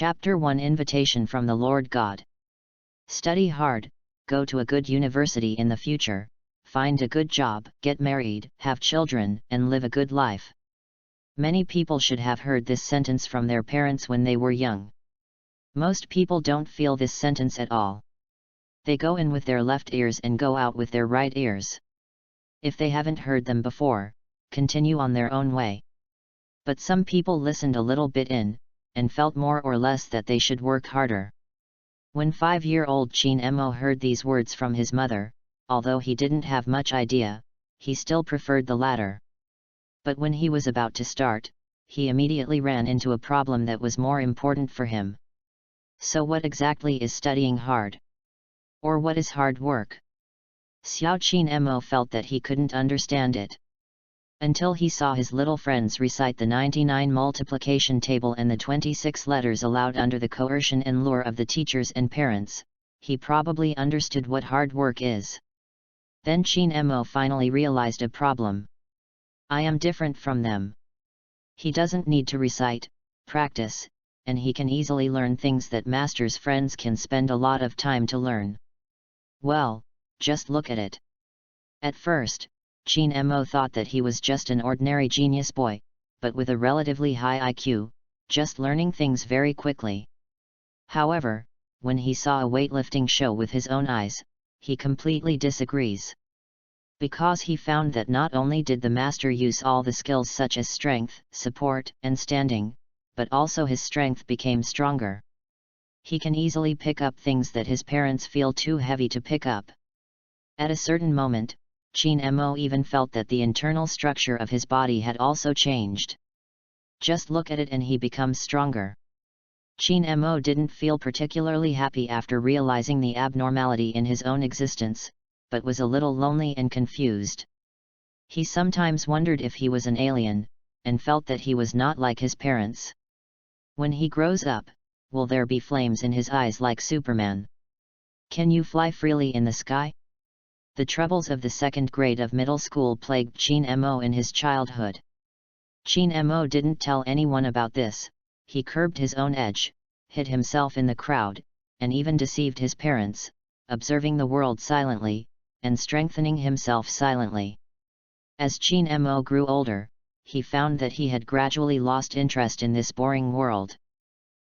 Chapter 1 Invitation from the Lord God. Study hard, go to a good university in the future, find a good job, get married, have children, and live a good life. Many people should have heard this sentence from their parents when they were young. Most people don't feel this sentence at all. They go in with their left ears and go out with their right ears. If they haven't heard them before, continue on their own way. But some people listened a little bit in, and felt more or less that they should work harder. When 5-year-old Chin Emo heard these words from his mother, although he didn't have much idea, he still preferred the latter. But when he was about to start, he immediately ran into a problem that was more important for him. So what exactly is studying hard? Or what is hard work? Xiao Chin Emo felt that he couldn't understand it. Until he saw his little friends recite the 99 multiplication table and the 26 letters aloud under the coercion and lure of the teachers and parents, he probably understood what hard work is. Then Chin Emo finally realized a problem. I am different from them. He doesn't need to recite, practice, and he can easily learn things that master's friends can spend a lot of time to learn. Well, just look at it. At first, Chin Emo thought that he was just an ordinary genius boy, but with a relatively high IQ, just learning things very quickly. However, when he saw a weightlifting show with his own eyes, he completely disagrees. Because he found that not only did the master use all the skills such as strength, support, and standing, but also his strength became stronger. He can easily pick up things that his parents feel too heavy to pick up. At a certain moment, Chin Emo even felt that the internal structure of his body had also changed. Just look at it and he becomes stronger. Chin Emo didn't feel particularly happy after realizing the abnormality in his own existence, but was a little lonely and confused. He sometimes wondered if he was an alien, and felt that he was not like his parents. When he grows up, will there be flames in his eyes like Superman? Can you fly freely in the sky? The troubles of the second grade of middle school plagued Chin Emo in his childhood. Chin Emo didn't tell anyone about this, he curbed his own edge, hid himself in the crowd, and even deceived his parents, observing the world silently, and strengthening himself silently. As Chin Emo grew older, he found that he had gradually lost interest in this boring world.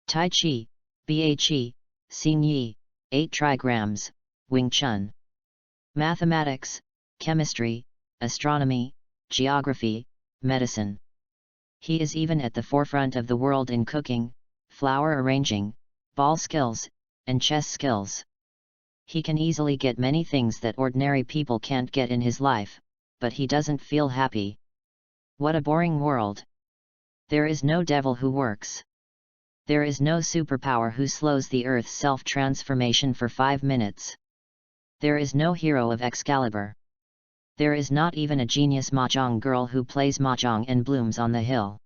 Tai Chi, Bhe, Xin Yi, 8 trigrams, Wing Chun. Mathematics, chemistry, astronomy, geography, medicine. He is even at the forefront of the world in cooking, flower arranging, ball skills, and chess skills. He can easily get many things that ordinary people can't get in his life, but he doesn't feel happy. What a boring world! There is no devil who works. There is no superpower who slows the Earth's self-transformation for 5 minutes. There is no hero of Excalibur. There is not even a genius mahjong girl who plays mahjong and blooms on the hill.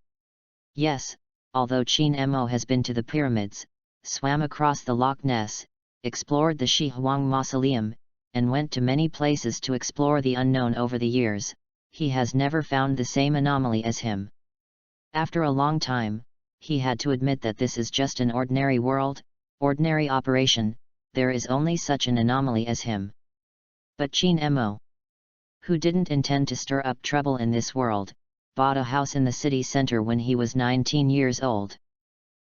Yes, although Chin Emo has been to the pyramids, swam across the Loch Ness, explored the Shi Huang Mausoleum, and went to many places to explore the unknown over the years, he has never found the same anomaly as him. After a long time, he had to admit that this is just an ordinary world, ordinary operation. There is only such an anomaly as him. But Chin Emo, who didn't intend to stir up trouble in this world, bought a house in the city center when he was 19 years old.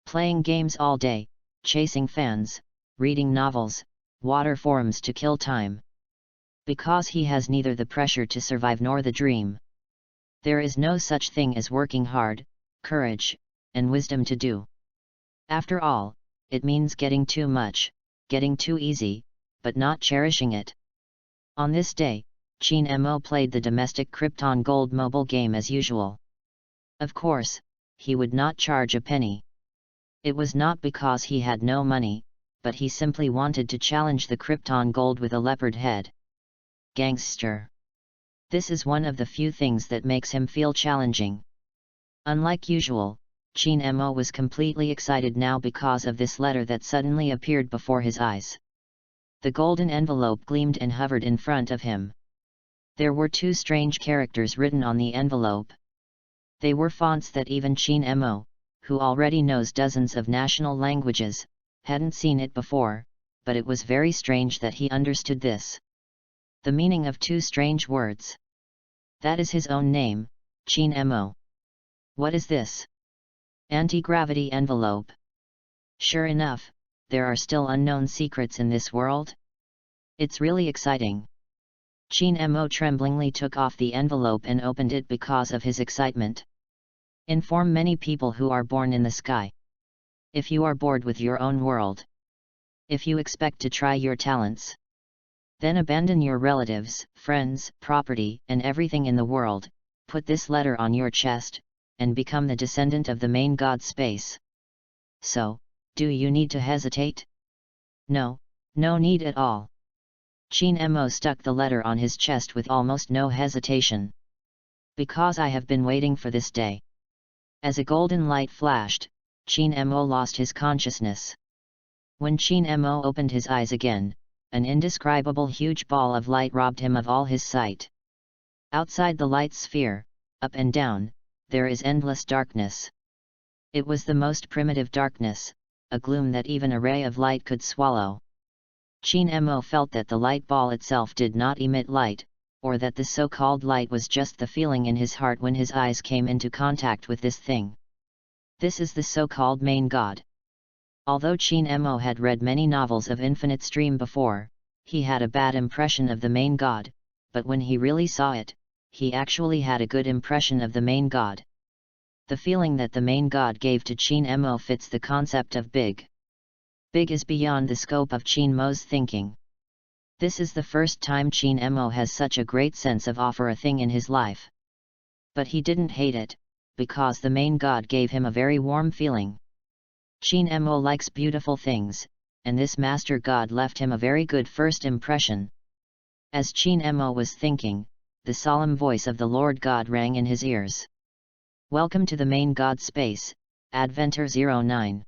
Playing games all day, chasing fans, reading novels, water forums to kill time. Because he has neither the pressure to survive nor the dream. There is no such thing as working hard, courage, and wisdom to do. After all, it means getting too much, getting too easy, but not cherishing it. On this day, Chin Emo played the domestic Krypton Gold mobile game as usual. Of course, he would not charge a penny. It was not because he had no money, but he simply wanted to challenge the Krypton Gold with a leopard head. Gangster. This is one of the few things that makes him feel challenging. Unlike usual, Chin Emo was completely excited now because of this letter that suddenly appeared before his eyes. The golden envelope gleamed and hovered in front of him. There were 2 strange characters written on the envelope. They were fonts that even Chin Emo, who already knows dozens of national languages, hadn't seen it before, but it was very strange that he understood this. The meaning of two strange words. That is his own name, Chin Mo. What is this? Anti-gravity envelope. Sure enough, there are still unknown secrets in this world. It's really exciting. Chin Mo tremblingly took off the envelope and opened it because of his excitement. Inform many people who are born in the sky. If you are bored with your own world. If you expect to try your talents. Then abandon your relatives, friends, property, and everything in the world, put this letter on your chest, and become the descendant of the main god space. So, do you need to hesitate? No, no need at all. Chin Mo stuck the letter on his chest with almost no hesitation. Because I have been waiting for this day. As a golden light flashed, Chin Mo lost his consciousness. When Chin Mo opened his eyes again, an indescribable huge ball of light robbed him of all his sight. Outside the light sphere, up and down, there is endless darkness. It was the most primitive darkness, a gloom that even a ray of light could swallow. Chin Mo felt that the light ball itself did not emit light, or that the so-called light was just the feeling in his heart when his eyes came into contact with this thing. This is the so-called main god. Although Chin Mo had read many novels of infinite stream before, he had a bad impression of the main god, but when he really saw it, he actually had a good impression of the main god. The feeling that the main god gave to Chin Mo fits the concept of big. Big is beyond the scope of Chin Mo's thinking. This is the first time Chin Mo has such a great sense of awe for a thing in his life. But he didn't hate it, because the main god gave him a very warm feeling. Chin Mo likes beautiful things, and this master god left him a very good first impression. As Chin Mo was thinking, the solemn voice of the Lord God rang in his ears. Welcome to the main god space, Adventure 09.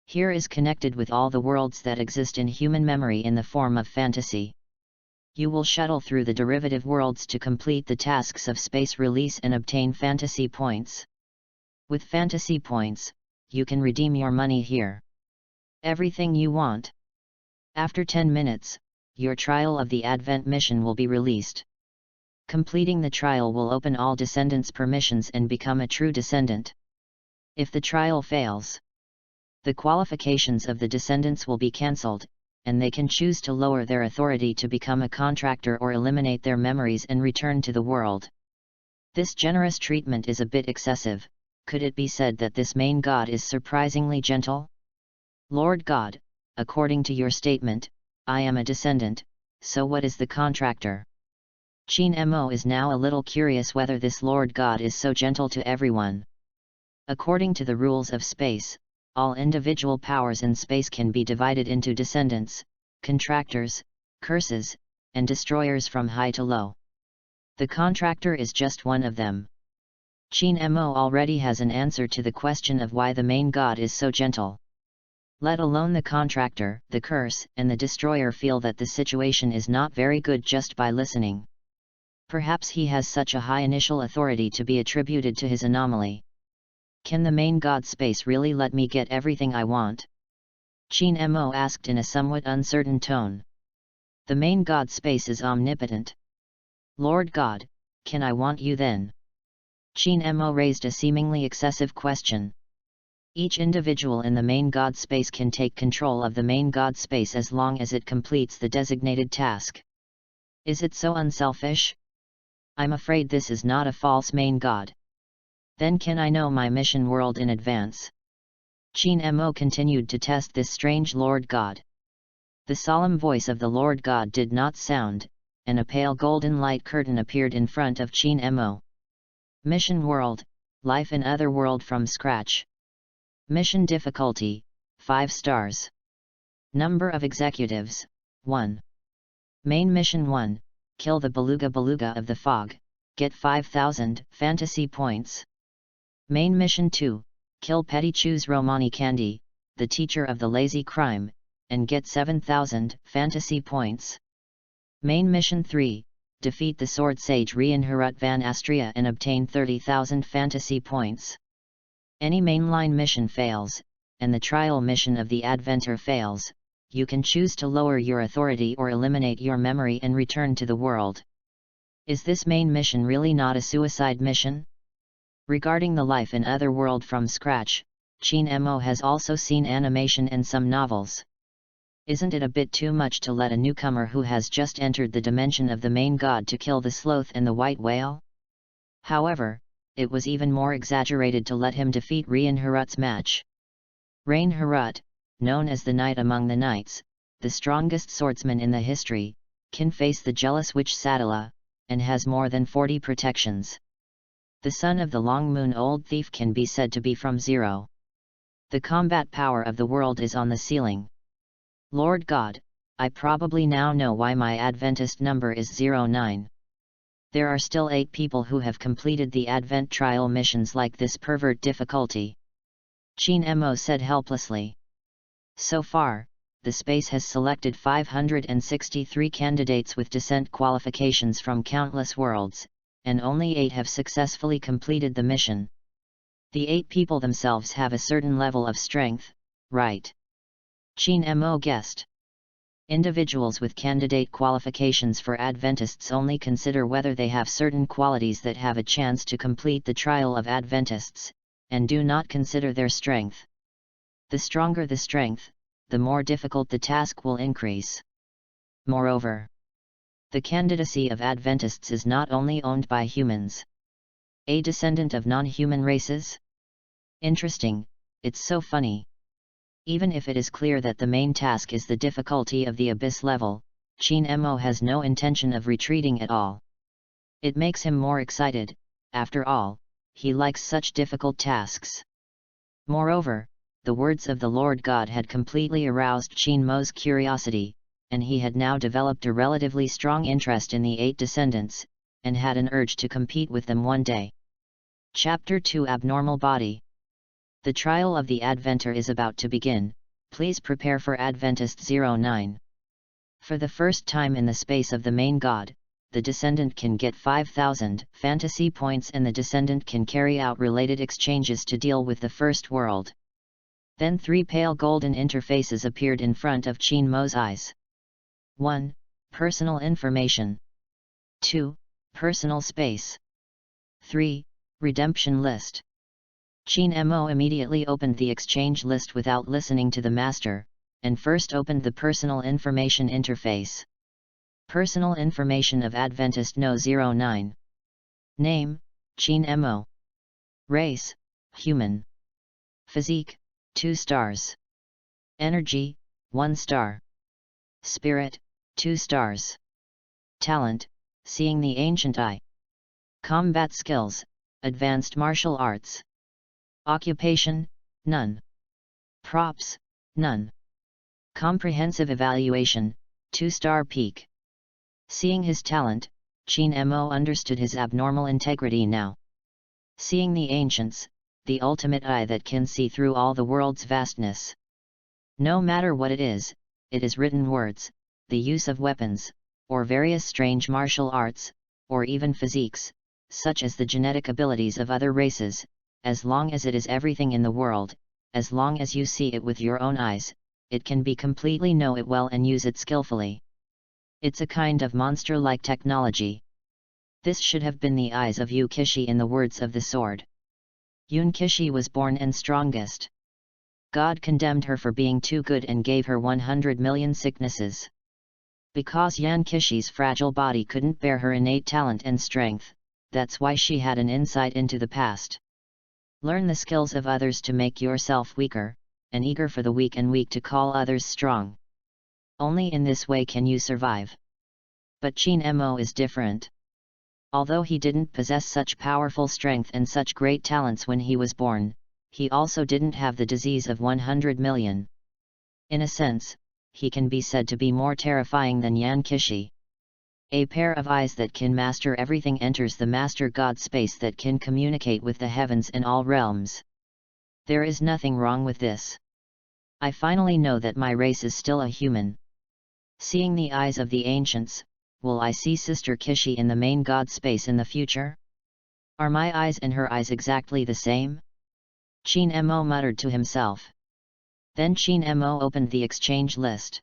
Here is connected with all the worlds that exist in human memory in the form of fantasy. You will shuttle through the derivative worlds to complete the tasks of space release and obtain fantasy points. With fantasy points, you can redeem your money here. Everything you want. After 10 minutes, your trial of the Advent mission will be released. Completing the trial will open all descendants' permissions and become a true descendant. If the trial fails, the qualifications of the descendants will be cancelled, and they can choose to lower their authority to become a contractor or eliminate their memories and return to the world. This generous treatment is a bit excessive. Could it be said that this main god is surprisingly gentle? Lord God, according to your statement, I am a descendant, so what is the contractor? Chin Mo is now a little curious whether this Lord God is so gentle to everyone. According to the rules of space, all individual powers in space can be divided into descendants, contractors, curses, and destroyers from high to low. The contractor is just one of them. Chin Mo already has an answer to the question of why the main god is so gentle. Let alone the contractor, the curse, and the destroyer feel that the situation is not very good just by listening. Perhaps he has such a high initial authority to be attributed to his anomaly. Can the main god space really let me get everything I want? Chin Mo asked in a somewhat uncertain tone. The main god space is omnipotent. Lord God, can I want you then? Chin Mo raised a seemingly excessive question. Each individual in the main god space can take control of the main god space as long as it completes the designated task. Is it so unselfish? I'm afraid this is not a false main god. Then can I know my mission world in advance? Chin Mo continued to test this strange Lord God. The solemn voice of the Lord God did not sound, and a pale golden light curtain appeared in front of Chin Mo. Mission world, life in other world from scratch. Mission difficulty, 5 stars. Number of executives, 1. Main mission 1, kill the beluga beluga of the fog, get 5,000 fantasy points. Main mission 2, kill Petty Choose Romani Candy, the teacher of the lazy crime, and get 7,000 fantasy points. Main mission 3, defeat the sword sage Rian Harut van Astria and obtain 30,000 fantasy points. Any mainline mission fails, and the trial mission of the Adventure fails, you can choose to lower your authority or eliminate your memory and return to the world. Is this main mission really not a suicide mission? Regarding the life in Otherworld from scratch, Chin-mo has also seen animation and some novels. Isn't it a bit too much to let a newcomer who has just entered the dimension of the main god to kill the sloth and the white whale? However, it was even more exaggerated to let him defeat Rain Harut's match. Rain Harut, known as the Knight among the Knights, the strongest swordsman in the history, can face the jealous witch Satala, and has more than 40 protections. The son of the Long Moon Old Thief can be said to be from zero. The combat power of the world is on the ceiling. Lord God, I probably now know why my Adventist number is 09. There are still 8 people who have completed the Advent trial missions like this pervert difficulty. Chin-mo said helplessly. So far, the space has selected 563 candidates with descent qualifications from countless worlds, and only 8 have successfully completed the mission. The 8 people themselves have a certain level of strength, right? Chin-mo guessed. Individuals with candidate qualifications for Adventists only consider whether they have certain qualities that have a chance to complete the trial of Adventists, and do not consider their strength. The stronger the strength, the more difficult the task will increase. Moreover, the candidacy of Adventists is not only owned by humans. A descendant of non-human races? Interesting, it's so funny. Even if it is clear that the main task is the difficulty of the abyss level, Chin-mo has no intention of retreating at all. It makes him more excited, after all, he likes such difficult tasks. Moreover, the words of the Lord God had completely aroused Chin-mo's curiosity, and he had now developed a relatively strong interest in the 8 descendants, and had an urge to compete with them one day. Chapter 2 Abnormal Body. The trial of the Adventure is about to begin, please prepare for Adventist 09. For the first time in the space of the main god, the descendant can get 5,000 fantasy points and the descendant can carry out related exchanges to deal with the first world. Then 3 pale golden interfaces appeared in front of Chin-mo's eyes. 1. Personal information. 2. Personal space. 3. Redemption list. Chin-mo immediately opened the exchange list without listening to the master, and first opened the personal information interface. Personal information of Adventist No 09. Name, Chin-mo. Race, human. Physique, 2 stars. Energy, 1 star. Spirit, 2 stars. Talent, seeing the ancient eye. Combat skills, advanced martial arts. Occupation, none. Props, none. Comprehensive evaluation, 2-star peak. Seeing his talent, Chin-mo understood his abnormal integrity now. Seeing the ancients, the ultimate eye that can see through all the world's vastness. No matter what it is written words, the use of weapons, or various strange martial arts, or even physiques, such as the genetic abilities of other races, as long as it is everything in the world, as long as you see it with your own eyes, it can be completely know it well and use it skillfully. It's a kind of monster-like technology. This should have been the eyes of Yu Kishi in the words of the sword. Yun Kishi was born and strongest. God condemned her for being too good and gave her 100 million sicknesses. Because Yan Kishi's fragile body couldn't bear her innate talent and strength, that's why she had an insight into the past. Learn the skills of others to make yourself weaker, and eager for the weak and weak to call others strong. Only in this way can you survive. But Chin-mo is different. Although he didn't possess such powerful strength and such great talents when he was born, he also didn't have the disease of 100 million. In a sense, he can be said to be more terrifying than Yan Kishi. A pair of eyes that can master everything enters the master god space that can communicate with the heavens in all realms. There is nothing wrong with this. I finally know that my race is still a human. Seeing the eyes of the ancients, will I see Sister Kishi in the main god space in the future? Are my eyes and her eyes exactly the same? Qin Mo muttered to himself. Then Qin Mo opened the exchange list.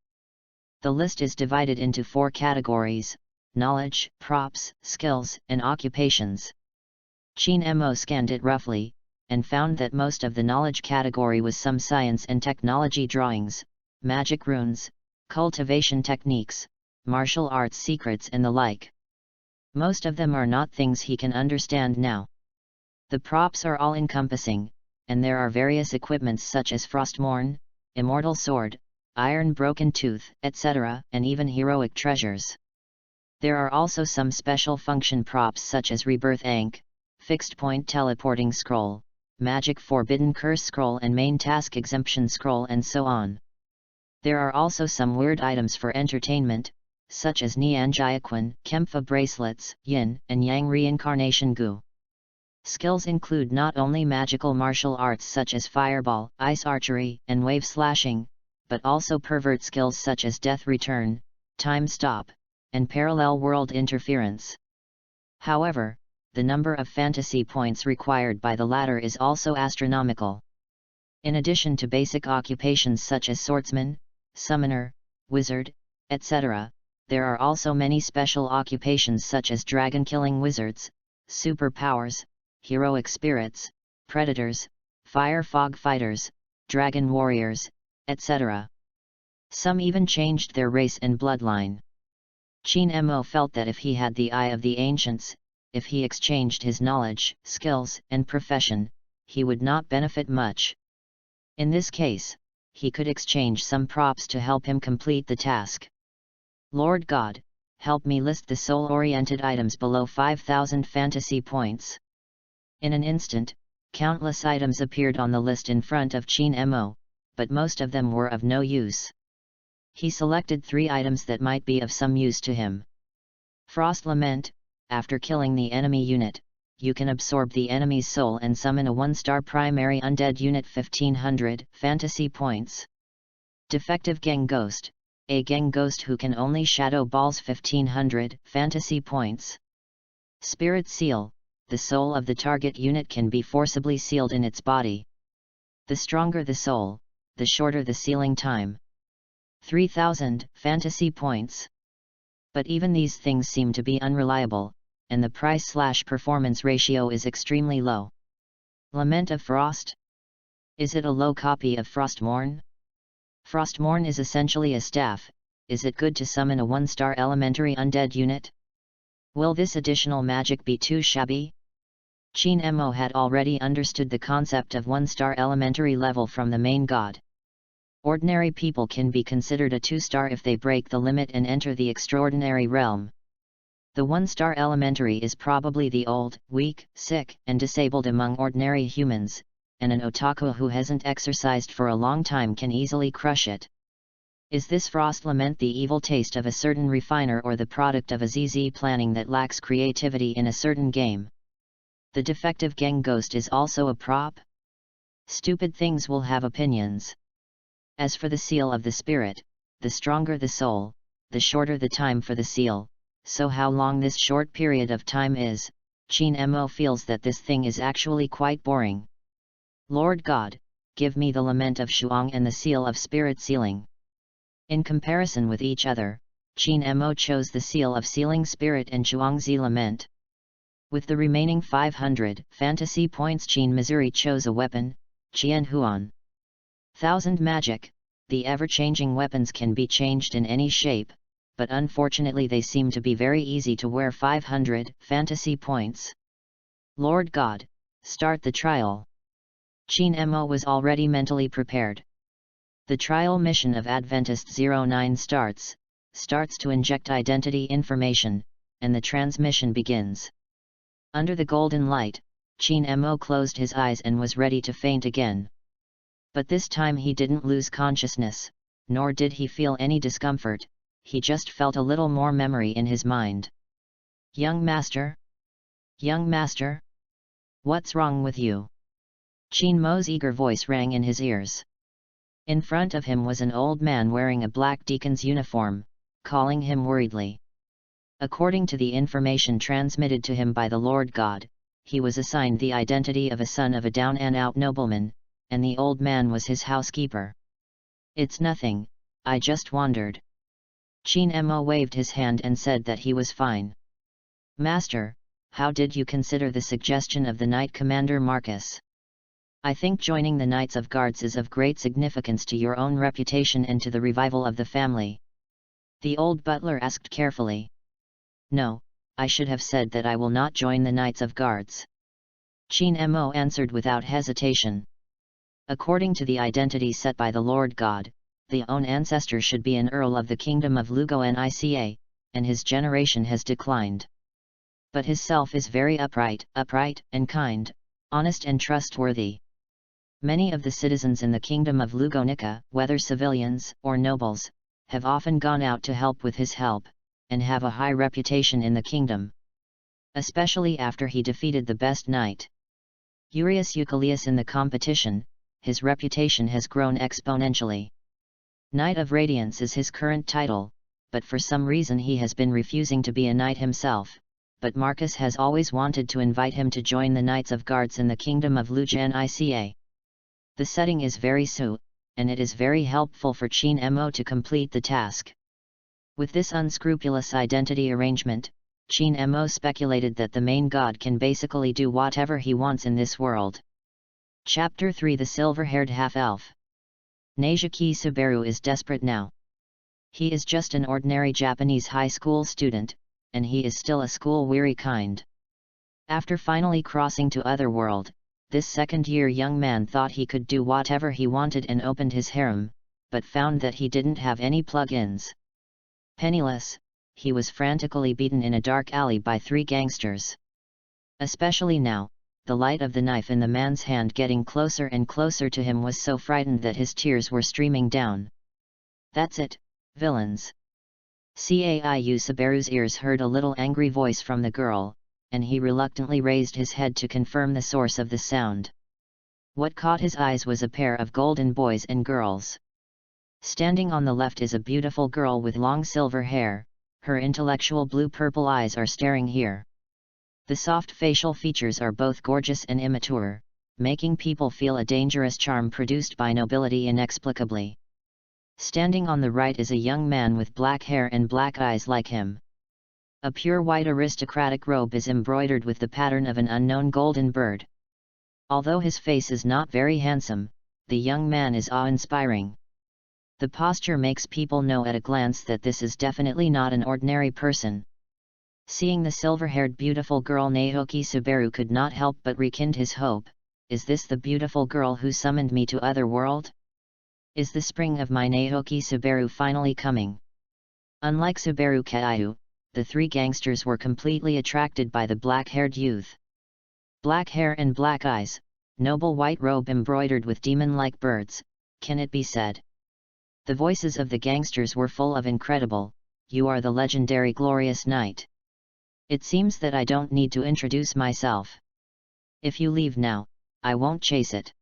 The list is divided into 4 categories: knowledge, props, skills, and occupations. Qin Mo scanned it roughly, and found that most of the knowledge category was some science and technology drawings, magic runes, cultivation techniques, martial arts secrets and the like. Most of them are not things he can understand now. The props are all-encompassing, and there are various equipments such as Frostmourne, Immortal Sword, Iron Broken Tooth, etc., and even heroic treasures. There are also some special function props such as Rebirth Ankh, Fixed Point Teleporting Scroll, Magic Forbidden Curse Scroll and Main Task Exemption Scroll and so on. There are also some weird items for entertainment, such as Nianjiaquan, Kempha bracelets, Yin and Yang reincarnation goo. Skills include not only magical martial arts such as fireball, ice archery, and wave slashing, but also pervert skills such as death return, time stop, and parallel world interference. However, the number of fantasy points required by the latter is also astronomical. In addition to basic occupations such as swordsman, summoner, wizard, etc., there are also many special occupations such as dragon-killing wizards, superpowers, heroic spirits, predators, fire fog fighters, dragon warriors, etc. Some even changed their race and bloodline. Qin Mo felt that if he had the Eye of the Ancients, if he exchanged his knowledge, skills, and profession, he would not benefit much. In this case, he could exchange some props to help him complete the task. Lord God, help me list the soul-oriented items below 5,000 fantasy points. In an instant, countless items appeared on the list in front of Qin Mo, but most of them were of no use. He selected 3 items that might be of some use to him. Frost Lament: after killing the enemy unit, you can absorb the enemy's soul and summon a 1-star primary undead unit 1500 fantasy points. Defective Gang Ghost: a Gang Ghost who can only shadow balls 1500 fantasy points. Spirit Seal: the soul of the target unit can be forcibly sealed in its body. The stronger the soul, the shorter the sealing time. 3000 fantasy points. But even these things seem to be unreliable, and the price/performance ratio is extremely low. Lament of Frost: is it a low copy of Frostmourne? Frostmourne is essentially a staff. Is it good to summon a 1-star elementary undead unit? Will this additional magic be too shabby? Qin Mo had already understood the concept of 1-star elementary level from the main god. Ordinary people can be considered a 2-star if they break the limit and enter the extraordinary realm. The 1-star elementary is probably the old, weak, sick, and disabled among ordinary humans, and an otaku who hasn't exercised for a long time can easily crush it. Is this Frost Lament the evil taste of a certain refiner or the product of a ZZ planning that lacks creativity in a certain game? The defective Gang Ghost is also a prop? Stupid things will have opinions. As for the Seal of the Spirit, the stronger the soul, the shorter the time for the seal, so how long this short period of time is, Qin Mo feels that this thing is actually quite boring. Lord God, give me the Lament of Shuang and the Seal of Spirit Sealing. In comparison with each other, Qin Mo chose the Seal of Sealing Spirit and Shuangzi Lament. With the remaining 500 fantasy points, Qin Missouri chose a weapon, Qian Huan. 1000 Magic: the ever-changing weapons can be changed in any shape, but unfortunately they seem to be very easy to wear. 500 fantasy points. Lord God, start the trial. Qin Mo was already mentally prepared. The trial mission of Adventist 09 starts to inject identity information, and the transmission begins. Under the golden light, Qin Mo closed his eyes and was ready to faint again. But this time he didn't lose consciousness, nor did he feel any discomfort, he just felt a little more memory in his mind. Young master? Young master? What's wrong with you? Qin Mo's eager voice rang in his ears. In front of him was an old man wearing a black deacon's uniform, calling him worriedly. According to the information transmitted to him by the Lord God, he was assigned the identity of a son of a down-and-out nobleman, and the old man was his housekeeper. "It's nothing, I just wandered." Chin Mo waved his hand and said that he was fine. "Master, how did you consider the suggestion of the Knight Commander Marcus? I think joining the Knights of Guards is of great significance to your own reputation and to the revival of the family." The old butler asked carefully. "No, I should have said that I will not join the Knights of Guards." Chin Mo answered without hesitation. "According to the identity set by the Lord God, the own ancestor should be an Earl of the Kingdom of Lugo-Nica, and his generation has declined. But his self is very upright, and kind, honest and trustworthy. Many of the citizens in the Kingdom of Lugo-Nica, whether civilians or nobles, have often gone out to help with his help, and have a high reputation in the kingdom. Especially after he defeated the best knight, Urius Eucalius, in the competition, his reputation has grown exponentially. Knight of Radiance is his current title, but for some reason he has been refusing to be a knight himself, but Marcus has always wanted to invite him to join the Knights of Guards in the Kingdom of Lugo-Nica. The setting is very and it is very helpful for Chin Mo to complete the task. With this unscrupulous identity arrangement, Chin Mo speculated that the main god can basically do whatever he wants in this world. Chapter 3: The Silver-Haired Half-Elf. Nezuki Subaru is desperate now. He is just an ordinary Japanese high school student, and he is still a school-weary kind. After finally crossing to Otherworld, this second-year young man thought he could do whatever he wanted and opened his harem, but found that he didn't have any plug-ins. Penniless, he was frantically beaten in a dark alley by 3 gangsters. Especially now, the light of the knife in the man's hand getting closer and closer to him was so frightened that his tears were streaming down. "That's it, villains." Caiu Subaru's ears heard a little angry voice from the girl, and he reluctantly raised his head to confirm the source of the sound. What caught his eyes was a pair of golden boys and girls. Standing on the left is a beautiful girl with long silver hair, her intellectual blue-purple eyes are staring here. The soft facial features are both gorgeous and immature, making people feel a dangerous charm produced by nobility inexplicably. Standing on the right is a young man with black hair and black eyes like him. A pure white aristocratic robe is embroidered with the pattern of an unknown golden bird. Although his face is not very handsome, the young man is awe-inspiring. The posture makes people know at a glance that this is definitely not an ordinary person. Seeing the silver-haired beautiful girl, Naoki Subaru could not help but rekindle his hope. Is this the beautiful girl who summoned me to Otherworld? Is the spring of my Naoki Subaru finally coming? Unlike Subaru Kaiu, the 3 gangsters were completely attracted by the black-haired youth. Black hair and black eyes, noble white robe embroidered with demon-like birds, can it be said? The voices of the gangsters were full of incredible, "You are the legendary glorious knight. It seems that I don't need to introduce myself. If you leave now, I won't chase it.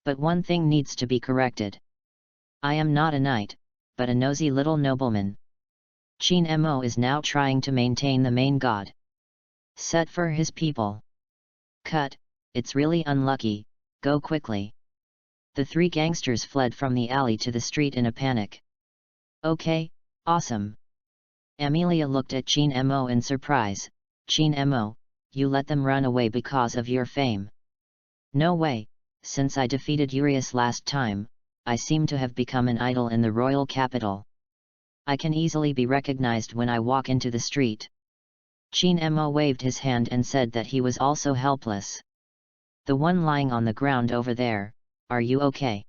But one thing needs to be corrected. I am not a knight, but a nosy little nobleman." Chin Mo is now trying to maintain the main god set for his people. Cut, it's really unlucky, go quickly. The 3 gangsters fled from the alley to the street in a panic. "Okay, awesome." Amelia looked at Chin Mo in surprise. "Chin Mo, you let them run away because of your fame?" "No way, since I defeated Urius last time, I seem to have become an idol in the royal capital. I can easily be recognized when I walk into the street." Chin Mo waved his hand and said that he was also helpless. "The one lying on the ground over there, are you okay?"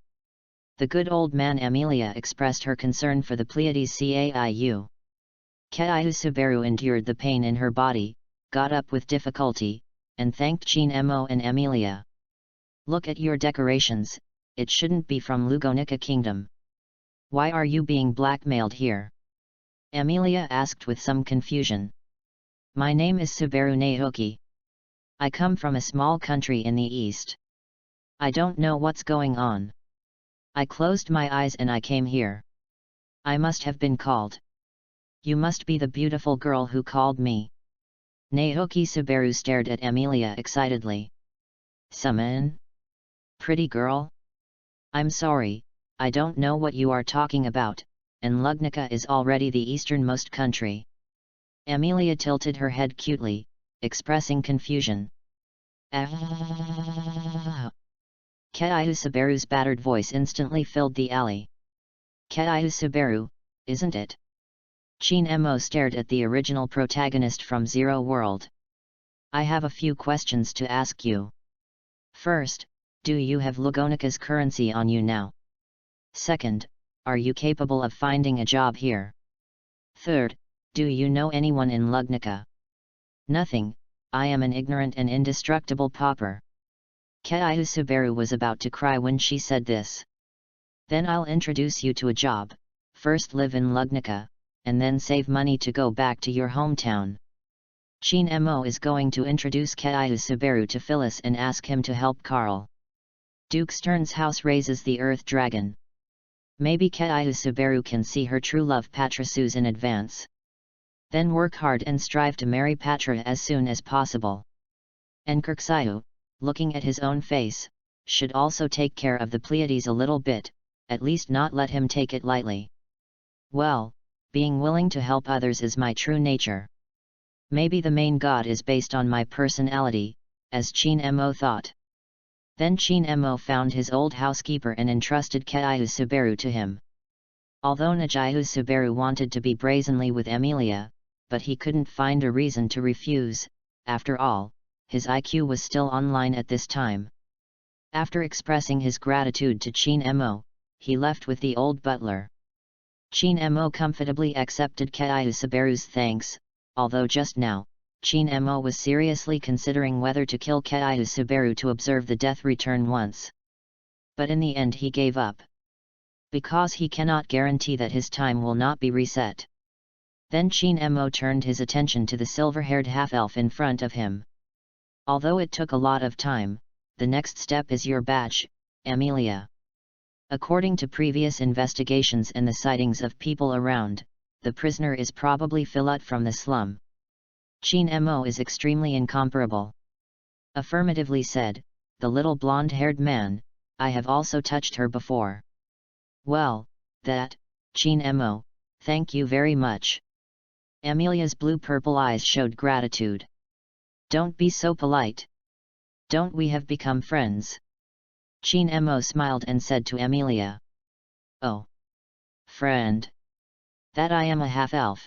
The good old man Amelia expressed her concern for the Pleiades Caiu. Kaiu Subaru endured the pain in her body, got up with difficulty, and thanked Chin Mo and Amelia. "Look at your decorations, it shouldn't be from Lugo-Nica Kingdom. Why are you being blackmailed here?" Amelia asked with some confusion. "My name is Subaru Naoki. I come from a small country in the east. I don't know what's going on. I closed my eyes and I came here. I must have been called. You must be the beautiful girl who called me." Naoki Subaru stared at Amelia excitedly. "Summon? Pretty girl? I'm sorry, I don't know what you are talking about, and Lugnica is already the easternmost country. Amelia tilted her head cutely, expressing confusion. Keihu Saberu's battered voice instantly filled the alley. Keihu Saberu, isn't it? Chin Mo stared at the original protagonist from Zero World. I have a few questions to ask you. First, do you have Lugonica's currency on you now? Second, are you capable of finding a job here? Third, do you know anyone in Lugnica? Nothing, I am an ignorant and indestructible pauper. Keihu Saberu was about to cry when she said this. Then I'll introduce you to a job, first live in Lugnica, and then save money to go back to your hometown. Chin Mo is going to introduce Keihu Saberu to Phyllis and ask him to help Carl. Duke Stern's house raises the Earth Dragon. Maybe Keihu Saberu can see her true love Patrasu's in advance. Then work hard and strive to marry Patra as soon as possible. And Kirksaiu, looking at his own face, should also take care of the Pleiades a little bit, at least not let him take it lightly. Well, being willing to help others is my true nature. Maybe the main god is based on my personality, as Chin Mo thought. Then Chin Mo found his old housekeeper and entrusted Keihu Saberu to him. Although Najihu Saberu wanted to be brazenly with Amelia, but he couldn't find a reason to refuse. After all, his IQ was still online at this time. After expressing his gratitude to Chin Mo, he left with the old butler. Chin Mo comfortably accepted Keihu Saberu's thanks, although just now, Chin Mo was seriously considering whether to kill Keihu Saberu to observe the death return once. But in the end he gave up. Because he cannot guarantee that his time will not be reset. Then Chin Mo turned his attention to the silver-haired half-elf in front of him. Although it took a lot of time, the next step is your batch, Amelia. According to previous investigations and the sightings of people around, the prisoner is probably Philut from the slum. Chin Mo is extremely incomparable. Affirmatively said, the little blonde-haired man, I have also touched her before. Well, Chin Mo, thank you very much. Amelia's blue-purple eyes showed gratitude. Don't be so polite. Don't we have become friends? Chin Mo smiled and said to Amelia. Oh. Friend. That I am a half-elf.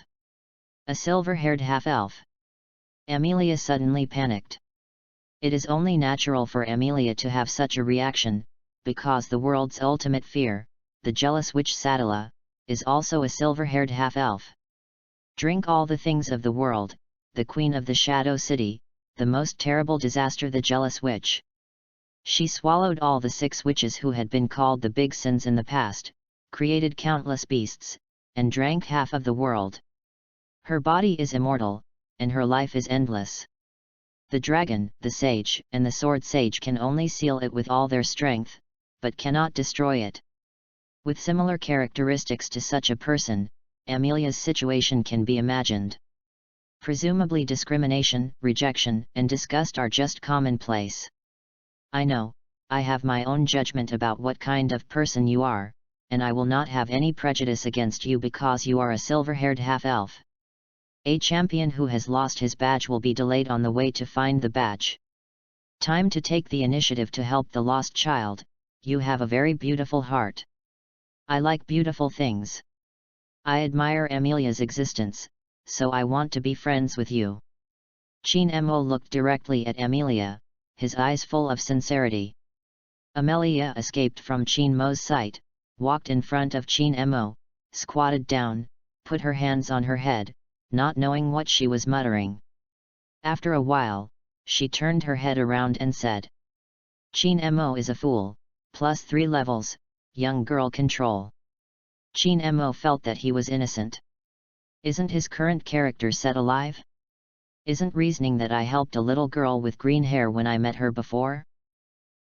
A silver-haired half-elf. Amelia suddenly panicked. It is only natural for Amelia to have such a reaction, because the world's ultimate fear, the jealous witch Satala, is also a silver-haired half-elf. Drink all the things of the world, the queen of the Shadow City, the most terrible disaster the jealous witch. She swallowed all the 6 witches who had been called the big sins in the past, created countless beasts, and drank half of the world. Her body is immortal, and her life is endless. The dragon, the sage, and the sword sage can only seal it with all their strength, but cannot destroy it. With similar characteristics to such a person, Amelia's situation can be imagined. Presumably discrimination, rejection, and disgust are just commonplace. I know, I have my own judgment about what kind of person you are, and I will not have any prejudice against you because you are a silver-haired half-elf. A champion who has lost his badge will be delayed on the way to find the badge. Time to take the initiative to help the lost child. You have a very beautiful heart. I like beautiful things. I admire Amelia's existence, so I want to be friends with you. Chin Mo looked directly at Amelia, his eyes full of sincerity. Amelia escaped from Chin Mo's sight, walked in front of Chin Mo, squatted down, put her hands on her head, not knowing what she was muttering. After a while, she turned her head around and said, Chin Mo is a fool, +3 levels, young girl control. Chin Mo felt that he was innocent. Isn't his current character set alive? Isn't reasoning that I helped a little girl with green hair when I met her before?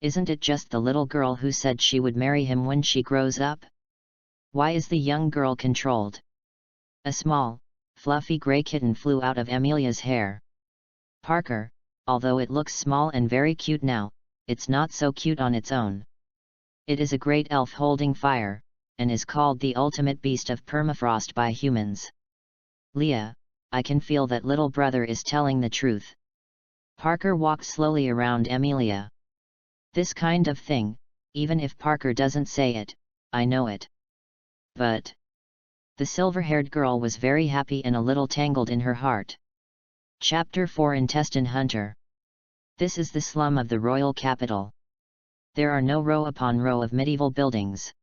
Isn't it just the little girl who said she would marry him when she grows up? Why is the young girl controlled? A small, fluffy gray kitten flew out of Amelia's hair. Parker, although it looks small and very cute now, it's not so cute on its own. It is a great elf holding fire, and is called the ultimate beast of permafrost by humans. Leah, I can feel that little brother is telling the truth. Parker walked slowly around Amelia. This kind of thing, even if Parker doesn't say it, I know it. But the silver-haired girl was very happy and a little tangled in her heart. Chapter 4 Intestine Hunter. This is the slum of the royal capital. There are no row upon row of medieval buildings.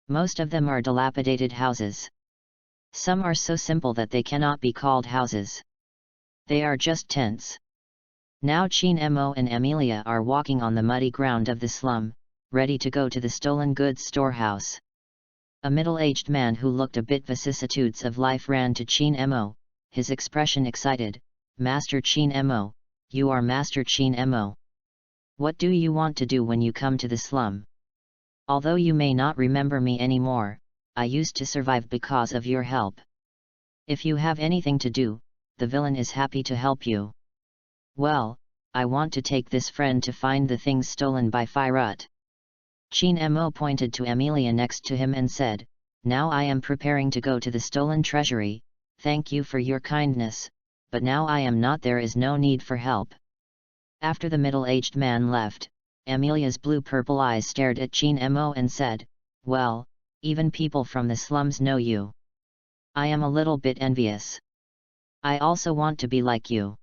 Most of them are dilapidated houses. Some are so simple that they cannot be called houses. They are just tents. Now Chin-Mo and Amelia are walking on the muddy ground of the slum, ready to go to the stolen goods storehouse. A middle-aged man who looked a bit vicissitudes of life ran to Chin-Mo, his expression excited. Master Chin-Mo, you are Master Chin-Mo. What do you want to do when you come to the slum? Although you may not remember me anymore, I used to survive because of your help. If you have anything to do, the villain is happy to help you. Well, I want to take this friend to find the things stolen by Firut. Chin-Mo pointed to Amelia next to him and said, Now I am preparing to go to the stolen treasury, thank you for your kindness, but now I am not, there is no need for help. After the middle-aged man left, Amelia's blue-purple eyes stared at Chin-Mo and said, Well, even people from the slums know you. I am a little bit envious. I also want to be like you.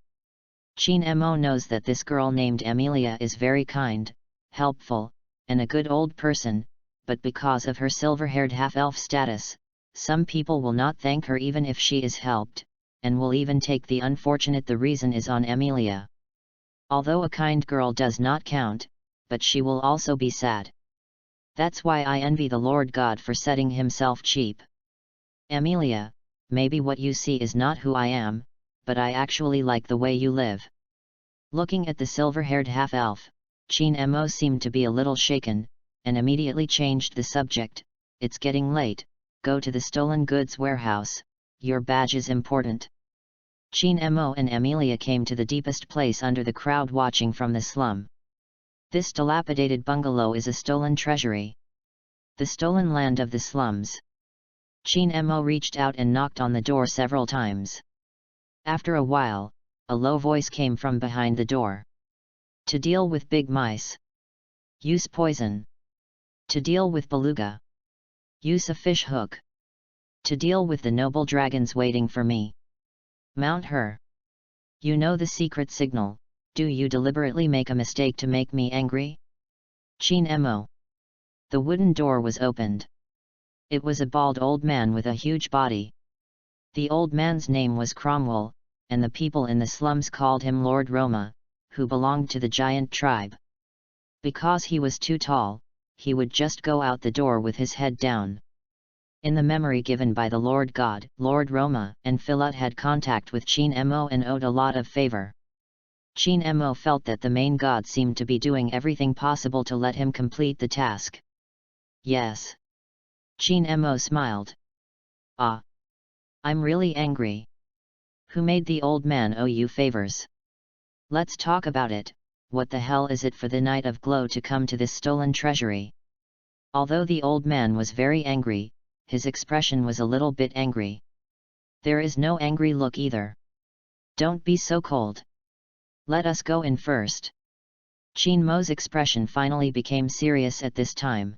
Chin-Mo knows that this girl named Amelia is very kind, helpful, and a good old person, but because of her silver-haired half-elf status, some people will not thank her even if she is helped, and will even take the unfortunate the reason is on Amelia. Although a kind girl does not count, but she will also be sad. That's why I envy the Lord God for setting himself cheap. Amelia, maybe what you see is not who I am, but I actually like the way you live. Looking at the silver-haired half-elf, Chin-Mo seemed to be a little shaken, and immediately changed the subject. It's getting late, go to the stolen goods warehouse, your badge is important. Chin-Mo and Amelia came to the deepest place under the crowd watching from the slum. This dilapidated bungalow is a stolen treasury. The stolen land of the slums. Chin-Mo reached out and knocked on the door several times. After a while, a low voice came from behind the door. To deal with big mice, use poison. To deal with beluga, use a fish hook. To deal with the noble dragons waiting for me, mount her. You know the secret signal, do you deliberately make a mistake to make me angry? Chin-Mo. The wooden door was opened. It was a bald old man with a huge body. The old man's name was Cromwell, and the people in the slums called him Lord Roma, who belonged to the giant tribe. Because he was too tall, he would just go out the door with his head down. In the memory given by the Lord God, Lord Roma and Philut had contact with Chin-Mo and owed a lot of favor. Chin-Mo felt that the main god seemed to be doing everything possible to let him complete the task. Yes. Chin-Mo smiled. Ah. I'm really angry. Who made the old man owe you favors? Let's talk about it. What the hell is it for the Knight of Glow to come to this stolen treasury? Although the old man was very angry, his expression was a little bit angry. There is no angry look either. Don't be so cold. Let us go in first. Chin-Mo's expression finally became serious at this time.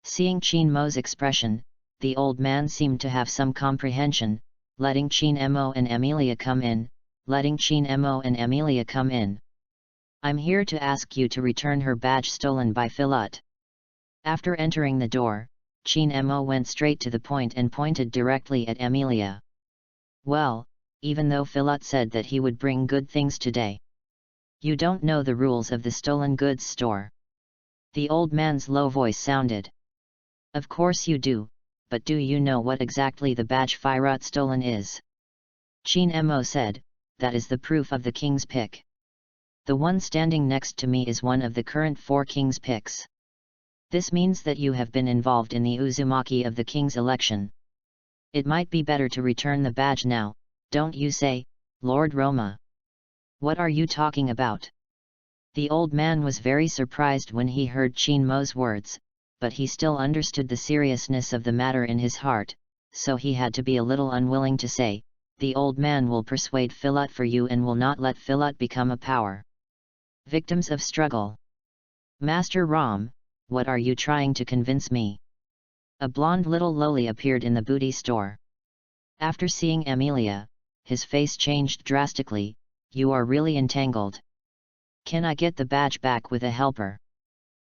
Seeing Chin-Mo's expression, the old man seemed to have some comprehension, letting Chin-Mo and Amelia come in, I'm here to ask you to return her badge stolen by Philut. After entering the door, Chin-Mo went straight to the point and pointed directly at Amelia. Well, even though Philut said that he would bring good things today, you don't know the rules of the stolen goods store. The old man's low voice sounded. Of course you do, but do you know what exactly the badge Firut stolen is? Chin-Mo said, that is the proof of the king's pick. The one standing next to me is one of the current 4 king's picks. This means that you have been involved in the Uzumaki of the king's election. It might be better to return the badge now, don't you say, Lord Roma? What are you talking about? The old man was very surprised when he heard Chin-Mo's words, but he still understood the seriousness of the matter in his heart, so he had to be a little unwilling to say, "The old man will persuade Philip for you and will not let Philip become a power." Victims of struggle. Master Ram, what are you trying to convince me? A blonde little loli appeared in the booty store. After seeing Amelia, his face changed drastically. "You are really entangled. Can I get the badge back with a helper?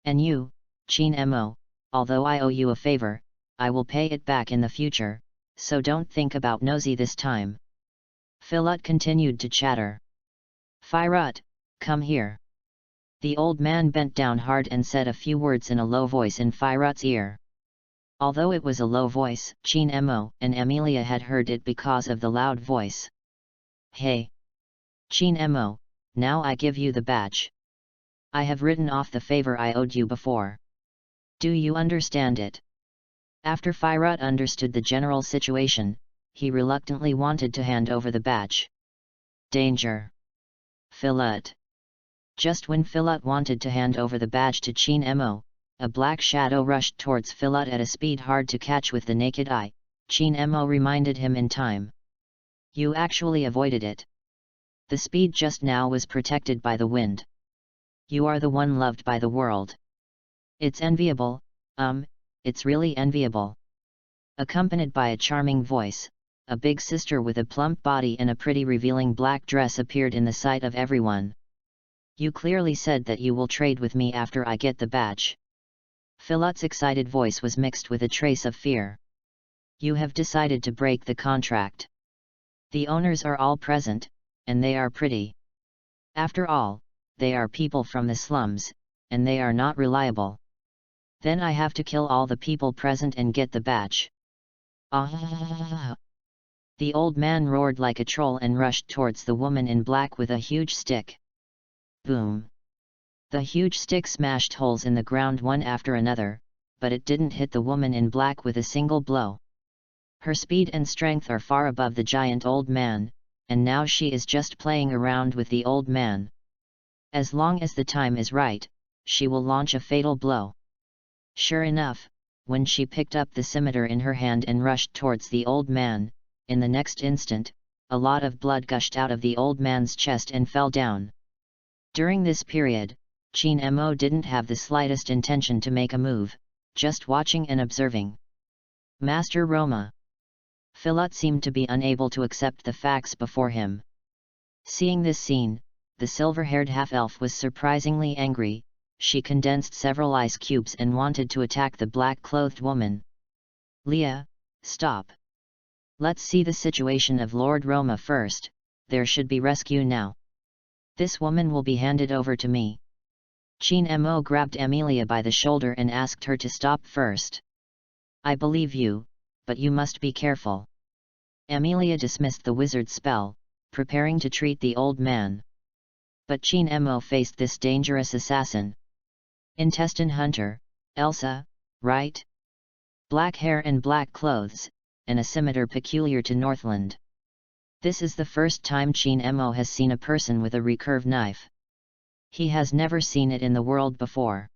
And you, Chin Mo, although I owe you a favor, I will pay it back in the future, so don't think about nosy this time." Philip continued to chatter. "Firut, come here." The old man bent down hard and said a few words in a low voice in Firut's ear. Although it was a low voice, Chin Mo and Amelia had heard it because of the loud voice. "Hey! Chin Mo, now I give you the badge. I have written off the favor I owed you before. Do you understand it?" After Firut understood the general situation, he reluctantly wanted to hand over the badge. Danger! Philip. Just when Philip wanted to hand over the badge to Chin Mo, a black shadow rushed towards Philip at a speed hard to catch with the naked eye. Chin Mo reminded him in time. "You actually avoided it. The speed just now was protected by the wind. You are the one loved by the world. It's enviable, it's really enviable." Accompanied by a charming voice, a big sister with a plump body and a pretty revealing black dress appeared in the sight of everyone. "You clearly said that you will trade with me after I get the badge." Philip's excited voice was mixed with a trace of fear. "You have decided to break the contract. The owners are all present, and they are pretty. After all, they are people from the slums, and they are not reliable. Then I have to kill all the people present and get the badge." "Ah!" The old man roared like a troll and rushed towards the woman in black with a huge stick. Boom! The huge stick smashed holes in the ground one after another, but it didn't hit the woman in black with a single blow. Her speed and strength are far above the giant old man, and now she is just playing around with the old man. As long as the time is right, she will launch a fatal blow. Sure enough, when she picked up the scimitar in her hand and rushed towards the old man, in the next instant, a lot of blood gushed out of the old man's chest and fell down. During this period, Chin Mo didn't have the slightest intention to make a move, just watching and observing. Master Roma. Philip seemed to be unable to accept the facts before him. Seeing this scene, the silver-haired half-elf was surprisingly angry. She condensed several ice cubes and wanted to attack the black-clothed woman. "Leah, stop. Let's see the situation of Lord Roma first. There should be rescue now. This woman will be handed over to me." Chin Mo grabbed Amelia by the shoulder and asked her to stop first. "I believe you, but you must be careful." Amelia dismissed the wizard's spell, preparing to treat the old man. But Chin Mo faced this dangerous assassin. Intestine hunter, Elsa, right? Black hair and black clothes, and a scimitar peculiar to Northland. This is the first time Chin Mo has seen a person with a recurve knife. He has never seen it in the world before.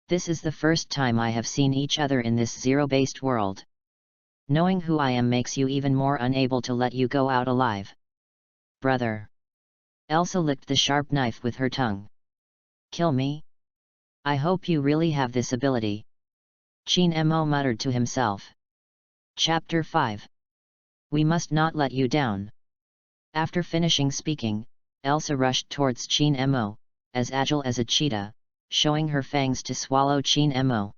This is the first time I have seen each other in this zero-based world. Knowing who I am makes you even more unable to let you go out alive. Brother. Elsa licked the sharp knife with her tongue. "Kill me? I hope you really have this ability." Chin Mo muttered to himself. Chapter 5. We must not let you down. After finishing speaking, Elsa rushed towards Chin Mo, as agile as a cheetah, showing her fangs to swallow Chin Mo.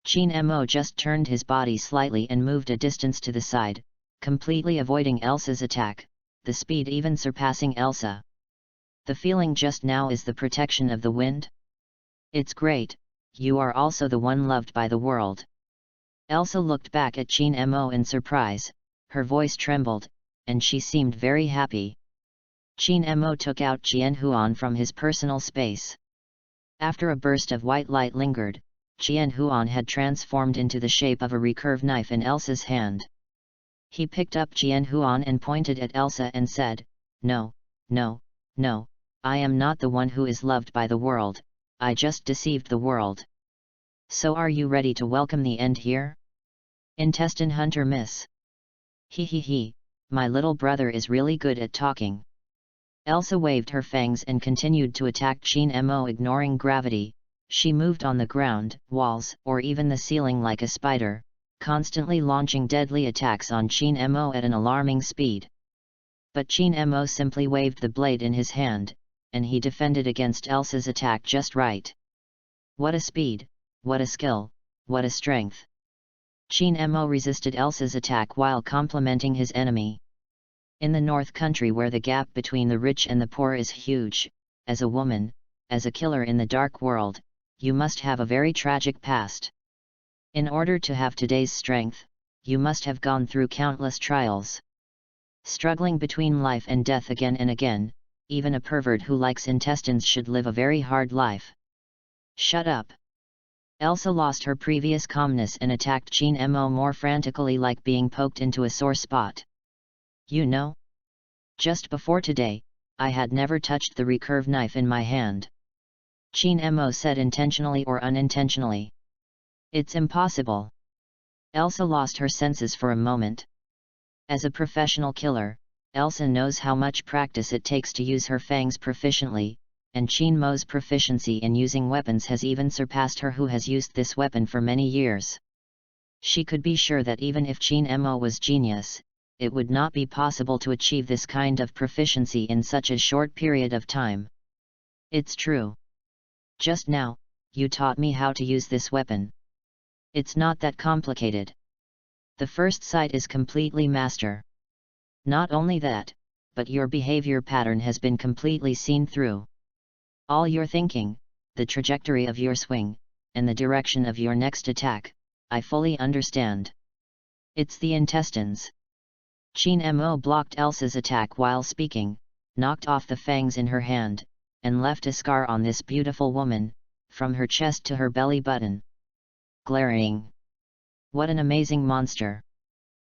Chin Mo just turned his body slightly and moved a distance to the side, completely avoiding Elsa's attack, the speed even surpassing Elsa. The feeling just now is the protection of the wind? It's great, you are also the one loved by the world. Elsa looked back at Chin Mo in surprise, her voice trembled, and she seemed very happy. Chin Mo took out Qian Huan from his personal space. After a burst of white light lingered, Qian Huan had transformed into the shape of a recurve knife in Elsa's hand. He picked up Qian Huan and pointed at Elsa and said, "No, no, no, I am not the one who is loved by the world, I just deceived the world. So are you ready to welcome the end here? Intestine Hunter Miss. He, my little brother is really good at talking. Elsa waved her fangs and continued to attack Chin Mo. Ignoring gravity, she moved on the ground, walls, or even the ceiling like a spider, constantly launching deadly attacks on Chin Mo at an alarming speed. But Chin Mo simply waved the blade in his hand, and he defended against Elsa's attack just right. What a speed, what a skill, what a strength! Chin Mo resisted Elsa's attack while complimenting his enemy. In the North Country, where the gap between the rich and the poor is huge, as a woman, as a killer in the dark world, you must have a very tragic past. In order to have today's strength, you must have gone through countless trials. Struggling between life and death again and again, even a pervert who likes intestines should live a very hard life. Shut up! Elsa lost her previous calmness and attacked Chin Mo more frantically, like being poked into a sore spot. You know? Just before today, I had never touched the recurve knife in my hand. Chin Mo said, intentionally or unintentionally. It's impossible. Elsa lost her senses for a moment. As a professional killer, Elsa knows how much practice it takes to use her fangs proficiently, and Chin Mo's proficiency in using weapons has even surpassed her, who has used this weapon for many years. She could be sure that even if Chin Mo was genius, it would not be possible to achieve this kind of proficiency in such a short period of time. It's true. Just now, you taught me how to use this weapon. It's not that complicated. The first sight is completely master. Not only that, but your behavior pattern has been completely seen through. All your thinking, the trajectory of your swing, and the direction of your next attack, I fully understand. It's the intestines. Chin Mo blocked Elsa's attack while speaking, knocked off the fangs in her hand, and left a scar on this beautiful woman, from her chest to her belly button. Glaring. What an amazing monster!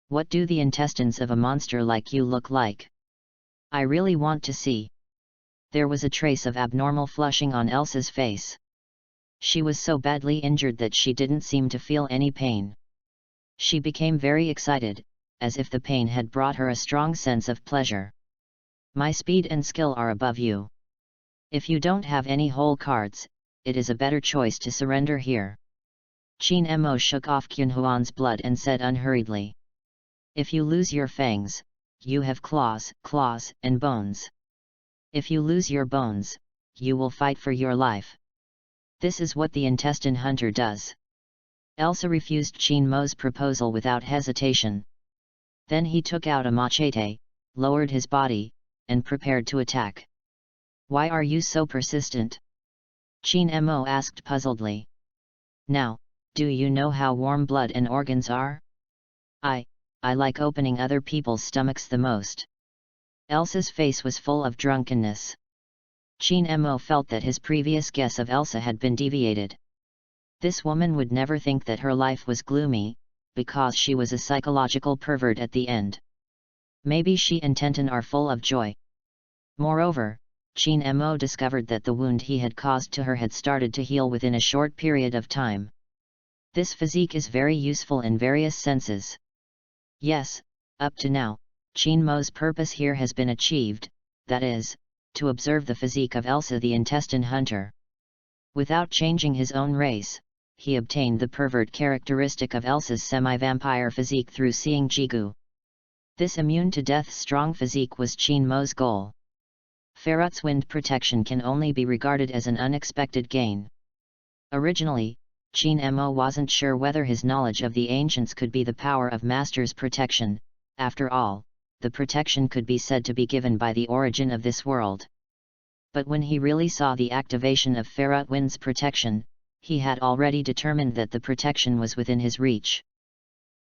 What do the intestines of a monster like you look like? I really want to see. There was a trace of abnormal flushing on Elsa's face. She was so badly injured that she didn't seem to feel any pain. She became very excited, as if the pain had brought her a strong sense of pleasure. My speed and skill are above you. If you don't have any whole cards, it is a better choice to surrender here. Chin Mo shook off Kyunhuan's blood and said unhurriedly. If you lose your fangs, you have claws, and bones. If you lose your bones, you will fight for your life. This is what the intestine hunter does. Elsa refused Chin Mo's proposal without hesitation. Then he took out a machete, lowered his body, and prepared to attack. Why are you so persistent? Chin Mo asked puzzledly. Now, do you know how warm blood and organs are? I like opening other people's stomachs the most. Elsa's face was full of drunkenness. Chin Mo felt that his previous guess of Elsa had been deviated. This woman would never think that her life was gloomy, because she was a psychological pervert at the end. Maybe she and Tenten are full of joy. Moreover, Chin Mo discovered that the wound he had caused to her had started to heal within a short period of time. This physique is very useful in various senses. Yes, up to now, Chin Mo's purpose here has been achieved, that is, to observe the physique of Elsa the intestine hunter. Without changing his own race, he obtained the pervert characteristic of Elsa's semi-vampire physique through seeing Jigu. This immune-to-death strong physique was Chin Mo's goal. Ferret's wind protection can only be regarded as an unexpected gain. Originally, Chin Mo wasn't sure whether his knowledge of the ancients could be the power of Master's protection. After all, the protection could be said to be given by the origin of this world. But when he really saw the activation of Ferret Wind's protection, he had already determined that the protection was within his reach.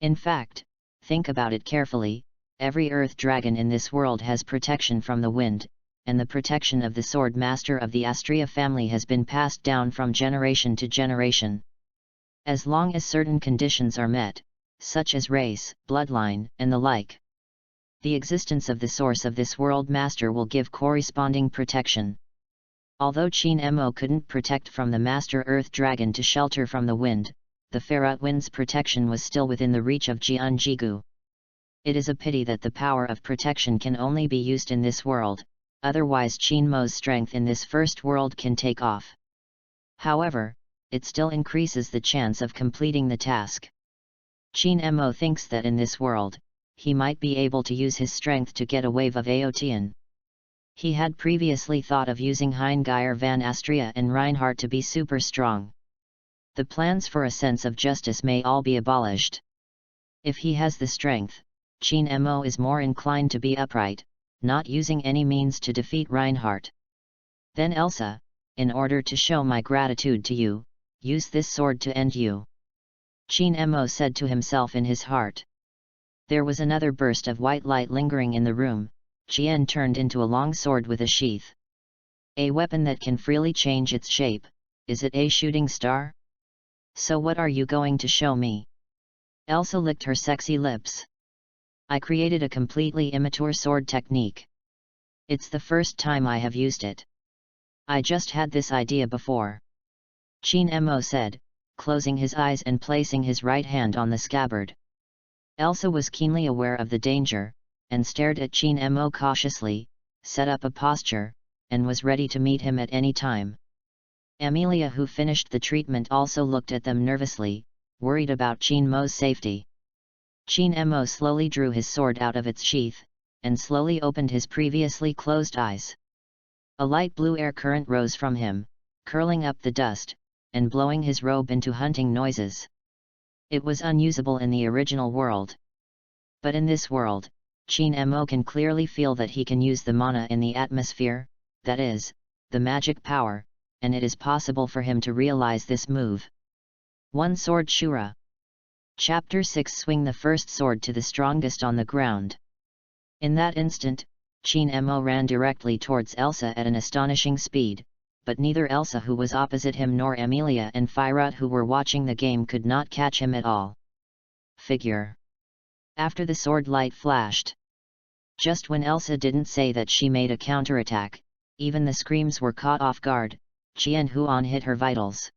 In fact, think about it carefully, every earth dragon in this world has protection from the wind, and the protection of the sword master of the Astria family has been passed down from generation to generation. As long as certain conditions are met, such as race, bloodline, and the like, the existence of the source of this world master will give corresponding protection. Although Qin Mo couldn't protect from the Master Earth Dragon to shelter from the wind, the Ferret Wind's protection was still within the reach of Jian Jigu. It is a pity that the power of protection can only be used in this world, otherwise Qin Mo's strength in this first world can take off. However, it still increases the chance of completing the task. Qin Mo thinks that in this world, he might be able to use his strength to get a wave of Aotian. He had previously thought of using Heingeir van Astria and Reinhardt to be super strong. The plans for a sense of justice may all be abolished. If he has the strength, Qin Mo is more inclined to be upright, not using any means to defeat Reinhardt. Then Elsa, in order to show my gratitude to you, use this sword to end you. Qin Mo said to himself in his heart. There was another burst of white light lingering in the room. Jian turned into a long sword with a sheath. A weapon that can freely change its shape, is it a shooting star? So what are you going to show me? Elsa licked her sexy lips. I created a completely immature sword technique. It's the first time I have used it. I just had this idea before. Qin Mo said, closing his eyes and placing his right hand on the scabbard. Elsa was keenly aware of the danger, and stared at Qin Mo cautiously, set up a posture, and was ready to meet him at any time. Amelia, who finished the treatment, also looked at them nervously, worried about Qin Mo's safety. Qin Mo slowly drew his sword out of its sheath, and slowly opened his previously closed eyes. A light blue air current rose from him, curling up the dust, and blowing his robe into hunting noises. It was unusable in the original world. But in this world, Qin Mo can clearly feel that he can use the mana in the atmosphere, that is, the magic power, and it is possible for him to realize this move. One Sword Shura. Chapter 6. Swing the first sword to the strongest on the ground. In that instant, Qin Mo ran directly towards Elsa at an astonishing speed, but neither Elsa, who was opposite him, nor Amelia and Firut, who were watching the game, could not catch him at all. Figure. After the sword light flashed. Just when Elsa didn't say that she made a counterattack, even the screams were caught off guard. Qian Huan hit her vitals.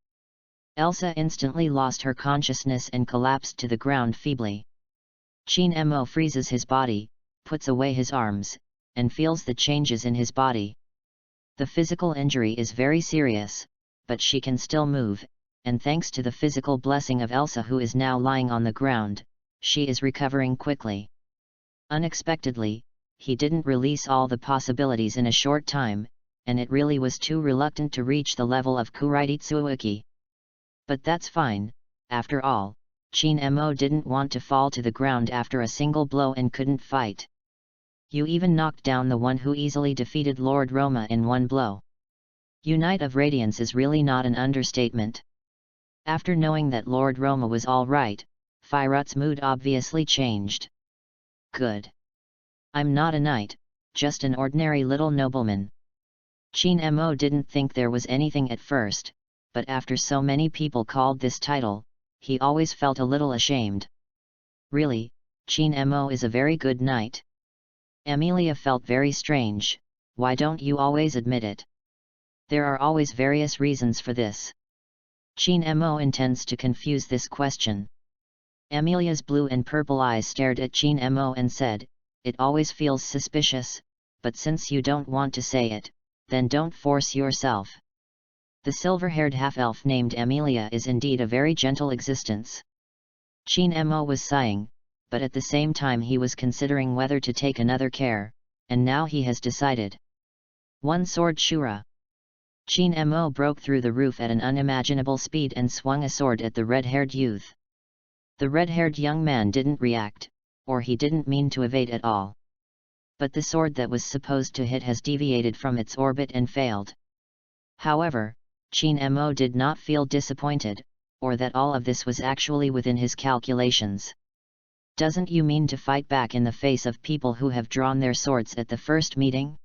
Elsa instantly lost her consciousness and collapsed to the ground feebly. Qin Mo freezes his body, puts away his arms, and feels the changes in his body. The physical injury is very serious, but she can still move, and thanks to the physical blessing of Elsa, who is now lying on the ground, she is recovering quickly. Unexpectedly, he didn't release all the possibilities in a short time, and it really was too reluctant to reach the level of Kuraitsuuki. But that's fine, after all, Qin Mo didn't want to fall to the ground after a single blow and couldn't fight. You even knocked down the one who easily defeated Lord Roma in one blow. Unite of Radiance is really not an understatement. After knowing that Lord Roma was all right, Firut's mood obviously changed. Good. I'm not a knight, just an ordinary little nobleman. Qin Mo didn't think there was anything at first, but after so many people called this title, he always felt a little ashamed. Really, Qin Mo is a very good knight. Amelia felt very strange. Why don't you always admit it? There are always various reasons for this. Qin Mo intends to confuse this question. Amelia's blue and purple eyes stared at Qin Mo and said, "It always feels suspicious, but since you don't want to say it, then don't force yourself." The silver-haired half-elf named Amelia is indeed a very gentle existence. Qin Mo was sighing, but at the same time he was considering whether to take another care, and now he has decided. One Sword Shura. Qin Mo broke through the roof at an unimaginable speed and swung a sword at the red-haired youth. The red-haired young man didn't react, or he didn't mean to evade at all. But the sword that was supposed to hit has deviated from its orbit and failed. However, Qin Mo did not feel disappointed, or that all of this was actually within his calculations. Doesn't you mean to fight back in the face of people who have drawn their swords at the first meeting?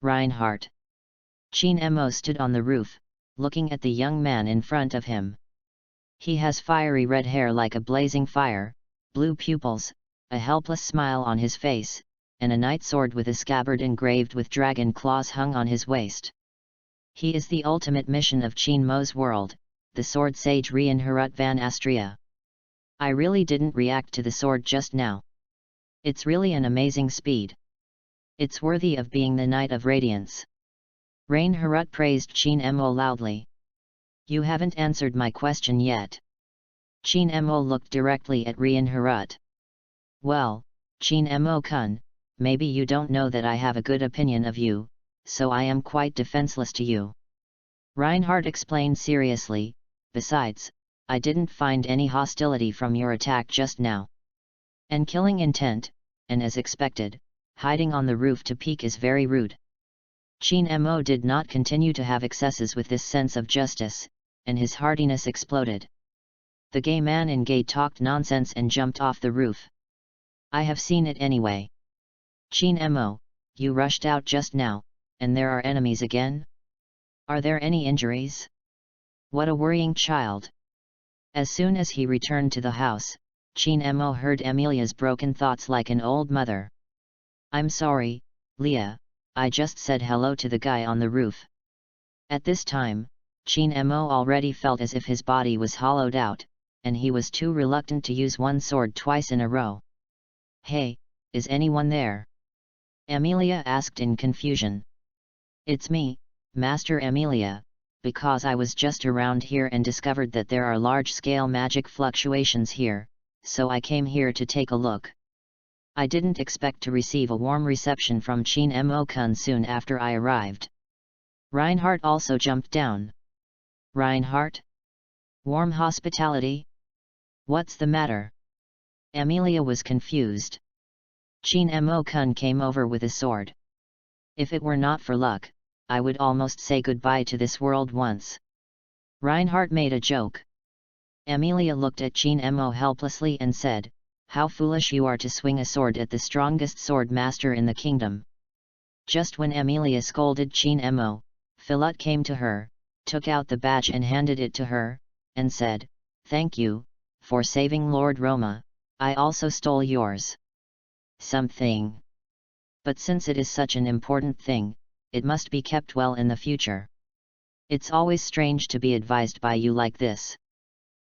Reinhardt. Qin Mo stood on the roof, looking at the young man in front of him. He has fiery red hair like a blazing fire, blue pupils, a helpless smile on his face, and a knight sword with a scabbard engraved with dragon claws hung on his waist. He is the ultimate mission of Cheen Mo's world, the sword sage Rien Harut van Astria. I really didn't react to the sword just now. It's really an amazing speed. It's worthy of being the Knight of Radiance. Rien Harut praised Cheen Mo loudly. You haven't answered my question yet. Cheen Mo looked directly at Rien Harut. Well, Cheen Mo-kun, maybe you don't know that I have a good opinion of you, so I am quite defenseless to you. Reinhardt explained seriously, besides, I didn't find any hostility from your attack just now. And killing intent, and as expected, hiding on the roof to peek is very rude. Cheen Mo did not continue to have excesses with this sense of justice, and his heartiness exploded. The gay man in gay talked nonsense and jumped off the roof. I have seen it anyway. Cheen Mo, you rushed out just now, and there are enemies again? Are there any injuries? What a worrying child. As soon as he returned to the house, Cheen Mo heard Amelia's broken thoughts like an old mother. I'm sorry, Leah, I just said hello to the guy on the roof. At this time, Cheen Mo already felt as if his body was hollowed out, and he was too reluctant to use one sword twice in a row. Hey, is anyone there? Amelia asked in confusion. It's me, Master Amelia, because I was just around here and discovered that there are large-scale magic fluctuations here, so I came here to take a look. I didn't expect to receive a warm reception from Cheen Mo-kun soon after I arrived. Reinhardt also jumped down. Reinhardt? Warm hospitality? What's the matter? Amelia was confused. Cheen Mo-kun came over with a sword. If it were not for luck, I would almost say goodbye to this world once. Reinhardt made a joke. Amelia looked at Cheen Mo helplessly and said, How foolish you are to swing a sword at the strongest sword master in the kingdom. Just when Amelia scolded Cheen Mo, Philip came to her, took out the badge and handed it to her, and said, Thank you, for saving Lord Roma, I also stole yours. Something. But since it is such an important thing, it must be kept well in the future. It's always strange to be advised by you like this.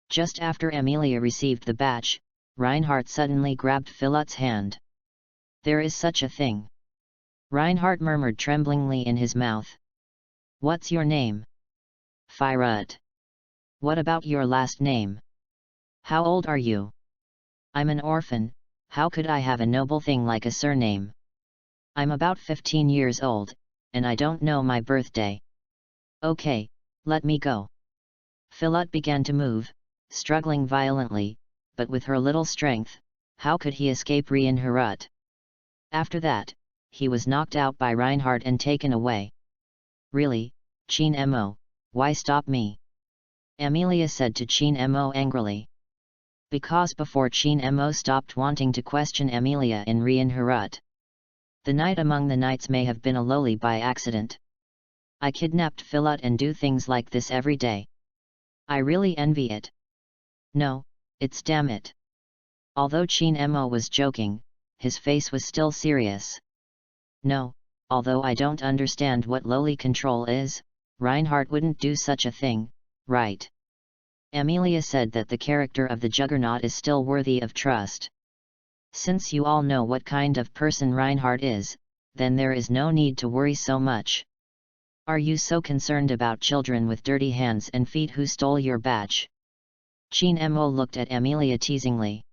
Just after Amelia received the badge, Reinhardt suddenly grabbed Philip's hand. There is such a thing. Reinhardt murmured tremblingly in his mouth. What's your name? Firut. What about your last name? How old are you? I'm an orphan, how could I have a noble thing like a surname? I'm about 15 years old, and I don't know my birthday. Okay, let me go. Philip began to move, struggling violently, but with her little strength, how could he escape Rien Harut? After that, he was knocked out by Reinhardt and taken away. Really, Cheen Mo, why stop me? Amelia said to Cheen Mo angrily. Because before Cheen Mo stopped wanting to question Amelia in Rien Harut. The knight among the knights may have been a lowly by accident. I kidnapped Philip and do things like this every day. I really envy it. No, it's damn it. Although Cheen Mo was joking, his face was still serious. No, although I don't understand what lowly control is, Reinhardt wouldn't do such a thing, right? Amelia said that the character of the Juggernaut is still worthy of trust. Since you all know what kind of person Reinhardt is, then there is no need to worry so much. Are you so concerned about children with dirty hands and feet who stole your badge? Cheen Mo looked at Amelia teasingly.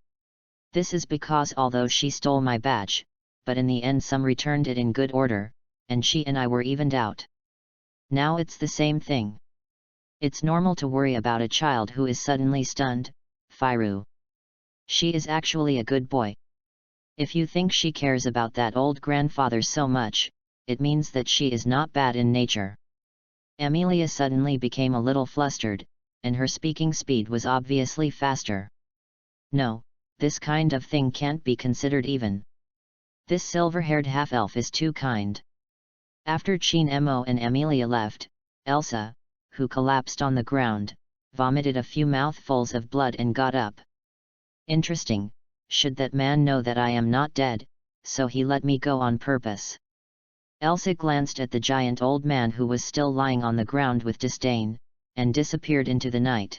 This is because although she stole my badge, but in the end some returned it in good order, and she and I were evened out. Now it's the same thing. It's normal to worry about a child who is suddenly stunned, Firu. She is actually a good boy. If you think she cares about that old grandfather so much, it means that she is not bad in nature. Amelia suddenly became a little flustered, and her speaking speed was obviously faster. No, this kind of thing can't be considered even. This silver-haired half-elf is too kind. After Cheen Mo and Amelia left, Elsa, who collapsed on the ground, vomited a few mouthfuls of blood and got up. Interesting, should that man know that I am not dead, so he let me go on purpose. Elsa glanced at the giant old man who was still lying on the ground with disdain, and disappeared into the night.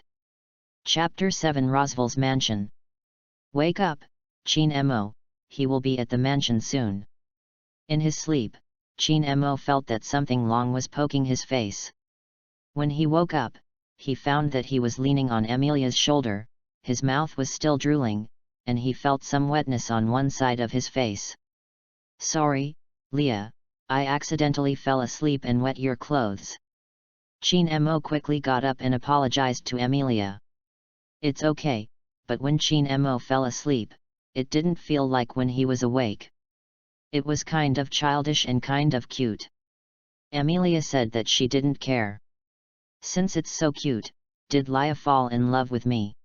Chapter 7 Roswell's Mansion. Wake up, Chin Mo, he will be at the mansion soon. In his sleep, Chin Mo felt that something long was poking his face. When he woke up, he found that he was leaning on Amelia's shoulder, his mouth was still drooling, and he felt some wetness on one side of his face. Sorry, Leah, I accidentally fell asleep and wet your clothes. Chin Mo quickly got up and apologized to Amelia. It's okay, but when Chin Mo fell asleep, it didn't feel like when he was awake. It was kind of childish and kind of cute. Amelia said that she didn't care. Since it's so cute, did Leah fall in love with me?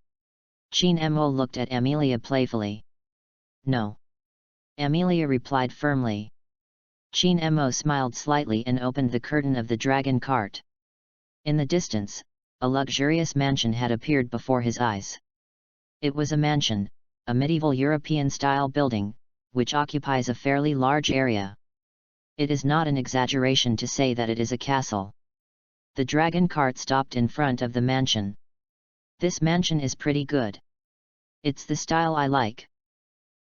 Chin Mo looked at Amelia playfully. No. Amelia replied firmly. Chin Mo smiled slightly and opened the curtain of the dragon cart. In the distance, a luxurious mansion had appeared before his eyes. It was a mansion, a medieval European-style building, which occupies a fairly large area. It is not an exaggeration to say that it is a castle. The dragon cart stopped in front of the mansion. This mansion is pretty good. It's the style I like.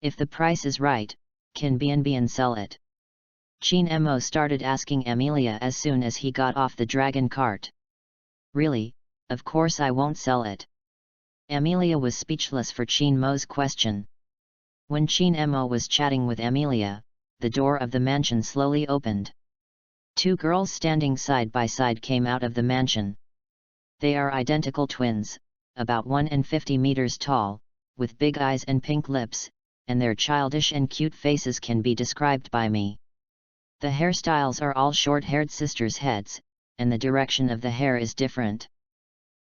If the price is right, can B&B sell it? Chin Mo started asking Amelia as soon as he got off the dragon cart. Really, of course I won't sell it. Amelia was speechless for Chin Mo's question. When Chin Mo was chatting with Amelia, the door of the mansion slowly opened. Two girls standing side by side came out of the mansion. They are identical twins, about 150 meters tall, with big eyes and pink lips, and their childish and cute faces can be described by me. The hairstyles are all short-haired sisters' heads, and the direction of the hair is different.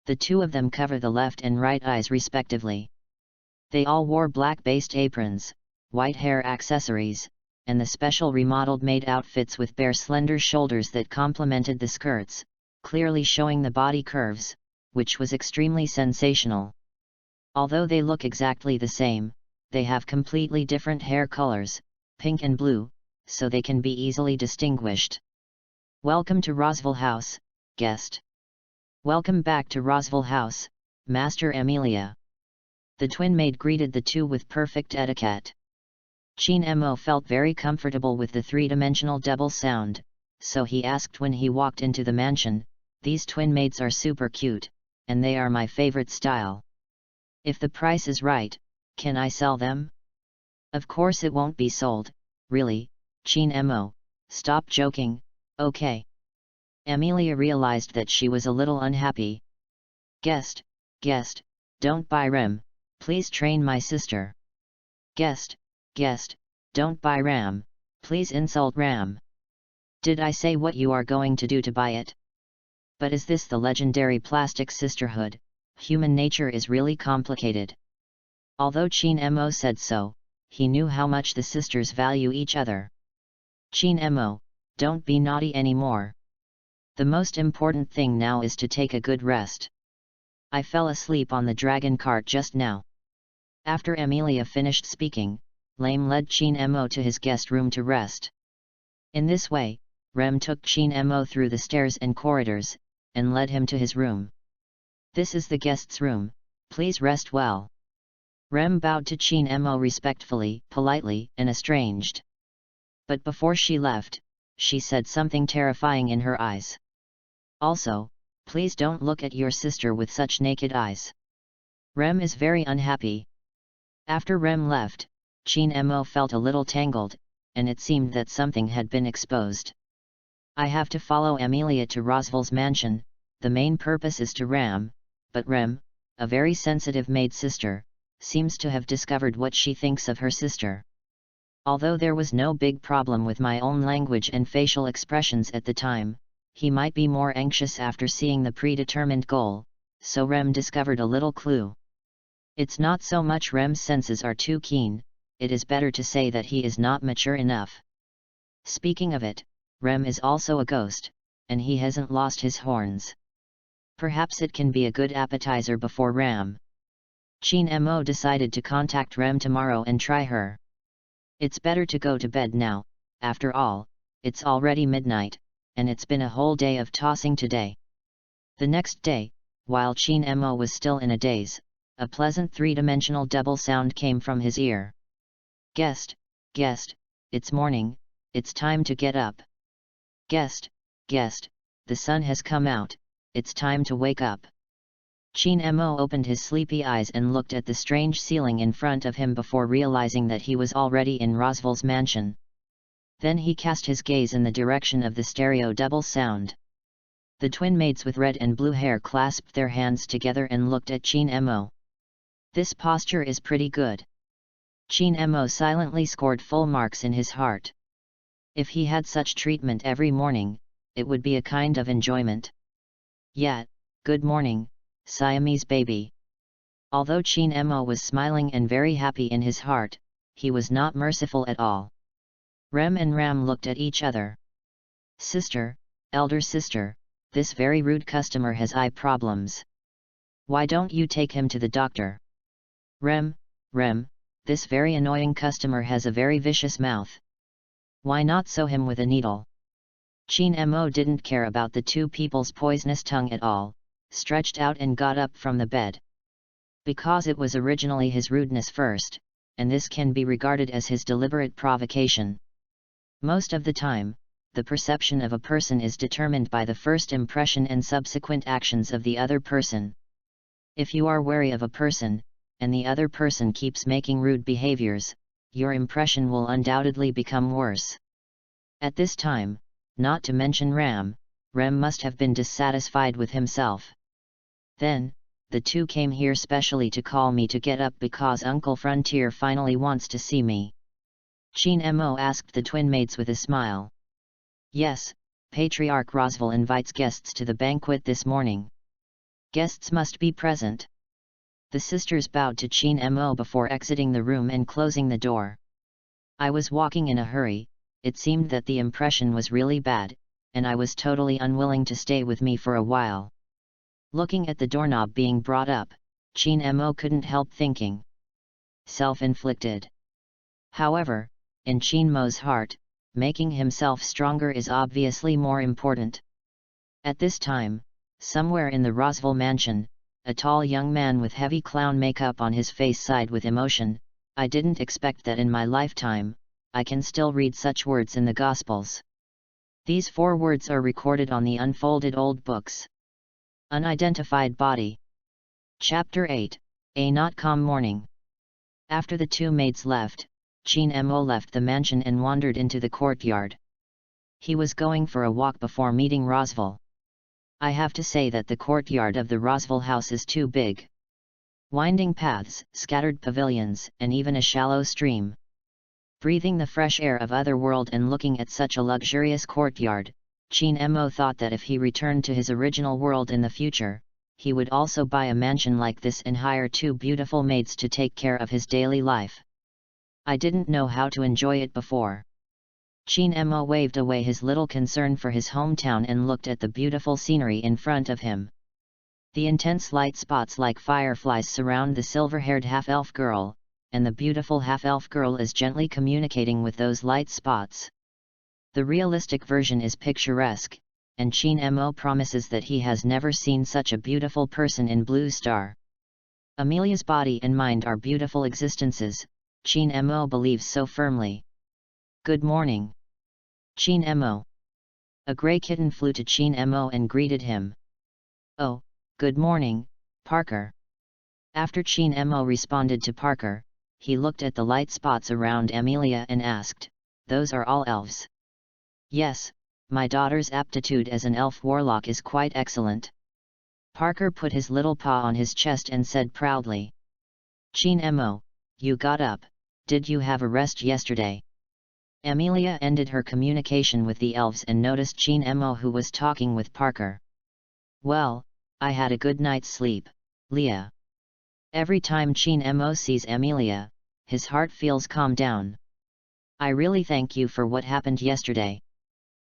The two of them cover the left and right eyes respectively. They all wore black-based aprons, white hair accessories, and the special remodeled maid outfits with bare slender shoulders that complemented the skirts, clearly showing the body curves, which was extremely sensational. Although they look exactly the same, they have completely different hair colors, pink and blue, so they can be easily distinguished. Welcome to Roswell House, guest. Welcome back to Roswell House, Master Amelia. The twin maid greeted the two with perfect etiquette. Chin Mo felt very comfortable with the three-dimensional double sound, so he asked when he walked into the mansion, these twin maids are super cute, and they are my favorite style. If the price is right, can I sell them? Of course it won't be sold, really, Chin Mo, stop joking, okay. Amelia realized that she was a little unhappy. Guest, don't buy Rem, please train my sister. Guest, don't buy Ram, please insult Ram. Did I say what you are going to do to buy it? But is this the legendary plastic sisterhood? Human nature is really complicated. Although Chin Mo said so, he knew how much the sisters value each other. Chin Mo, don't be naughty anymore. The most important thing now is to take a good rest. I fell asleep on the dragon cart just now. After Amelia finished speaking, Lame led Chin Mo to his guest room to rest. In this way, Rem took Chin Mo through the stairs and corridors, and led him to his room. This is the guest's room, please rest well. Rem bowed to Chin Mo respectfully, politely, and estranged. But before she left, she said something terrifying in her eyes. Also, please don't look at your sister with such naked eyes. Rem is very unhappy. After Rem left, Chin Mo felt a little tangled, and it seemed that something had been exposed. I have to follow Amelia to Roswell's mansion, the main purpose is to Ram, but Rem, a very sensitive maid sister, seems to have discovered what she thinks of her sister. Although there was no big problem with my own language and facial expressions at the time, he might be more anxious after seeing the predetermined goal, so Rem discovered a little clue. It's not so much Rem's senses are too keen, it is better to say that he is not mature enough. Speaking of it, Rem is also a ghost, and he hasn't lost his horns. Perhaps it can be a good appetizer before Ram. Chin Mo decided to contact Rem tomorrow and try her. It's better to go to bed now, after all, it's already midnight, and it's been a whole day of tossing today. The next day, while Chin Mo was still in a daze, a pleasant three-dimensional double sound came from his ear. Guest, guest, it's morning, it's time to get up. Guest, guest, the sun has come out, it's time to wake up. Chin Mo opened his sleepy eyes and looked at the strange ceiling in front of him before realizing that he was already in Roswell's mansion. Then he cast his gaze in the direction of the stereo double sound. The twin maids with red and blue hair clasped their hands together and looked at Chin Mo. This posture is pretty good. Chin Mo silently scored full marks in his heart. If he had such treatment every morning, it would be a kind of enjoyment. Yet, good morning, Siamese baby. Although Chin Mo was smiling and very happy in his heart, he was not merciful at all. Rem and Ram looked at each other. Sister, elder sister, this very rude customer has eye problems. Why don't you take him to the doctor? Rem, this very annoying customer has a very vicious mouth. Why not sew him with a needle? Chin Mo didn't care about the two people's poisonous tongue at all, stretched out and got up from the bed. Because it was originally his rudeness first, and this can be regarded as his deliberate provocation. Most of the time, the perception of a person is determined by the first impression and subsequent actions of the other person. If you are wary of a person, and the other person keeps making rude behaviors, your impression will undoubtedly become worse. At this time, not to mention Rem must have been dissatisfied with himself. Then, the two came here specially to call me to get up because Uncle Frontier finally wants to see me. Chin Mo asked the twin maids with a smile. Yes, Patriarch Roswell invites guests to the banquet this morning. Guests must be present. The sisters bowed to Chin Mo before exiting the room and closing the door. I was walking in a hurry, it seemed that the impression was really bad, and I was totally unwilling to stay with me for a while. Looking at the doorknob being brought up, Chin Mo couldn't help thinking. Self-inflicted. However, in Chin Mo's heart, making himself stronger is obviously more important. At this time, somewhere in the Roswell mansion, a tall young man with heavy clown makeup on his face sighed with emotion. I didn't expect that in my lifetime, I can still read such words in the Gospels. These 4 words are recorded on the unfolded old books. Unidentified body. Chapter 8, A Not Calm Morning. After the two maids left, Chin Mo left the mansion and wandered into the courtyard. He was going for a walk before meeting Roswell. I have to say that the courtyard of the Roswell house is too big. Winding paths, scattered pavilions, and even a shallow stream. Breathing the fresh air of otherworld and looking at such a luxurious courtyard, Chin Mo thought that if he returned to his original world in the future, he would also buy a mansion like this and hire 2 beautiful maids to take care of his daily life. I didn't know how to enjoy it before. Chin Mo waved away his little concern for his hometown and looked at the beautiful scenery in front of him. The intense light spots like fireflies surround the silver-haired half-elf girl, and the beautiful half-elf girl is gently communicating with those light spots. The realistic version is picturesque, and Chin Mo promises that he has never seen such a beautiful person in Blue Star. Amelia's body and mind are beautiful existences, Chin Mo believes so firmly. Good morning. Chin Mo. A grey kitten flew to Chin Mo and greeted him. Oh, good morning, Parker. After Chin Mo responded to Parker, he looked at the light spots around Amelia and asked, those are all elves? Yes, my daughter's aptitude as an elf warlock is quite excellent. Parker put his little paw on his chest and said proudly. Chin Mo, you got up, did you have a rest yesterday? Amelia ended her communication with the elves and noticed Chin Mo who was talking with Parker. Well, I had a good night's sleep, Leah. Every time Chin Mo sees Amelia, his heart feels calmed down. I really thank you for what happened yesterday.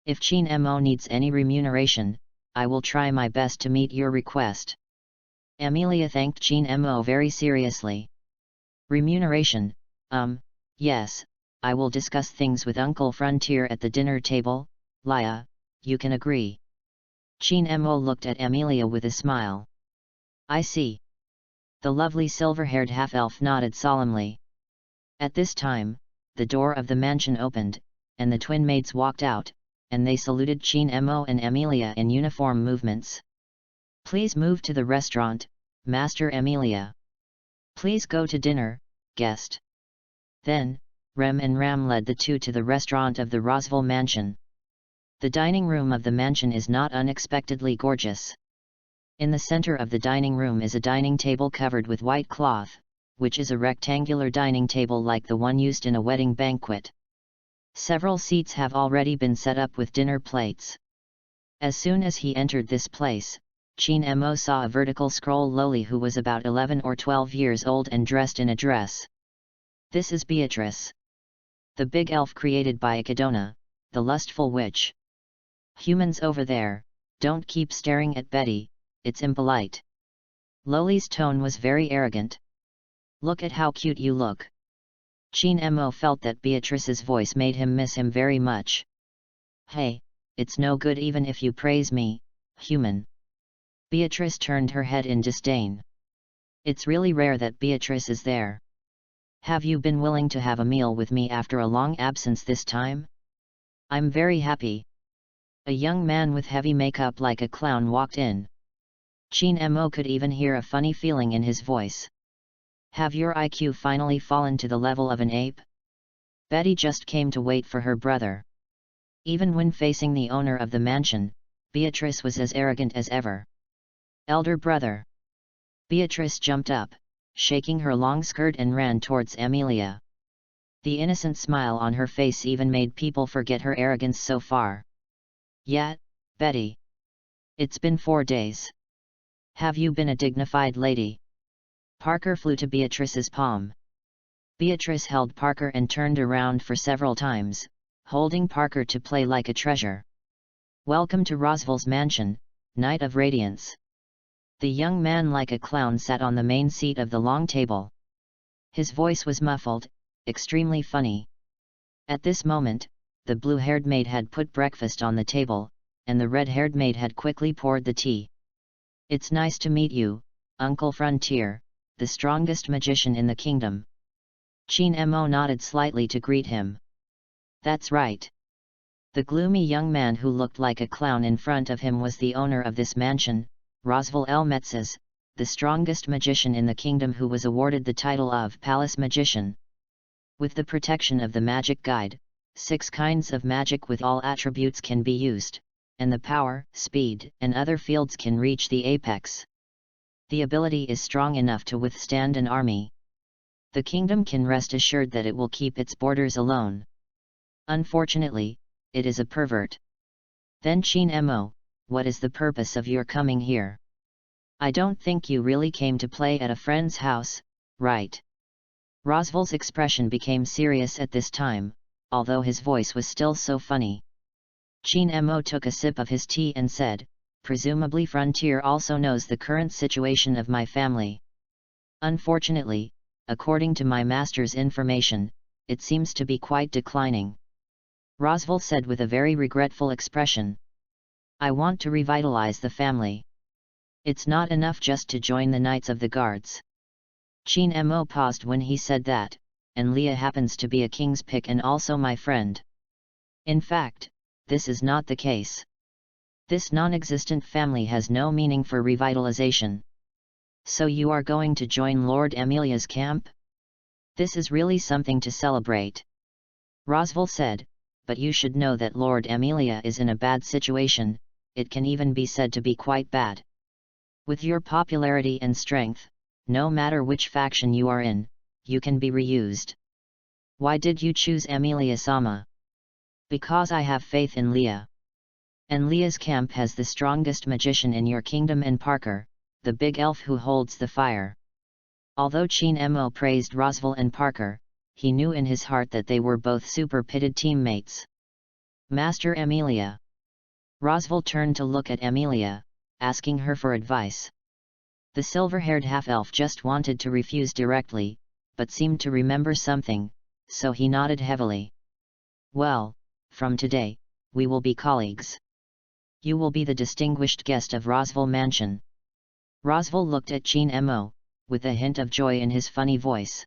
If Chin Mo needs any remuneration, I will try my best to meet your request. Amelia thanked Chin Mo very seriously. Remuneration, yes, I will discuss things with Uncle Frontier at the dinner table. Lia, you can agree. Chin-mo looked at Amelia with a smile. I see. The lovely silver-haired half-elf nodded solemnly. At this time, the door of the mansion opened, and the twin maids walked out, and they saluted Chin-mo and Amelia in uniform movements. Please move to the restaurant, Master Amelia. Please go to dinner, guest. Then, Rem and Ram led the two to the restaurant of the Rosville mansion. The dining room of the mansion is not unexpectedly gorgeous. In the center of the dining room is a dining table covered with white cloth, which is a rectangular dining table like the one used in a wedding banquet. Several seats have already been set up with dinner plates. As soon as he entered this place, Chin-mo saw a vertical scroll loli who was about 11 or 12 years old and dressed in a dress. This is Beatrice, the big elf created by Akadona, the lustful witch. Humans over there, don't keep staring at Betty, it's impolite. Loli's tone was very arrogant. Look at how cute you look. Chin-mo felt that Beatrice's voice made him miss him very much. Hey, it's no good even if you praise me, human. Beatrice turned her head in disdain. It's really rare that Beatrice is there. Have you been willing to have a meal with me after a long absence this time? I'm very happy. A young man with heavy makeup like a clown walked in. Chin-mo could even hear a funny feeling in his voice. Have your IQ finally fallen to the level of an ape? Betty just came to wait for her brother. Even when facing the owner of the mansion, Beatrice was as arrogant as ever. Elder brother. Beatrice jumped up, shaking her long skirt and ran towards Amelia. The innocent smile on her face even made people forget her arrogance so far. Yet, Betty. It's been 4 days. Have you been a dignified lady? Parker flew to Beatrice's palm. Beatrice held Parker and turned around for several times, holding Parker to play like a treasure. Welcome to Rosville's mansion, Knight of Radiance. The young man like a clown sat on the main seat of the long table. His voice was muffled, extremely funny. At this moment, the blue-haired maid had put breakfast on the table, and the red-haired maid had quickly poured the tea. It's nice to meet you, Uncle Frontier, the strongest magician in the kingdom. Chin-mo nodded slightly to greet him. That's right. The gloomy young man who looked like a clown in front of him was the owner of this mansion, Rosville Elmetzes, the strongest magician in the kingdom who was awarded the title of Palace Magician. With the protection of the magic guide, 6 kinds of magic with all attributes can be used, and the power, speed, and other fields can reach the apex. The ability is strong enough to withstand an army. The kingdom can rest assured that it will keep its borders alone. Unfortunately, it is a pervert. Then Chin-mo, what is the purpose of your coming here? I don't think you really came to play at a friend's house, right? Rosville's expression became serious at this time, although his voice was still so funny. Chin-mo took a sip of his tea and said, presumably Frontier also knows the current situation of my family. Unfortunately, according to my master's information, it seems to be quite declining. Rosville said with a very regretful expression. I want to revitalize the family. It's not enough just to join the Knights of the Guards. Chin-mo paused when he said that, and Leah happens to be a king's pick and also my friend. In fact, this is not the case. This non-existent family has no meaning for revitalization. So you are going to join Lord Amelia's camp? This is really something to celebrate. Rosville said, but you should know that Lord Amelia is in a bad situation, it can even be said to be quite bad. With your popularity and strength, no matter which faction you are in, you can be reused. Why did you choose Amelia-sama? Because I have faith in Leah. And Leah's camp has the strongest magician in your kingdom and Parker, the big elf who holds the fire. Although Chin-mo praised Rosville and Parker, he knew in his heart that they were both super-pitted teammates. Master Amelia. Rosville turned to look at Amelia, asking her for advice. The silver-haired half-elf just wanted to refuse directly, but seemed to remember something, so he nodded heavily. Well, from today, we will be colleagues. You will be the distinguished guest of Roswell Mansion. Roswell looked at Chin Mo, with a hint of joy in his funny voice.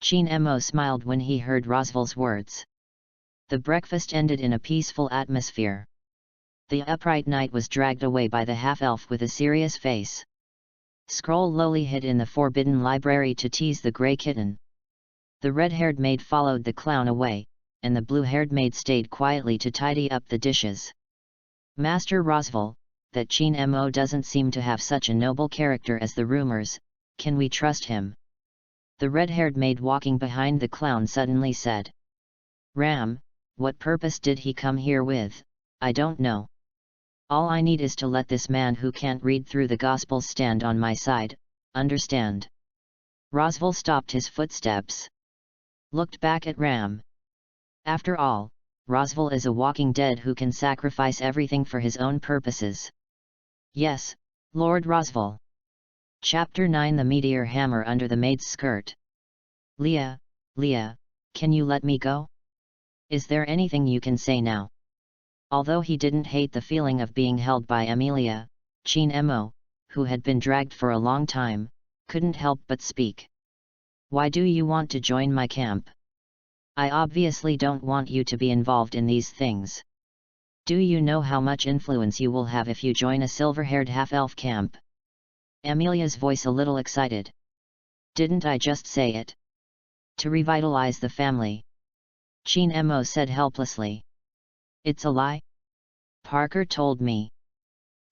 Chin Mo smiled when he heard Roswell's words. The breakfast ended in a peaceful atmosphere. The upright knight was dragged away by the half-elf with a serious face. Scroll lowly hid in the forbidden library to tease the grey kitten. The red-haired maid followed the clown away, and the blue-haired maid stayed quietly to tidy up the dishes. Master Roswell, that Chin Mo doesn't seem to have such a noble character as the rumors, can we trust him? The red-haired maid walking behind the clown suddenly said. Ram, what purpose did he come here with? I don't know. All I need is to let this man who can't read through the Gospels stand on my side, understand? Roswell stopped his footsteps. Looked back at Ram. After all, Roswell is a walking dead who can sacrifice everything for his own purposes. Yes, Lord Roswell. Chapter 9 The Meteor Hammer Under the Maid's Skirt. Leah, can you let me go? Is there anything you can say now? Although he didn't hate the feeling of being held by Amelia, Chin Mo, who had been dragged for a long time, couldn't help but speak. Why do you want to join my camp? I obviously don't want you to be involved in these things. Do you know how much influence you will have if you join a silver-haired half-elf camp? Amelia's voice a little excited. Didn't I just say it? To revitalize the family. Chin Mo said helplessly. It's a lie? Parker told me.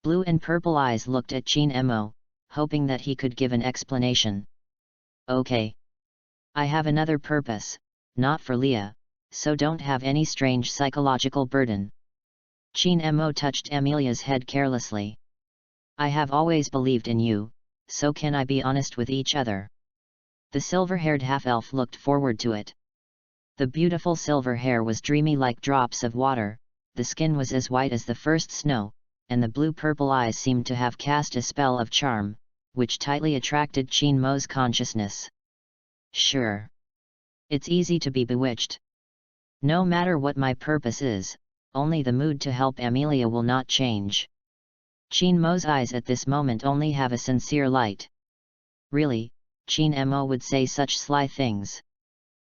Blue and purple eyes looked at Chin Mo, hoping that he could give an explanation. Okay. I have another purpose, not for Leah, so don't have any strange psychological burden. Chin Mo touched Amelia's head carelessly. I have always believed in you, so can I be honest with each other? The silver-haired half-elf looked forward to it. The beautiful silver hair was dreamy like drops of water, the skin was as white as the first snow, and the blue-purple eyes seemed to have cast a spell of charm, which tightly attracted Chin Mo's consciousness. Sure. It's easy to be bewitched. No matter what my purpose is, only the mood to help Amelia will not change. Chin Mo's eyes at this moment only have a sincere light. Really, Chin Mo would say such sly things.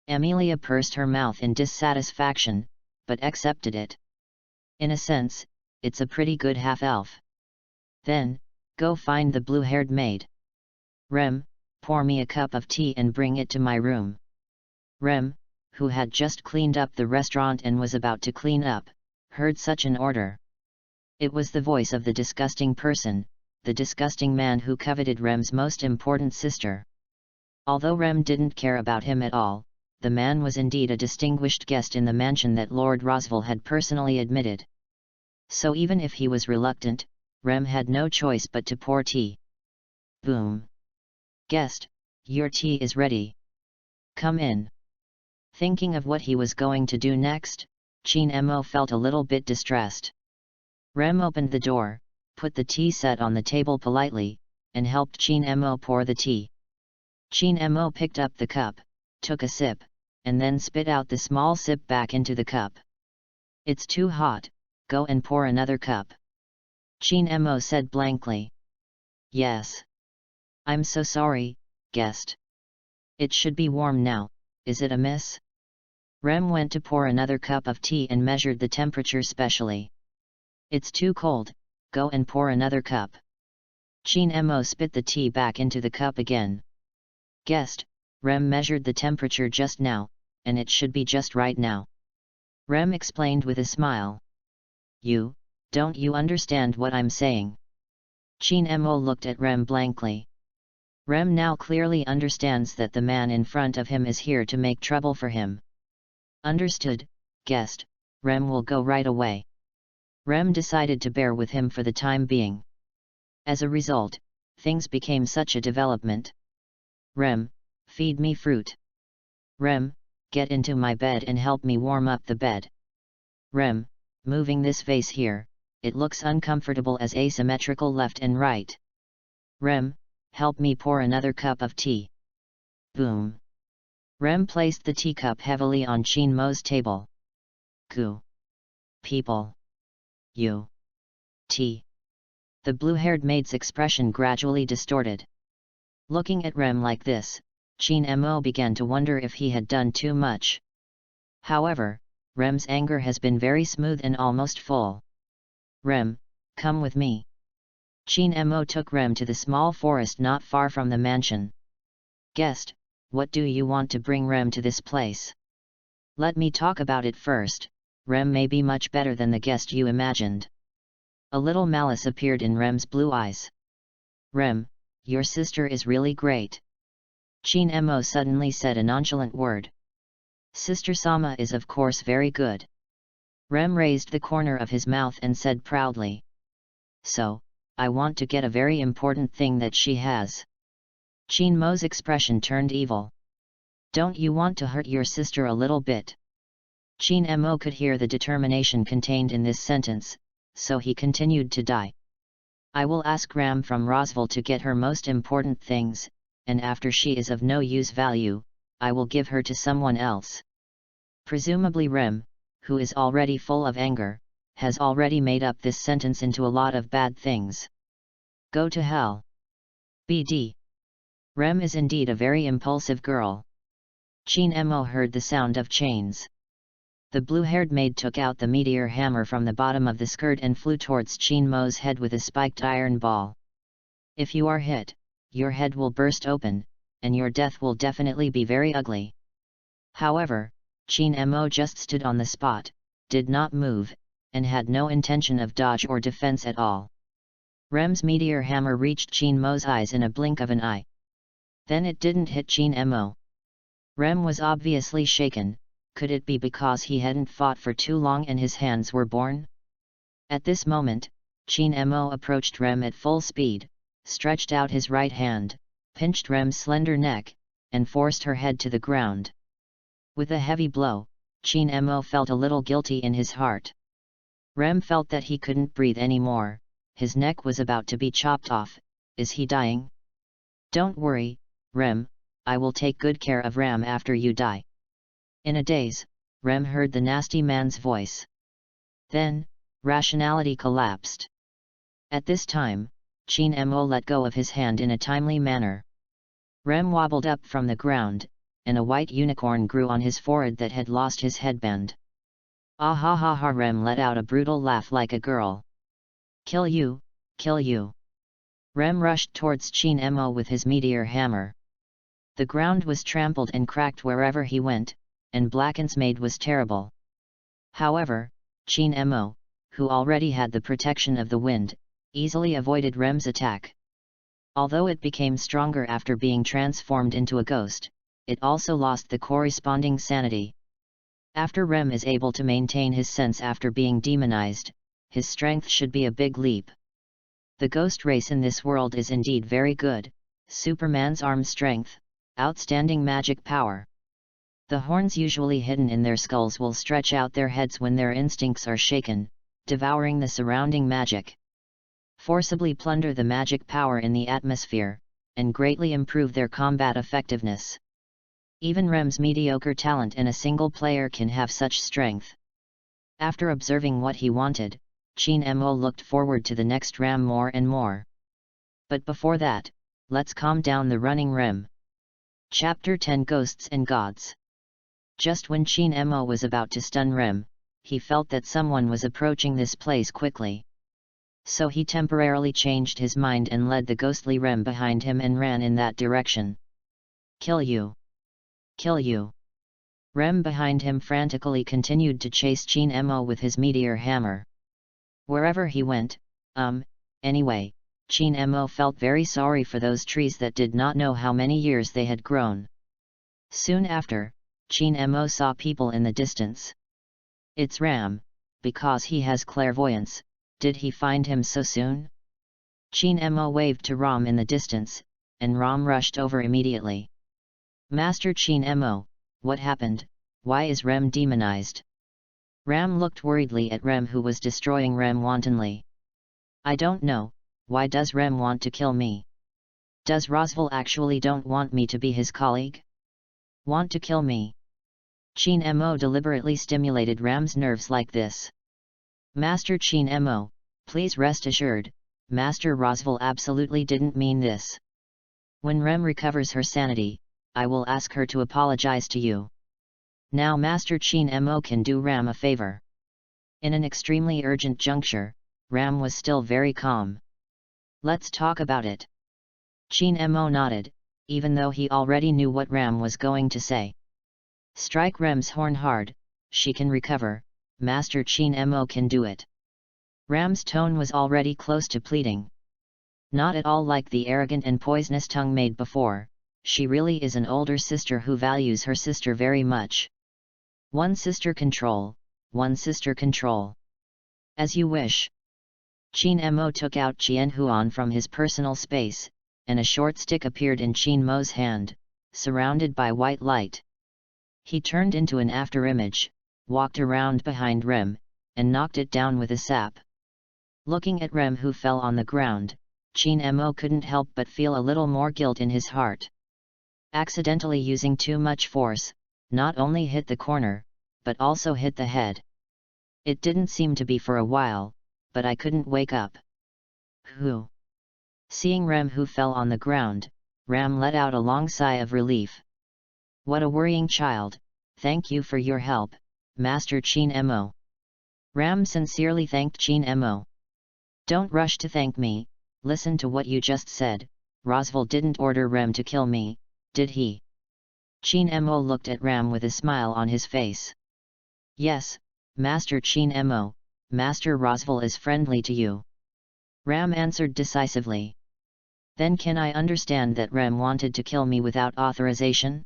Amelia pursed her mouth in dissatisfaction, but accepted it. In a sense, it's a pretty good half-elf. Then, go find the blue-haired maid. Rem, pour me a cup of tea and bring it to my room. Rem, who had just cleaned up the restaurant and was about to clean up, heard such an order. It was the voice of the disgusting person, the disgusting man who coveted Rem's most important sister. Although Rem didn't care about him at all, the man was indeed a distinguished guest in the mansion that Lord Roswell had personally admitted. So even if he was reluctant, Rem had no choice but to pour tea. Boom. Guest, your tea is ready. Come in. Thinking of what he was going to do next, Chin Mo felt a little bit distressed. Rem opened the door, put the tea set on the table politely, and helped Chin Mo pour the tea. Chin Mo picked up the cup, took a sip, and then spit out the small sip back into the cup. It's too hot, go and pour another cup. Chin Mo said blankly. Yes. I'm so sorry, guest. It should be warm now, is it amiss? Rem went to pour another cup of tea and measured the temperature specially. It's too cold, go and pour another cup. Chin Mo spit the tea back into the cup again. Guest, Rem measured the temperature just now, and it should be just right now. Rem explained with a smile. Don't you understand what I'm saying? Chin Mo looked at Rem blankly. Rem now clearly understands that the man in front of him is here to make trouble for him. Understood, guest, Rem will go right away. Rem decided to bear with him for the time being. As a result, things became such a development. Rem, feed me fruit. Rem, get into my bed and help me warm up the bed. Rem, moving this vase here, it looks uncomfortable as asymmetrical left and right. Rem, help me pour another cup of tea. Boom. Rem placed the teacup heavily on Chin Mo's table. Gu. People. You. T. The blue-haired maid's expression gradually distorted. Looking at Rem like this, Chin Mo began to wonder if he had done too much. However, Rem's anger has been very smooth and almost full. Rem, come with me. Chin Mo took Rem to the small forest not far from the mansion. Guest, what do you want to bring Rem to this place? Let me talk about it first. Rem may be much better than the guest you imagined. A little malice appeared in Rem's blue eyes. Rem, your sister is really great. Chin Mo suddenly said a nonchalant word. Sister Sama is of course very good. Rem raised the corner of his mouth and said proudly. So, I want to get a very important thing that she has. Chin Mo's expression turned evil. Don't you want to hurt your sister a little bit? Chin Mo could hear the determination contained in this sentence, so he continued to die. I will ask Ram from Roswell to get her most important things, and after she is of no use value, I will give her to someone else. Presumably Rem, who is already full of anger, has already made up this sentence into a lot of bad things. Go to hell. BD. Rem is indeed a very impulsive girl. Chin Mo heard the sound of chains. The blue-haired maid took out the meteor hammer from the bottom of the skirt and flew towards Chin Mo's head with a spiked iron ball. If you are hit, your head will burst open, and your death will definitely be very ugly. However, Chin Mo just stood on the spot, did not move, and had no intention of dodge or defense at all. Rem's meteor hammer reached Chin Mo's eyes in a blink of an eye. Then it didn't hit Chin Mo. Rem was obviously shaken. Could it be because he hadn't fought for too long and his hands were born? At this moment, Chin Mo approached Rem at full speed, stretched out his right hand, pinched Rem's slender neck, and forced her head to the ground. With a heavy blow, Chin Mo felt a little guilty in his heart. Rem felt that he couldn't breathe anymore, his neck was about to be chopped off. Is he dying? Don't worry, Rem, I will take good care of Ram after you die. In a daze, Rem heard the nasty man's voice. Then, rationality collapsed. At this time, Chin Mo let go of his hand in a timely manner. Rem wobbled up from the ground, and a white unicorn grew on his forehead that had lost his headband. Ah ha ha ha! Rem let out a brutal laugh like a girl. Kill you, kill you. Rem rushed towards Chin Mo with his meteor hammer. The ground was trampled and cracked wherever he went, and Blacken's maid was terrible. However, Chin Mo, who already had the protection of the wind, easily avoided Rem's attack. Although it became stronger after being transformed into a ghost, it also lost the corresponding sanity. After Rem is able to maintain his sense after being demonized, his strength should be a big leap. The ghost race in this world is indeed very good, Superman's arm strength, outstanding magic power. The horns usually hidden in their skulls will stretch out their heads when their instincts are shaken, devouring the surrounding magic. Forcibly plunder the magic power in the atmosphere, and greatly improve their combat effectiveness. Even Rem's mediocre talent in a single player can have such strength. After observing what he wanted, Chin Mo looked forward to the next Ram more and more. But before that, let's calm down the running Rem. Chapter 10 Ghosts and Gods. Just when Chin Mo was about to stun Rem, he felt that someone was approaching this place quickly. So he temporarily changed his mind and led the ghostly Rem behind him and ran in that direction. Kill you! Kill you! Rem behind him frantically continued to chase Chin Mo with his meteor hammer. Wherever he went, anyway, Chin Mo felt very sorry for those trees that did not know how many years they had grown. Soon after, Chin Mo saw people in the distance. It's Ram, because he has clairvoyance. Did he find him so soon? Chin Mo waved to Ram in the distance, and Ram rushed over immediately. Master Chin Mo, what happened? Why is Rem demonized? Ram looked worriedly at Rem, who was destroying Rem wantonly. I don't know, why does Rem want to kill me? Does Roswell actually don't want me to be his colleague? Want to kill me? Chin Mo deliberately stimulated Ram's nerves like this. Master Chin Mo, please rest assured, Master Rosval absolutely didn't mean this. When Rem recovers her sanity, I will ask her to apologize to you. Now Master Chin Mo can do Ram a favor. In an extremely urgent juncture, Ram was still very calm. Let's talk about it. Chin Mo nodded, even though he already knew what Ram was going to say. Strike Rem's horn hard, she can recover, Master Chin Mo can do it. Ram's tone was already close to pleading. Not at all like the arrogant and poisonous tongue made before, she really is an older sister who values her sister very much. One sister control, one sister control. As you wish. Chin Mo took out Qian Huan from his personal space, and a short stick appeared in Chin Mo's hand, surrounded by white light. He turned into an afterimage, walked around behind Rem, and knocked it down with a sap. Looking at Rem who fell on the ground, Chin Mo couldn't help but feel a little more guilt in his heart. Accidentally using too much force, not only hit the corner, but also hit the head. It didn't seem to be for a while, but I couldn't wake up. Who? Seeing Rem who fell on the ground, Ram let out a long sigh of relief. What a worrying child, thank you for your help, Master Chin Mo. Ram sincerely thanked Chin Mo. Don't rush to thank me, listen to what you just said, Rosval didn't order Rem to kill me, did he? Chin Mo looked at Ram with a smile on his face. Yes, Master Chin Mo, Master Rosval is friendly to you. Ram answered decisively. Then can I understand that Rem wanted to kill me without authorization?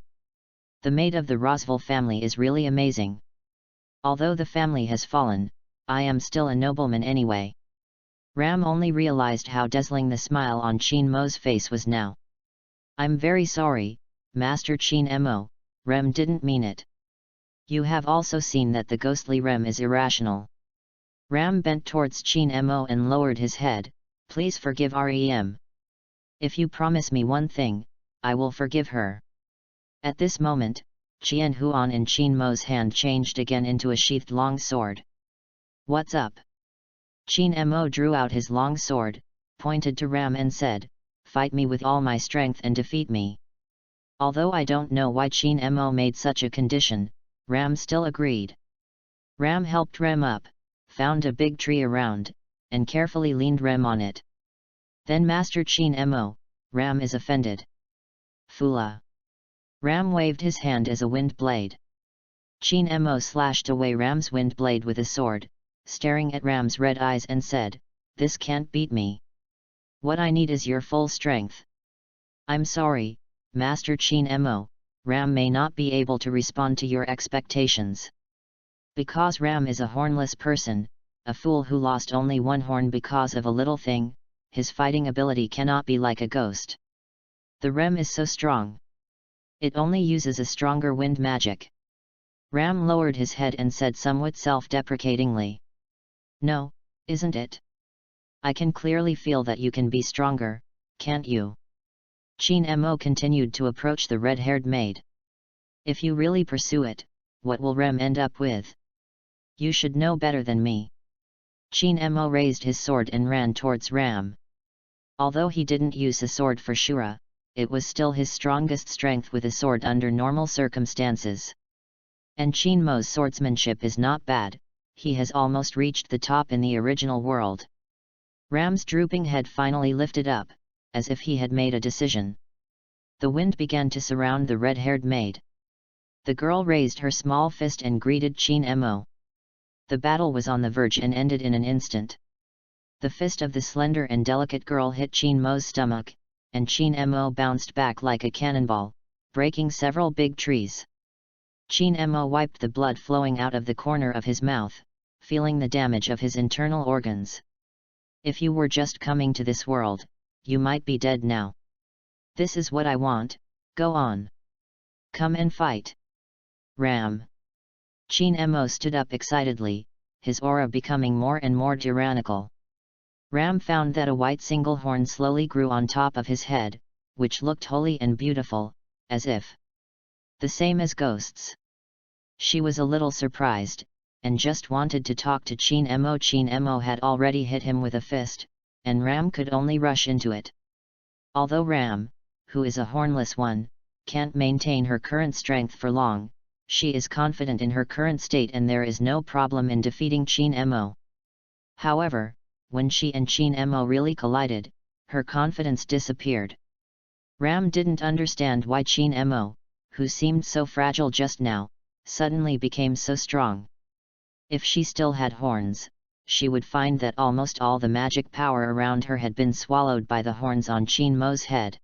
The mate of the Rosval family is really amazing. Although the family has fallen, I am still a nobleman anyway. Ram only realized how dazzling the smile on Chin Mo's face was now. I'm very sorry, Master Chin Mo, Rem didn't mean it. You have also seen that the ghostly Rem is irrational. Ram bent towards Chin Mo and lowered his head, please forgive Rem. If you promise me one thing, I will forgive her. At this moment, Qian Huan in Chin Mo's hand changed again into a sheathed long sword. What's up? Chin Mo drew out his long sword, pointed to Ram and said, fight me with all my strength and defeat me. Although I don't know why Chin Mo made such a condition, Ram still agreed. Ram helped Rem up, found a big tree around, and carefully leaned Rem on it. Then Master Chin Mo, Ram is offended. Fula. Ram waved his hand as a wind blade. Chin Mo slashed away Ram's wind blade with a sword, staring at Ram's red eyes and said, this can't beat me. What I need is your full strength. I'm sorry, Master Chin Mo, Ram may not be able to respond to your expectations. Because Ram is a hornless person, a fool who lost only one horn because of a little thing, his fighting ability cannot be like a ghost. The Rem is so strong. It only uses a stronger wind magic. Ram lowered his head and said somewhat self-deprecatingly. No, isn't it? I can clearly feel that you can be stronger, can't you? Chin Mo continued to approach the red-haired maid. If you really pursue it, what will Rem end up with? You should know better than me. Chin Mo raised his sword and ran towards Ram. Although he didn't use a sword for Shura, it was still his strongest strength with a sword under normal circumstances. And Chin Mo's swordsmanship is not bad, he has almost reached the top in the original world. Ram's drooping head finally lifted up, as if he had made a decision. The wind began to surround the red-haired maid. The girl raised her small fist and greeted Chin Mo. The battle was on the verge and ended in an instant. The fist of the slender and delicate girl hit Chin Mo's stomach, and Chin Mo bounced back like a cannonball, breaking several big trees. Chin Mo wiped the blood flowing out of the corner of his mouth, feeling the damage of his internal organs. If you were just coming to this world, you might be dead now. This is what I want, go on. Come and fight. Ram. Chin Mo stood up excitedly, his aura becoming more and more tyrannical. Ram found that a white single horn slowly grew on top of his head, which looked holy and beautiful, as if The same as ghosts. She was a little surprised, and just wanted to talk to Chin Mo. Chin Mo had already hit him with a fist, and Ram could only rush into it. Although Ram, who is a hornless one, can't maintain her current strength for long, she is confident in her current state and there is no problem in defeating Chin Mo. However, when she and Chin Mo really collided, her confidence disappeared. Ram didn't understand why Chin Mo, who seemed so fragile just now, suddenly became so strong. If she still had horns, she would find that almost all the magic power around her had been swallowed by the horns on Chin Mo's head.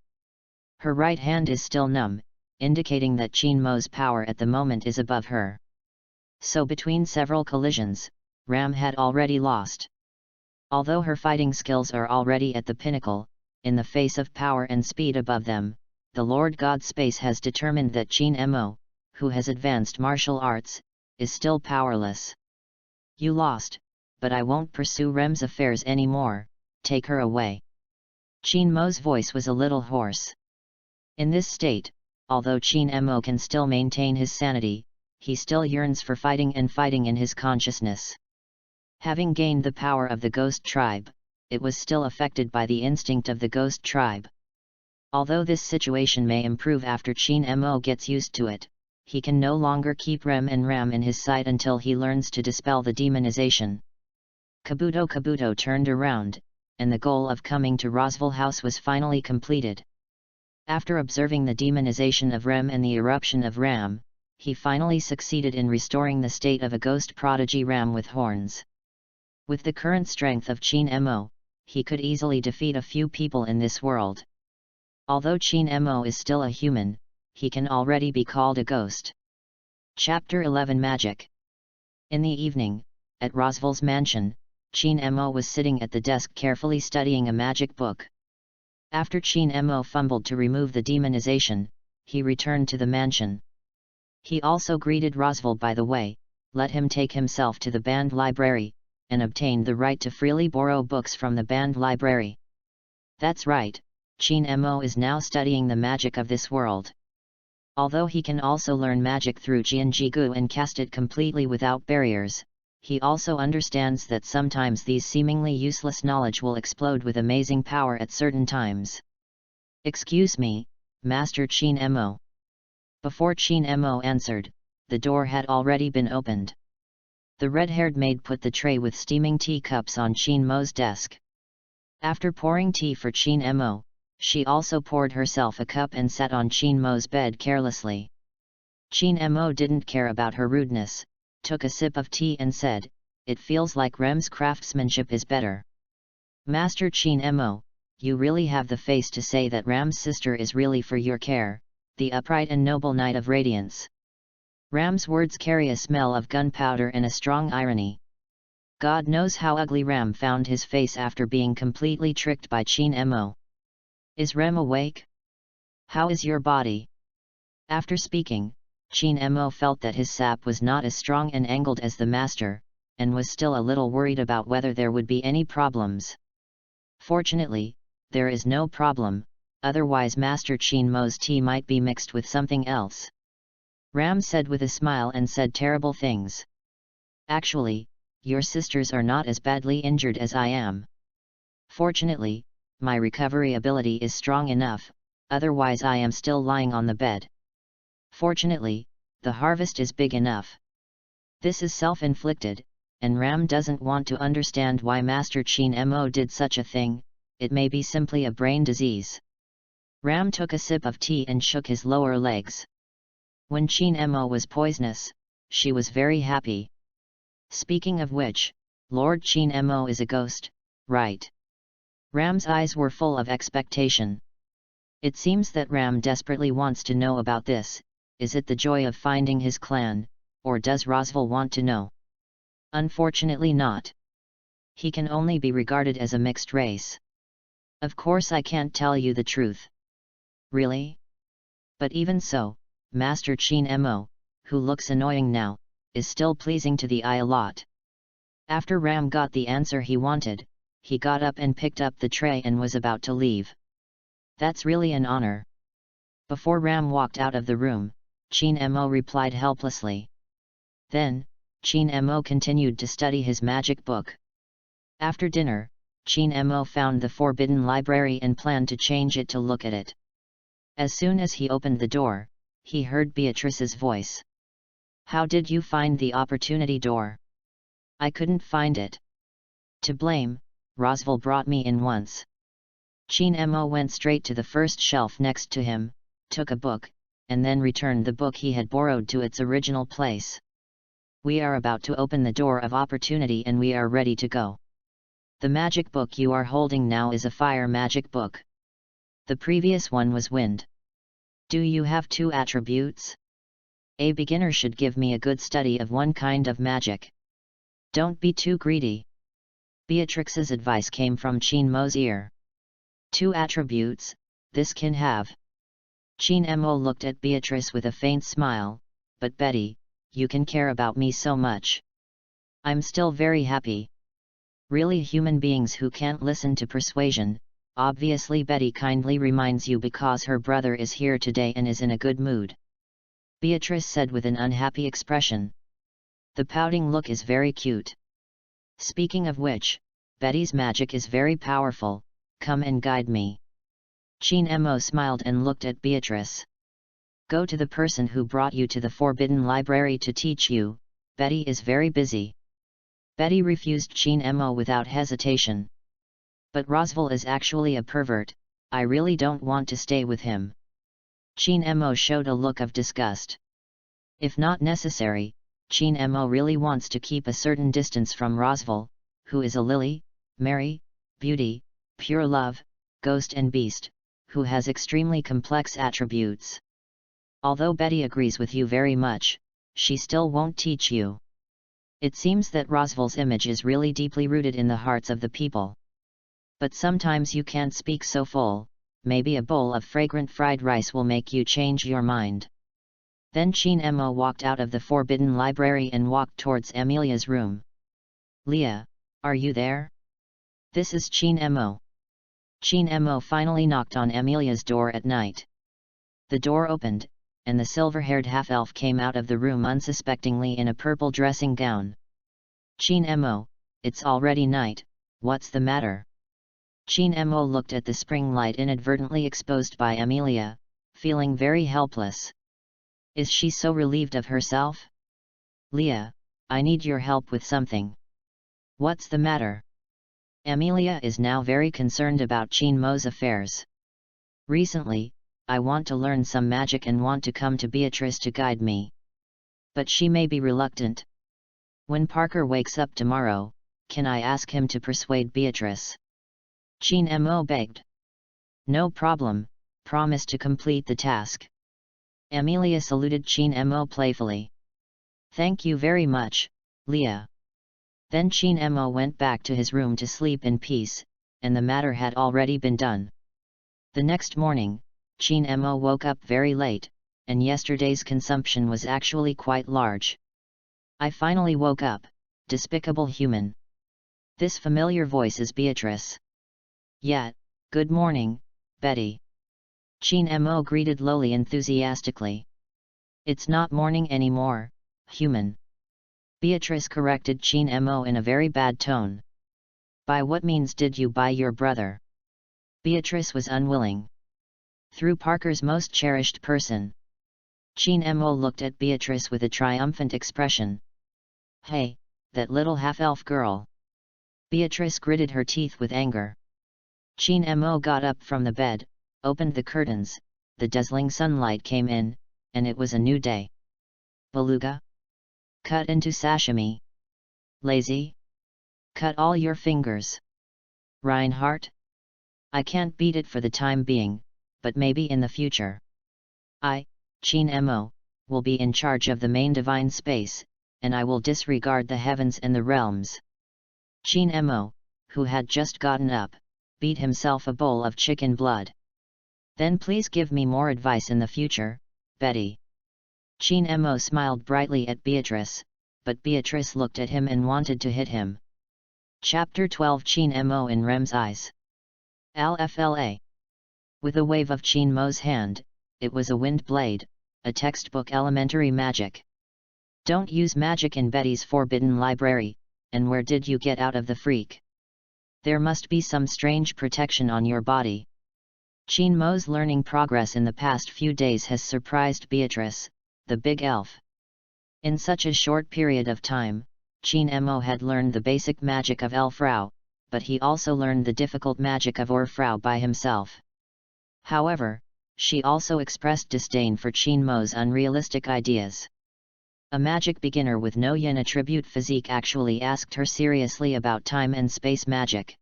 Her right hand is still numb, indicating that Chin Mo's power at the moment is above her. So between several collisions, Ram had already lost. Although her fighting skills are already at the pinnacle, in the face of power and speed above them, the Lord God Space has determined that Chin Mo, who has advanced martial arts, is still powerless. You lost, but I won't pursue Rem's affairs anymore, take her away. Chin Mo's voice was a little hoarse. In this state, although Chin Mo can still maintain his sanity, he still yearns for fighting and fighting in his consciousness. Having gained the power of the ghost tribe, it was still affected by the instinct of the ghost tribe. Although this situation may improve after Chin Mo gets used to it, he can no longer keep Rem and Ram in his sight until he learns to dispel the demonization. Kabuto turned around, and the goal of coming to Roswell House was finally completed. After observing the demonization of Rem and the eruption of Ram, he finally succeeded in restoring the state of a ghost prodigy Ram with horns. With the current strength of Chin Mo, he could easily defeat a few people in this world. Although Chin Mo is still a human, he can already be called a ghost. Chapter 11 Magic. In the evening, at Roswell's mansion, Chin Mo was sitting at the desk carefully studying a magic book. After Chin Mo fumbled to remove the demonization, he returned to the mansion. He also greeted Roswell by the way, let him take himself to the band library, and obtained the right to freely borrow books from the band library. That's right, Chin Mo is now studying the magic of this world. Although he can also learn magic through Jianjigu and cast it completely without barriers, he also understands that sometimes these seemingly useless knowledge will explode with amazing power at certain times. Excuse me, Master Chin Mo. Before Chin Mo answered, the door had already been opened. The red-haired maid put the tray with steaming tea cups on Chin Mo's desk. After pouring tea for Chin Mo, she also poured herself a cup and sat on Chin Mo's bed carelessly. Chin Mo didn't care about her rudeness, took a sip of tea and said, "It feels like Rem's craftsmanship is better." Master Chin Mo, you really have the face to say that Ram's sister is really for your care, the upright and noble knight of radiance. Ram's words carry a smell of gunpowder and a strong irony. God knows how ugly Ram found his face after being completely tricked by Chin Mo. Is Rem awake? How is your body? After speaking, Chin Mo felt that his sap was not as strong and angled as the master, and was still a little worried about whether there would be any problems. Fortunately, there is no problem, otherwise Master Chin Mo's tea might be mixed with something else. Ram said with a smile and said terrible things. Actually, your sisters are not as badly injured as I am. Fortunately, my recovery ability is strong enough, otherwise I am still lying on the bed. Fortunately, the harvest is big enough. This is self-inflicted, and Ram doesn't want to understand why Master Chin Mo did such a thing, it may be simply a brain disease. Ram took a sip of tea and shook his lower legs. When Chin Mo was poisonous, she was very happy. Speaking of which, Lord Chin Mo is a ghost, right? Ram's eyes were full of expectation. It seems that Ram desperately wants to know about this. Is it the joy of finding his clan, or does Roswell want to know? Unfortunately not. He can only be regarded as a mixed race. Of course I can't tell you the truth. Really? But even so, Master Chin Mo, who looks annoying now, is still pleasing to the eye a lot. After Ram got the answer he wanted, he got up and picked up the tray and was about to leave. That's really an honor. Before Ram walked out of the room, Chin Mo replied helplessly. Then, Chin Mo continued to study his magic book. After dinner, Chin Mo found the forbidden library and planned to change it to look at it. As soon as he opened the door, he heard Beatrice's voice. "How did you find the opportunity door?" "I couldn't find it." "To blame, Rosval brought me in once." Chin Mo went straight to the first shelf next to him, took a book, and then returned the book he had borrowed to its original place. "We are about to open the door of opportunity and we are ready to go. The magic book you are holding now is a fire magic book. The previous one was wind. Do you have 2 attributes? A beginner should give me a good study of one kind of magic. Don't be too greedy." Beatrix's advice came from Chin Mo's ear. 2 attributes, this can have. Chin Mo looked at Beatrice with a faint smile, "But Betty, you can care about me so much. I'm still very happy." Really, human beings who can't listen to persuasion. Obviously Betty kindly reminds you because her brother is here today and is in a good mood. Beatrice said with an unhappy expression. The pouting look is very cute. Speaking of which, Betty's magic is very powerful, come and guide me. Chin Mo smiled and looked at Beatrice. Go to the person who brought you to the forbidden library to teach you, Betty is very busy. Betty refused Chin Mo without hesitation. But Rosval is actually a pervert, I really don't want to stay with him. Chin Mo showed a look of disgust. If not necessary, Chin Mo really wants to keep a certain distance from Rosval, who is a lily, merry, beauty, pure love, ghost and beast, who has extremely complex attributes. Although Betty agrees with you very much, she still won't teach you. It seems that Rosval's image is really deeply rooted in the hearts of the people. But sometimes you can't speak so full, maybe a bowl of fragrant fried rice will make you change your mind. Then Chin Mo walked out of the forbidden library and walked towards Amelia's room. "Leah, are you there?" "This is Chin Mo." Chin Mo finally knocked on Amelia's door at night. The door opened, and the silver-haired half-elf came out of the room unsuspectingly in a purple dressing gown. "Chin Mo, it's already night, what's the matter?" Chin Mo looked at the spring light inadvertently exposed by Amelia, feeling very helpless. Is she so relieved of herself? "Leah, I need your help with something." "What's the matter?" Amelia is now very concerned about Chin Mo's affairs. "Recently, I want to learn some magic and want to come to Beatrice to guide me. But she may be reluctant. When Parker wakes up tomorrow, can I ask him to persuade Beatrice?" Chin Mo begged. "No problem, promise to complete the task." Amelia saluted Chin Mo playfully. "Thank you very much, Leah." Then Chin Mo went back to his room to sleep in peace, and the matter had already been done. The next morning, Chin Mo woke up very late, and yesterday's consumption was actually quite large. "I finally woke up, despicable human." This familiar voice is Beatrice. "Yeah, good morning, Betty." Chin Mo greeted lowly enthusiastically. "It's not morning anymore, human." Beatrice corrected Chin Mo in a very bad tone. "By what means did you buy your brother?" Beatrice was unwilling. "Through Parker's most cherished person." Chin Mo looked at Beatrice with a triumphant expression. "Hey, that little half-elf girl." Beatrice gritted her teeth with anger. Chin Mo got up from the bed, opened the curtains, the dazzling sunlight came in, and it was a new day. "Beluga? Cut into sashimi. Lazy? Cut all your fingers. Reinhardt? I can't beat it for the time being, but maybe in the future. I, Chin Mo, will be in charge of the main divine space, and I will disregard the heavens and the realms." Chin Mo, who had just gotten up, beat himself a bowl of chicken blood. "Then please give me more advice in the future, Betty." Chin Mo smiled brightly at Beatrice, but Beatrice looked at him and wanted to hit him. Chapter 12 Chin Mo in Rem's eyes. Alfla. With a wave of Chin Mo's hand, it was a wind blade, a textbook elementary magic. Don't use magic in Betty's forbidden library, and where did you get out of the freak? There must be some strange protection on your body. Chin Mo's learning progress in the past few days has surprised Beatrice, the big elf. In such a short period of time, Chin Mo had learned the basic magic of Elfrau, but he also learned the difficult magic of Orfrau by himself. However, she also expressed disdain for Chin Mo's unrealistic ideas. A magic beginner with no yin attribute physique actually asked her seriously about time and space magic.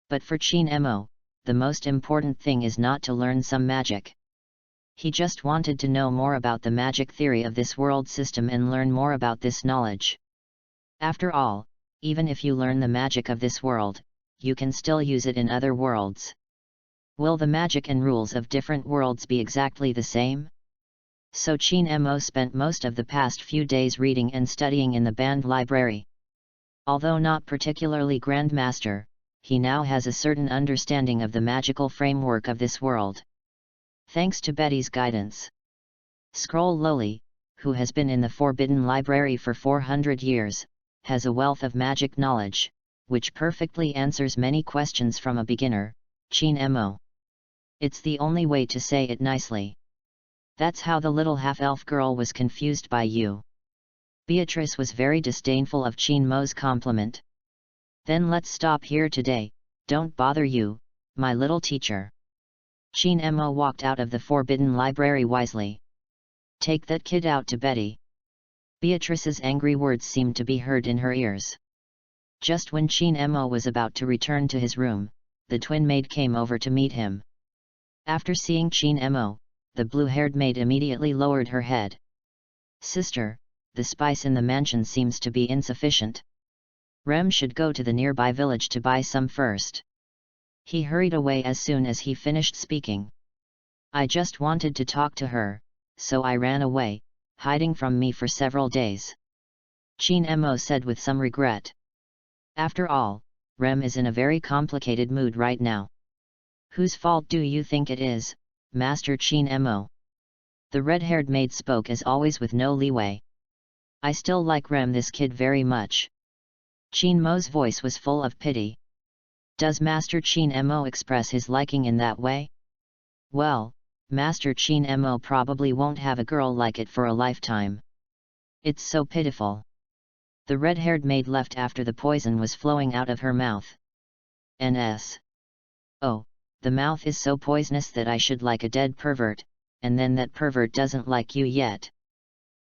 But for Chin Mo, the most important thing is not to learn some magic. He just wanted to know more about the magic theory of this world system and learn more about this knowledge. After all, even if you learn the magic of this world, you can still use it in other worlds. Will the magic and rules of different worlds be exactly the same? So Chin Mo spent most of the past few days reading and studying in the banned library. Although not particularly grandmaster, he now has a certain understanding of the magical framework of this world. Thanks to Betty's guidance. Scroll Loli, who has been in the Forbidden Library for 400 years, has a wealth of magic knowledge, which perfectly answers many questions from a beginner, Chin Mo. It's the only way to say it nicely. That's how the little half-elf girl was confused by you. Beatrice was very disdainful of Chin Mo's compliment. Then let's stop here today, don't bother you, my little teacher. Chin Mo walked out of the Forbidden Library wisely. Take that kid out to Betty. Beatrice's angry words seemed to be heard in her ears. Just when Chin Mo was about to return to his room, the twin maid came over to meet him. After seeing Chin Mo, the blue-haired maid immediately lowered her head. Sister, the spice in the mansion seems to be insufficient. Rem should go to the nearby village to buy some first. He hurried away as soon as he finished speaking. I just wanted to talk to her, so I ran away, hiding from me for several days. Chin Mo said with some regret. After all, Rem is in a very complicated mood right now. Whose fault do you think it is, Master Chin Mo? The red-haired maid spoke as always with no leeway. I still like Rem this kid very much. Chin Mo's voice was full of pity. Does Master Chin Mo express his liking in that way? Well, Master Chin Mo probably won't have a girl like it for a lifetime. It's so pitiful. The red-haired maid left after the poison was flowing out of her mouth. Ns. Oh, the mouth is so poisonous that I should like a dead pervert, and then that pervert doesn't like you yet.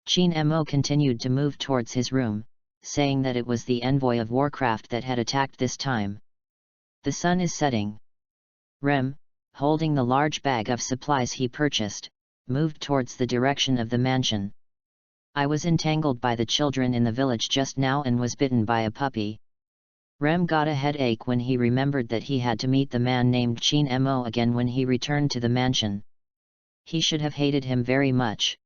Chin Mo continued to move towards his room, saying that it was the envoy of Warcraft that had attacked this time. The sun is setting. Rem, holding the large bag of supplies he purchased, moved towards the direction of the mansion. I was entangled by the children in the village just now and was bitten by a puppy. Rem got a headache when he remembered that he had to meet the man named Chin Mo again when he returned to the mansion. He should have hated him very much.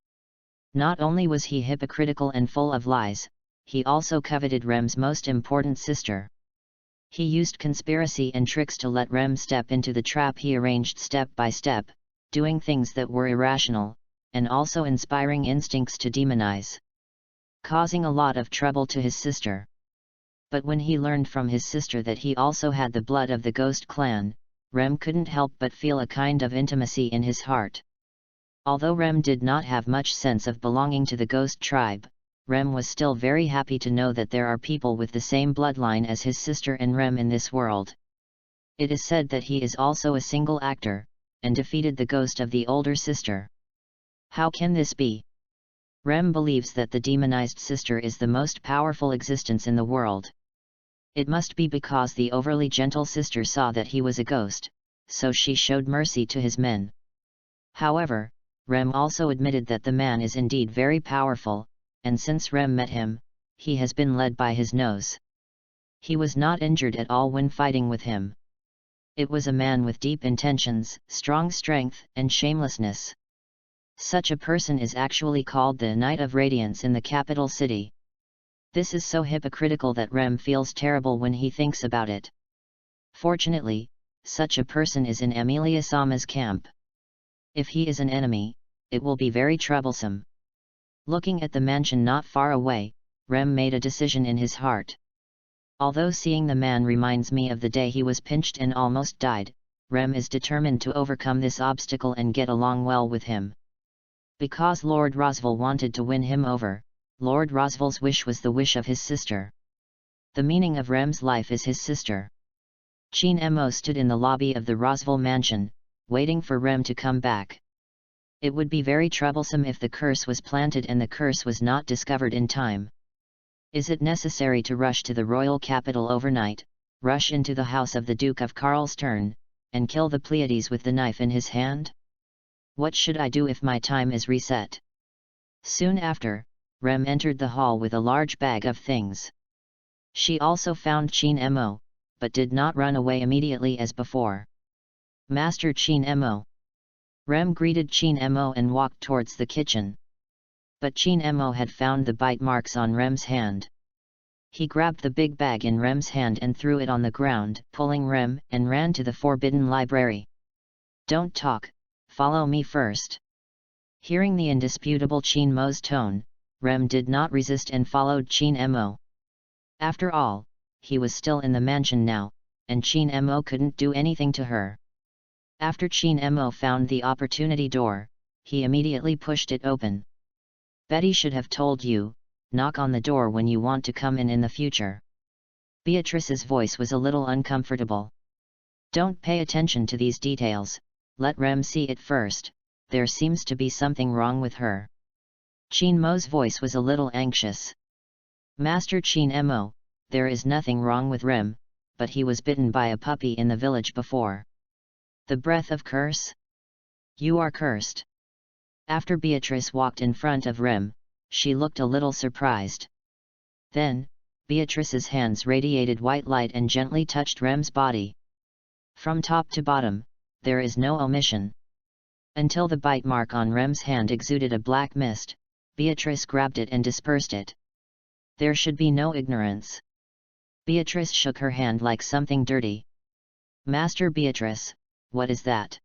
Not only was he hypocritical and full of lies, he also coveted Rem's most important sister. He used conspiracy and tricks to let Rem step into the trap he arranged step by step, doing things that were irrational, and also inspiring instincts to demonize. Causing a lot of trouble to his sister. But when he learned from his sister that he also had the blood of the ghost clan, Rem couldn't help but feel a kind of intimacy in his heart. Although Rem did not have much sense of belonging to the ghost tribe, Rem was still very happy to know that there are people with the same bloodline as his sister and Rem in this world. It is said that he is also a single actor, and defeated the ghost of the older sister. How can this be? Rem believes that the demonized sister is the most powerful existence in the world. It must be because the overly gentle sister saw that he was a ghost, so she showed mercy to his men. However, Rem also admitted that the man is indeed very powerful, and since Rem met him, he has been led by his nose. He was not injured at all when fighting with him. It was a man with deep intentions, strong strength, and shamelessness. Such a person is actually called the Knight of Radiance in the capital city. This is so hypocritical that Rem feels terrible when he thinks about it. Fortunately, such a person is in Amelia Sama's camp. If he is an enemy, it will be very troublesome. Looking at the mansion not far away, Rem made a decision in his heart. Although seeing the man reminds me of the day he was pinched and almost died, Rem is determined to overcome this obstacle and get along well with him. Because Lord Rosval wanted to win him over, Lord Rosval's wish was the wish of his sister. The meaning of Rem's life is his sister. Chin Mo stood in the lobby of the Rosval mansion, waiting for Rem to come back. It would be very troublesome if the curse was planted and the curse was not discovered in time. Is it necessary to rush to the royal capital overnight, rush into the house of the Duke of Karlstern, and kill the Pleiades with the knife in his hand? What should I do if my time is reset? Soon after, Rem entered the hall with a large bag of things. She also found Chin Mo, but did not run away immediately as before. Master Chin Mo. Rem greeted Chin Mo and walked towards the kitchen. But Chin Mo had found the bite marks on Rem's hand. He grabbed the big bag in Rem's hand and threw it on the ground, pulling Rem, and ran to the forbidden library. Don't talk, follow me first. Hearing the indisputable Chin Mo's tone, Rem did not resist and followed Chin Mo. After all, he was still in the mansion now, and Chin Mo couldn't do anything to her. After Chin Mo found the opportunity door, he immediately pushed it open. Betty should have told you, knock on the door when you want to come in the future. Beatrice's voice was a little uncomfortable. Don't pay attention to these details, let Rem see it first, there seems to be something wrong with her. Chin Mo's voice was a little anxious. Master Chin Mo, there is nothing wrong with Rem, but he was bitten by a puppy in the village before. The breath of curse? You are cursed. After Beatrice walked in front of Rem, she looked a little surprised. Then, Beatrice's hands radiated white light and gently touched Rem's body. From top to bottom, there is no omission. Until the bite mark on Rem's hand exuded a black mist, Beatrice grabbed it and dispersed it. There should be no ignorance. Beatrice shook her hand like something dirty. Master Beatrice, what is that?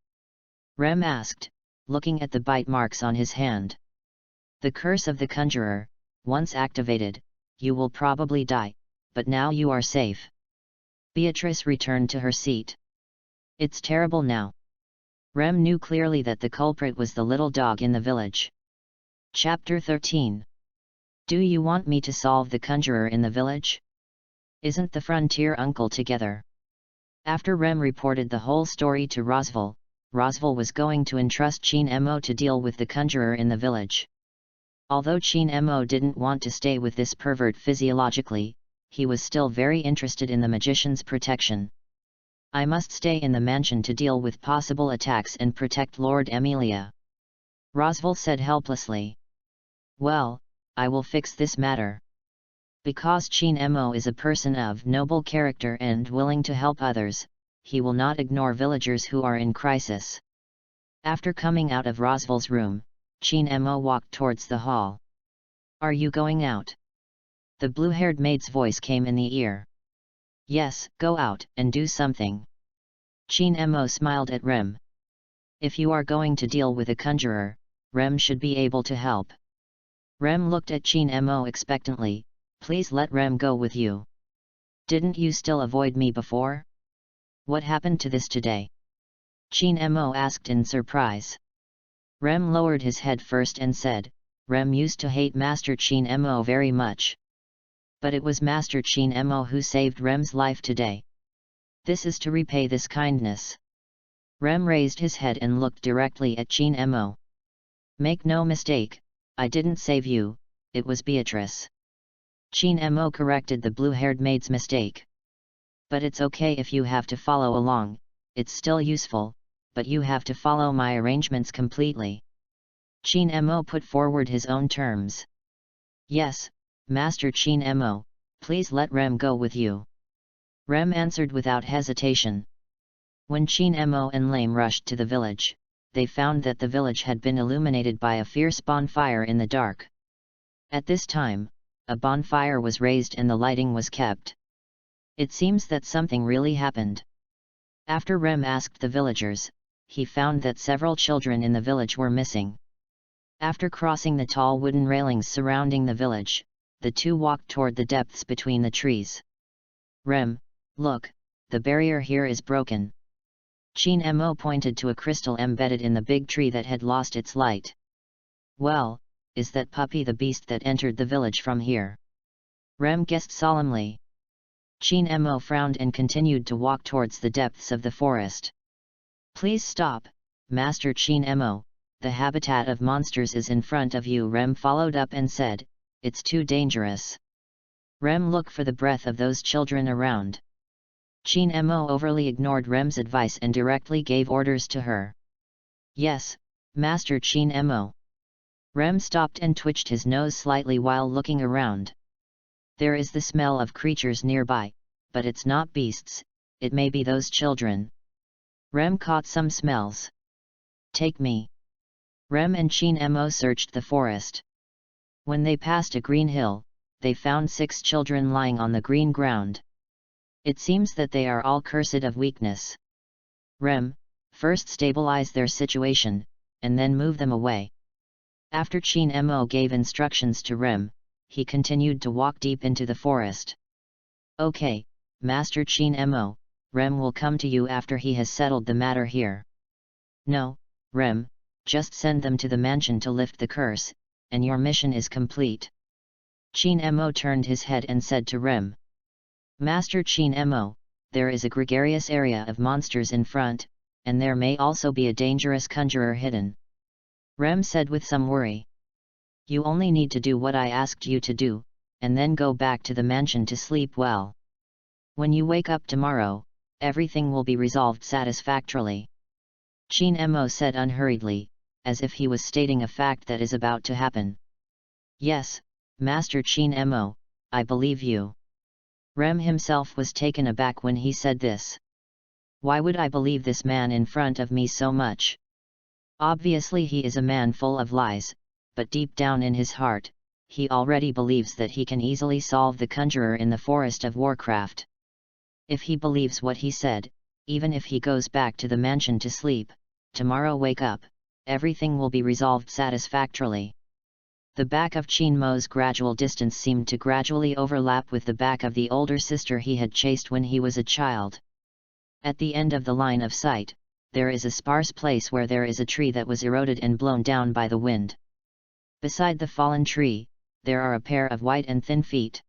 Rem asked, looking at the bite marks on his hand. The curse of the conjurer, once activated, you will probably die, but now you are safe. Beatrice returned to her seat. It's terrible now. Rem knew clearly that the culprit was the little dog in the village. Chapter 13. Do you want me to solve the conjurer in the village? Isn't the frontier uncle together? After Rem reported the whole story to Rosval, Rosval was going to entrust Chin Mo to deal with the conjurer in the village. Although Chin Mo didn't want to stay with this pervert physiologically, he was still very interested in the magician's protection. I must stay in the mansion to deal with possible attacks and protect Lord Emilia. Rosval said helplessly. Well, I will fix this matter. Because Chin Mo is a person of noble character and willing to help others, he will not ignore villagers who are in crisis. After coming out of Rosval's room, Chin Mo walked towards the hall. Are you going out? The blue-haired maid's voice came in the ear. Yes, go out and do something. Chin Mo smiled at Rem. If you are going to deal with a conjurer, Rem should be able to help. Rem looked at Chin Mo expectantly. Please let Rem go with you. Didn't you still avoid me before? What happened to this today? Chin Mo asked in surprise. Rem lowered his head first and said, Rem used to hate Master Chin Mo very much. But it was Master Chin Mo who saved Rem's life today. This is to repay this kindness. Rem raised his head and looked directly at Chin Mo. Make no mistake, I didn't save you, it was Beatrice. Chin Mo corrected the blue-haired maid's mistake. But it's okay if you have to follow along, it's still useful, but you have to follow my arrangements completely. Chin Mo put forward his own terms. Yes, Master Chin Mo, please let Rem go with you. Rem answered without hesitation. When Chin Mo and Lame rushed to the village, they found that the village had been illuminated by a fierce bonfire in the dark. At this time, a bonfire was raised and the lighting was kept. It seems that something really happened. After Rem asked the villagers, he found that several children in the village were missing. After crossing the tall wooden railings surrounding the village, the two walked toward the depths between the trees. Rem, look, the barrier here is broken. Chin Mo pointed to a crystal embedded in the big tree that had lost its light. Well, is that puppy the beast that entered the village from here? Rem guessed solemnly. Chin Mo frowned and continued to walk towards the depths of the forest. Please stop, Master Chin Mo, the habitat of monsters is in front of you. Rem followed up and said, it's too dangerous. Rem, look for the breath of those children around. Chin Mo overly ignored Rem's advice and directly gave orders to her. Yes, Master Chin Mo. Rem stopped and twitched his nose slightly while looking around. There is the smell of creatures nearby, but it's not beasts, it may be those children. Rem caught some smells. Take me. Rem and Chin Mo searched the forest. When they passed a green hill, they found 6 children lying on the green ground. It seems that they are all cursed of weakness. Rem, first stabilize their situation, and then move them away. After Chin Mo gave instructions to Rem, he continued to walk deep into the forest. Okay, Master Chin Mo, Rem will come to you after he has settled the matter here. No, Rem, just send them to the mansion to lift the curse, and your mission is complete. Chin Mo turned his head and said to Rem. Master Chin Mo, there is a gregarious area of monsters in front, and there may also be a dangerous conjurer hidden. Rem said with some worry. You only need to do what I asked you to do, and then go back to the mansion to sleep well. When you wake up tomorrow, everything will be resolved satisfactorily. Chin Mo said unhurriedly, as if he was stating a fact that is about to happen. Yes, Master Chin Mo, I believe you. Rem himself was taken aback when he said this. Why would I believe this man in front of me so much? Obviously he is a man full of lies, but deep down in his heart, he already believes that he can easily solve the conjurer in the Forest of Warcraft. If he believes what he said, even if he goes back to the mansion to sleep, tomorrow wake up, everything will be resolved satisfactorily. The back of Chin Mo's gradual distance seemed to gradually overlap with the back of the older sister he had chased when he was a child. At the end of the line of sight, there is a sparse place where there is a tree that was eroded and blown down by the wind. Beside the fallen tree, there are a pair of white and thin feet.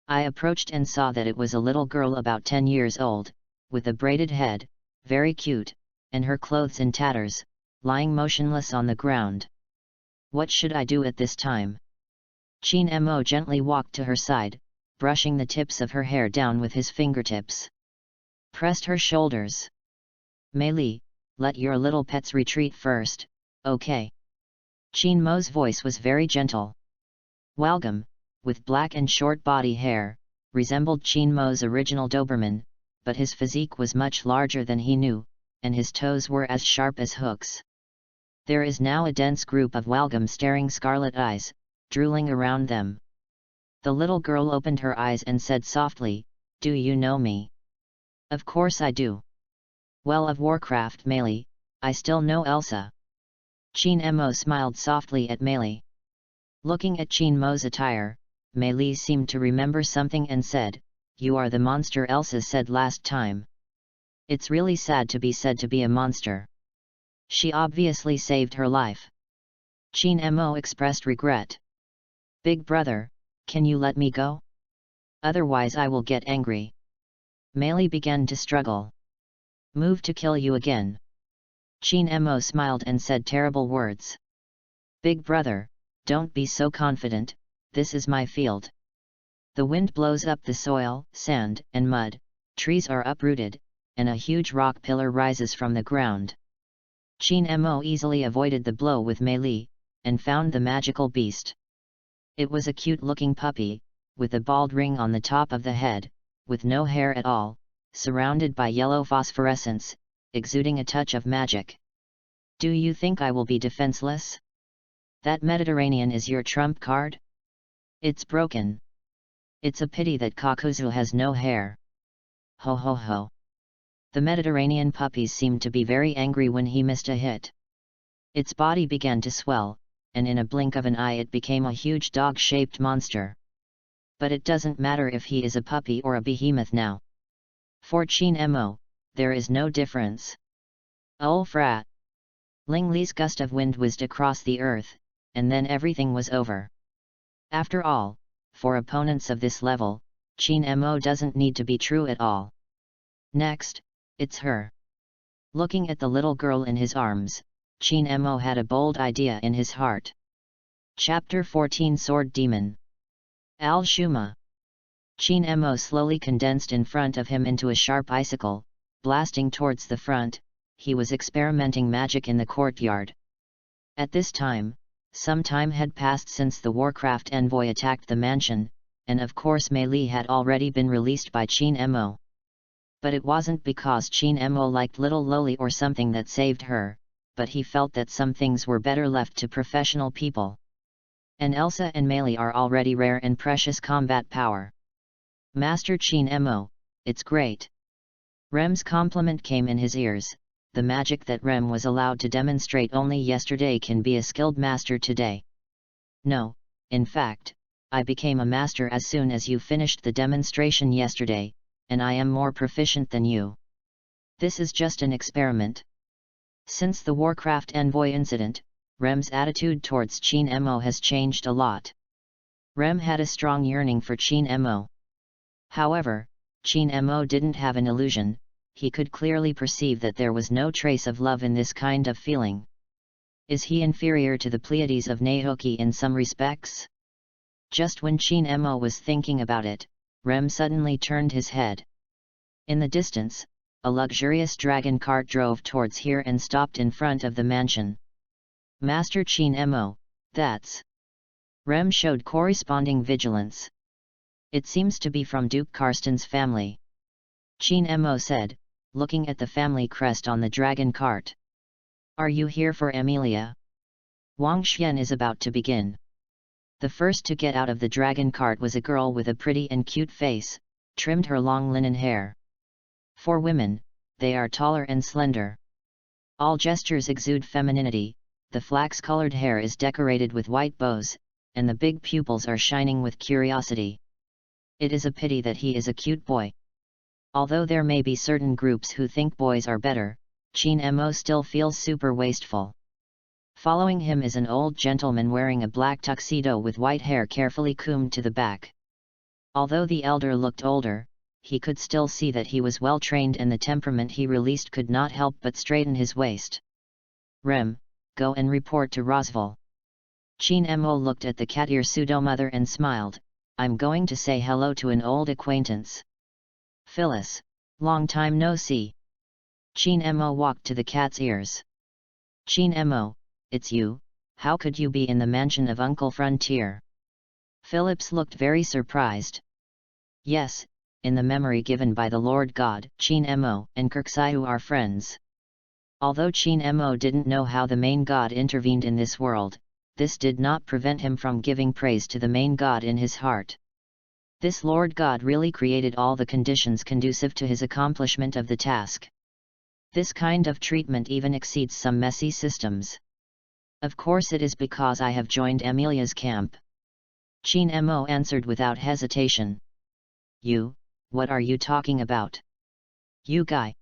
I approached and saw that it was a little girl about 10 years old, with a braided head, very cute, and her clothes in tatters, lying motionless on the ground. What should I do at this time? Chin Mo gently walked to her side, brushing the tips of her hair down with his fingertips. Pressed her shoulders. Mei Li, let your little pets retreat first, okay? Chin Mo's voice was very gentle. Walgam, with black and short body hair, resembled Chin Mo's original Doberman, but his physique was much larger than he knew, and his toes were as sharp as hooks. There is now a dense group of Walgam staring scarlet eyes, drooling around them. The little girl opened her eyes and said softly, Do you know me? Of course I do. Well, of Warcraft, Mei Li, I still know Elsa. Chin Mo smiled softly at Mei Li. Looking at Chin Mo's attire, Mei Li seemed to remember something and said, You are the monster Elsa said last time. It's really sad to be said to be a monster. She obviously saved her life. Chin Mo expressed regret. Big brother, can you let me go? Otherwise I will get angry. Mei Li began to struggle. Move to kill you again. Chin Mo smiled and said terrible words. Big brother, don't be so confident, this is my field. The wind blows up the soil, sand, and mud, trees are uprooted, and a huge rock pillar rises from the ground. Chin Mo easily avoided the blow with Mei Li, and found the magical beast. It was a cute-looking puppy, with a bald ring on the top of the head, with no hair at all, surrounded by yellow phosphorescence, exuding a touch of magic. Do you think I will be defenseless? That Mediterranean is your trump card? It's broken. It's a pity that Kakuzu has no hair. Ho ho ho. The Mediterranean puppies seemed to be very angry when he missed a hit. Its body began to swell, and in a blink of an eye it became a huge dog-shaped monster. But it doesn't matter if he is a puppy or a behemoth now. For Chin Mo, there is no difference. Oh frat! Ling Li's gust of wind whizzed across the earth, and then everything was over. After all, for opponents of this level, Chin Mo doesn't need to be true at all. Next, it's her. Looking at the little girl in his arms, Chin Mo had a bold idea in his heart. Chapter 14 Sword Demon. Al Shuma. Chin Mo slowly condensed in front of him into a sharp icicle, blasting towards the front. He was experimenting magic in the courtyard. At this time, some time had passed since the Warcraft envoy attacked the mansion, and of course Mei Li had already been released by Chin Mo. But it wasn't because Chin Mo liked little Loli or something that saved her, but he felt that some things were better left to professional people. And Elsa and Mei Li are already rare and precious combat power. Master Chin Mo, it's great. Rem's compliment came in his ears. The magic that Rem was allowed to demonstrate only yesterday can be a skilled master today. No, in fact, I became a master as soon as you finished the demonstration yesterday, and I am more proficient than you. This is just an experiment. Since the Warcraft envoy incident, Rem's attitude towards Chin Mo has changed a lot. Rem had a strong yearning for Chin Mo. However, Chin Mo didn't have an illusion. He could clearly perceive that there was no trace of love in this kind of feeling. Is he inferior to the Pleiades of Naoki in some respects? Just when Chin Mo was thinking about it, Rem suddenly turned his head. In the distance, a luxurious dragon cart drove towards here and stopped in front of the mansion. Master Chin Mo, that's... Rem showed corresponding vigilance. It seems to be from Duke Karsten's family. Chin Mo said, looking at the family crest on the dragon cart. Are you here for Amelia? Wang Xian is about to begin. The first to get out of the dragon cart was a girl with a pretty and cute face, trimmed her long linen hair. For women, they are taller and slender. All gestures exude femininity, the flax-colored hair is decorated with white bows, and the big pupils are shining with curiosity. It is a pity that he is a cute boy. Although there may be certain groups who think boys are better, Chin Mo still feels super wasteful. Following him is an old gentleman wearing a black tuxedo with white hair carefully combed to the back. Although the elder looked older, he could still see that he was well trained and the temperament he released could not help but straighten his waist. Rem, go and report to Rosval. Chin Mo looked at the cat-ear pseudo-mother and smiled. I'm going to say hello to an old acquaintance. Phyllis, long time no see. Chin Mo walked to the cat's ears. Chin Mo, it's you, how could you be in the mansion of Uncle Frontier? Phillips looked very surprised. Yes, in the memory given by the Lord God, Chin Mo and Kirksaiu are friends. Although Chin Mo didn't know how the main god intervened in this world, this did not prevent him from giving praise to the main god in his heart. This Lord God really created all the conditions conducive to his accomplishment of the task. This kind of treatment even exceeds some messy systems. Of course it is because I have joined Amelia's camp. Chin Mo answered without hesitation. You, what are you talking about? You guy.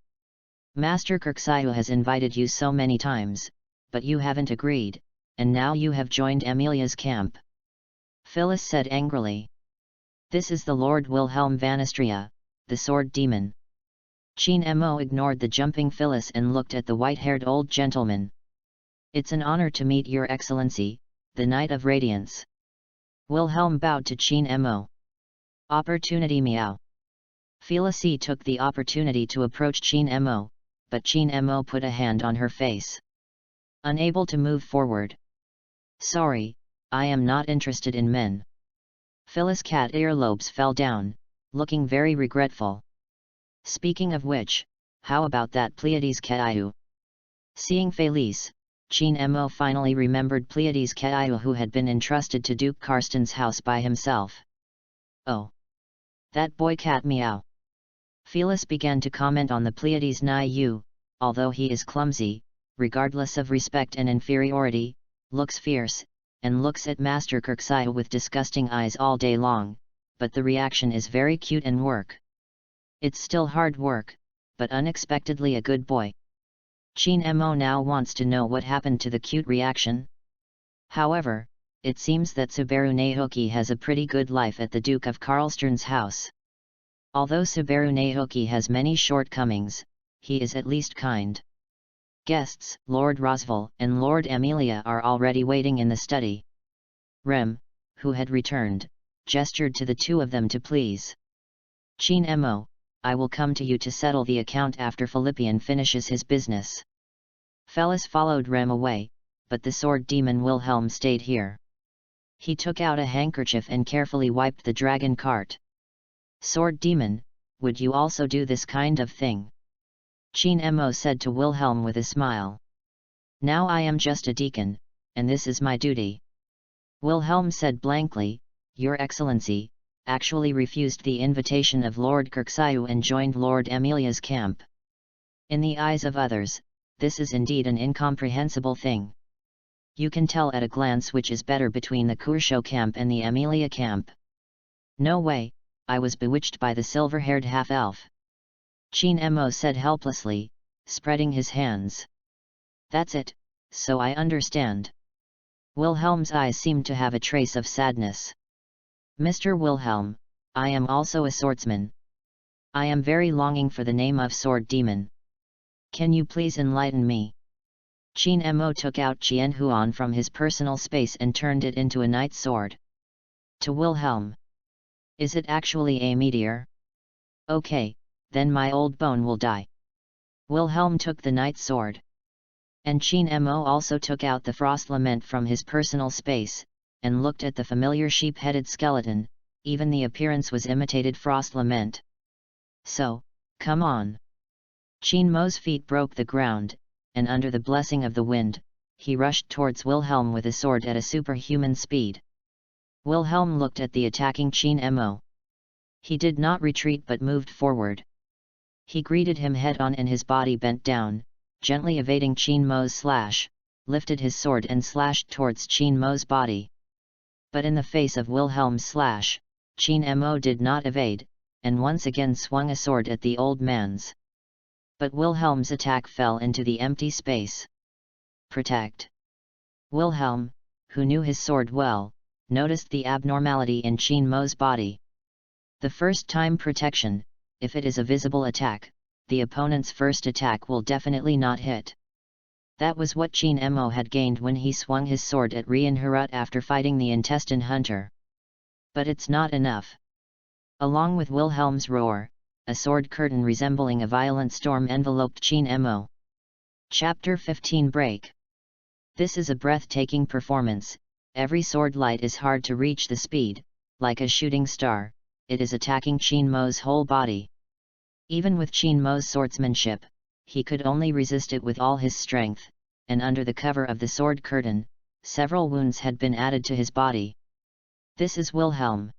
Master Kirksaiu has invited you so many times, but you haven't agreed, and now you have joined Amelia's camp. Phyllis said angrily. This is the Lord Wilhelm Vanistria, the sword demon. Chin Mo ignored the jumping Phyllis and looked at the white-haired old gentleman. It's an honor to meet your excellency, the Knight of Radiance. Wilhelm bowed to Chin Mo. Opportunity meow. Phyllis took the opportunity to approach Chin Mo, but Chin Mo put a hand on her face. Unable to move forward. Sorry, I am not interested in men. Phyllis' cat earlobes fell down, looking very regretful. Speaking of which, how about that Pleiades Kaiu? Seeing Felice, Chin Mo finally remembered Pleiades Kaiu who had been entrusted to Duke Karsten's house by himself. Oh! That boy cat meow. Phyllis began to comment on the Pleiades Naiu, although he is clumsy, regardless of respect and inferiority, looks fierce, and looks at Master Kirksai with disgusting eyes all day long, but the reaction is very cute and work. It's still hard work, but unexpectedly a good boy. Chin Mo now wants to know what happened to the cute reaction. However, it seems that Subaru Naoki has a pretty good life at the Duke of Karlstern's house. Although Subaru Naoki has many shortcomings, he is at least kind. Guests, Lord Rosval and Lord Amelia are already waiting in the study. Rem, who had returned, gestured to the two of them to please. Chin Mo, I will come to you to settle the account after Philippian finishes his business. Fellis followed Rem away, but the sword demon Wilhelm stayed here. He took out a handkerchief and carefully wiped the dragon cart. Sword demon, would you also do this kind of thing? Chin Mo said to Wilhelm with a smile. Now I am just a deacon, and this is my duty. Wilhelm said blankly, Your Excellency, actually refused the invitation of Lord Kirksai and joined Lord Amelia's camp. In the eyes of others, this is indeed an incomprehensible thing. You can tell at a glance which is better between the Kursho camp and the Amelia camp. No way, I was bewitched by the silver-haired half-elf. Chin Mo said helplessly, spreading his hands. That's it, so I understand. Wilhelm's eyes seemed to have a trace of sadness. Mr. Wilhelm, I am also a swordsman. I am very longing for the name of sword demon. Can you please enlighten me? Chin Mo took out Qian Huan from his personal space and turned it into a knight's sword. To Wilhelm. Is it actually a meteor? Okay, then my old bone will die. Wilhelm took the knight's sword. And Chin Mo also took out the frost lament from his personal space, and looked at the familiar sheep-headed skeleton. Even the appearance was imitated frost lament. So, come on. Chin Mo's feet broke the ground, and under the blessing of the wind, he rushed towards Wilhelm with a sword at a superhuman speed. Wilhelm looked at the attacking Chin Mo. He did not retreat but moved forward. He greeted him head-on and his body bent down, gently evading Chin Mo's slash, lifted his sword and slashed towards Chin Mo's body. But in the face of Wilhelm's slash, Chin Mo did not evade, and once again swung a sword at the old man's. But Wilhelm's attack fell into the empty space. Protect. Wilhelm, who knew his sword well, noticed the abnormality in Chin Mo's body. The first time protection, if it is a visible attack, the opponent's first attack will definitely not hit. That was what Chin Mo had gained when he swung his sword at Rian Harut after fighting the intestine hunter. But it's not enough. Along with Wilhelm's roar, a sword curtain resembling a violent storm enveloped Chin Mo. Chapter 15 Break. This is a breathtaking performance. Every sword light is hard to reach the speed, like a shooting star, it is attacking Chin Mo's whole body. Even with Chin Mo's swordsmanship, he could only resist it with all his strength, and under the cover of the sword curtain, several wounds had been added to his body. This is Wilhelm.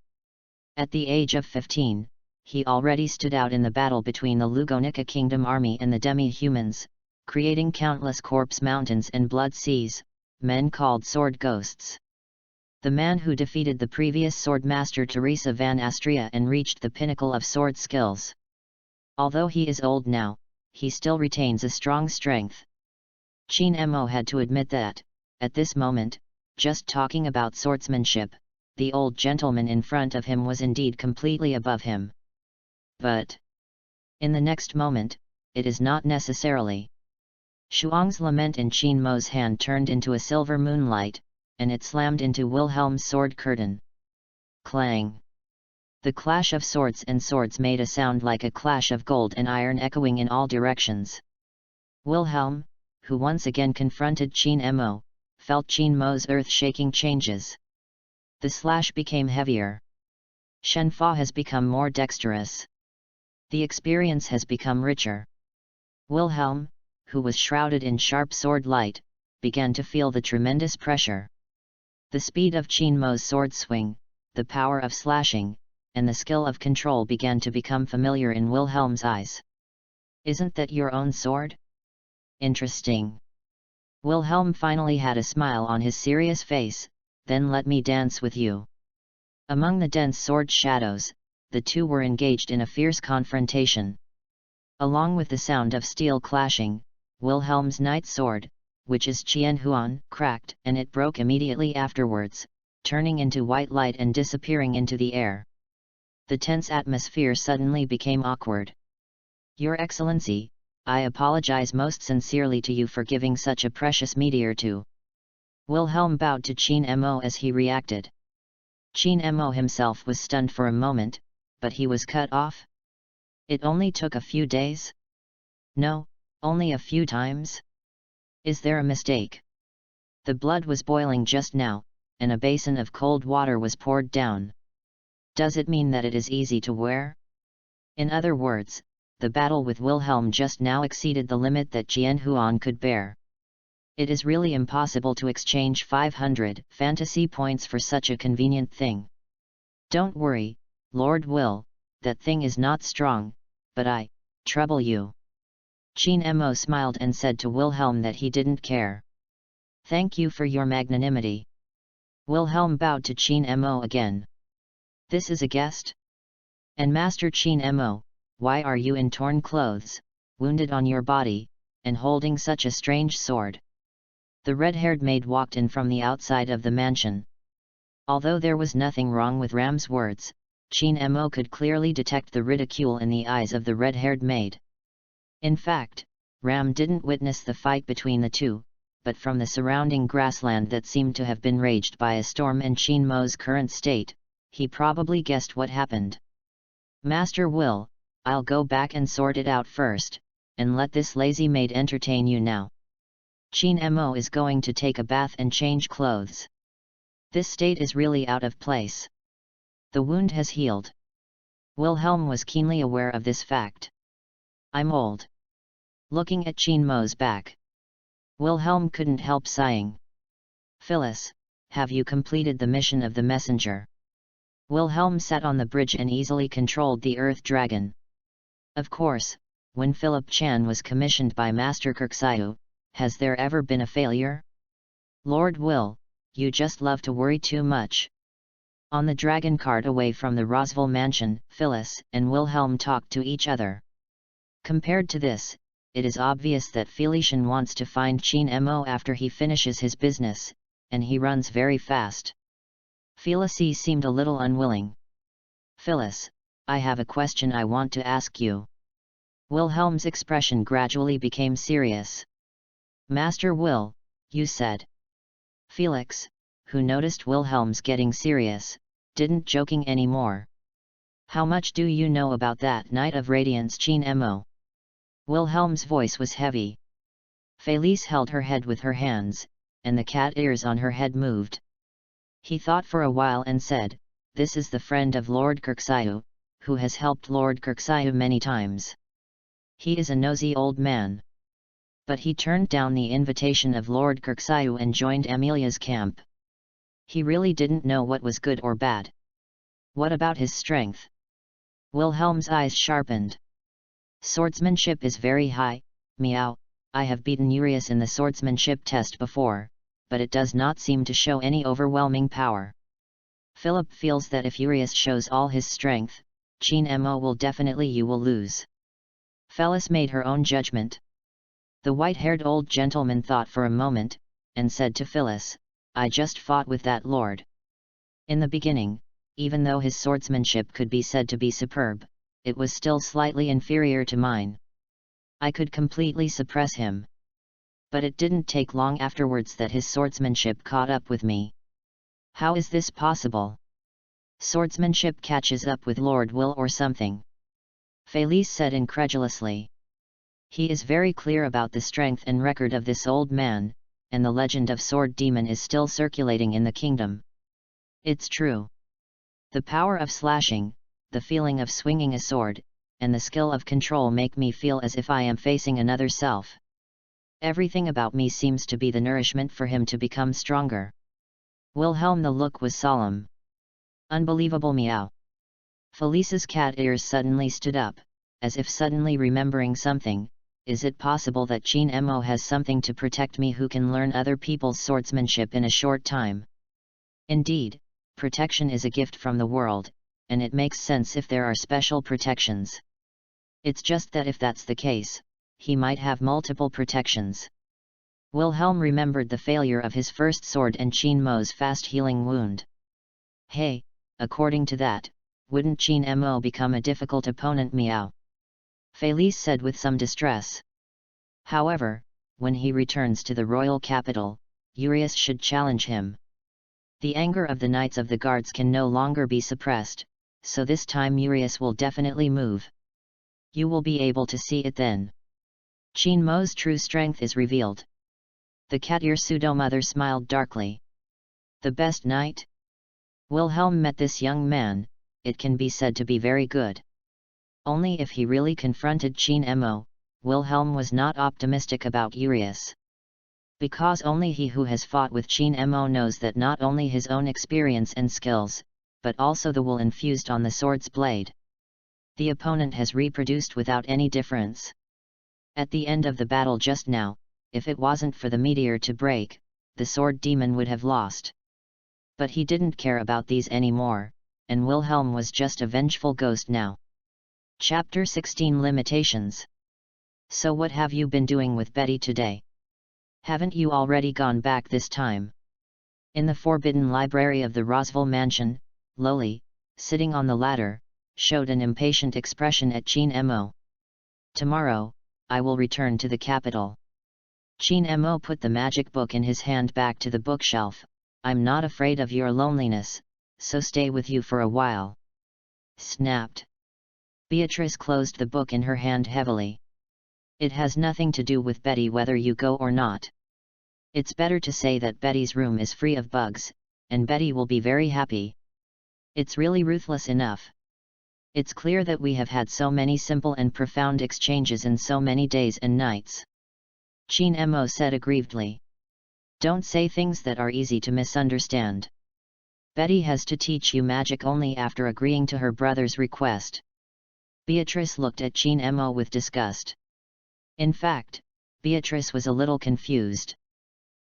At the age of 15, he already stood out in the battle between the Lugonica Kingdom army and the demi-humans, creating countless corpse mountains and blood seas, men called sword ghosts. The man who defeated the previous swordmaster Teresa van Astria and reached the pinnacle of sword skills. Although he is old now, he still retains a strong strength. Chin Mo had to admit that, at this moment, just talking about swordsmanship, the old gentleman in front of him was indeed completely above him. But in the next moment, it is not necessarily. Shuang's lament in Chin Mo's hand turned into a silver moonlight, and it slammed into Wilhelm's sword curtain. Clang! The clash of swords and swords made a sound like a clash of gold and iron echoing in all directions. Wilhelm, who once again confronted Chin Mo, felt Chin Mo's earth-shaking changes. The slash became heavier. Shen Fa has become more dexterous. The experience has become richer. Wilhelm, who was shrouded in sharp sword light, began to feel the tremendous pressure. The speed of Chin Mo's sword swing, the power of slashing, and the skill of control began to become familiar in Wilhelm's eyes. Isn't that your own sword? Interesting. Wilhelm finally had a smile on his serious face, then let me dance with you." Among the dense sword shadows, the two were engaged in a fierce confrontation. Along with the sound of steel clashing, Wilhelm's knight's sword, which is Qian Huan, cracked, and it broke immediately afterwards, turning into white light and disappearing into the air. The tense atmosphere suddenly became awkward. "Your Excellency, I apologize most sincerely to you for giving such a precious meteor to." Wilhelm bowed to Qin Mo as he reacted. Qin Mo himself was stunned for a moment, but he was cut off. "It only took a few days?" "No, only a few times." "Is there a mistake?" The blood was boiling just now, and a basin of cold water was poured down. "Does it mean that it is easy to wear?" In other words, the battle with Wilhelm just now exceeded the limit that Qian Huan could bear. It is really impossible to exchange 500 fantasy points for such a convenient thing. "Don't worry, Lord Will, that thing is not strong, but I trouble you." Qin Mo smiled and said to Wilhelm that he didn't care. "Thank you for your magnanimity." Wilhelm bowed to Qin Mo again. "This is a guest?" "And Master Qin Mo, why are you in torn clothes, wounded on your body, and holding such a strange sword?" The red-haired maid walked in from the outside of the mansion. Although there was nothing wrong with Ram's words, Qin Mo could clearly detect the ridicule in the eyes of the red-haired maid. In fact, Ram didn't witness the fight between the two, but from the surrounding grassland that seemed to have been raged by a storm and Qin Mo's current state, he probably guessed what happened. "Master Will, I'll go back and sort it out first, and let this lazy maid entertain you now. Qin Mo is going to take a bath and change clothes. This state is really out of place. The wound has healed." Wilhelm was keenly aware of this fact. "I'm old." Looking at Qin Mo's back, Wilhelm couldn't help sighing. "Phyllis, have you completed the mission of the messenger?" Wilhelm sat on the bridge and easily controlled the earth dragon. Of course, when Philip Chan was commissioned by Master Kirksaiu, has there ever been a failure? "Lord Will, you just love to worry too much." On the dragon cart away from the Roswell mansion, Phyllis and Wilhelm talked to each other. Compared to this, it is obvious that Felician wants to find Qin Mo after he finishes his business, and he runs very fast. Felicie seemed a little unwilling. "Phyllis, I have a question I want to ask you." Wilhelm's expression gradually became serious. "Master Will, you said." Felix, who noticed Wilhelm's getting serious, didn't joking anymore. "How much do you know about that Knight of Radiance Qin Mo?" Wilhelm's voice was heavy. Felice held her head with her hands, and the cat ears on her head moved. He thought for a while and said, "This is the friend of Lord Kirksaiu, who has helped Lord Kirksaiu many times. He is a nosy old man." But he turned down the invitation of Lord Kirksaiu and joined Amelia's camp. He really didn't know what was good or bad. What about his strength? Wilhelm's eyes sharpened. "Swordsmanship is very high, meow. I have beaten Urius in the swordsmanship test before, but it does not seem to show any overwhelming power. Philip feels that if Urius shows all his strength, Qin Mo will definitely you will lose." Phyllis made her own judgment. The white-haired old gentleman thought for a moment, and said to Phyllis, "I just fought with that lord. In the beginning, even though his swordsmanship could be said to be superb, it was still slightly inferior to mine. I could completely suppress him. But it didn't take long afterwards that his swordsmanship caught up with me. How is this possible? Swordsmanship catches up with Lord Will or something?" Felice said incredulously. "He is very clear about the strength and record of this old man, and the legend of Sword Demon is still circulating in the kingdom. It's true. The power of slashing, the feeling of swinging a sword, and the skill of control make me feel as if I am facing another self. Everything about me seems to be the nourishment for him to become stronger." Wilhelm, the look was solemn. "Unbelievable meow." Felice's cat ears suddenly stood up, as if suddenly remembering something. "Is it possible that Qin Mo has something to protect me who can learn other people's swordsmanship in a short time?" Indeed, protection is a gift from the world, and it makes sense if there are special protections. It's just that if that's the case, he might have multiple protections. Wilhelm remembered the failure of his first sword and Qin Mo's fast-healing wound. Hey, according to that, wouldn't Qin Mo become a difficult opponent? Meow. Felice said with some distress. However, when he returns to the royal capital, Urius should challenge him. The anger of the Knights of the Guards can no longer be suppressed, so this time Urius will definitely move. You will be able to see it then. Qin Mo's true strength is revealed. The cat-ear pseudo-mother smiled darkly. The best knight? Wilhelm met this young man, it can be said to be very good. Only if he really confronted Qin Mo, Wilhelm was not optimistic about Urius. Because only he who has fought with Qin Mo knows that not only his own experience and skills, but also the will infused on the sword's blade. The opponent has reproduced without any difference. At the end of the battle just now, if it wasn't for the meteor to break, the sword demon would have lost. But he didn't care about these anymore, and Wilhelm was just a vengeful ghost now. Chapter 16 Limitations. So what have you been doing with Betty today? Haven't you already gone back this time? In the forbidden library of the Rosville mansion, Loli, sitting on the ladder, showed an impatient expression at Qin Mo. Tomorrow, I will return to the capital. Qin Mo put the magic book in his hand back to the bookshelf. I'm not afraid of your loneliness, so stay with you for a while. Snapped. Beatrice closed the book in her hand heavily. It has nothing to do with Betty whether you go or not. It's better to say that Betty's room is free of bugs, and Betty will be very happy. It's really ruthless enough. It's clear that we have had so many simple and profound exchanges in so many days and nights. Qin Mo said aggrievedly. Don't say things that are easy to misunderstand. Betty has to teach you magic only after agreeing to her brother's request. Beatrice looked at Qin Mo with disgust. In fact, Beatrice was a little confused.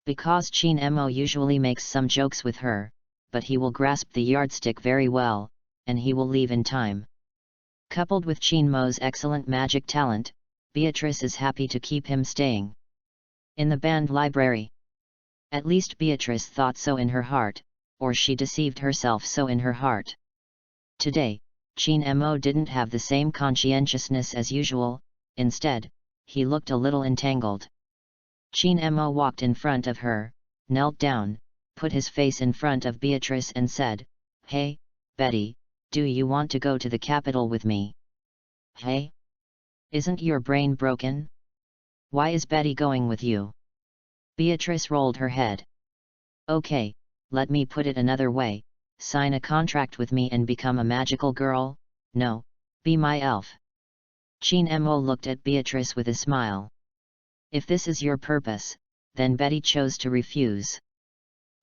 Because Qin Mo usually makes some jokes with her, but he will grasp the yardstick very well, and he will leave in time. Coupled with Qin Mo's excellent magic talent, Beatrice is happy to keep him staying in the band library. At least Beatrice thought so in her heart, or she deceived herself so in her heart. Today, Qin Mo didn't have the same conscientiousness as usual, instead, he looked a little entangled. Qin Mo walked in front of her, knelt down, put his face in front of Beatrice and said, Hey, Betty, do you want to go to the capital with me? Hey? Isn't your brain broken? Why is Betty going with you? Beatrice rolled her head. Okay, let me put it another way, sign a contract with me and become a magical girl? No, be my elf. Qin Mo looked at Beatrice with a smile. If this is your purpose, then Betty chose to refuse.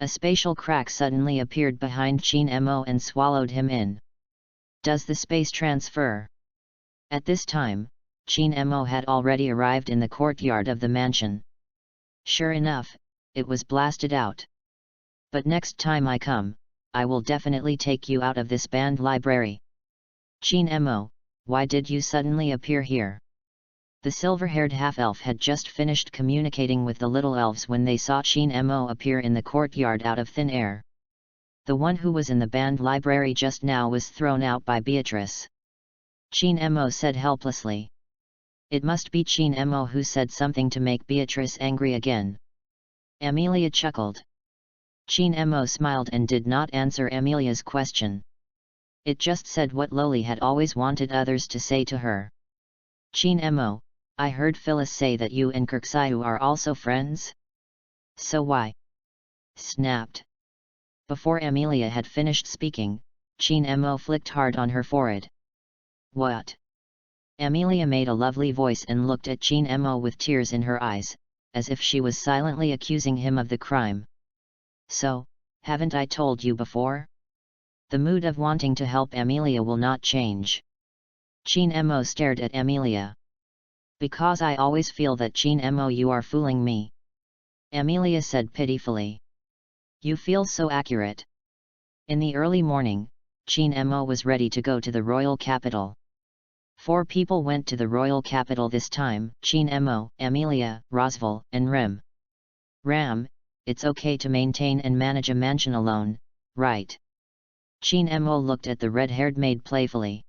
A spatial crack suddenly appeared behind Qin Mo and swallowed him in. Does the space transfer? At this time, Qin Mo had already arrived in the courtyard of the mansion. Sure enough, it was blasted out. But next time I come, I will definitely take you out of this banned library. Qin Mo, why did you suddenly appear here? The silver-haired half-elf had just finished communicating with the little elves when they saw Qin Mo appear in the courtyard out of thin air. The one who was in the banned library just now was thrown out by Beatrice. Qin Mo said helplessly. It must be Qin Mo who said something to make Beatrice angry again. Amelia chuckled. Qin Mo smiled and did not answer Amelia's question. It just said what Loli had always wanted others to say to her. Qin Mo, I heard Phyllis say that you and Kirksaiu are also friends? So why? Snapped. Before Amelia had finished speaking, Qin Mo flicked hard on her forehead. What? Amelia made a lovely voice and looked at Qin Mo with tears in her eyes, as if she was silently accusing him of the crime. So, haven't I told you before? The mood of wanting to help Amelia will not change. Qin Mo stared at Amelia. Because I always feel that Qin Mo you are fooling me. Amelia said pitifully. You feel so accurate. In the early morning, Chin Mo was ready to go to the royal capital. 4 people went to the royal capital this time: Chin Mo, Amelia, Rosval, and Ram. Ram, it's okay to maintain and manage a mansion alone, right? Chin Mo looked at the red-haired maid playfully.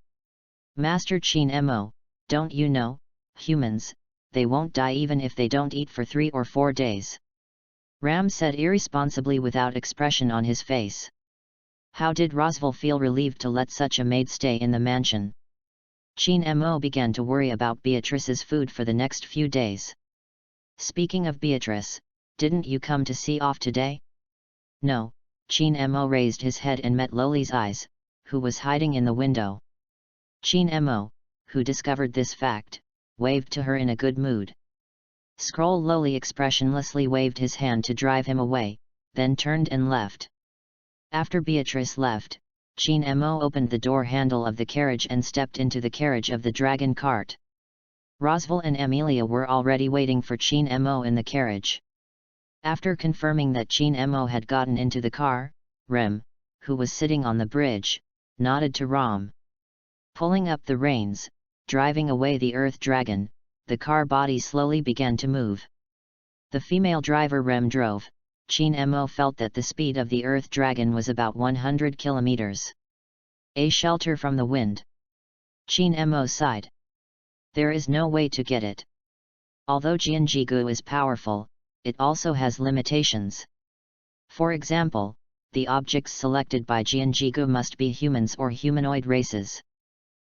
Master Chin Mo, don't you know, humans, they won't die even if they don't eat for 3 or 4 days. Ram said irresponsibly without expression on his face. How did Rosval feel relieved to let such a maid stay in the mansion? Chin Mo began to worry about Beatrice's food for the next few days. Speaking of Beatrice, didn't you come to see off today? No, Chin Mo raised his head and met Loli's eyes, who was hiding in the window. Chin Mo, who discovered this fact, waved to her in a good mood. Scroll Loli expressionlessly waved his hand to drive him away, then turned and left. After Beatrice left, Chin Mo opened the door handle of the carriage and stepped into the carriage of the dragon cart. Rosval and Amelia were already waiting for Chin Mo in the carriage. After confirming that Chin Mo had gotten into the car, Rem, who was sitting on the bridge, nodded to Ram. Pulling up the reins, driving away the earth dragon, the car body slowly began to move. The female driver Rem drove. Chin Mo felt that the speed of the earth dragon was about 100 kilometers. A shelter from the wind. Chin Mo sighed. There is no way to get it. Although Jianjigu is powerful, it also has limitations. For example, the objects selected by Jianjigu must be humans or humanoid races.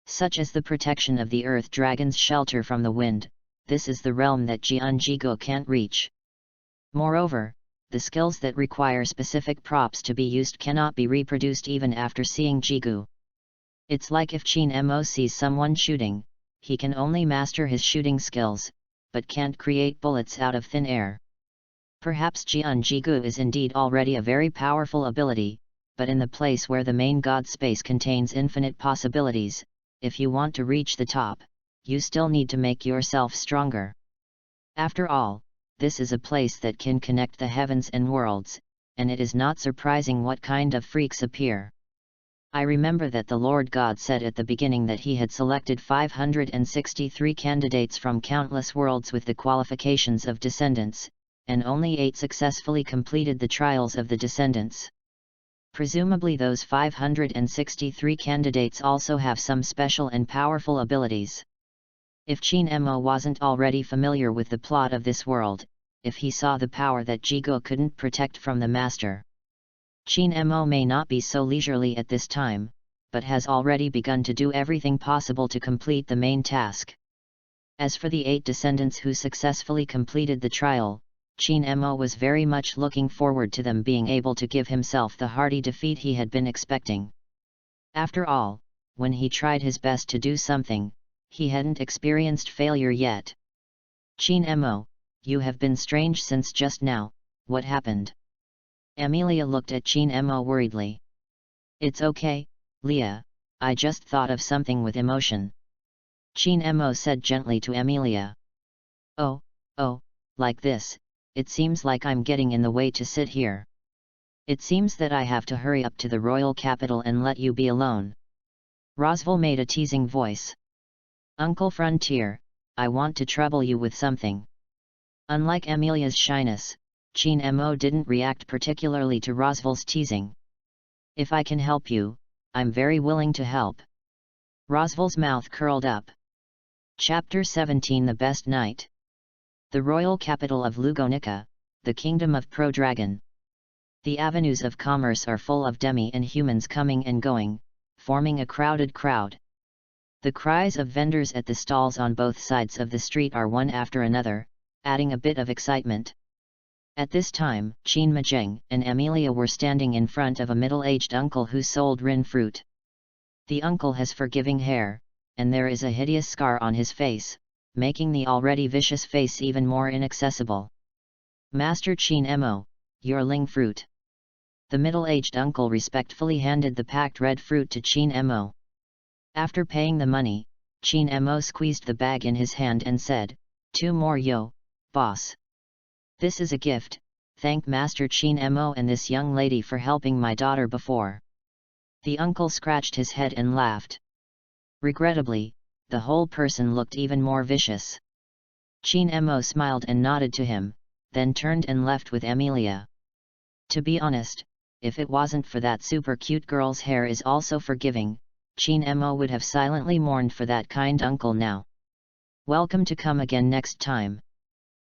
Such as the protection of the earth dragon's shelter from the wind, this is the realm that Jianjigu can't reach. Moreover, the skills that require specific props to be used cannot be reproduced even after seeing Jigu. It's like if Chin Mo sees someone shooting, he can only master his shooting skills, but can't create bullets out of thin air. Perhaps Jianjigu is indeed already a very powerful ability, but in the place where the main god space contains infinite possibilities, if you want to reach the top, you still need to make yourself stronger. After all, this is a place that can connect the heavens and worlds, and it is not surprising what kind of freaks appear. I remember that the Lord God said at the beginning that he had selected 563 candidates from countless worlds with the qualifications of descendants, and only 8 successfully completed the trials of the descendants. Presumably those 563 candidates also have some special and powerful abilities. If Chin Mo wasn't already familiar with the plot of this world, if he saw the power that Jigu couldn't protect from the master, Chin Mo may not be so leisurely at this time, but has already begun to do everything possible to complete the main task. As for the 8 descendants who successfully completed the trial, Chin Mo was very much looking forward to them being able to give himself the hearty defeat he had been expecting. After all, when he tried his best to do something, he hadn't experienced failure yet. Chin Mo, you have been strange since just now, what happened? Amelia looked at Chin Mo worriedly. It's okay, Leah, I just thought of something with emotion. Chin Mo said gently to Amelia. Oh, like this, it seems like I'm getting in the way to sit here. It seems that I have to hurry up to the royal capital and let you be alone. Rosval made a teasing voice. Uncle Frontier, I want to trouble you with something. Unlike Amelia's shyness, Chin Mo didn't react particularly to Rosval's teasing. If I can help you, I'm very willing to help. Rosval's mouth curled up. Chapter 17 The Best Night. The royal capital of Lugonica, the kingdom of Pro-Dragon. The avenues of commerce are full of demi and humans coming and going, forming a crowded crowd. The cries of vendors at the stalls on both sides of the street are one after another, adding a bit of excitement. At this time, Chin Majeng and Amelia were standing in front of a middle-aged uncle who sold rin fruit. The uncle has forgiving hair, and there is a hideous scar on his face, making the already vicious face even more inaccessible. Master Chin Mo, your ling fruit. The middle-aged uncle respectfully handed the packed red fruit to Chin Mo. After paying the money, Chin Mo squeezed the bag in his hand and said, 2 more yo, boss. This is a gift, thank Master Chin Mo and this young lady for helping my daughter before. The uncle scratched his head and laughed. Regrettably, the whole person looked even more vicious. Chin Mo smiled and nodded to him, then turned and left with Amelia. To be honest, if it wasn't for that super cute girl's hair is also forgiving, Chin Mo would have silently mourned for that kind uncle now. Welcome to come again next time.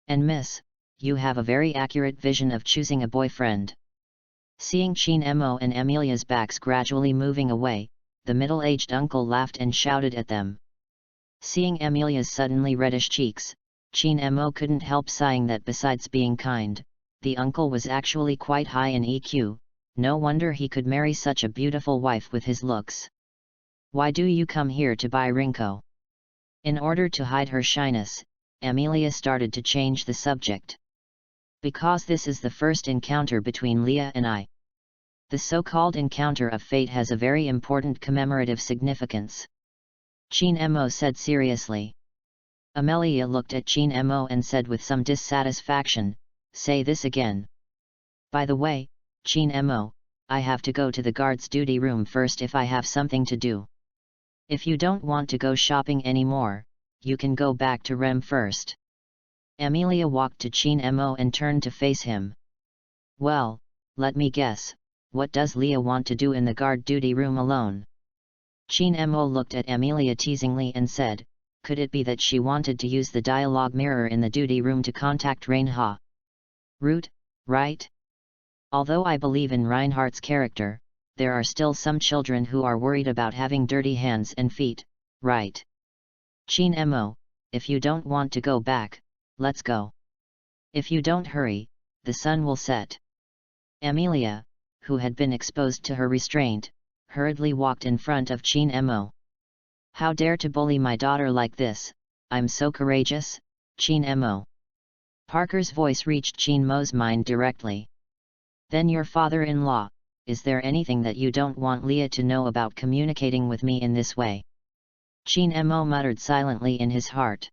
And miss, you have a very accurate vision of choosing a boyfriend. Seeing Chin Mo and Amelia's backs gradually moving away, the middle-aged uncle laughed and shouted at them. Seeing Amelia's suddenly reddish cheeks, Chin Mo couldn't help sighing that besides being kind, the uncle was actually quite high in EQ, no wonder he could marry such a beautiful wife with his looks. Why do you come here to buy Rinko? In order to hide her shyness, Amelia started to change the subject. Because this is the first encounter between Leah and I. The so-called encounter of fate has a very important commemorative significance. Chin Mo said seriously. Amelia looked at Chin Mo and said with some dissatisfaction, say this again. By the way, Chin Mo, I have to go to the guard's duty room first if I have something to do. If you don't want to go shopping anymore, you can go back to Rem first. Amelia walked to Chin Mo and turned to face him. Well, let me guess, what does Leah want to do in the guard duty room alone? Chin Mo looked at Amelia teasingly and said, could it be that she wanted to use the dialogue mirror in the duty room to contact Reinha? Root, right? Although I believe in Reinhardt's character, there are still some children who are worried about having dirty hands and feet, right? Chin Mo, if you don't want to go back, let's go. If you don't hurry, the sun will set. Amelia, who had been exposed to her restraint, hurriedly walked in front of Chin Mo. How dare to bully my daughter like this, I'm so courageous, Chin Mo. Parker's voice reached Chin Mo's mind directly. Then your father-in-law, is there anything that you don't want Leah to know about communicating with me in this way? Chin Mo muttered silently in his heart.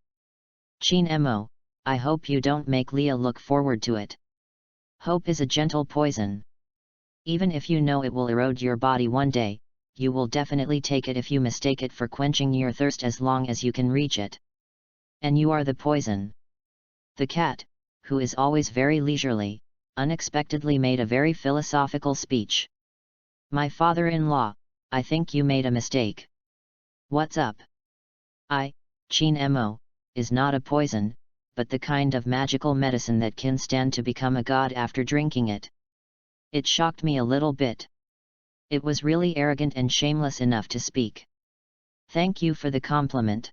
Chin Mo, I hope you don't make Leah look forward to it. Hope is a gentle poison. Even if you know it will erode your body one day, you will definitely take it if you mistake it for quenching your thirst as long as you can reach it. And you are the poison. The cat, who is always very leisurely, unexpectedly made a very philosophical speech. My father-in-law, I think you made a mistake. What's up? Chin Mo, is not a poison, but the kind of magical medicine that can stand to become a god after drinking it. It shocked me a little bit. It was really arrogant and shameless enough to speak. Thank you for the compliment.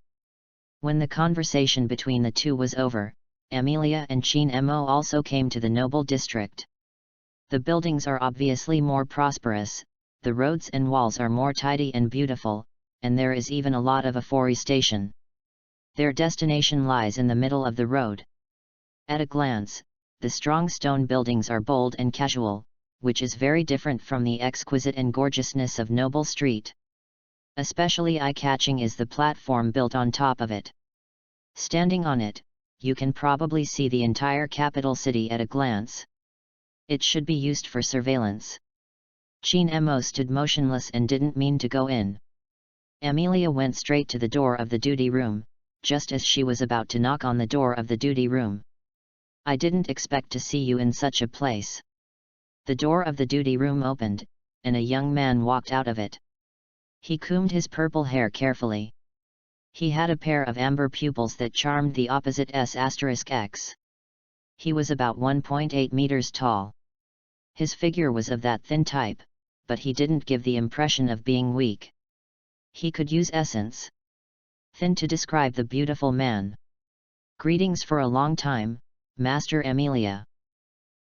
When the conversation between the two was over, Amelia and Chin Mo also came to the noble district. The buildings are obviously more prosperous, the roads and walls are more tidy and beautiful, and there is even a lot of afforestation. Their destination lies in the middle of the road. At a glance, the strong stone buildings are bold and casual, which is very different from the exquisite and gorgeousness of Noble Street. Especially eye-catching is the platform built on top of it. Standing on it, you can probably see the entire capital city at a glance. It should be used for surveillance. Chin Mo stood motionless and didn't mean to go in. Amelia went straight to the door of the duty room, just as she was about to knock on the door of the duty room. I didn't expect to see you in such a place. The door of the duty room opened, and a young man walked out of it. He combed his purple hair carefully. He had a pair of amber pupils that charmed the opposite S*X. He was about 1.8 meters tall. His figure was of that thin type, but he didn't give the impression of being weak. He could use essence. Thin to describe the beautiful man. Greetings for a long time, Master Amelia.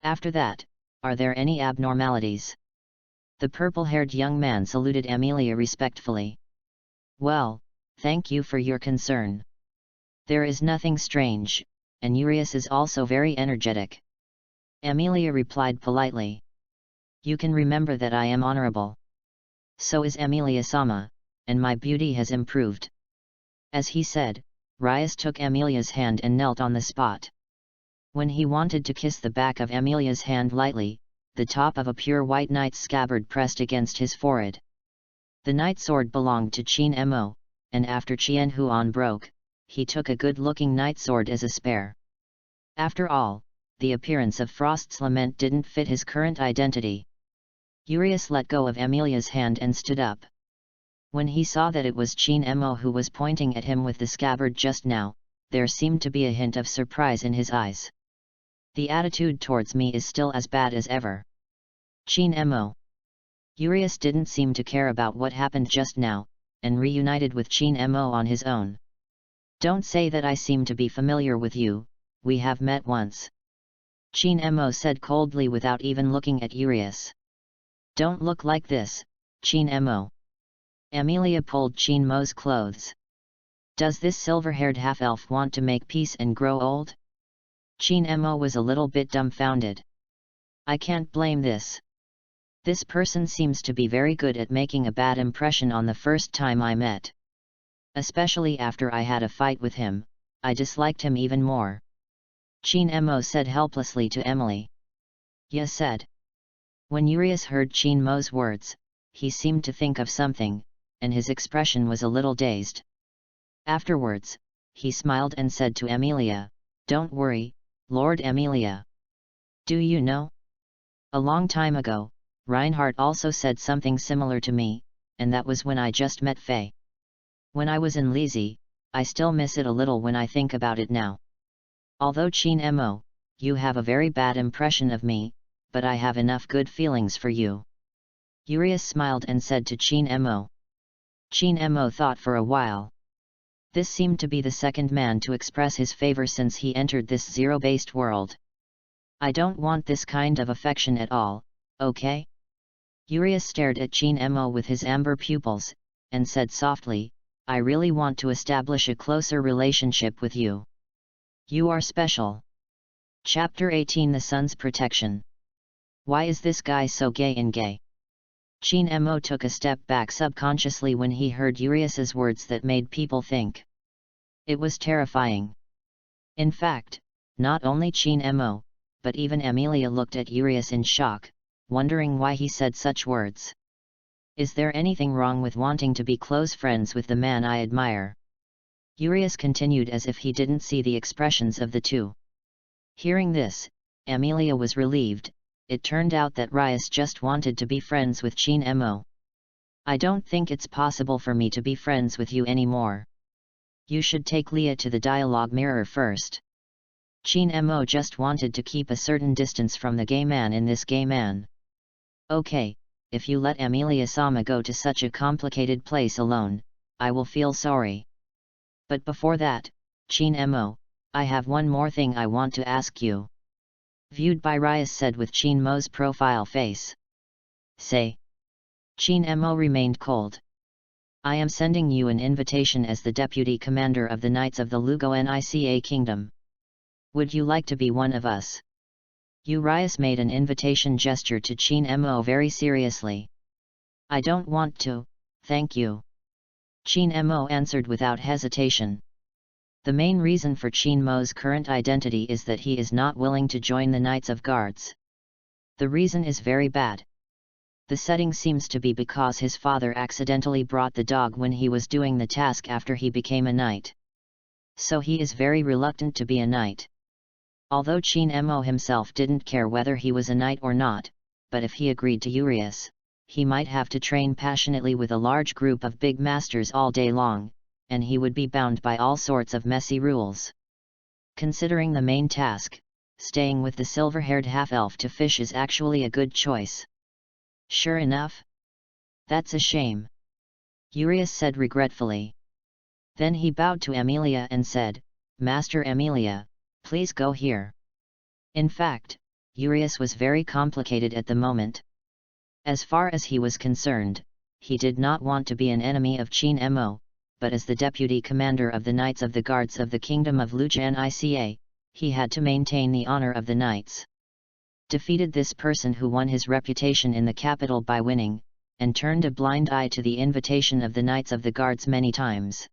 After that, are there any abnormalities? The purple-haired young man saluted Amelia respectfully. Well, thank you for your concern. There is nothing strange, and Urias is also very energetic. Amelia replied politely. You can remember that I am honorable. So is Amelia-sama, and my beauty has improved. As he said, Rias took Amelia's hand and knelt on the spot. When he wanted to kiss the back of Amelia's hand lightly, the top of a pure white knight's scabbard pressed against his forehead. The knight sword belonged to Qin Mo, and after Qian Huan broke, he took a good-looking knight sword as a spare. After all, the appearance of Frost's Lament didn't fit his current identity. Urius let go of Amelia's hand and stood up. When he saw that it was Qin Mo who was pointing at him with the scabbard just now, there seemed to be a hint of surprise in his eyes. The attitude towards me is still as bad as ever. Qin Mo. Urius didn't seem to care about what happened just now, and reunited with Qin Mo on his own. Don't say that I seem to be familiar with you, we have met once. Qin Mo said coldly without even looking at Urius. Don't look like this, Qin Mo. Amelia pulled Qin Mo's clothes. Does this silver-haired half-elf want to make peace and grow old? Qin Mo was a little bit dumbfounded. I can't blame this. This person seems to be very good at making a bad impression on the first time I met. Especially after I had a fight with him, I disliked him even more. Qin Mo said helplessly to Emily. Ya said. When Urius heard Qin Mo's words, he seemed to think of something, and his expression was a little dazed. Afterwards, he smiled and said to Amelia, Don't worry, Lord Amelia. Do you know? A long time ago, Reinhardt also said something similar to me, and that was when I just met Faye. When I was in Lizzie, I still miss it a little when I think about it now. Although Qin Mo, you have a very bad impression of me, but I have enough good feelings for you. Urius smiled and said to Qin Mo. Qin Mo thought for a while. This seemed to be the second man to express his favor since he entered this zero-based world. I don't want this kind of affection at all, okay? Urius stared at Qin Mo with his amber pupils, and said softly, I really want to establish a closer relationship with you. You are special. Chapter 18 The Sun's Protection. Why is this guy so gay and gay? Qin Mo took a step back subconsciously when he heard Urius's words that made people think. It was terrifying. In fact, not only Qin Mo, but even Amelia looked at Urius in shock, wondering why he said such words. Is there anything wrong with wanting to be close friends with the man I admire? Urius continued as if he didn't see the expressions of the two. Hearing this, Amelia was relieved. It turned out that Rias just wanted to be friends with Qin Mo. I don't think it's possible for me to be friends with you anymore. You should take Leah to the dialogue mirror first. Qin Mo just wanted to keep a certain distance from the gay man in this gay man. Okay, if you let Amelia-sama go to such a complicated place alone, I will feel sorry. But before that, Qin Mo, I have one more thing I want to ask you. Viewed by Rias said with Qin Mo's profile face. Say. Qin Mo remained cold. I am sending you an invitation as the deputy commander of the Knights of the Lugo Nica Kingdom. Would you like to be one of us? Rias made an invitation gesture to Qin Mo very seriously. I don't want to, thank you. Qin Mo answered without hesitation. The main reason for Qin Mo's current identity is that he is not willing to join the Knights of Guards. The reason is very bad. The setting seems to be because his father accidentally brought the dog when he was doing the task after he became a knight. So he is very reluctant to be a knight. Although Qin Mo himself didn't care whether he was a knight or not, but if he agreed to Urius, he might have to train passionately with a large group of big masters all day long, and he would be bound by all sorts of messy rules. Considering the main task, staying with the silver-haired half-elf to fish is actually a good choice. Sure enough? That's a shame. Urius said regretfully. Then he bowed to Amelia and said, Master Amelia, please go here. In fact, Urius was very complicated at the moment. As far as he was concerned, he did not want to be an enemy of Qin Mo, but as the deputy commander of the Knights of the Guards of the Kingdom of Luga Nica, he had to maintain the honor of the Knights. Defeated this person who won his reputation in the capital by winning, and turned a blind eye to the invitation of the Knights of the Guards many times.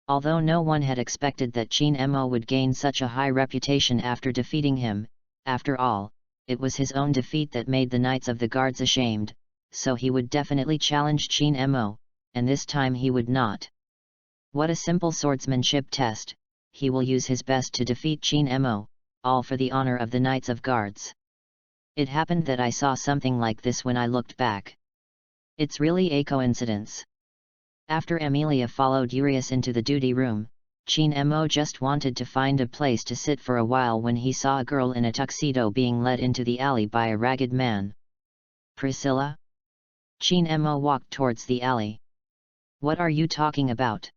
Although no one had expected that Qin Mo would gain such a high reputation after defeating him, after all, it was his own defeat that made the Knights of the Guards ashamed, so he would definitely challenge Chin Mo, and this time he would not. What a simple swordsmanship test, he will use his best to defeat Chin Mo, all for the honor of the Knights of Guards. It happened that I saw something like this when I looked back. It's really a coincidence. After Amelia followed Urias into the duty room, Chin Mo just wanted to find a place to sit for a while when he saw a girl in a tuxedo being led into the alley by a ragged man. Priscilla? Chin Mo walked towards the alley. What are you talking about?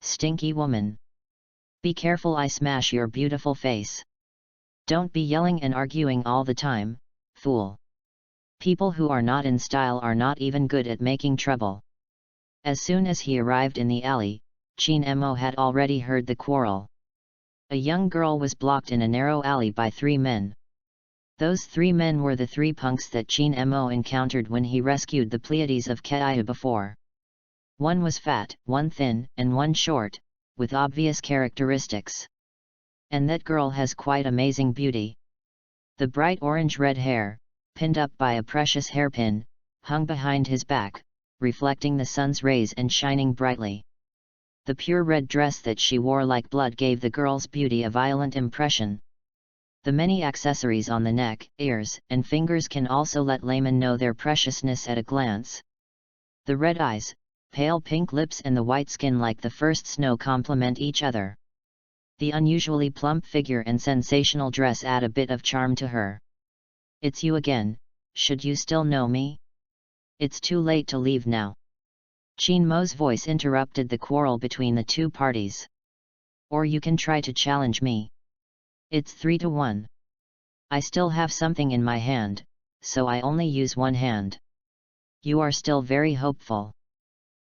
Stinky woman. Be careful, I smash your beautiful face. Don't be yelling and arguing all the time, fool. People who are not in style are not even good at making trouble. As soon as he arrived in the alley, Chin Mo had already heard the quarrel. A young girl was blocked in a narrow alley by 3 men. Those 3 men were the 3 punks that Chin Mo encountered when he rescued the Pleiades of Keiyu before. One was fat, one thin, and one short, with obvious characteristics. And that girl has quite amazing beauty. The bright orange-red hair, pinned up by a precious hairpin, hung behind his back, reflecting the sun's rays and shining brightly. The pure red dress that she wore like blood gave the girl's beauty a violent impression. The many accessories on the neck, ears, and fingers can also let laymen know their preciousness at a glance. The red eyes, pale pink lips and the white skin like the first snow complement each other. The unusually plump figure and sensational dress add a bit of charm to her. It's you again, should you still know me? It's too late to leave now. Chin Mo's voice interrupted the quarrel between the 2 parties. Or you can try to challenge me. It's 3-1. I still have something in my hand, so I only use one hand. You are still very hopeful.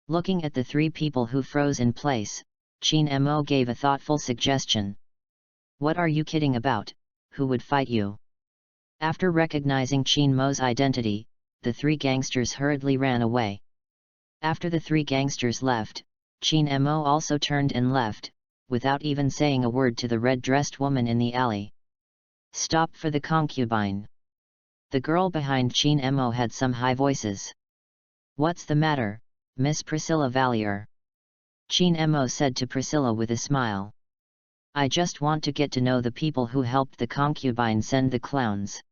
Looking at the 3 people who froze in place, Chin Mo gave a thoughtful suggestion. What are you kidding about? Who would fight you? After recognizing Chin Mo's identity, the 3 gangsters hurriedly ran away. After the 3 gangsters left, Chin Mo also turned and left, without even saying a word to the red-dressed woman in the alley. Stop for the concubine. The girl behind Chin Mo had some high voices. What's the matter, Miss Priscilla Valier? Chin Mo said to Priscilla with a smile. I just want to get to know the people who helped the concubine send the clowns.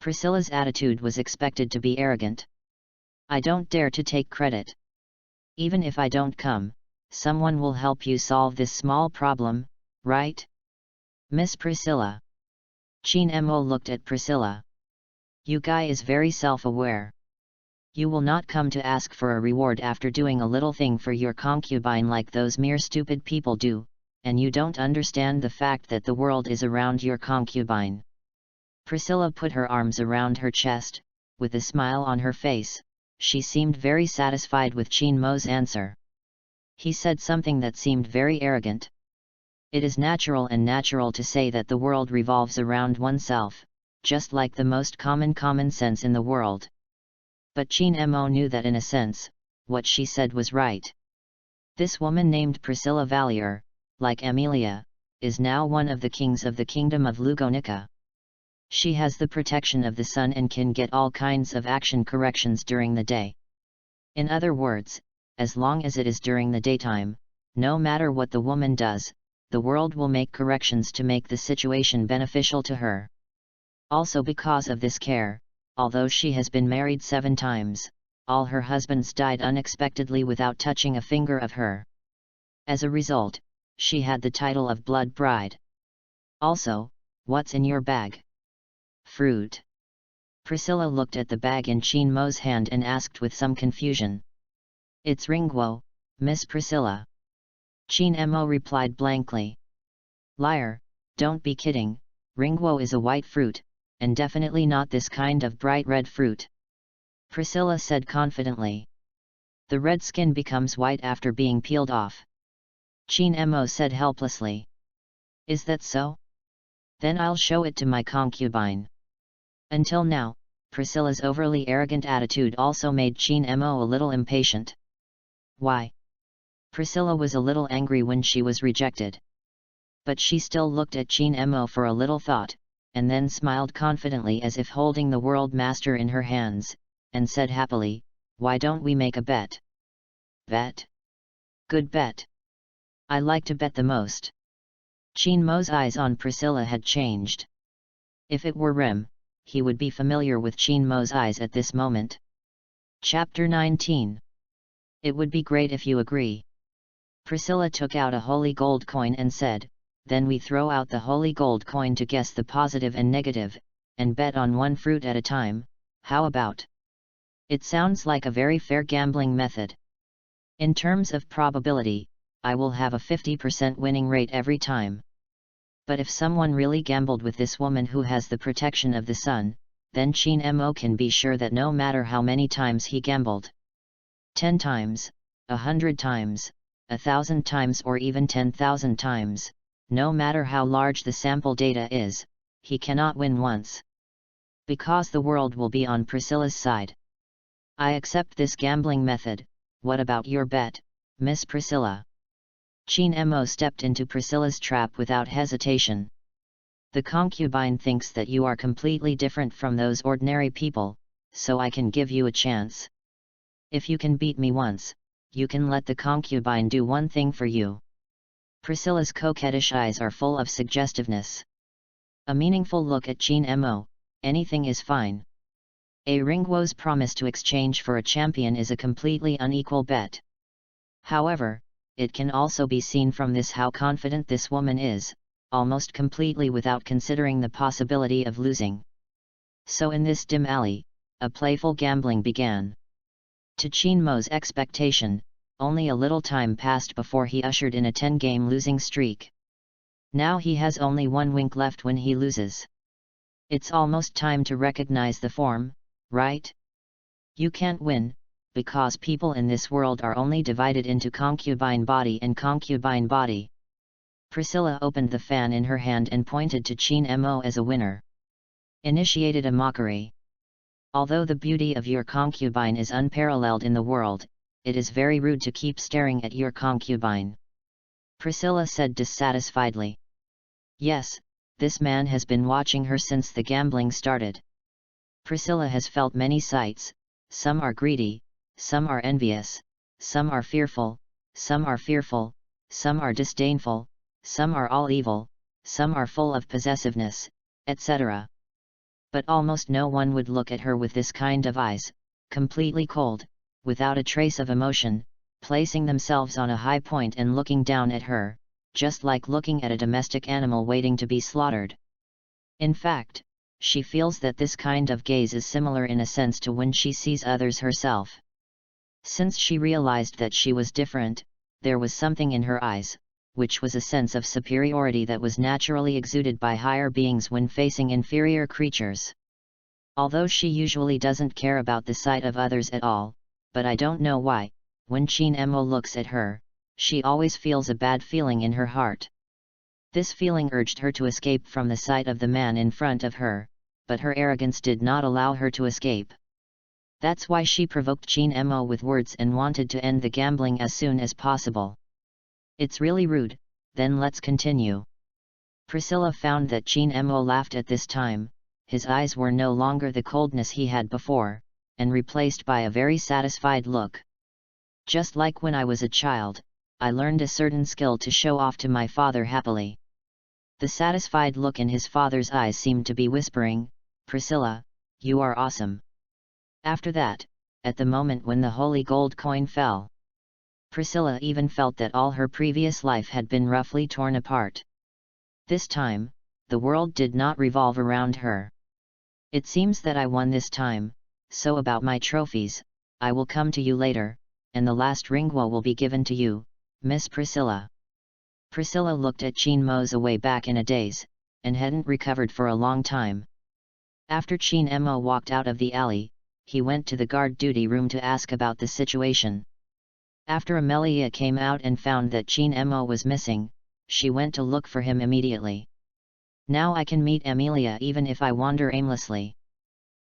Priscilla's attitude was expected to be arrogant. I don't dare to take credit. Even if I don't come, someone will help you solve this small problem, right? Miss Priscilla. Chin Mo looked at Priscilla. You guy is very self-aware. You will not come to ask for a reward after doing a little thing for your concubine like those mere stupid people do, and you don't understand the fact that the world is around your concubine. Priscilla put her arms around her chest, with a smile on her face. She seemed very satisfied with Chin Mo's answer. He said something that seemed very arrogant. It is natural to say that the world revolves around oneself, just like the most common sense in the world. But Chin Mo knew that in a sense, what she said was right. This woman named Priscilla Valier, like Amelia, is now one of the kings of the kingdom of Lugonica. She has the protection of the sun and can get all kinds of action corrections during the day. In other words, as long as it is during the daytime, no matter what the woman does, the world will make corrections to make the situation beneficial to her. Also because of this care, although she has been married 7 times, all her husbands died unexpectedly without touching a finger of her. As a result, she had the title of Blood Bride. Also, what's in your bag? Fruit. Priscilla looked at the bag in Chin Mo's hand and asked with some confusion. It's Ringguo, Miss Priscilla. Chin Mo replied blankly. Liar, don't be kidding, Ringguo is a white fruit, and definitely not this kind of bright red fruit. Priscilla said confidently. The red skin becomes white after being peeled off. Chin Mo said helplessly. Is that so? Then I'll show it to my concubine. Until now, Priscilla's overly arrogant attitude also made Chin Mo a little impatient. Why? Priscilla was a little angry when she was rejected. But she still looked at Chin Mo for a little thought, and then smiled confidently as if holding the world master in her hands, and said happily, "Why don't we make a bet?" Bet? Good bet. I like to bet the most. Chinmo's eyes on Priscilla had changed. If it were Rim, he would be familiar with Chinmo's eyes at this moment. Chapter 19. It would be great if you agree. Priscilla took out a holy gold coin and said, "Then we throw out the holy gold coin to guess the positive and negative, and bet on one fruit at a time, how about? It sounds like a very fair gambling method. In terms of probability, I will have a 50% winning rate every time. But if someone really gambled with this woman who has the protection of the sun, then Chin-mo can be sure that no matter how many times he gambled, 10 times, 100 times, 1,000 times or even 10,000 times, no matter how large the sample data is, he cannot win once. Because the world will be on Priscilla's side. I accept this gambling method. What about your bet, Miss Priscilla?" Chin-mo stepped into Priscilla's trap without hesitation. "The concubine thinks that you are completely different from those ordinary people, so I can give you a chance. If you can beat me once, you can let the concubine do one thing for you." Priscilla's coquettish eyes are full of suggestiveness. A meaningful look at Chin-mo, anything is fine. A Ringwo's promise to exchange for a champion is a completely unequal bet. However, it can also be seen from this how confident this woman is, almost completely without considering the possibility of losing. So in this dim alley, a playful gambling began. To Chin-mo's expectation, only a little time passed before he ushered in a 10-game losing streak. Now he has only one wink left when he loses. It's almost time to recognize the form, right? You can't win, because people in this world are only divided into concubine body and concubine body. Priscilla opened the fan in her hand and pointed to Chin-mo as a winner. Initiated a mockery. "Although the beauty of your concubine is unparalleled in the world, it is very rude to keep staring at your concubine," Priscilla said dissatisfiedly. Yes, this man has been watching her since the gambling started. Priscilla has felt many sights, some are greedy, some are envious, some are fearful, some are disdainful, some are all evil, some are full of possessiveness, etc. But almost no one would look at her with this kind of eyes, completely cold, without a trace of emotion, placing themselves on a high point and looking down at her, just like looking at a domestic animal waiting to be slaughtered. In fact, she feels that this kind of gaze is similar in a sense to when she sees others herself. Since she realized that she was different, there was something in her eyes, which was a sense of superiority that was naturally exuded by higher beings when facing inferior creatures. Although she usually doesn't care about the sight of others at all, but I don't know why, when Chin-mo looks at her, she always feels a bad feeling in her heart. This feeling urged her to escape from the sight of the man in front of her, but her arrogance did not allow her to escape. That's why she provoked Chin-mo with words and wanted to end the gambling as soon as possible. "It's really rude, then let's continue." Priscilla found that Chin-mo laughed at this time. His eyes were no longer the coldness he had before, and replaced by a very satisfied look. "Just like when I was a child, I learned a certain skill to show off to my father happily." The satisfied look in his father's eyes seemed to be whispering, "Priscilla, you are awesome." After that, at the moment when the holy gold coin fell, Priscilla even felt that all her previous life had been roughly torn apart. This time, the world did not revolve around her. "It seems that I won this time, so about my trophies, I will come to you later, and the last ringwo will be given to you, Miss Priscilla." Priscilla looked at Chin-mo's away back in a daze, and hadn't recovered for a long time. After Chin-mo walked out of the alley, he went to the guard duty room to ask about the situation. After Amelia came out and found that Chin-mo was missing, she went to look for him immediately. "Now I can meet Amelia even if I wander aimlessly,"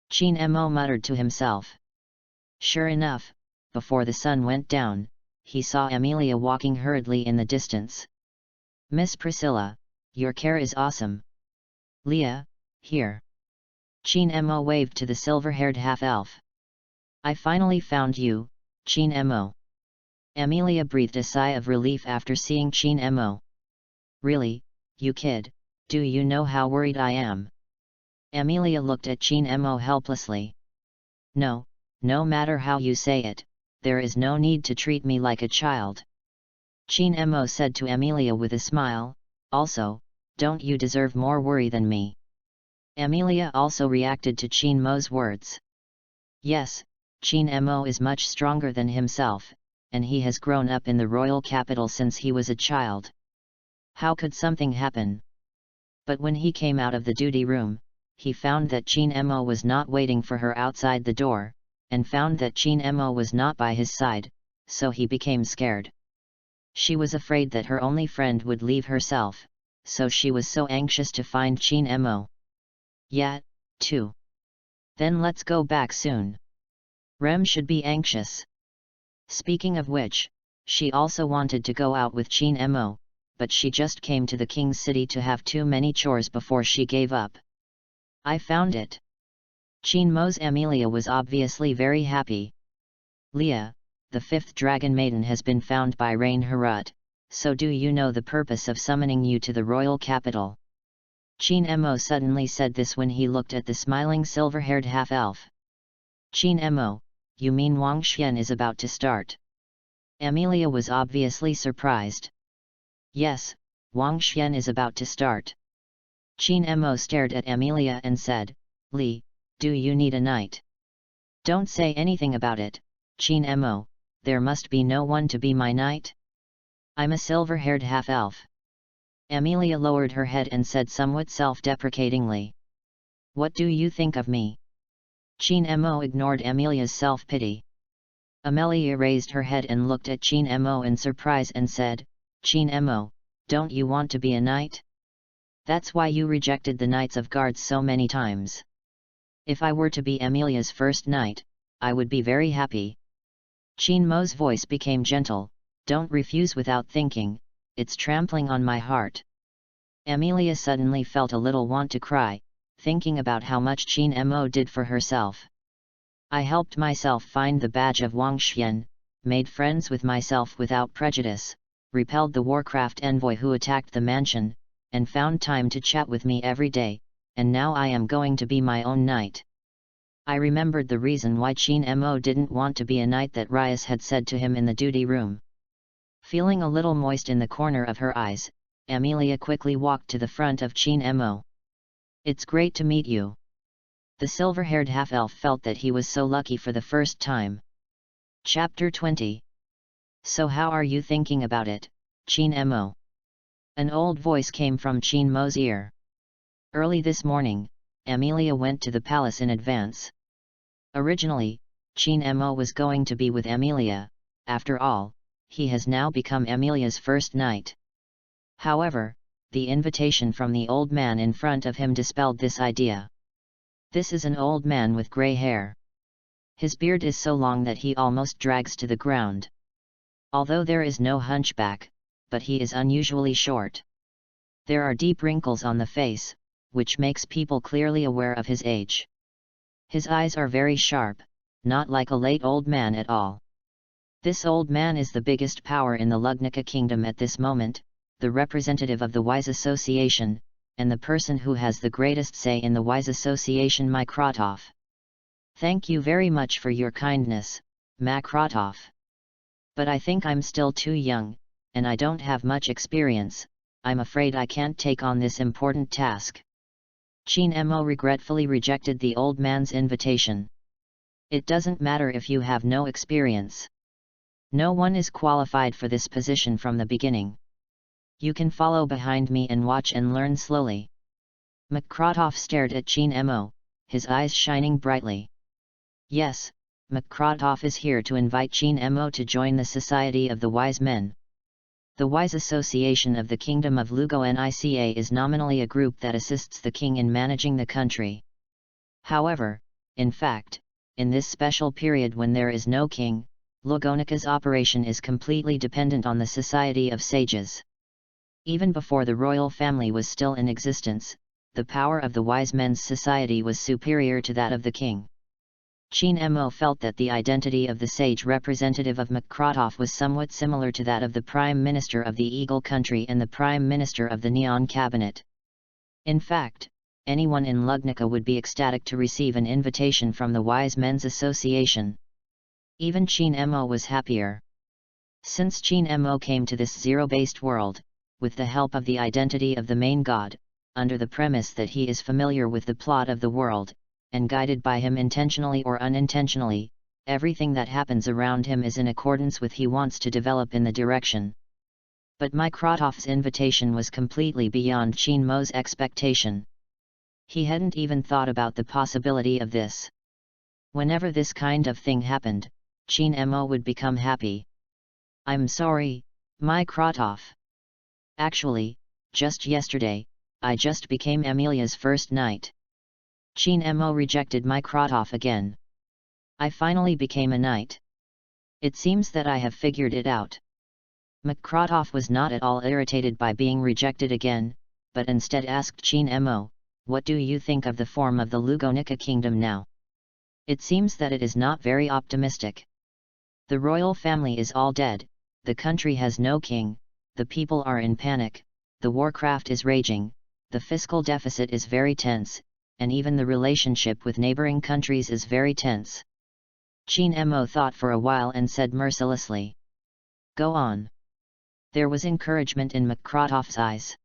Chin-mo muttered to himself. Sure enough, before the sun went down, he saw Amelia walking hurriedly in the distance. "Miss Priscilla, your care is awesome. Leah, here." Chin-mo waved to the silver-haired half-elf. I finally found you, Chin Mo. Amelia breathed a sigh of relief after seeing Chin Mo. Really, you kid, do you know how worried I am? Amelia looked at Chin Mo helplessly. No, no matter how you say it, there is no need to treat me like a child. Chin Mo said to Amelia with a smile, also, don't you deserve more worry than me? Amelia also reacted to Chin Mo's words. Yes, Chin Mo is much stronger than himself, and he has grown up in the royal capital since he was a child. How could something happen? But when he came out of the duty room, he found that Chin Mo was not waiting for her outside the door, and found that Chin Mo was not by his side, so he became scared. She was afraid that her only friend would leave herself, so she was so anxious to find Chin Mo. Yeah, too. Then let's go back soon. Rem should be anxious. Speaking of which, she also wanted to go out with Chin Mo, but she just came to the king's city to have too many chores before she gave up. I found it. Chin Mo's Amelia was obviously very happy. Leah, the fifth dragon maiden has been found by Rain Harut, so do you know the purpose of summoning you to the royal capital? Chin Mo suddenly said this when he looked at the smiling silver-haired half-elf. Chin Mo, you mean Wang Xian is about to start? Amelia was obviously surprised. Yes, Wang Xian is about to start. Chin Mo stared at Amelia and said, Li, do you need a knight? Don't say anything about it, Chin Mo, there must be no one to be my knight. I'm a silver-haired half-elf. Amelia lowered her head and said somewhat self-deprecatingly. What do you think of me? Chin Mo ignored Amelia's self-pity. Amelia raised her head and looked at Chin Mo in surprise and said, Chin Mo, don't you want to be a knight? That's why you rejected the Knights of Guards so many times. If I were to be Amelia's first knight, I would be very happy. Chin Mo's voice became gentle, don't refuse without thinking, it's trampling on my heart. Amelia suddenly felt a little want to cry, thinking about how much Chin Mo did for herself. I helped myself find the badge of Wang Xian, made friends with myself without prejudice, repelled the Warcraft envoy who attacked the mansion, and found time to chat with me every day, and now I am going to be my own knight. I remembered the reason why Chin Mo didn't want to be a knight that Rias had said to him in the duty room. Feeling a little moist in the corner of her eyes, Amelia quickly walked to the front of Chin Mo. It's great to meet you. The silver-haired half-elf felt that he was so lucky for the first time. Chapter 20. So how are you thinking about it, Chin Mo? An old voice came from Chin Mo's ear. Early this morning, Amelia went to the palace in advance. Originally, Chin Mo was going to be with Amelia, after all, he has now become Amelia's first knight. However, the invitation from the old man in front of him dispelled this idea. This is an old man with grey hair. His beard is so long that he almost drags to the ground. Although there is no hunchback, but he is unusually short. There are deep wrinkles on the face, which makes people clearly aware of his age. His eyes are very sharp, not like a late old man at all. This old man is the biggest power in the Lugnica kingdom at this moment, the representative of the Wise Association, and the person who has the greatest say in the Wise Association, Makrotov. Thank you very much for your kindness, Makrotov. But I think I'm still too young, and I don't have much experience, I'm afraid I can't take on this important task. Chin Mo regretfully rejected the old man's invitation. It doesn't matter if you have no experience. No one is qualified for this position from the beginning. You can follow behind me and watch and learn slowly. Makrotov stared at Chin Mo, his eyes shining brightly. Yes, Makrotov is here to invite Chin Mo to join the Society of the Wise Men. The Wise Association of the Kingdom of Lugo-Nica is nominally a group that assists the king in managing the country. However, in fact, in this special period when there is no king, Lugonica's operation is completely dependent on the Society of Sages. Even before the royal family was still in existence, the power of the Wise Men's Society was superior to that of the king. Chin Mo felt that the identity of the sage representative of Makrotov was somewhat similar to that of the Prime Minister of the Eagle Country and the Prime Minister of the Neon Cabinet. In fact, anyone in Lugnica would be ecstatic to receive an invitation from the Wise Men's Association. Even Chin Mo was happier. Since Chin Mo came to this zero-based world, with the help of the identity of the main god, under the premise that he is familiar with the plot of the world, and guided by him intentionally or unintentionally, everything that happens around him is in accordance with he wants to develop in the direction. But Mykrotov's invitation was completely beyond Chin Mo's expectation. He hadn't even thought about the possibility of this. Whenever this kind of thing happened, Chin Mo would become happy. "I'm sorry, Mykrotov. Actually, just yesterday, I just became Amelia's first knight." Chin Mo rejected Mykrotov again. "I finally became a knight. It seems that I have figured it out." Mykrotov was not at all irritated by being rejected again, but instead asked Chin Mo, "What do you think of the form of the Lugonica kingdom now? It seems that it is not very optimistic. The royal family is all dead, the country has no king, the people are in panic, the warcraft is raging, the fiscal deficit is very tense, and even the relationship with neighboring countries is very tense." Chin Mo thought for a while and said mercilessly, "Go on." There was encouragement in Mykrotov's eyes.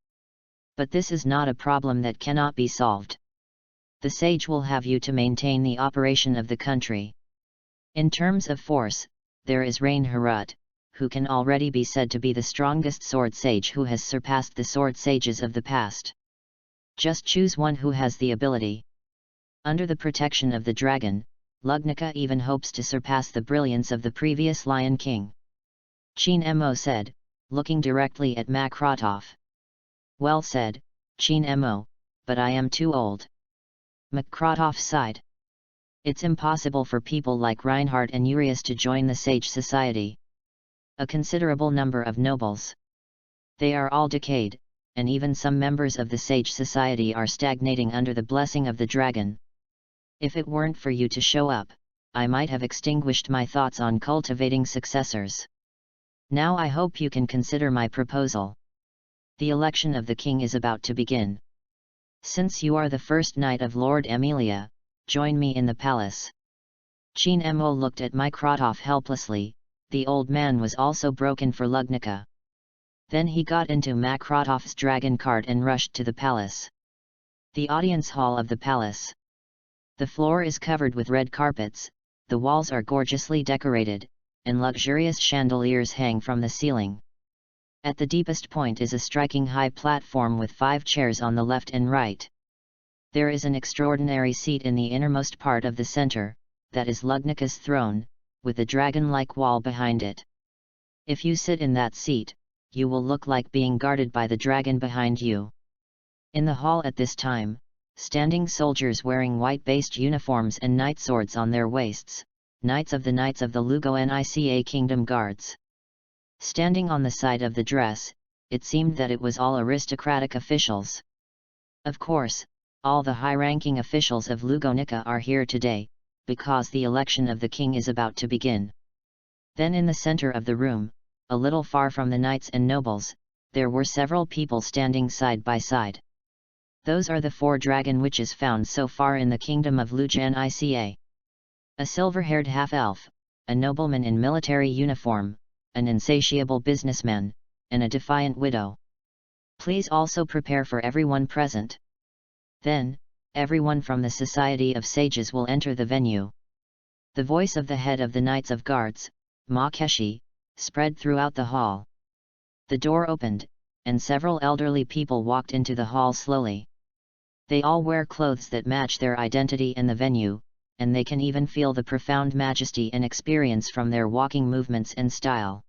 "But this is not a problem that cannot be solved. The sage will have you to maintain the operation of the country. In terms of force, there is Rain Harut, who can already be said to be the strongest sword sage who has surpassed the sword sages of the past. Just choose one who has the ability. Under the protection of the dragon, Lugnica even hopes to surpass the brilliance of the previous Lion King." Chin Mo said, looking directly at Makrotov. "Well said, Chin Mo, but I am too old." Makrotov sighed. "It's impossible for people like Reinhardt and Urius to join the Sage Society. A considerable number of nobles. They are all decayed, and even some members of the Sage Society are stagnating under the blessing of the dragon. If it weren't for you to show up, I might have extinguished my thoughts on cultivating successors. Now I hope you can consider my proposal. The election of the king is about to begin. Since you are the first knight of Lord Amelia, join me in the palace." Chin Mo looked at Mykrotov helplessly. The old man was also broken for Lugnica. Then he got into Makrotov's dragon cart and rushed to the palace. The audience hall of the palace. The floor is covered with red carpets, the walls are gorgeously decorated, and luxurious chandeliers hang from the ceiling. At the deepest point is a striking high platform with 5 chairs on the left and right. There is an extraordinary seat in the innermost part of the center, that is Lugnica's throne, with a dragon-like wall behind it. If you sit in that seat, you will look like being guarded by the dragon behind you. In the hall at this time, standing soldiers wearing white-based uniforms and knight swords on their waists, Knights of the Lugo-Nica Kingdom Guards. Standing on the side of the dress, it seemed that it was all aristocratic officials. Of course, all the high-ranking officials of Lugonica are here today, because the election of the king is about to begin. Then in the center of the room, a little far from the knights and nobles, there were several people standing side by side. Those are the 4 dragon witches found so far in the kingdom of Lugo-Nica. A silver-haired half-elf, a nobleman in military uniform, an insatiable businessman, and a defiant widow. Please also prepare for everyone present. Then, everyone from the Society of Sages will enter the venue. The voice of the head of the Knights of Guards, Makeshi, spread throughout the hall. The door opened, and several elderly people walked into the hall slowly. They all wear clothes that match their identity and the venue, and they can even feel the profound majesty and experience from their walking movements and style.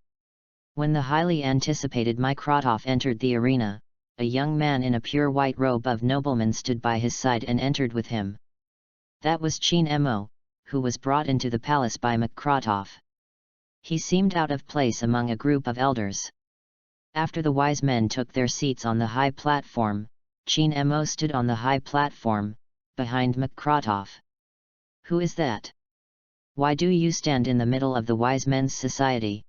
When the highly anticipated Mykrotov entered the arena, a young man in a pure white robe of nobleman stood by his side and entered with him. That was Chin Mo, who was brought into the palace by Mykrotov. He seemed out of place among a group of elders. After the wise men took their seats on the high platform, Chin Mo stood on the high platform, behind Mykrotov. "Who is that?" Why do you stand in the middle of the wise men's society?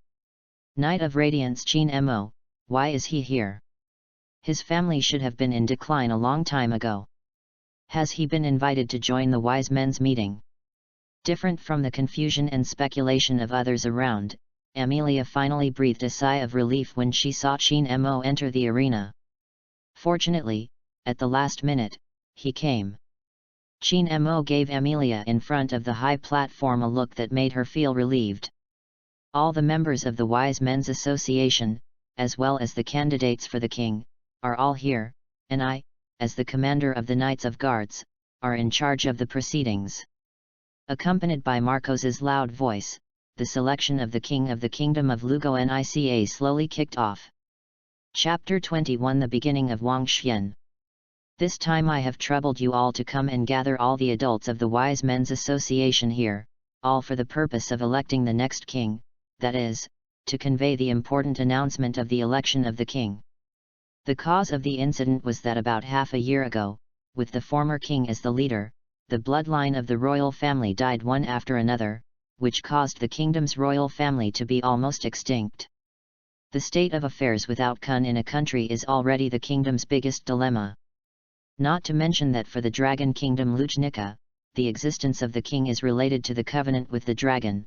Knight of Radiance Qin Mo, why is he here? His family should have been in decline a long time ago. Has he been invited to join the wise men's meeting? Different from the confusion and speculation of others around, Amelia finally breathed a sigh of relief when she saw Qin Mo enter the arena. Fortunately, at the last minute, he came. Qin Mo gave Amelia in front of the high platform a look that made her feel relieved. All the members of the Wise Men's Association, as well as the candidates for the king, are all here, and I, as the commander of the Knights of Guards, are in charge of the proceedings. Accompanied by Marcos's loud voice, the selection of the King of the Kingdom of Lugo Nica slowly kicked off. Chapter 21 The Beginning of Wang Xian. This time I have troubled you all to come and gather all the adults of the Wise Men's Association here, all for the purpose of electing the next king, that is, to convey the important announcement of the election of the king. The cause of the incident was that about half a year ago, with the former king as the leader, the bloodline of the royal family died one after another, which caused the kingdom's royal family to be almost extinct. The state of affairs without Kun in a country is already the kingdom's biggest dilemma. Not to mention that for the Dragon Kingdom Luchnica, the existence of the king is related to the covenant with the dragon.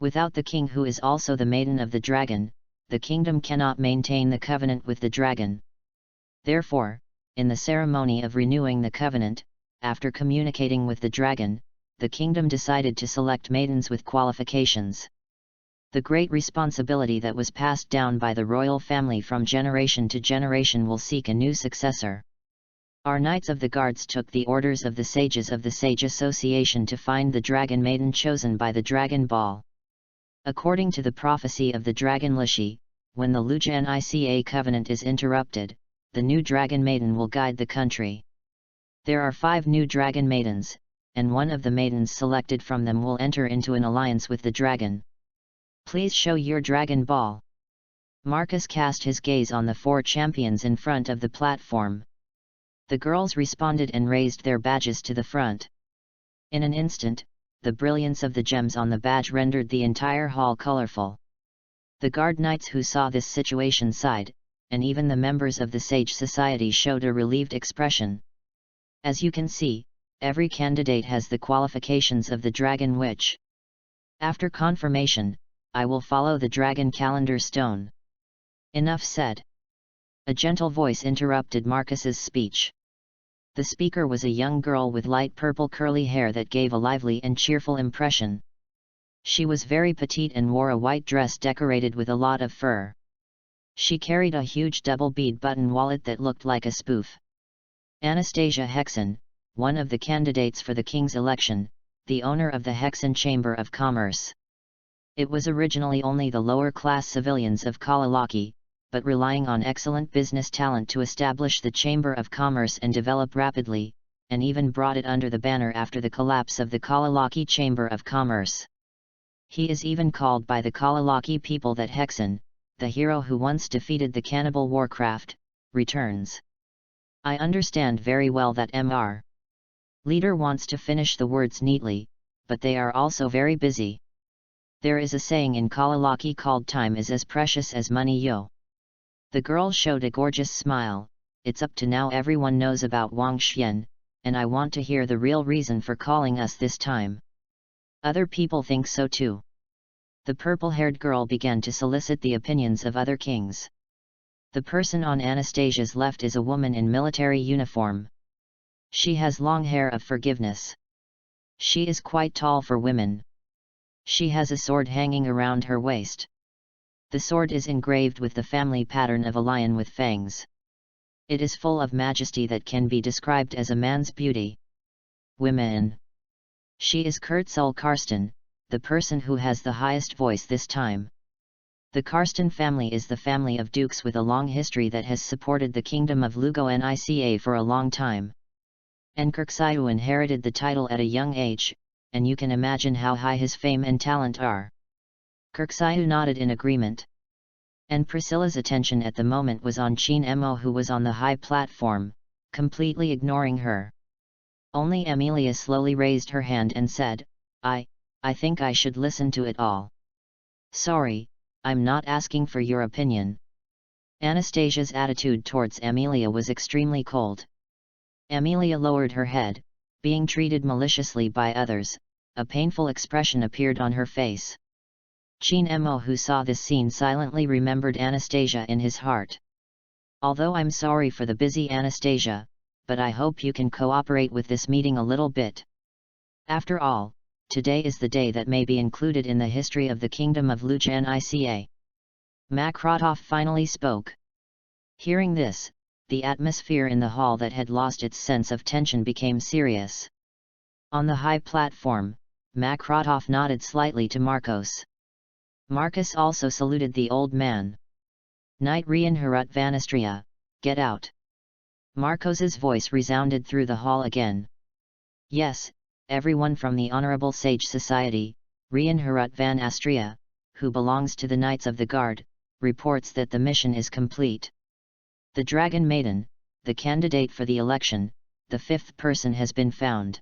Without the king who is also the maiden of the dragon, the kingdom cannot maintain the covenant with the dragon. Therefore, in the ceremony of renewing the covenant, after communicating with the dragon, the kingdom decided to select maidens with qualifications. The great responsibility that was passed down by the royal family from generation to generation will seek a new successor. Our Knights of the Guards took the orders of the sages of the Sage Association to find the dragon maiden chosen by the Dragon Ball. According to the prophecy of the Dragon Lishi, when the Luja Nica covenant is interrupted, the new dragon maiden will guide the country. There are 5 new dragon maidens, and one of the maidens selected from them will enter into an alliance with the dragon. Please show your Dragon Ball. Marcus cast his gaze on the 4 champions in front of the platform. The girls responded and raised their badges to the front. In an instant, the brilliance of the gems on the badge rendered the entire hall colorful. The guard knights who saw this situation sighed, and even the members of the Sage Society showed a relieved expression. As you can see, every candidate has the qualifications of the Dragon Witch. After confirmation, I will follow the Dragon Calendar Stone. Enough said. A gentle voice interrupted Marcus's speech. The speaker was a young girl with light purple curly hair that gave a lively and cheerful impression. She was very petite and wore a white dress decorated with a lot of fur. She carried a huge double bead button wallet that looked like a spoof. Anastasia Hexen, one of the candidates for the king's election, the owner of the Hexen Chamber of Commerce. It was originally only the lower-class civilians of Kalalaki, but relying on excellent business talent to establish the Chamber of Commerce and develop rapidly, and even brought it under the banner after the collapse of the Kalalaki Chamber of Commerce. He is even called by the Kalalaki people that Hexen, the hero who once defeated the cannibal Warcraft, returns. I understand very well that Mr. Leader wants to finish the words neatly, but they are also very busy. There is a saying in Kalalaki called time is as precious as money yo. The girl showed a gorgeous smile. It's up to now everyone knows about Wang Xian, and I want to hear the real reason for calling us this time. Other people think so too. The purple-haired girl began to solicit the opinions of other kings. The person on Anastasia's left is a woman in military uniform. She has long hair of forgiveness. She is quite tall for women. She has a sword hanging around her waist. The sword is engraved with the family pattern of a lion with fangs. It is full of majesty that can be described as a man's beauty. Women. She is Kurtzul Karsten, the person who has the highest voice this time. The Karsten family is the family of dukes with a long history that has supported the kingdom of Lugo Nica for a long time. Enkurxiu inherited the title at a young age, and you can imagine how high his fame and talent are. Kurxiu nodded in agreement. And Priscilla's attention at the moment was on Qin Mo, who was on the high platform, completely ignoring her. Only Amelia slowly raised her hand and said, I think I should listen to it all. Sorry, I'm not asking for your opinion. Anastasia's attitude towards Amelia was extremely cold. Amelia lowered her head, being treated maliciously by others. A painful expression appeared on her face. Chin Mo, who saw this scene, silently remembered Anastasia in his heart. Although I'm sorry for the busy Anastasia, but I hope you can cooperate with this meeting a little bit. After all, today is the day that may be included in the history of the Kingdom of Luchnica. Makrotov finally spoke. Hearing this, the atmosphere in the hall that had lost its sense of tension became serious. On the high platform, Makrotov nodded slightly to Marcos. Marcus also saluted the old man. Knight Reinhardt Vanistria, get out. Marcos's voice resounded through the hall again. Yes, everyone from the Honorable Sage Society, Reinhardt Van Astria, who belongs to the Knights of the Guard, reports that the mission is complete. The Dragon Maiden, the candidate for the election, the fifth person has been found.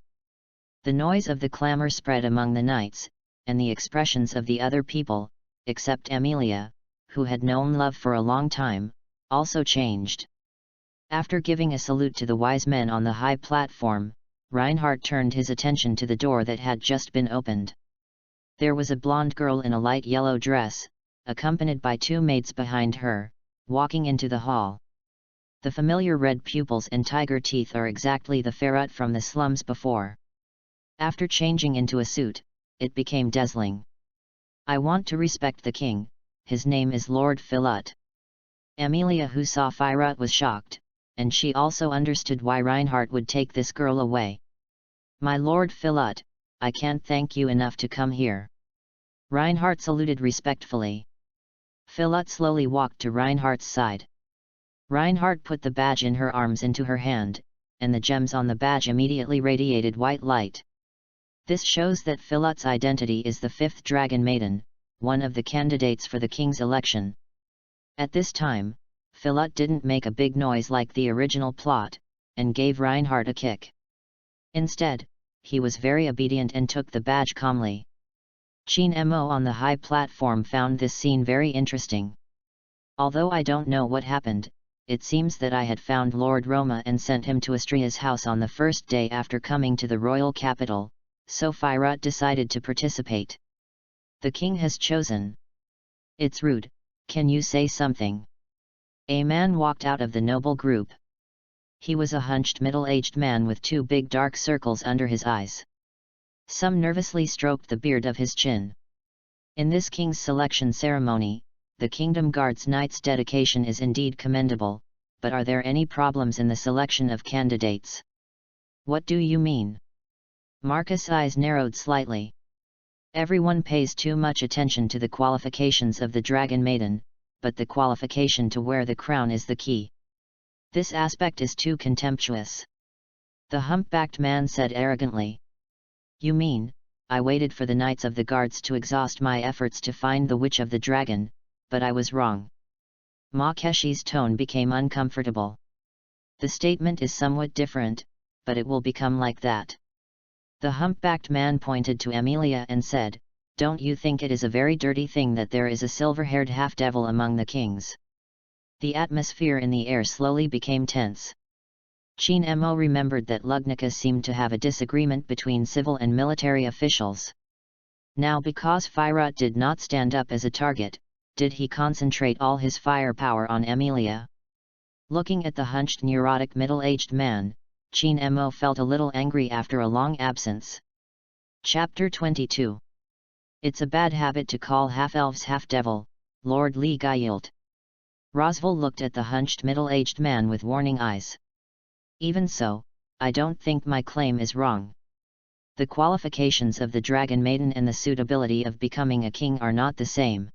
The noise of the clamor spread among the knights, and the expressions of the other people, except Amelia, who had known love for a long time, also changed. After giving a salute to the wise men on the high platform, Reinhardt turned his attention to the door that had just been opened. There was a blonde girl in a light yellow dress, accompanied by two maids behind her, walking into the hall. The familiar red pupils and tiger teeth are exactly the ferret from the slums before. After changing into a suit, it became dazzling. I want to respect the king, his name is Lord Philut. Amelia, who saw Firut, was shocked, and she also understood why Reinhardt would take this girl away. My Lord Philut, I can't thank you enough to come here. Reinhardt saluted respectfully. Philut slowly walked to Reinhardt's side. Reinhardt put the badge in her arms into her hand, and the gems on the badge immediately radiated white light. This shows that Philut's identity is the fifth Dragon Maiden, one of the candidates for the king's election. At this time, Philut didn't make a big noise like the original plot, and gave Reinhardt a kick. Instead, he was very obedient and took the badge calmly. Chin Mo on the high platform found this scene very interesting. Although I don't know what happened, it seems that I had found Lord Roma and sent him to Astria's house on the first day after coming to the royal capital, so Firut decided to participate. The king has chosen. It's rude, can you say something? A man walked out of the noble group. He was a hunched middle-aged man with two big dark circles under his eyes. Some nervously stroked the beard of his chin. In this king's selection ceremony, the Kingdom Guard's Knight's dedication is indeed commendable, but are there any problems in the selection of candidates? What do you mean? Marcus' eyes narrowed slightly. Everyone pays too much attention to the qualifications of the Dragon Maiden, but the qualification to wear the crown is the key. This aspect is too contemptuous. The humpbacked man said arrogantly. You mean, I waited for the Knights of the Guards to exhaust my efforts to find the Witch of the Dragon, but I was wrong. Makeshi's tone became uncomfortable. The statement is somewhat different, but it will become like that. The humpbacked man pointed to Amelia and said, Don't you think it is a very dirty thing that there is a silver-haired half-devil among the kings? The atmosphere in the air slowly became tense. Chin Mo remembered that Lugnica seemed to have a disagreement between civil and military officials. Now, because Firut did not stand up as a target, did he concentrate all his firepower on Amelia? Looking at the hunched neurotic middle-aged man, Chin Mo felt a little angry after a long absence. Chapter 22. It's a bad habit to call half-elves half-devil, Lord Li Gailt. Rosval looked at the hunched middle-aged man with warning eyes. Even so, I don't think my claim is wrong. The qualifications of the Dragon Maiden and the suitability of becoming a king are not the same.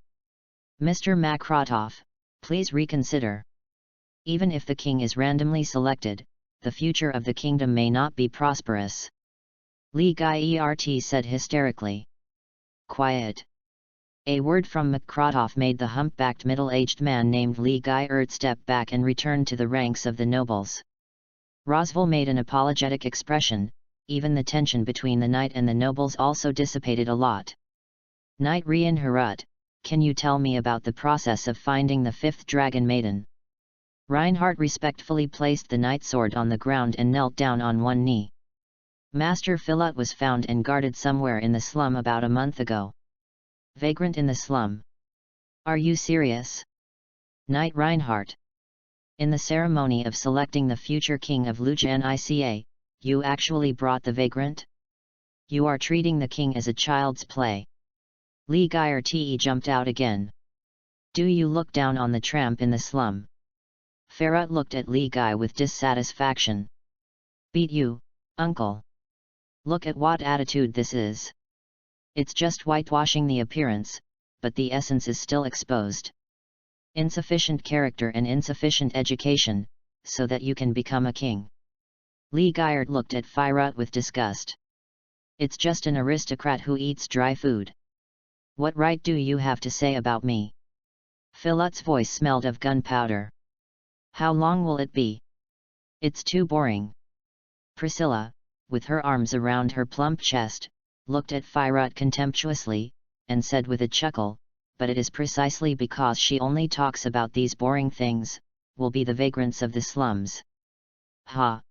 Mr. Makrotov, please reconsider. Even if the king is randomly selected, the future of the kingdom may not be prosperous. Li Gairt said hysterically. Quiet. A word from Makrotov made the humpbacked middle-aged man named Li Gairt step back and return to the ranks of the nobles. Rosval made an apologetic expression, even the tension between the knight and the nobles also dissipated a lot. Knight Rian Harut, can you tell me about the process of finding the fifth dragon maiden? Reinhardt respectfully placed the knight sword on the ground and knelt down on one knee. Master Philip was found and guarded somewhere in the slum about a month ago. Vagrant in the slum? Are you serious? Knight Reinhardt. In the ceremony of selecting the future king of Luchnica, you actually brought the vagrant? You are treating the king as a child's play. Li Gaerte jumped out again. Do you look down on the tramp in the slum? Farah looked at Li Gai with dissatisfaction. Beat you, uncle. Look at what attitude this is. It's just whitewashing the appearance, but the essence is still exposed. Insufficient character and insufficient education, so that you can become a king. Li Gaert looked at Farah with disgust. It's just an aristocrat who eats dry food. What right do you have to say about me? Philip's voice smelled of gunpowder. How long will it be? It's too boring. Priscilla, with her arms around her plump chest, looked at Farah contemptuously, and said with a chuckle, but it is precisely because she only talks about these boring things, will be the vagrants of the slums. Ha!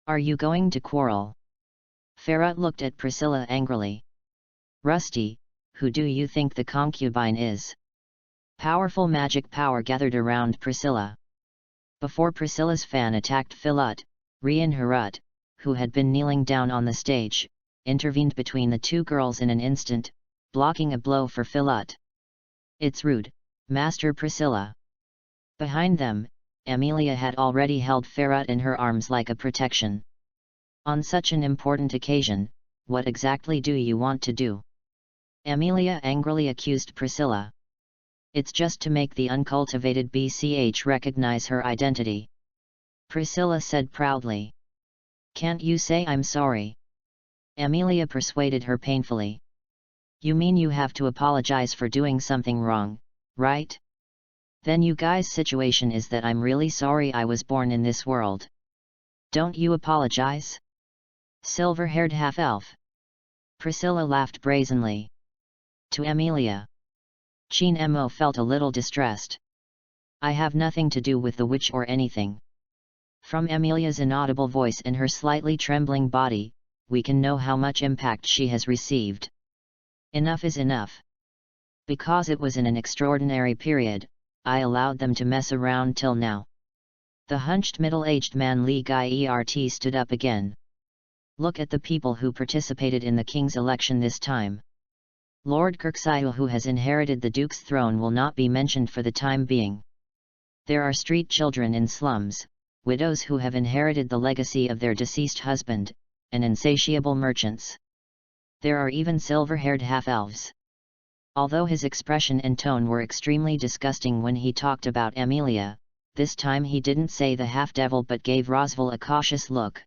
Are you going to quarrel? Farah looked at Priscilla angrily. Rusty, who do you think the concubine is? Powerful magic power gathered around Priscilla. Before Priscilla's fan attacked Philip, Rian Harut, who had been kneeling down on the stage, intervened between the two girls in an instant, blocking a blow for Philip. It's rude, Master Priscilla. Behind them, Amelia had already held Farah in her arms like a protection. On such an important occasion, what exactly do you want to do? Amelia angrily accused Priscilla. It's just to make the uncultivated BCH recognize her identity. Priscilla said proudly. Can't you say I'm sorry? Amelia persuaded her painfully. You mean you have to apologize for doing something wrong, right? Then you guys' situation is that I'm really sorry I was born in this world. Don't you apologize? Silver-haired half-elf. Priscilla laughed brazenly. To Amelia. Chin Mo felt a little distressed. I have nothing to do with the witch or anything. From Amelia's inaudible voice and her slightly trembling body, we can know how much impact she has received. Enough is enough. Because it was in an extraordinary period, I allowed them to mess around till now. The hunched middle-aged man Li Gaert stood up again. Look at the people who participated in the king's election this time. Lord Kirksile, who has inherited the Duke's throne, will not be mentioned for the time being. There are street children in slums, widows who have inherited the legacy of their deceased husband, and insatiable merchants. There are even silver-haired half-elves. Although his expression and tone were extremely disgusting when he talked about Amelia, this time he didn't say the half-devil but gave Roswell a cautious look.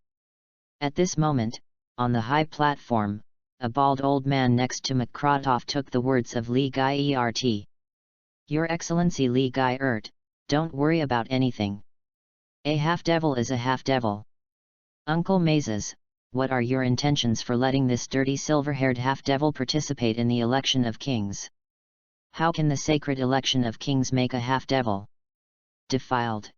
At this moment, on the high platform, a bald old man next to Makrotov took the words of Li Gaert. Your Excellency Li Gaert, don't worry about anything. A half-devil is a half-devil. Uncle Mazes, what are your intentions for letting this dirty silver-haired half-devil participate in the election of kings? How can the sacred election of kings make a half-devil? Defiled.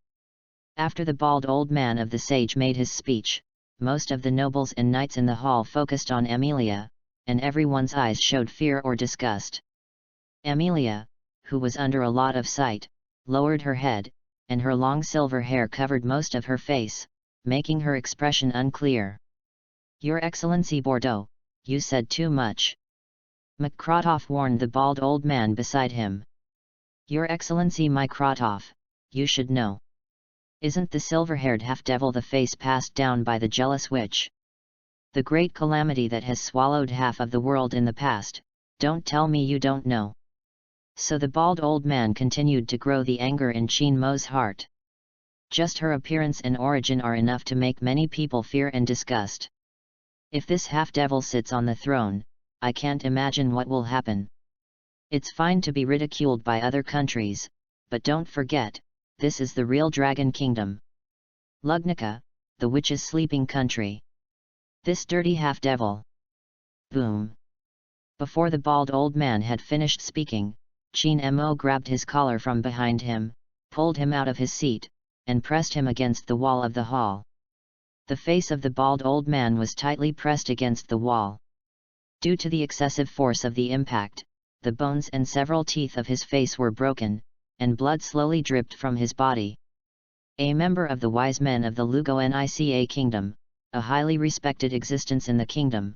After the bald old man of the sage made his speech, most of the nobles and knights in the hall focused on Amelia, and everyone's eyes showed fear or disgust. Amelia, who was under a lot of sight, lowered her head, and her long silver hair covered most of her face, making her expression unclear. Your Excellency Bordeaux, you said too much. Makrotov warned the bald old man beside him. Your Excellency Makrotov, you should know. Isn't the silver-haired half-devil the face passed down by the jealous witch? The great calamity that has swallowed half of the world in the past, don't tell me you don't know. So the bald old man continued to grow the anger in Chin Mo's heart. Just her appearance and origin are enough to make many people fear and disgust. If this half-devil sits on the throne, I can't imagine what will happen. It's fine to be ridiculed by other countries, but don't forget, this is the real Dragon Kingdom. Lugnica, the witch's sleeping country. This dirty half-devil! Boom! Before the bald old man had finished speaking, Chin Mo grabbed his collar from behind him, pulled him out of his seat, and pressed him against the wall of the hall. The face of the bald old man was tightly pressed against the wall. Due to the excessive force of the impact, the bones and several teeth of his face were broken, and blood slowly dripped from his body. A member of the wise men of the Lugo-Nica kingdom, a highly respected existence in the kingdom.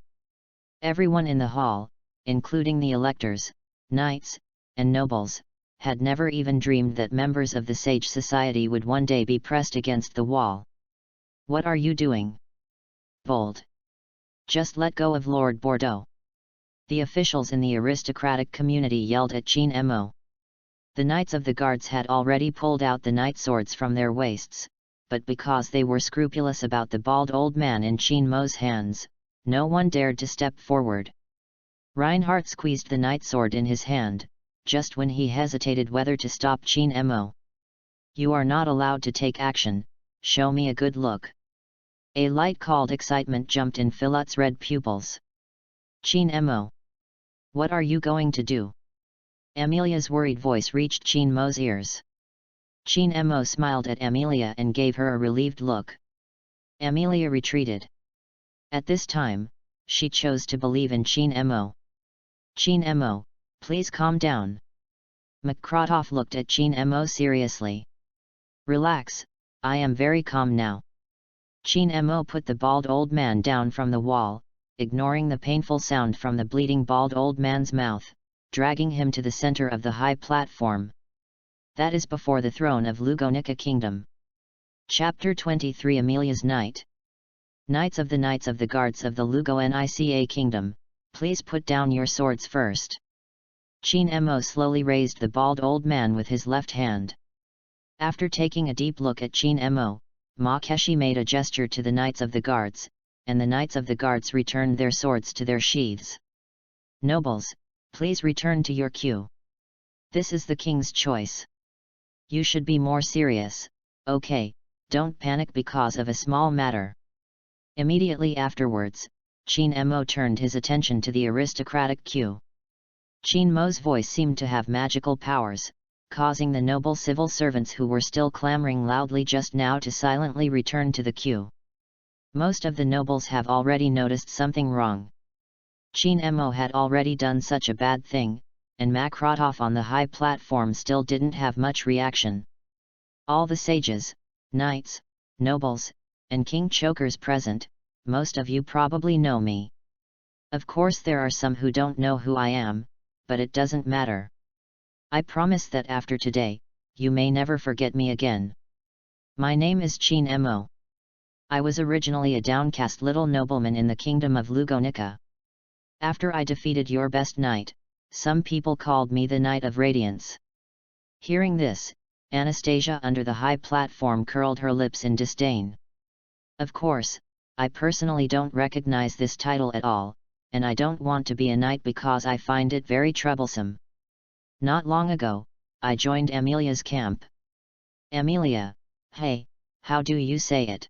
Everyone in the hall, including the electors, knights, and nobles, had never even dreamed that members of the sage society would one day be pressed against the wall. What are you doing? Bold! Just let go of Lord Bordeaux! The officials in the aristocratic community yelled at Chin Mo. The knights of the guards had already pulled out the knight swords from their waists, but because they were scrupulous about the bald old man in Chin Mo's hands, no one dared to step forward. Reinhardt squeezed the knight sword in his hand, just when he hesitated whether to stop Chin Mo. You are not allowed to take action, show me a good look. A light called excitement jumped in Philut's red pupils. Chin Mo! What are you going to do? Amelia's worried voice reached Chin Mo's ears. Chin Mo smiled at Amelia and gave her a relieved look. Amelia retreated. At this time, she chose to believe in Chin Mo. Chin Mo, please calm down. Makrotov looked at Chin Mo seriously. Relax, I am very calm now. Chin Mo put the bald old man down from the wall, ignoring the painful sound from the bleeding bald old man's mouth, dragging him to the center of the high platform. That is before the throne of Lugo-Nica Kingdom. Chapter 23 Amelia's Knight. Knights of the Guards of the Lugo-Nica Kingdom, please put down your swords first. Chin Mo slowly raised the bald old man with his left hand. After taking a deep look at Chin Mo, Makeshi made a gesture to the Knights of the Guards, and the Knights of the Guards returned their swords to their sheaths. Nobles, please return to your queue. This is the king's choice. You should be more serious, okay, don't panic because of a small matter. Immediately afterwards, Chin Mo turned his attention to the aristocratic queue. Chin Mo's voice seemed to have magical powers, causing the noble civil servants who were still clamoring loudly just now to silently return to the queue. Most of the nobles have already noticed something wrong. Chin Mo had already done such a bad thing, and Makrotov on the high platform still didn't have much reaction. All the sages, knights, nobles, and king chokers present, most of you probably know me. Of course there are some who don't know who I am, but it doesn't matter. I promise that after today, you may never forget me again. My name is Chin Mo. I was originally a downcast little nobleman in the kingdom of Lugo-Nica. After I defeated your best knight, some people called me the Knight of Radiance. Hearing this, Anastasia under the high platform curled her lips in disdain. Of course, I personally don't recognize this title at all, and I don't want to be a knight because I find it very troublesome. Not long ago, I joined Amelia's camp. Amelia, hey, how do you say it?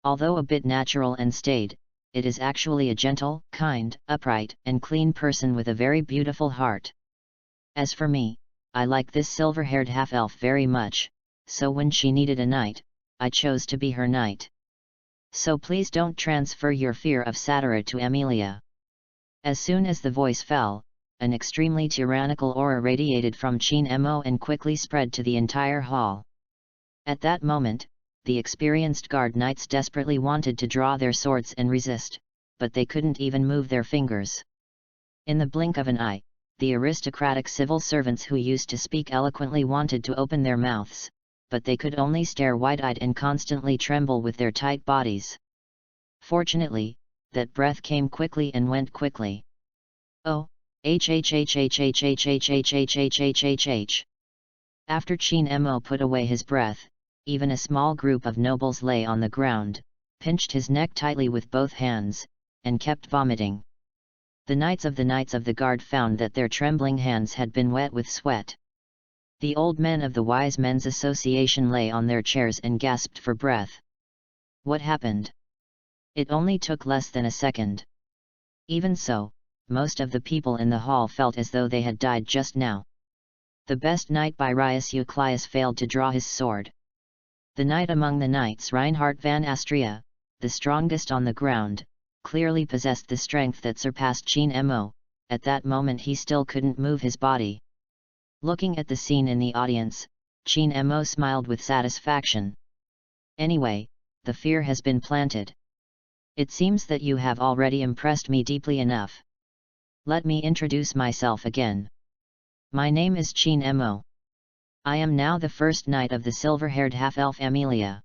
Although a bit natural and staid, it is actually a gentle, kind, upright, and clean person with a very beautiful heart. As for me, I like this silver-haired half-elf very much, so when she needed a knight, I chose to be her knight. So please don't transfer your fear of Satara to Amelia. As soon as the voice fell, an extremely tyrannical aura radiated from Chin Mo and quickly spread to the entire hall. At that moment, the experienced guard knights desperately wanted to draw their swords and resist, but they couldn't even move their fingers. In the blink of an eye, the aristocratic civil servants who used to speak eloquently wanted to open their mouths, but they could only stare wide-eyed and constantly tremble with their tight bodies. Fortunately, that breath came quickly and went quickly. Oh, h. After Chin Mo put away his breath, even a small group of nobles lay on the ground, pinched his neck tightly with both hands, and kept vomiting. The Knights of the Guard found that their trembling hands had been wet with sweat. The old men of the Wise Men's Association lay on their chairs and gasped for breath. What happened? It only took less than a second. Even so, most of the people in the hall felt as though they had died just now. The best knight by Rius Euclius failed to draw his sword. The knight among the knights, Reinhard van Astria, the strongest on the ground, clearly possessed the strength that surpassed Chin Mo. At that moment he still couldn't move his body. Looking at the scene in the audience, Chin Mo smiled with satisfaction. Anyway, the fear has been planted. It seems that you have already impressed me deeply enough. Let me introduce myself again. My name is Chin Mo. I am now the first knight of the silver-haired half-elf Amelia.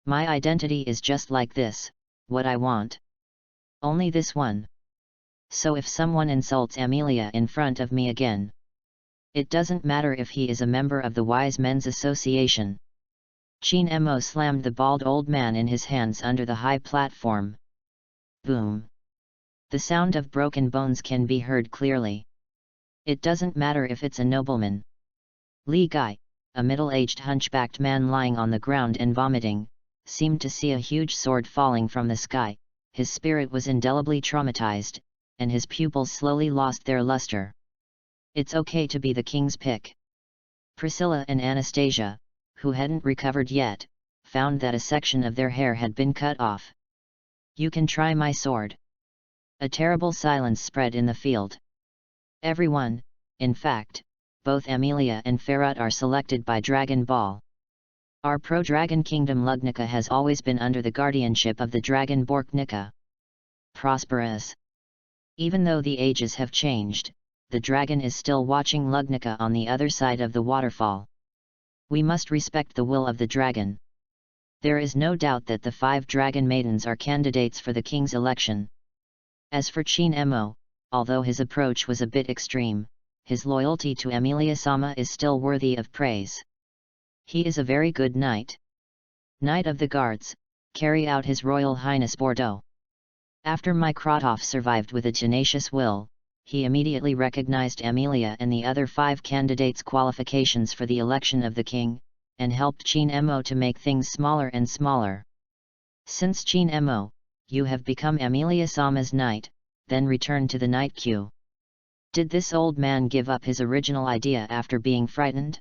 My identity is just like this, what I want. Only this one. So if someone insults Amelia in front of me again, it doesn't matter if he is a member of the Wise Men's Association. Chin Mo slammed the bald old man in his hands under the high platform. Boom! The sound of broken bones can be heard clearly. It doesn't matter if it's a nobleman. Li Gai, a middle-aged hunchbacked man lying on the ground and vomiting, seemed to see a huge sword falling from the sky. His spirit was indelibly traumatized, and his pupils slowly lost their luster. It's okay to be the king's pick. Priscilla and Anastasia, who hadn't recovered yet, found that a section of their hair had been cut off. You can try my sword. A terrible silence spread in the field. Everyone, in fact, both Amelia and Ferrat are selected by Dragon Ball. Our pro-dragon kingdom Lugnica has always been under the guardianship of the dragon Borknica. Prosperous. Even though the ages have changed, the dragon is still watching Lugnica on the other side of the waterfall. We must respect the will of the dragon. There is no doubt that the 5 dragon maidens are candidates for the king's election. As for Chin Mo, although his approach was a bit extreme, his loyalty to Amelia-sama is still worthy of praise. He is a very good knight. Knight of the Guards, carry out His Royal Highness Bordeaux. After Mykrotov survived with a tenacious will, he immediately recognized Amelia and the other 5 candidates' qualifications for the election of the king, and helped Chin Mo to make things smaller and smaller. Since Chin Mo, you have become Amelia-sama's knight, then return to the knight queue. Did this old man give up his original idea after being frightened?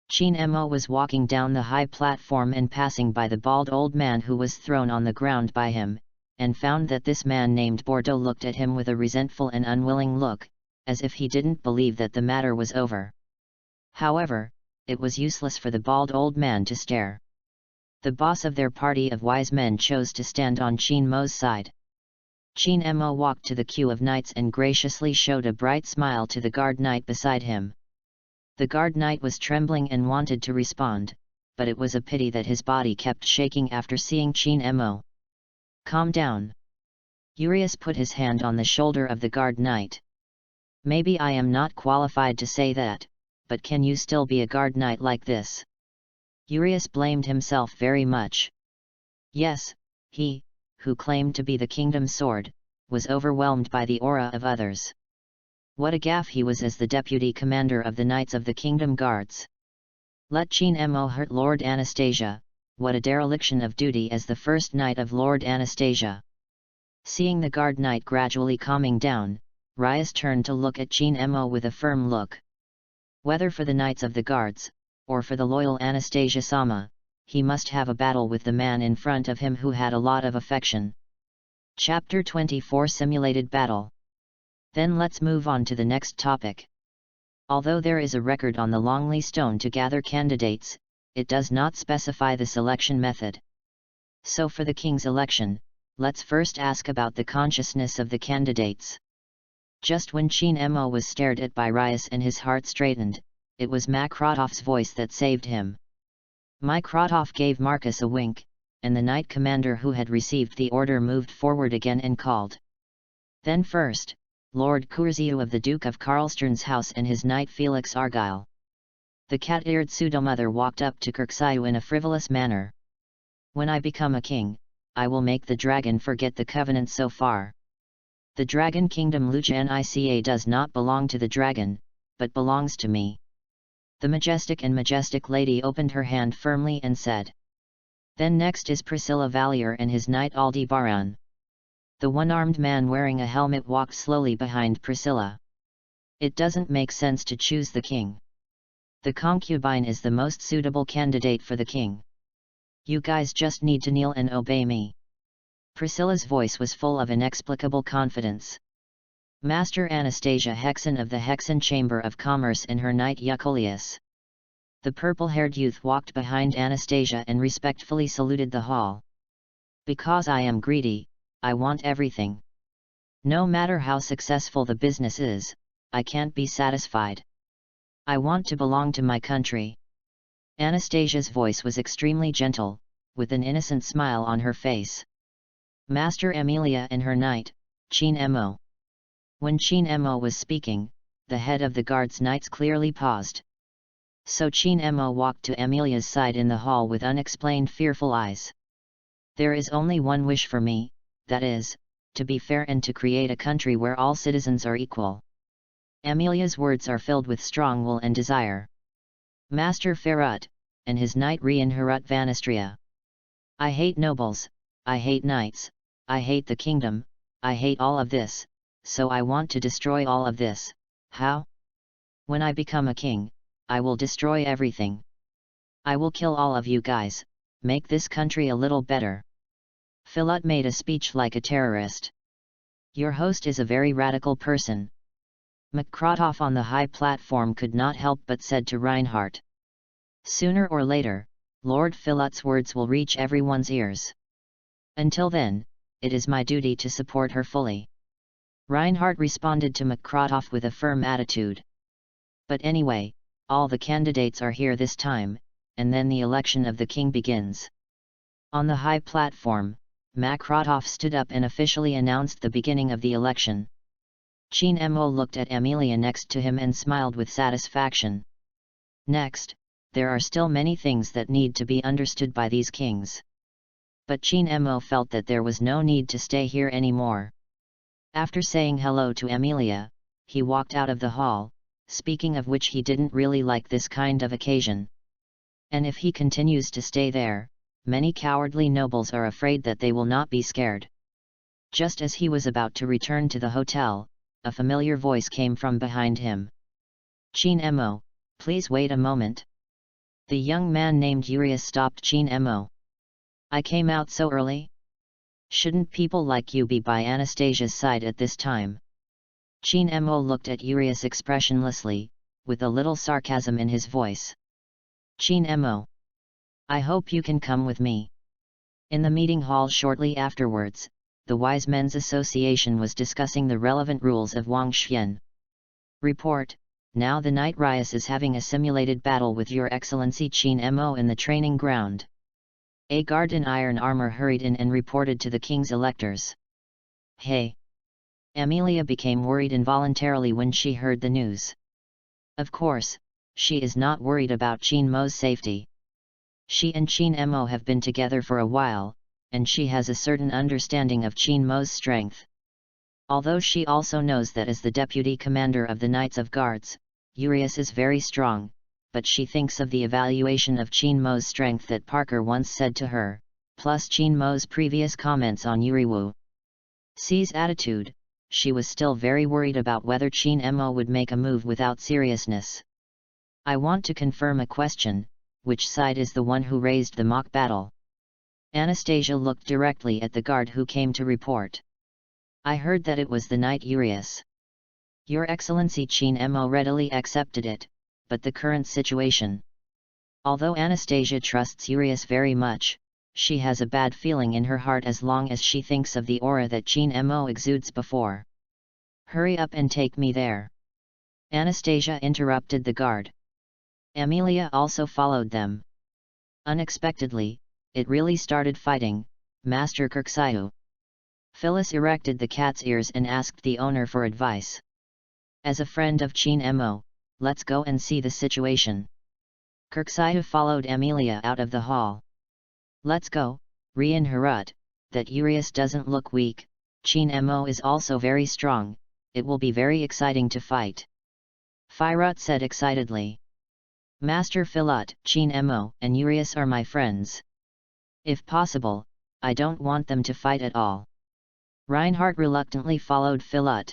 Chin Mo was walking down the high platform and passing by the bald old man who was thrown on the ground by him, and found that this man named Bordeaux looked at him with a resentful and unwilling look, as if he didn't believe that the matter was over. However, it was useless for the bald old man to stare. The boss of their party of wise men chose to stand on Chin Mo's side. Chin Mo walked to the queue of knights and graciously showed a bright smile to the guard knight beside him. The guard knight was trembling and wanted to respond, but it was a pity that his body kept shaking after seeing Chin Mo. Calm down. Urius put his hand on the shoulder of the guard knight. Maybe I am not qualified to say that, but can you still be a guard knight like this? Urius blamed himself very much. Yes, he, who claimed to be the kingdom's sword, was overwhelmed by the aura of others. What a gaffe he was as the deputy commander of the Knights of the Kingdom Guards. Let Chin Mo hurt Lord Anastasia, what a dereliction of duty as the first knight of Lord Anastasia. Seeing the guard knight gradually calming down, Rias turned to look at Chin Mo with a firm look. Whether for the Knights of the Guards, or for the loyal Anastasia-sama, he must have a battle with the man in front of him who had a lot of affection. Chapter 24 Simulated Battle. Then let's move on to the next topic. Although there is a record on the Longley Stone to gather candidates, it does not specify the selection method. So for the king's election, let's first ask about the consciousness of the candidates. Just when Chin Mo was stared at by Rias and his heart straightened, it was Makrotov's voice that saved him. Mykrotov gave Marcus a wink, and the knight commander who had received the order moved forward again and called. Then first, Lord Kurziu of the Duke of Karlstern's house and his knight Felix Argyle. The cat-eared pseudo-mother walked up to Kurziu in a frivolous manner. When I become a king, I will make the dragon forget the covenant so far. The dragon kingdom Lucha does not belong to the dragon, but belongs to me. The majestic lady opened her hand firmly and said. Then next is Priscilla Valier and his knight Aldebaran. The one-armed man wearing a helmet walked slowly behind Priscilla. It doesn't make sense to choose the king. The concubine is the most suitable candidate for the king. You guys just need to kneel and obey me. Priscilla's voice was full of inexplicable confidence. Master Anastasia Hexen of the Hexen Chamber of Commerce and her knight Eucolius. The purple-haired youth walked behind Anastasia and respectfully saluted the hall. Because I am greedy, I want everything. No matter how successful the business is, I can't be satisfied. I want to belong to my country. Anastasia's voice was extremely gentle, with an innocent smile on her face. Master Emilia and her knight, Chin Emo. When Chin Emo was speaking, the head of the guard's knights clearly paused. So Chin Emo walked to Emilia's side in the hall with unexplained fearful eyes. There is only one wish for me, that is, to be fair and to create a country where all citizens are equal. Emilia's words are filled with strong will and desire. Master Ferrut, and his knight Rian Harut Vanistria. I hate nobles, I hate knights, I hate the kingdom, I hate all of this, so I want to destroy all of this. How? When I become a king, I will destroy everything. I will kill all of you guys, make this country a little better. Philut made a speech like a terrorist. Your host is a very radical person. Makrotov on the high platform could not help but said to Reinhardt. Sooner or later, Lord Philut's words will reach everyone's ears. Until then, it is my duty to support her fully. Reinhardt responded to Makrotov with a firm attitude. But anyway, all the candidates are here this time, and then the election of the king begins. On the high platform, Makrotov stood up and officially announced the beginning of the election. Chin Emo looked at Emilia next to him and smiled with satisfaction. Next, there are still many things that need to be understood by these kings. But Chin Emo felt that there was no need to stay here anymore. After saying hello to Emilia, he walked out of the hall, speaking of which he didn't really like this kind of occasion. And if he continues to stay there, many cowardly nobles are afraid that they will not be scared. Just as he was about to return to the hotel, a familiar voice came from behind him. Chin Emo, please wait a moment. The young man named Urius stopped Chin Emo. I came out so early? Shouldn't people like you be by Anastasia's side at this time? Chin Emo looked at Urius expressionlessly, with a little sarcasm in his voice. Chin Emo, I hope you can come with me. In the meeting hall shortly afterwards, the Wise Men's Association was discussing the relevant rules of Wangxian. Report, now the Knight Rias is having a simulated battle with Your Excellency Chin Emo in the training ground. A guard in iron armor hurried in and reported to the king's electors. Hey! Emilia became worried involuntarily when she heard the news. Of course, she is not worried about Chin Mo's safety. She and Chin Emo have been together for a while, and she has a certain understanding of Chin Mo's strength. Although she also knows that as the deputy commander of the Knights of Guards, Urius is very strong, but she thinks of the evaluation of Chin Mo's strength that Parker once said to her, plus Chin Mo's previous comments on Yuriwu. C's attitude, she was still very worried about whether Chin Emo would make a move without seriousness. I want to confirm a question, which side is the one who raised the mock battle? Anastasia looked directly at the guard who came to report. I heard that it was the knight Urius. Your Excellency Chin Emo readily accepted it, but the current situation. Although Anastasia trusts Urius very much, she has a bad feeling in her heart as long as she thinks of the aura that Chin Emo exudes before. Hurry up and take me there. Anastasia interrupted the guard. Emilia also followed them. Unexpectedly, it really started fighting, Master Kirksiu. Phyllis erected the cat's ears and asked the owner for advice. As a friend of Chin Emo, let's go and see the situation. Kirksiu followed Emilia out of the hall. Let's go, Rian Harut, that Urius doesn't look weak, Chin Emo is also very strong, it will be very exciting to fight. Firut said excitedly. Master Philut, Chin Emo, and Urius are my friends. If possible, I don't want them to fight at all. Reinhardt reluctantly followed Philip.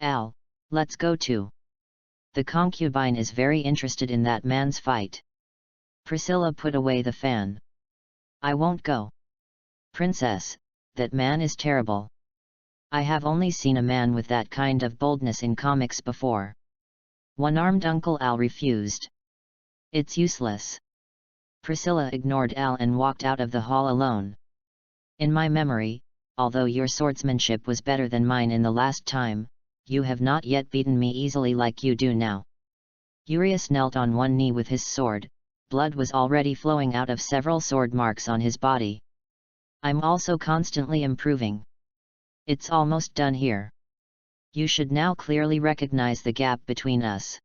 Al, let's go too. The concubine is very interested in that man's fight. Priscilla put away the fan. I won't go. Princess, that man is terrible. I have only seen a man with that kind of boldness in comics before. One-armed Uncle Al refused. It's useless. Priscilla ignored Al and walked out of the hall alone. In my memory, although your swordsmanship was better than mine in the last time, you have not yet beaten me easily like you do now. Urius knelt on one knee with his sword. Blood was already flowing out of several sword marks on his body. I'm also constantly improving. It's almost done here. You should now clearly recognize the gap between us.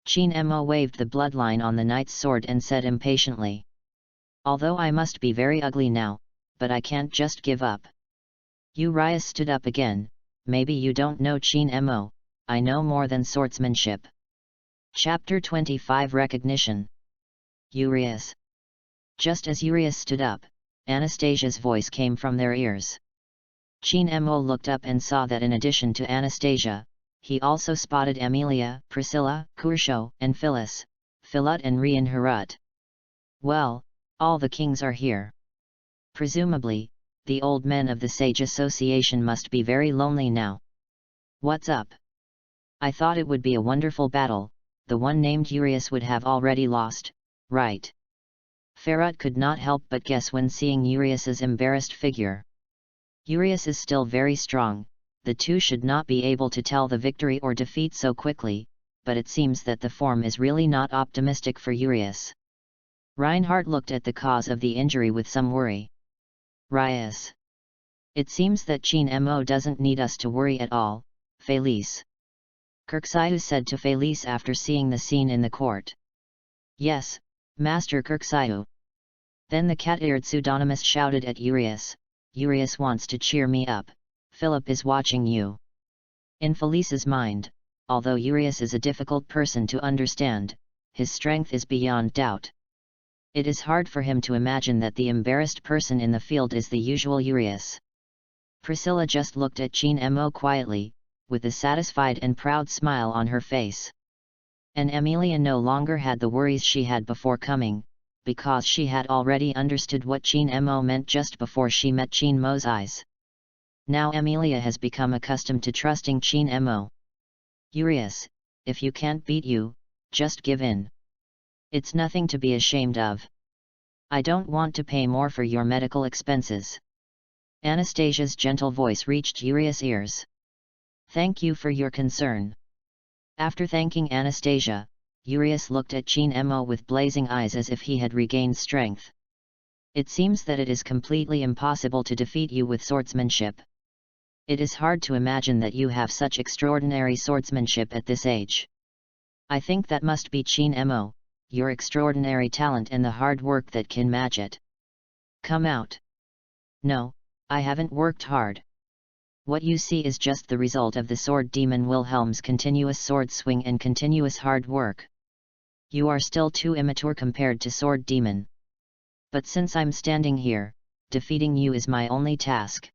Qin Mo waved the bloodline on the knight's sword and said impatiently. Although I must be very ugly now, but I can't just give up. Urius stood up again. Maybe you don't know Qin Mo, I know more than swordsmanship. Chapter 25 Recognition. Urius. Just as Urius stood up, Anastasia's voice came from their ears. Qin Mo looked up and saw that in addition to Anastasia, he also spotted Amelia, Priscilla, Kursho, and Phyllis, Philip and Reinhardt. Well, all the kings are here. Presumably, the old men of the Sage Association must be very lonely now. What's up? I thought it would be a wonderful battle, the one named Urius would have already lost, right? Ferret could not help but guess when seeing Urius's embarrassed figure. Urius is still very strong, the two should not be able to tell the victory or defeat so quickly, but it seems that the form is really not optimistic for Urius. Reinhardt looked at the cause of the injury with some worry. Urius. It seems that Qin Mo doesn't need us to worry at all, Felice. Kirksaiu said to Felice after seeing the scene in the court. Yes, Master Kirksaiu. Then the cat-eared pseudonymous shouted at Urius. Urius wants to cheer me up, Philip is watching you. In Felice's mind, although Urius is a difficult person to understand, his strength is beyond doubt. It is hard for him to imagine that the embarrassed person in the field is the usual Urius. Priscilla just looked at Qin Mo quietly, with a satisfied and proud smile on her face. And Amelia no longer had the worries she had before coming, because she had already understood what Qin Mo meant just before she met Qin Mo's eyes. Now Amelia has become accustomed to trusting Qin Mo. Urius, if you can't beat you, just give in. It's nothing to be ashamed of. I don't want to pay more for your medical expenses. Anastasia's gentle voice reached Urius' ears. Thank you for your concern. After thanking Anastasia, Urius looked at Qin Mo with blazing eyes as if he had regained strength. It seems that it is completely impossible to defeat you with swordsmanship. It is hard to imagine that you have such extraordinary swordsmanship at this age. I think that must be Qin Mo, your extraordinary talent and the hard work that can match it. Come out. No, I haven't worked hard. What you see is just the result of the sword demon Wilhelm's continuous sword swing and continuous hard work. You are still too immature compared to sword demon. But since I'm standing here, defeating you is my only task.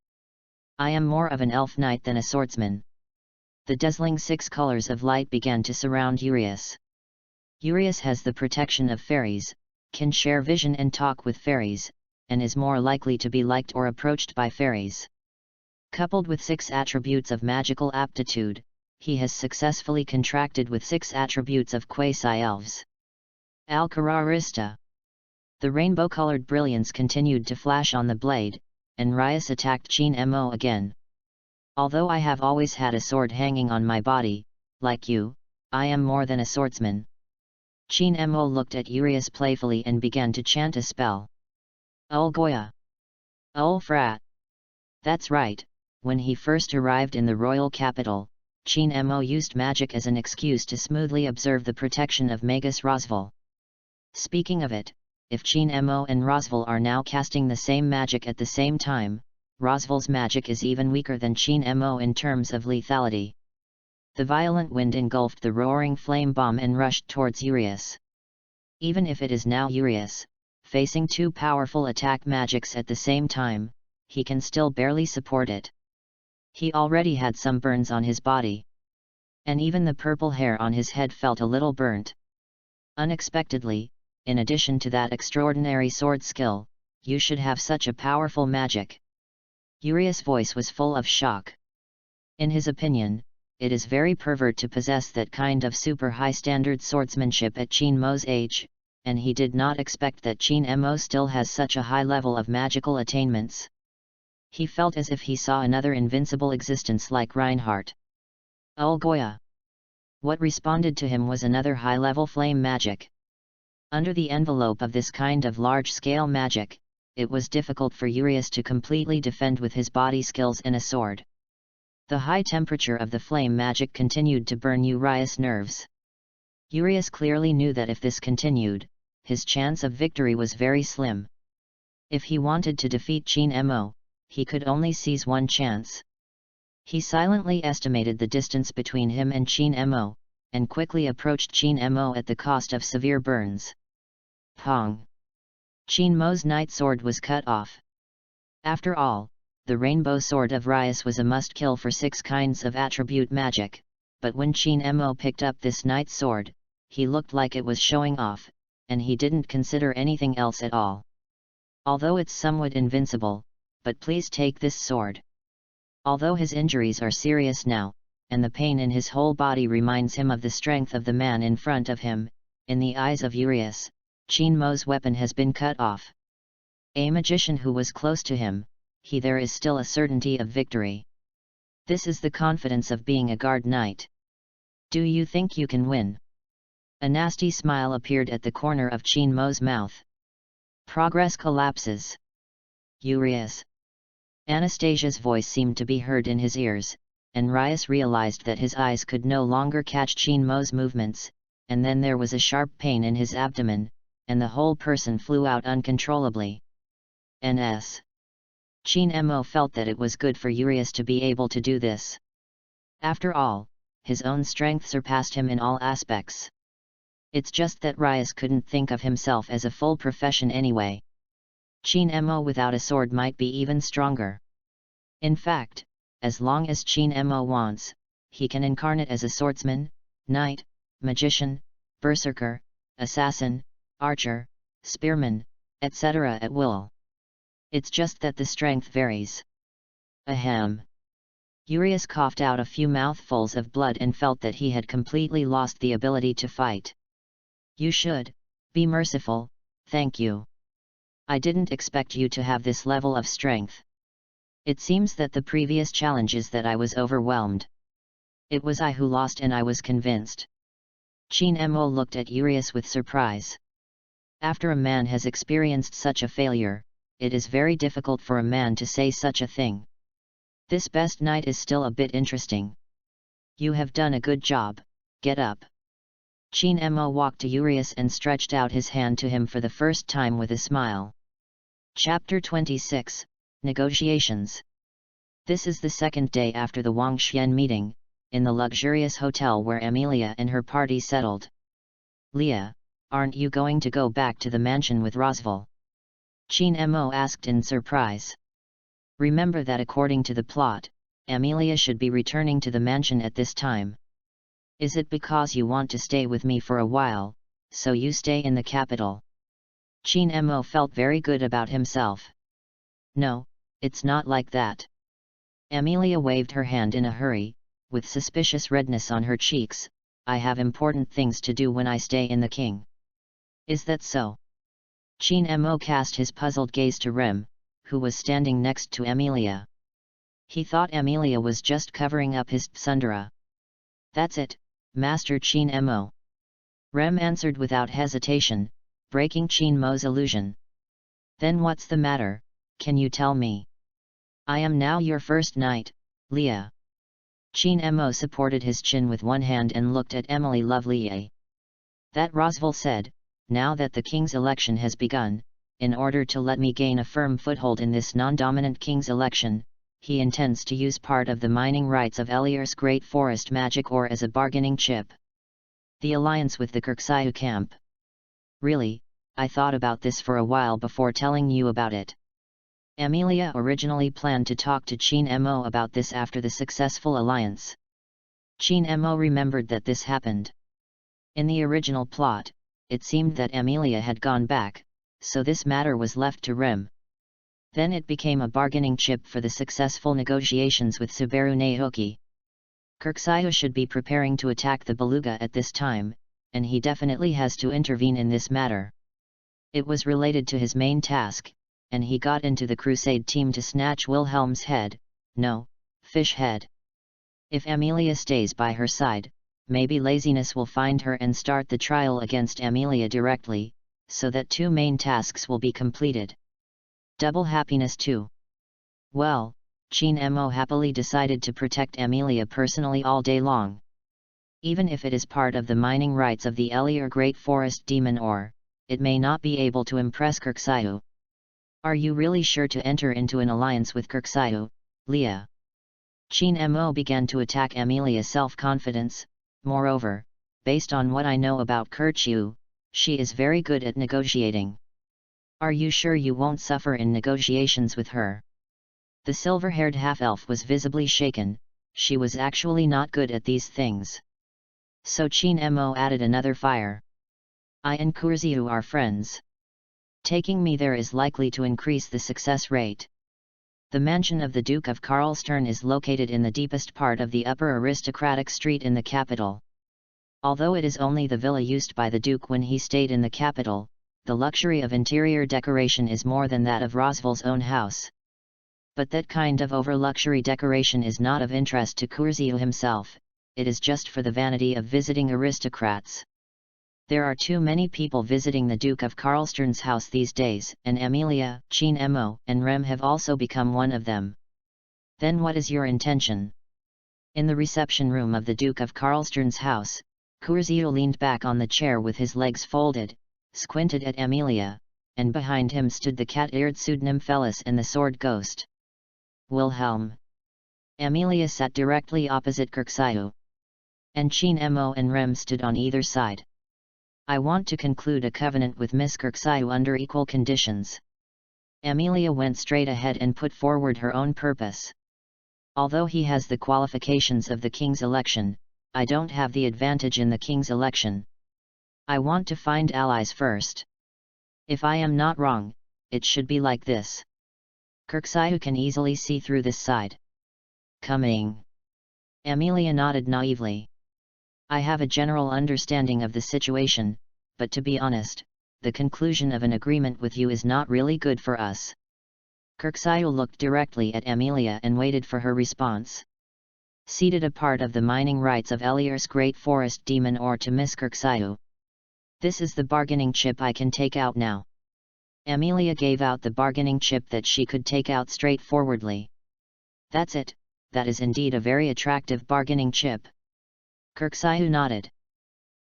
I am more of an elf knight than a swordsman. The dazzling 6 colors of light began to surround Urius. Urius has the protection of fairies, can share vision and talk with fairies, and is more likely to be liked or approached by fairies. Coupled with 6 attributes of magical aptitude, he has successfully contracted with 6 attributes of quasi-elves. Al-Kararista. The rainbow-colored brilliance continued to flash on the blade, and Urius attacked Qin Mo again. Although I have always had a sword hanging on my body, like you, I am more than a swordsman. Qin Mo looked at Urius playfully and began to chant a spell. Ul Goya. Ul Frat. That's right, when he first arrived in the royal capital, Qin Mo used magic as an excuse to smoothly observe the protection of Magus Rosval. Speaking of it, if Qin Mo and Rosval are now casting the same magic at the same time, Rosval's magic is even weaker than Qin Mo in terms of lethality. The violent wind engulfed the roaring flame bomb and rushed towards Urius. Even if it is now Urius, facing two powerful attack magics at the same time, he can still barely support it. He already had some burns on his body. And even the purple hair on his head felt a little burnt. Unexpectedly, in addition to that extraordinary sword skill, you should have such a powerful magic. Urias' voice was full of shock. In his opinion, it is very pervert to possess that kind of super high standard swordsmanship at Qin Mo's age, and he did not expect that Qin Mo still has such a high level of magical attainments. He felt as if he saw another invincible existence like Reinhardt. Ulgoya. What responded to him was another high-level flame magic. Under the envelope of this kind of large-scale magic, it was difficult for Urias to completely defend with his body skills and a sword. The high temperature of the flame magic continued to burn Urias' nerves. Urias clearly knew that if this continued, his chance of victory was very slim. If he wanted to defeat Qin Mo, he could only seize one chance. He silently estimated the distance between him and Qin Mo, and quickly approached Qin Mo at the cost of severe burns. Pong! Qin Mo's night sword was cut off. After all, the rainbow sword of Rias was a must-kill for 6 kinds of attribute magic, but when Qin Mo picked up this night sword, he looked like it was showing off, and he didn't consider anything else at all. Although it's somewhat invincible, but please take this sword. Although his injuries are serious now, and the pain in his whole body reminds him of the strength of the man in front of him, in the eyes of Urias, Qin Mo's weapon has been cut off. A magician who was close to him, there is still a certainty of victory. This is the confidence of being a guard knight. Do you think you can win? A nasty smile appeared at the corner of Qin Mo's mouth. Progress collapses. Urias. Anastasia's voice seemed to be heard in his ears, and Rias realized that his eyes could no longer catch Qin Mo's movements, and then there was a sharp pain in his abdomen, and the whole person flew out uncontrollably. Ns. Qin Mo felt that it was good for Urias to be able to do this. After all, his own strength surpassed him in all aspects. It's just that Rias couldn't think of himself as a full profession anyway. Qin Mo without a sword might be even stronger. In fact, as long as Qin Mo wants, he can incarnate as a swordsman, knight, magician, berserker, assassin, archer, spearman, etc. at will. It's just that the strength varies. Ahem. Urias coughed out a few mouthfuls of blood and felt that he had completely lost the ability to fight. You should be merciful, thank you. I didn't expect you to have this level of strength. It seems that the previous challenges that I was overwhelmed. It was I who lost and I was convinced. Qin Mo looked at Urias with surprise. After a man has experienced such a failure, it is very difficult for a man to say such a thing. This best knight is still a bit interesting. You have done a good job, get up. Qin Mo walked to Urias and stretched out his hand to him for the first time with a smile. Chapter 26, Negotiations. This is the second day after the Wangxian meeting, in the luxurious hotel where Amelia and her party settled. Leah, aren't you going to go back to the mansion with Rosval? Qin Mo asked in surprise. Remember that according to the plot, Amelia should be returning to the mansion at this time. Is it because you want to stay with me for a while, so you stay in the capital? Qin Mo felt very good about himself. No, it's not like that. Amelia waved her hand in a hurry, with suspicious redness on her cheeks. I have important things to do when I stay in the king. Is that so? Qin Mo cast his puzzled gaze to Rem, who was standing next to Amelia. He thought Amelia was just covering up his tsundere. That's it, Master Qin Mo. Rem answered without hesitation, breaking Qin Mo's illusion. Then what's the matter, can you tell me? I am now your first knight, Leah. Qin Mo supported his chin with one hand and looked at Emily Lovely. That Rosval said, now that the king's election has begun, in order to let me gain a firm foothold in this non-dominant king's election, he intends to use part of the mining rights of Eliar's great forest magic ore as a bargaining chip. The alliance with the Kirksaiu camp. Really, I thought about this for a while before telling you about it. Amelia originally planned to talk to Chin Mo about this after the successful alliance. Chin Mo remembered that this happened. In the original plot, it seemed that Amelia had gone back, so this matter was left to Rem. Then it became a bargaining chip for the successful negotiations with Subaru Naoki. Kirksaya should be preparing to attack the Beluga at this time, and he definitely has to intervene in this matter. It was related to his main task, and he got into the crusade team to snatch Wilhelm's head, no, fish head. If Amelia stays by her side, maybe laziness will find her and start the trial against Amelia directly, so that two main tasks will be completed. Double happiness too. Well, Chin Mo happily decided to protect Amelia personally all day long. Even if it is part of the mining rights of the Elier Great Forest Demon ore, it may not be able to impress Kirksaya. Are you really sure to enter into an alliance with Kirksaya, Leah? Chin Mo began to attack Amelia's self-confidence. Moreover, based on what I know about Kirksaya, she is very good at negotiating. Are you sure you won't suffer in negotiations with her? The silver-haired half-elf was visibly shaken. She was actually not good at these things. So Chin Mo added another fire. I and Kirksaya are friends. Taking me there is likely to increase the success rate. The mansion of the Duke of Karlstern is located in the deepest part of the upper aristocratic street in the capital. Although it is only the villa used by the Duke when he stayed in the capital, the luxury of interior decoration is more than that of Rosval's own house. But that kind of over-luxury decoration is not of interest to Kirksaya himself, it is just for the vanity of visiting aristocrats. There are too many people visiting the Duke of Karlstern's house these days, and Amelia, Chin Mo, and Rem have also become one of them. Then what is your intention? In the reception room of the Duke of Karlstern's house, Kirksaya leaned back on the chair with his legs folded, squinted at Amelia, and behind him stood the cat-eared Pseudonymphelis and the sword ghost. Wilhelm. Amelia sat directly opposite Kirksaya. And Chin Mo and Rem stood on either side. I want to conclude a covenant with Miss Kirksaya under equal conditions. Amelia went straight ahead and put forward her own purpose. Although he has the qualifications of the king's election, I don't have the advantage in the king's election. I want to find allies first. If I am not wrong, it should be like this. Kirksaya can easily see through this side. Coming. Amelia nodded naively. I have a general understanding of the situation, but to be honest, the conclusion of an agreement with you is not really good for us. Kirksaya looked directly at Amelia and waited for her response. Ceded a part of the mining rights of Elier's Great Forest Demon ore to Miss Kirksaya. This is the bargaining chip I can take out now. Amelia gave out the bargaining chip that she could take out straightforwardly. That's it, that is indeed a very attractive bargaining chip. Kirksaya nodded.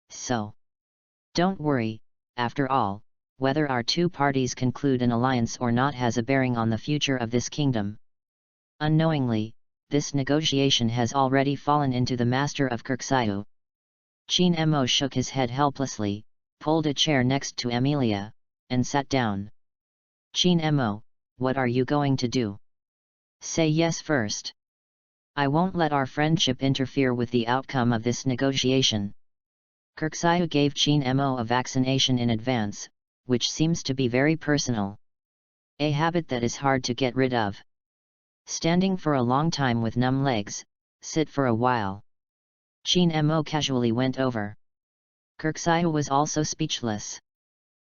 So. Don't worry, after all, whether our two parties conclude an alliance or not has a bearing on the future of this kingdom. Unknowingly, this negotiation has already fallen into the master of Kirksaya. Chin Mo shook his head helplessly, pulled a chair next to Amelia, and sat down. Chin Mo, what are you going to do? Say yes first. I won't let our friendship interfere with the outcome of this negotiation. Kirksaya gave Chin Mo a vaccination in advance, which seems to be very personal. A habit that is hard to get rid of. Standing for a long time with numb legs, sit for a while. Chin Mo casually went over. Kirksaya was also speechless.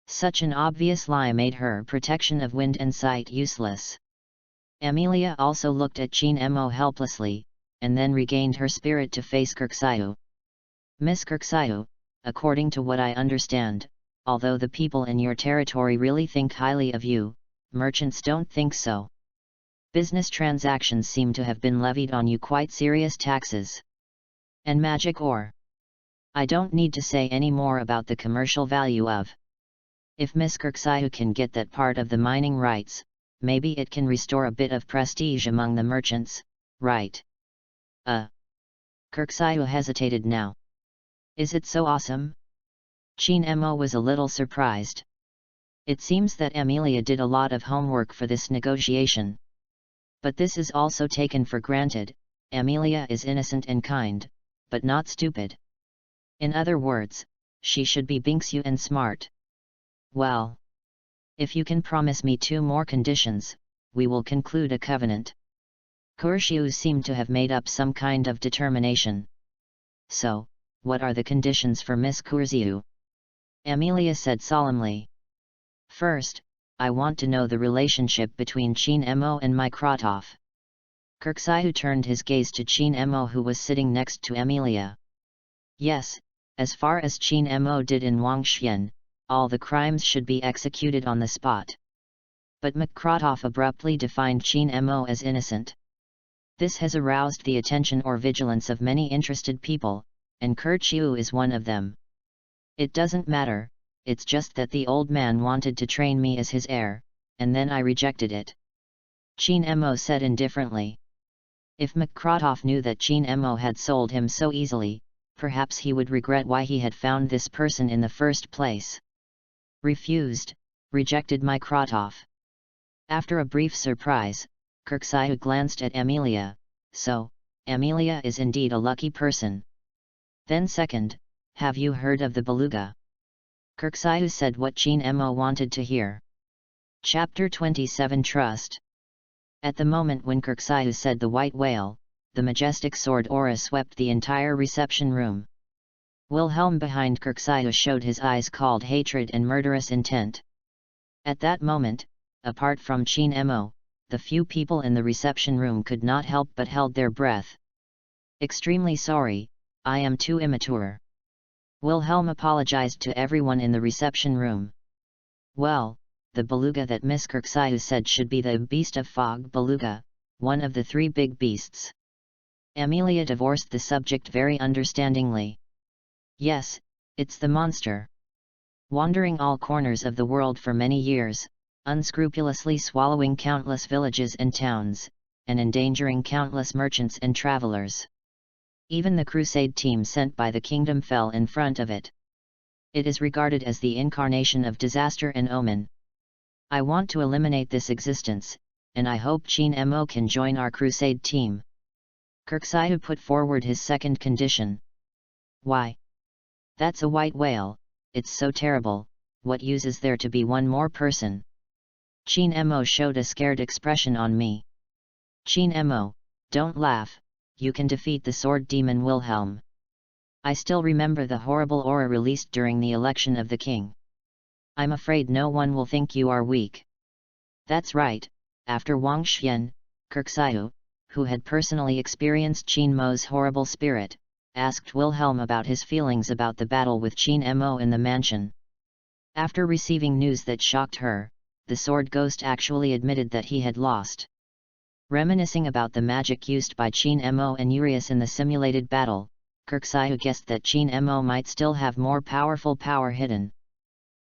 Such an obvious lie made her protection of wind and sight useless. Amelia also looked at Chin Mo helplessly, and then regained her spirit to face Kirksaya. Miss Kirksaya, according to what I understand, although the people in your territory really think highly of you, merchants don't think so. Business transactions seem to have been levied on you quite serious taxes. And magic ore. I don't need to say any more about the commercial value of. If Miss Kirksaya can get that part of the mining rights, maybe it can restore a bit of prestige among the merchants, right? Kirksaya hesitated now. Is it so awesome? Chin Mo was a little surprised. It seems that Amelia did a lot of homework for this negotiation. But this is also taken for granted. Amelia is innocent and kind, but not stupid. In other words, she should be Binksue and smart. Well, if you can promise me 2 more conditions, we will conclude a covenant. Kurxiu seemed to have made up some kind of determination. So, what are the conditions for Miss Kurxiu? Amelia said solemnly. First, I want to know the relationship between Chin Mo and Mykrotov. Kurxiu turned his gaze to Chin Mo, who was sitting next to Amelia. Yes, as far as Chin Mo did in Wangxian, all the crimes should be executed on the spot. But Mykrotov abruptly defined Chin Mo as innocent. This has aroused the attention or vigilance of many interested people, and Kurxiu is one of them. It doesn't matter, it's just that the old man wanted to train me as his heir, and then I rejected it. Chin Mo said indifferently. If Mykrotov knew that Chin Mo had sold him so easily, perhaps he would regret why he had found this person in the first place. Refused, rejected Mykrotov. After a brief surprise, Kurxiu glanced at Amelia. So, Amelia is indeed a lucky person. Then second, have you heard of the beluga? Kurxiu said what Chin Mo wanted to hear. Chapter 27 Trust. At the moment when Kurxiu said the white whale, the majestic sword aura swept the entire reception room. Wilhelm behind Kurxiu showed his eyes called hatred and murderous intent. At that moment, apart from Chin Mo, the few people in the reception room could not help but held their breath. Extremely sorry, I am too immature. Wilhelm apologized to everyone in the reception room. Well, the beluga that Miss Kurxiu said should be the beast of fog beluga, one of the 3 big beasts. Amelia divorced the subject very understandingly. Yes, it's the monster. Wandering all corners of the world for many years, unscrupulously swallowing countless villages and towns, and endangering countless merchants and travelers. Even the crusade team sent by the kingdom fell in front of it. It is regarded as the incarnation of disaster and omen. I want to eliminate this existence, and I hope Chin Mo can join our crusade team. Kurxiu put forward his second condition. Why? That's a white whale, it's so terrible, what use is there to be one more person? Chin Mo showed a scared expression on me. Chin Mo, don't laugh. You can defeat the sword demon Wilhelm. I still remember the horrible aura released during the election of the king. I'm afraid no one will think you are weak. That's right, after Wangxian, Kurxiu, who had personally experienced Chin Mo's horrible spirit, asked Wilhelm about his feelings about the battle with Chin Mo in the mansion. After receiving news that shocked her, the sword ghost actually admitted that he had lost. Reminiscing about the magic used by Chin Mo and Urias in the simulated battle, Kurxiu guessed that Chin Mo might still have more powerful power hidden.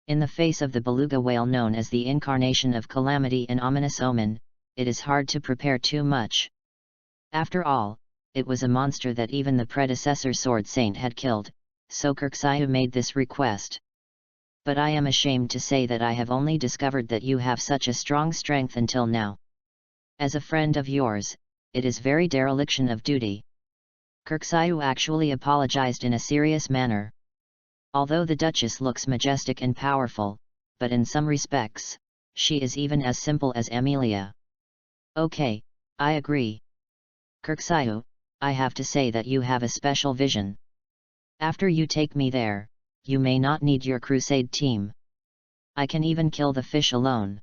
In the face of the beluga whale known as the incarnation of calamity and ominous omen, it is hard to prepare too much. After all, it was a monster that even the predecessor sword saint had killed, so Kurxiu made this request. But I am ashamed to say that I have only discovered that you have such a strong strength until now. As a friend of yours, it is very dereliction of duty. Kurxiu actually apologized in a serious manner. Although the Duchess looks majestic and powerful, but in some respects, she is even as simple as Amelia. Okay, I agree. Kurxiu, I have to say that you have a special vision. After you take me there, you may not need your crusade team. I can even kill the fish alone.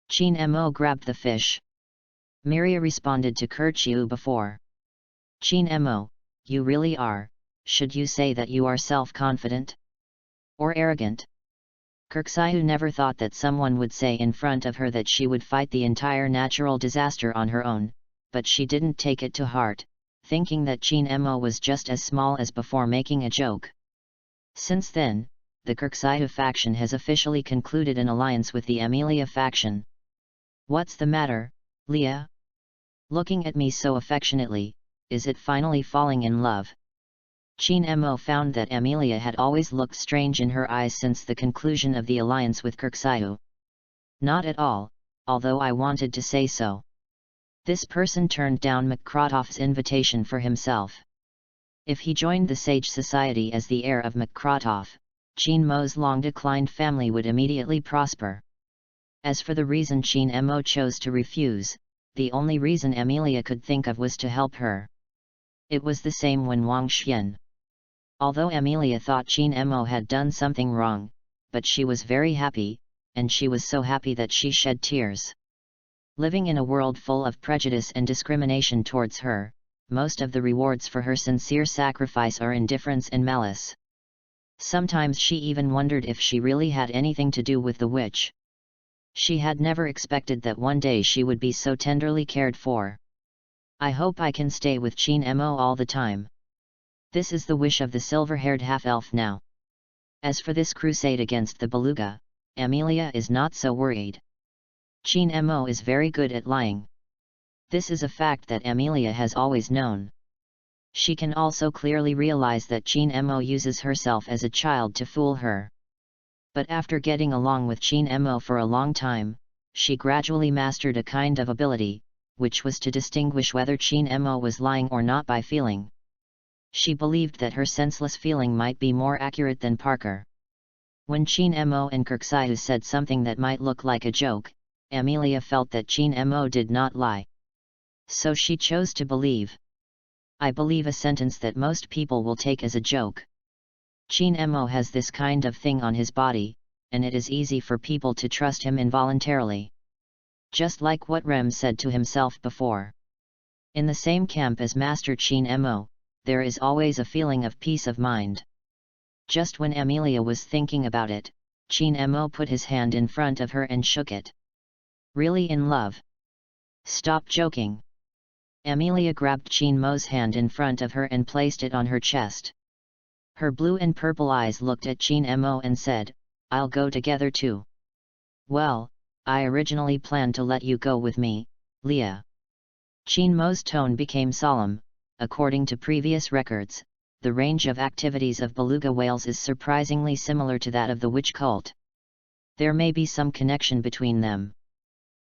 Chin Mo grabbed the fish. Miria responded to Kurxiu before. Chin Mo, you really are, should you say that you are self-confident? Or arrogant? Kurxiu never thought that someone would say in front of her that she would fight the entire natural disaster on her own, but she didn't take it to heart, thinking that Chin Mo was just as small as before, making a joke. Since then, the Kurxiu faction has officially concluded an alliance with the Amelia faction. What's the matter, Leah? Looking at me so affectionately, is it finally falling in love? Chin Mo found that Amelia had always looked strange in her eyes since the conclusion of the alliance with Kirksiu. Not at all, although I wanted to say so. This person turned down McCrotoff's invitation for himself. If he joined the Sage Society as the heir of McCrotoff, Chin Mo's long-declined family would immediately prosper. As for the reason Chin Mo chose to refuse, the only reason Amelia could think of was to help her. It was the same when Wang Xian. Although Amelia thought Chin Mo had done something wrong, but she was very happy, and she was so happy that she shed tears. Living in a world full of prejudice and discrimination towards her, most of the rewards for her sincere sacrifice are indifference and malice. Sometimes she even wondered if she really had anything to do with the witch. She had never expected that one day she would be so tenderly cared for. I hope I can stay with Chin Mo all the time. This is the wish of the silver-haired half-elf now. As for this crusade against the beluga, Amelia is not so worried. Chin Mo is very good at lying. This is a fact that Amelia has always known. She can also clearly realize that Chin Mo uses herself as a child to fool her. But after getting along with Chin Mo for a long time, she gradually mastered a kind of ability, which was to distinguish whether Chin Mo was lying or not by feeling. She believed that her senseless feeling might be more accurate than Parker. When Chin Mo and Kirksiu said something that might look like a joke, Amelia felt that Chin Mo did not lie. So she chose to believe. I believe a sentence that most people will take as a joke. Chin Mo has this kind of thing on his body, and it is easy for people to trust him involuntarily. Just like what Rem said to himself before. In the same camp as Master Chin Mo, there is always a feeling of peace of mind. Just when Amelia was thinking about it, Chin Mo put his hand in front of her and shook it. Really in love? Stop joking. Amelia grabbed Chin Mo's hand in front of her and placed it on her chest. Her blue and purple eyes looked at Chin Mo and said, "I'll go together too." "Well, I originally planned to let you go with me, Leah." Chin Mo's tone became solemn. According to previous records, the range of activities of beluga whales is surprisingly similar to that of the witch cult. There may be some connection between them.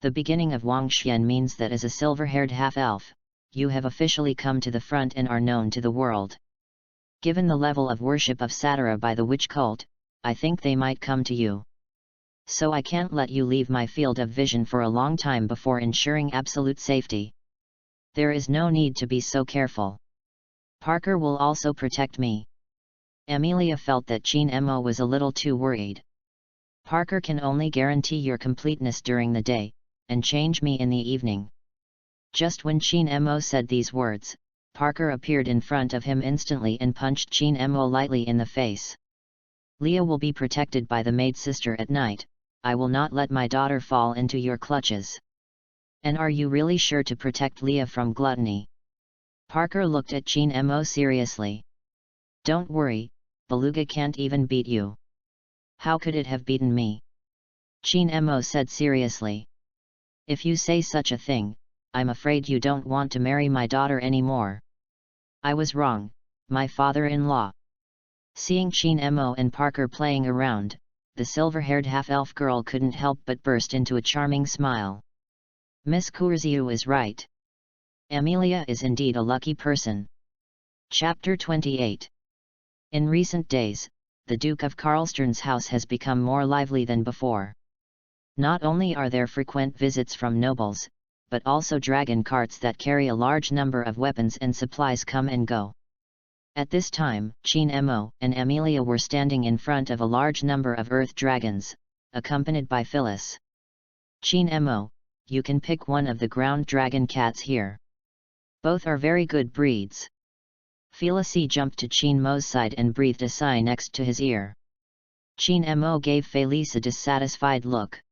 The beginning of Wang Xian means that as a silver-haired half-elf, you have officially come to the front and are known to the world. Given the level of worship of Satara by the witch cult, I think they might come to you. So I can't let you leave my field of vision for a long time before ensuring absolute safety. There is no need to be so careful. Parker will also protect me. Amelia felt that Chin Mo was a little too worried. Parker can only guarantee your completeness during the day, and change me in the evening. Just when Chin Mo said these words, Parker appeared in front of him instantly and punched Chin Mo lightly in the face. "Leah will be protected by the maid sister at night. I will not let my daughter fall into your clutches." "And are you really sure to protect Leah from gluttony?" Parker looked at Chin Mo seriously. "Don't worry, beluga can't even beat you." "How could it have beaten me?" Chin Mo said seriously. "If you say such a thing, I'm afraid you don't want to marry my daughter anymore." "I was wrong, my father-in-law." Seeing Chin Mo and Parker playing around, the silver-haired half-elf girl couldn't help but burst into a charming smile. Miss Kurziu is right. Amelia is indeed a lucky person. Chapter 28. In recent days, the Duke of Karlstern's house has become more lively than before. Not only are there frequent visits from nobles, but also dragon carts that carry a large number of weapons and supplies come and go. At this time, Chin Mo and Amelia were standing in front of a large number of earth dragons, accompanied by Phyllis. "Chin Mo, you can pick one of the ground dragon cats here. Both are very good breeds." Phyllis jumped to Chin Mo's side and breathed a sigh next to his ear. Chin Mo gave Phyllis a dissatisfied look.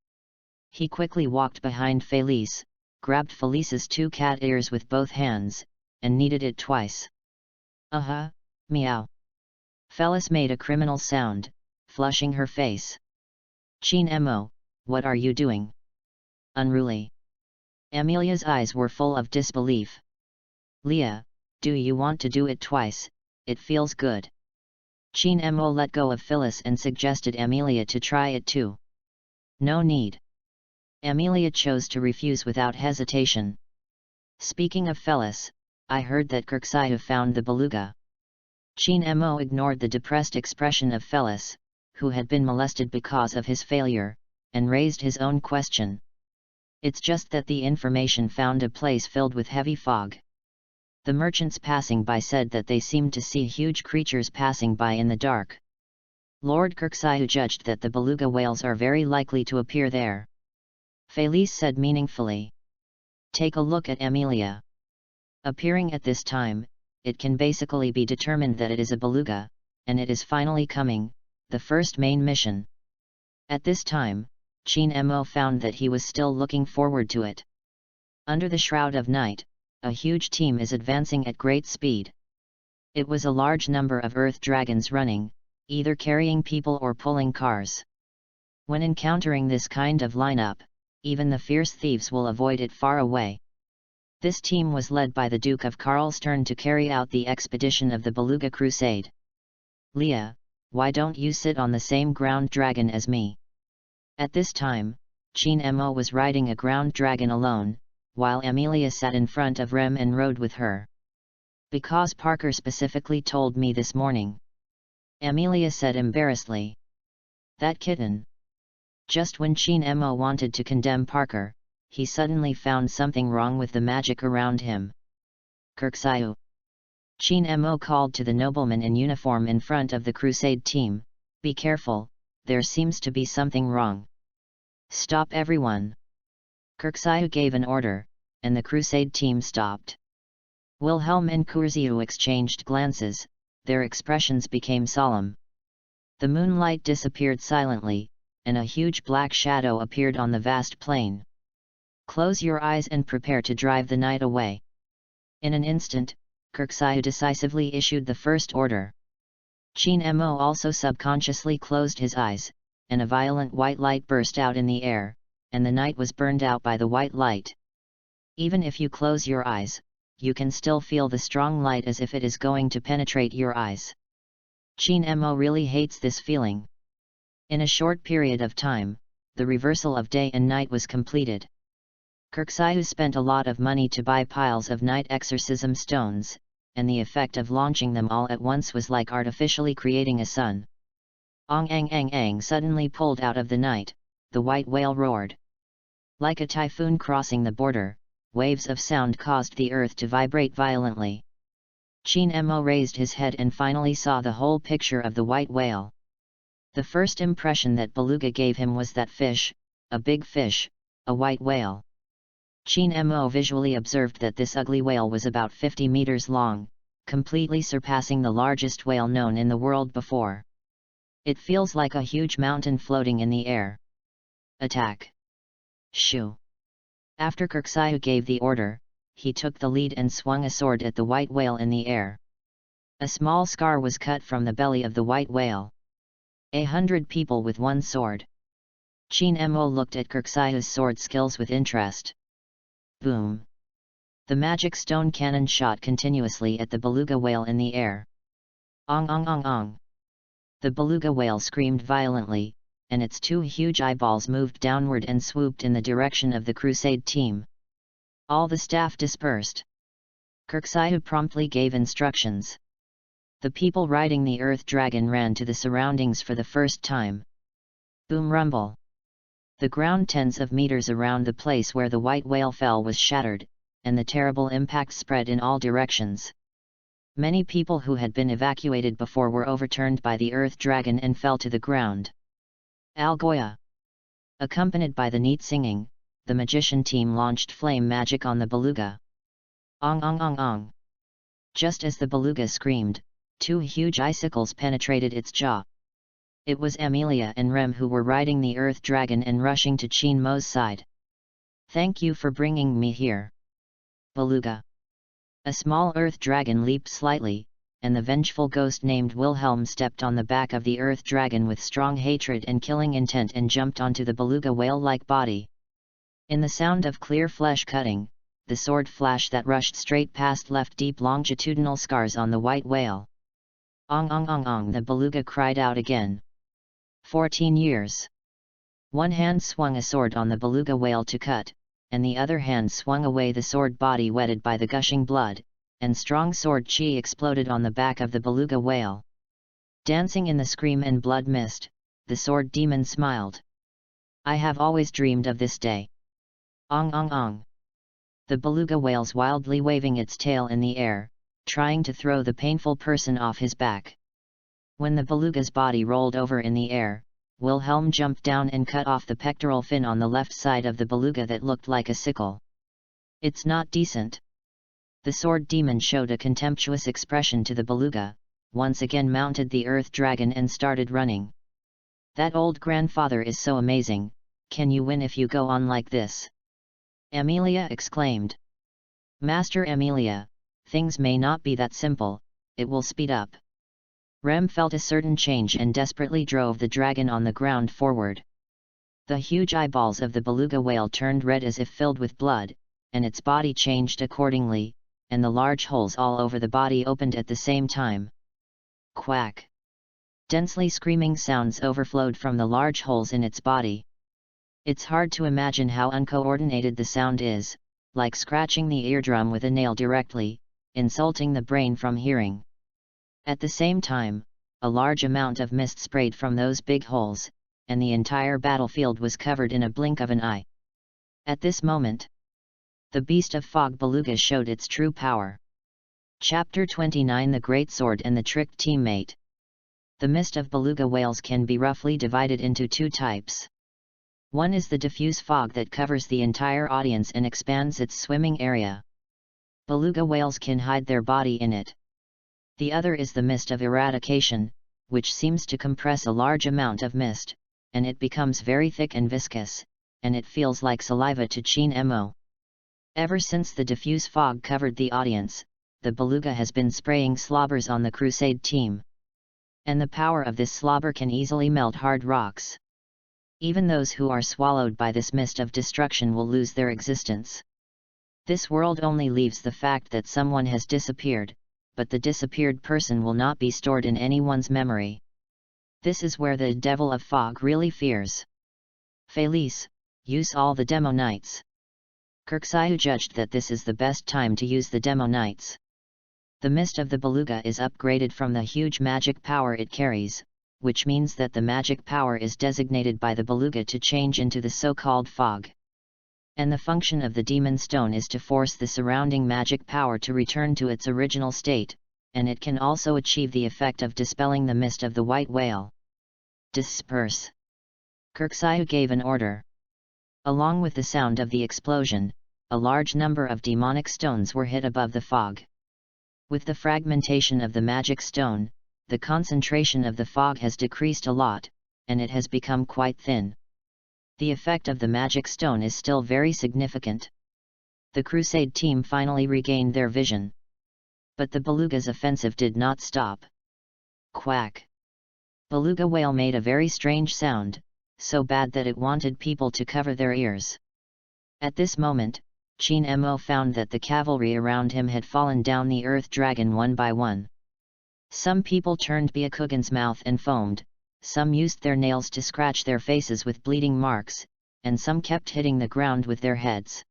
He quickly walked behind Phyllis, grabbed Phyllis's 2 cat ears with both hands, and kneaded it twice. Meow. Phyllis made a criminal sound, flushing her face. "Chin Mo, what are you doing? Unruly." Amelia's eyes were full of disbelief. "Leah, do you want to do it twice?" it feels good. Chin Mo let go of Phyllis and suggested Amelia to try it too. No need. Amelia chose to refuse without hesitation. Speaking of Phyllis, I heard that Kirksaiu found the beluga. Chin Mo ignored the depressed expression of Phyllis, who had been molested because of his failure, and raised his own question. It's just that the information found a place filled with heavy fog. The merchants passing by said that they seemed to see huge creatures passing by in the dark. Lord Kirksaiu judged that the beluga whales are very likely to appear there. Felice said meaningfully. Take a look at Amelia. Appearing at this time, it can basically be determined that it is a beluga, and it is finally coming, the first main mission. At this time, Chin Mo found that he was still looking forward to it. Under the shroud of night, a huge team is advancing at great speed. It was a large number of earth dragons running, either carrying people or pulling cars. When encountering this kind of lineup, even the fierce thieves will avoid it far away. This team was led by the Duke of Karlstern to carry out the expedition of the Beluga Crusade. Leah, why don't you sit on the same ground dragon as me? At this time, Chin Mo was riding a ground dragon alone, while Amelia sat in front of Rem and rode with her. Because Parker specifically told me this morning. Amelia said embarrassedly. That kitten. Just when Chin Mo wanted to condemn Parker, he suddenly found something wrong with the magic around him. Kirksaiu. Chin Mo called to the nobleman in uniform in front of the crusade team, be careful, there seems to be something wrong. Stop everyone. Kirksaiu gave an order, and the crusade team stopped. Wilhelm and Kurziu exchanged glances, their expressions became solemn. The moonlight disappeared silently, and a huge black shadow appeared on the vast plain. Close your eyes and prepare to drive the night away. In an instant, Kirksaiu decisively issued the first order. Chin Mo also subconsciously closed his eyes, and a violent white light burst out in the air, and the night was burned out by the white light. Even if you close your eyes, you can still feel the strong light as if it is going to penetrate your eyes. Chin Mo really hates this feeling. In a short period of time, the reversal of day and night was completed. Kirksaiu spent a lot of money to buy piles of night exorcism stones, and the effect of launching them all at once was like artificially creating a sun. Ong ang ang ang suddenly pulled out of the night, the white whale roared. Like a typhoon crossing the border, waves of sound caused the earth to vibrate violently. Chin Mo raised his head and finally saw the whole picture of the white whale. The first impression that Beluga gave him was that fish, a big fish, a white whale. Chin Mo visually observed that this ugly whale was about 50 meters long, completely surpassing the largest whale known in the world before. It feels like a huge mountain floating in the air. Attack! Shoo! After Kirksaiu gave the order, he took the lead and swung a sword at the white whale in the air. A small scar was cut from the belly of the white whale. 100 people with one sword. Chin Mo looked at Kirksaiu's sword skills with interest. Boom! The magic stone cannon shot continuously at the beluga whale in the air. Ong ong ong ong! The beluga whale screamed violently, and its two huge eyeballs moved downward and swooped in the direction of the crusade team. All the staff dispersed. Kirksaiu promptly gave instructions. The people riding the earth dragon ran to the surroundings for the first time. Boom rumble! The ground tens of meters around the place where the white whale fell was shattered, and the terrible impact spread in all directions. Many people who had been evacuated before were overturned by the earth dragon and fell to the ground. Algoya! Accompanied by the neat singing, the magician team launched flame magic on the beluga. Ong ong ong ong! Just as the beluga screamed, two huge icicles penetrated its jaw. It was Amelia and Rem who were riding the earth dragon and rushing to Chin Mo's side. Thank you for bringing me here. Beluga! A small earth dragon leaped slightly, and the vengeful ghost named Wilhelm stepped on the back of the earth dragon with strong hatred and killing intent and jumped onto the beluga whale-like body. In the sound of clear flesh cutting, the sword flash that rushed straight past left deep longitudinal scars on the white whale. Ong ong ong ong, the beluga cried out again. 14 years. One hand swung a sword on the beluga whale to cut, and the other hand swung away the sword body wetted by the gushing blood, and strong sword chi exploded on the back of the beluga whale. Dancing in the scream and blood mist, the sword demon smiled. I have always dreamed of this day. Ong ong ong. The beluga whale's wildly waving its tail in the air, trying to throw the painful person off his back. When the beluga's body rolled over in the air, Wilhelm jumped down and cut off the pectoral fin on the left side of the beluga that looked like a sickle. It's not decent. The sword demon showed a contemptuous expression to the beluga, once again mounted the earth dragon and started running. That old grandfather is so amazing, can you win if you go on like this? Amelia exclaimed. Master Amelia, things may not be that simple, it will speed up. Rem felt a certain change and desperately drove the dragon on the ground forward. The huge eyeballs of the beluga whale turned red as if filled with blood, and its body changed accordingly, and the large holes all over the body opened at the same time. Quack! Densely screaming sounds overflowed from the large holes in its body. It's hard to imagine how uncoordinated the sound is, like scratching the eardrum with a nail directly, insulting the brain from hearing. At the same time, a large amount of mist sprayed from those big holes, and the entire battlefield was covered in a blink of an eye. At this moment, the beast of fog beluga showed its true power. Chapter 29, The Great Sword and the Tricked Teammate. The mist of beluga whales can be roughly divided into two types. One is the diffuse fog that covers the entire audience and expands its swimming area. Beluga whales can hide their body in it. The other is the mist of eradication, which seems to compress a large amount of mist, and it becomes very thick and viscous, and it feels like saliva to Chin Mo. Ever since the diffuse fog covered the audience, the beluga has been spraying slobbers on the crusade team. And the power of this slobber can easily melt hard rocks. Even those who are swallowed by this mist of destruction will lose their existence. This world only leaves the fact that someone has disappeared, but the disappeared person will not be stored in anyone's memory. This is where the devil of fog really fears. Felice, use all the demo nights. Kirksaiu judged that this is the best time to use the demo nights. The mist of the beluga is upgraded from the huge magic power it carries, which means that the magic power is designated by the beluga to change into the so-called fog. And the function of the demon stone is to force the surrounding magic power to return to its original state, and it can also achieve the effect of dispelling the mist of the white whale. Disperse! Kirksaiu gave an order. Along with the sound of the explosion, a large number of demonic stones were hit above the fog. With the fragmentation of the magic stone, the concentration of the fog has decreased a lot, and it has become quite thin. The effect of the magic stone is still very significant. The crusade team finally regained their vision. But the beluga's offensive did not stop. Quack! Beluga whale made a very strange sound, so bad that it wanted people to cover their ears. At this moment, Chin Mo found that the cavalry around him had fallen down the earth dragon one by one. Some people turned Byakugan's mouth and foamed, some used their nails to scratch their faces with bleeding marks, and some kept hitting the ground with their heads.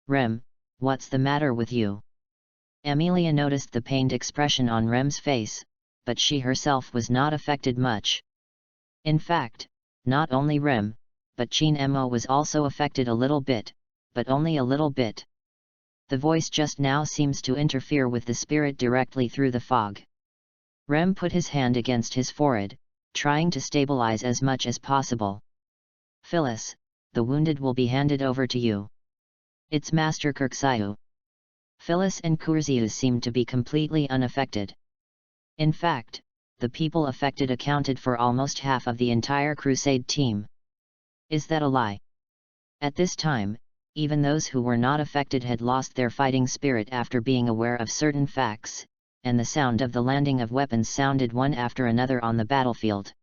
Rem, what's the matter with you? Amelia noticed the pained expression on Rem's face, but she herself was not affected much. In fact, not only Rem, but Chin Mo was also affected a little bit, but only a little bit. The voice just now seems to interfere with the spirit directly through the fog. Rem put his hand against his forehead, trying to stabilize as much as possible. Phyllis, the wounded will be handed over to you. It's Master Kirksaiu. Phyllis and Kurziu seemed to be completely unaffected. In fact, the people affected accounted for almost half of the entire crusade team. Is that a lie? At this time, even those who were not affected had lost their fighting spirit after being aware of certain facts, and the sound of the landing of weapons sounded one after another on the battlefield.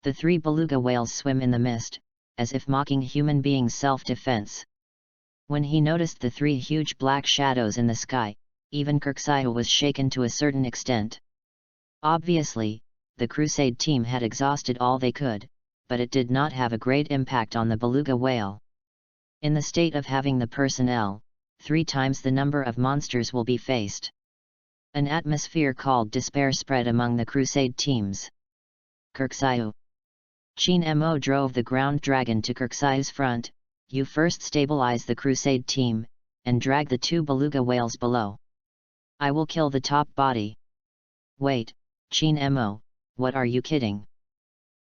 The three beluga whales swim in the mist, as if mocking human beings' self-defense. When he noticed the three huge black shadows in the sky, even Kirksaiu was shaken to a certain extent. Obviously, the crusade team had exhausted all they could, but it did not have a great impact on the beluga whale. In the state of having the personnel, 3 times the number of monsters will be faced. An atmosphere called despair spread among the crusade teams. Kirksaiu. Chin Mo drove the ground dragon to Kirksaiu's front. You first stabilize the crusade team, and drag the 2 beluga whales below. I will kill the top body. Wait, Chin Mo, what are you kidding?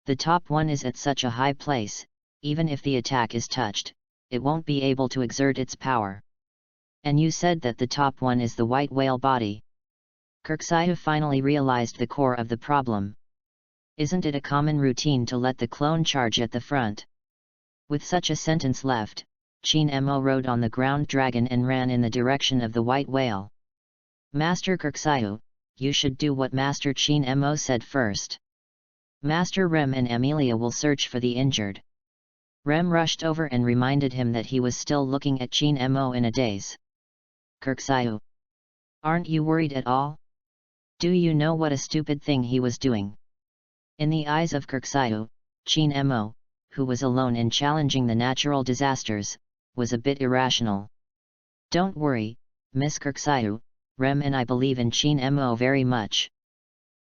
The top one is at such a high place, even if the attack is touched, it won't be able to exert its power. And you said that the top one is the white whale body. Kirksaiu finally realized the core of the problem. Isn't it a common routine to let the clone charge at the front? With such a sentence left, Chin Mo rode on the ground dragon and ran in the direction of the white whale. Master Kirksaiu, you should do what Master Chin Mo said first. Master Rem and Amelia will search for the injured. Rem rushed over and reminded him that he was still looking at Chin Mo in a daze. Kirksaiu. Aren't you worried at all? Do you know what a stupid thing he was doing? In the eyes of Kirksaiu, Chin Mo, who was alone in challenging the natural disasters, was a bit irrational. Don't worry, Miss Kirksaiu, Rem and I believe in Chin Mo very much.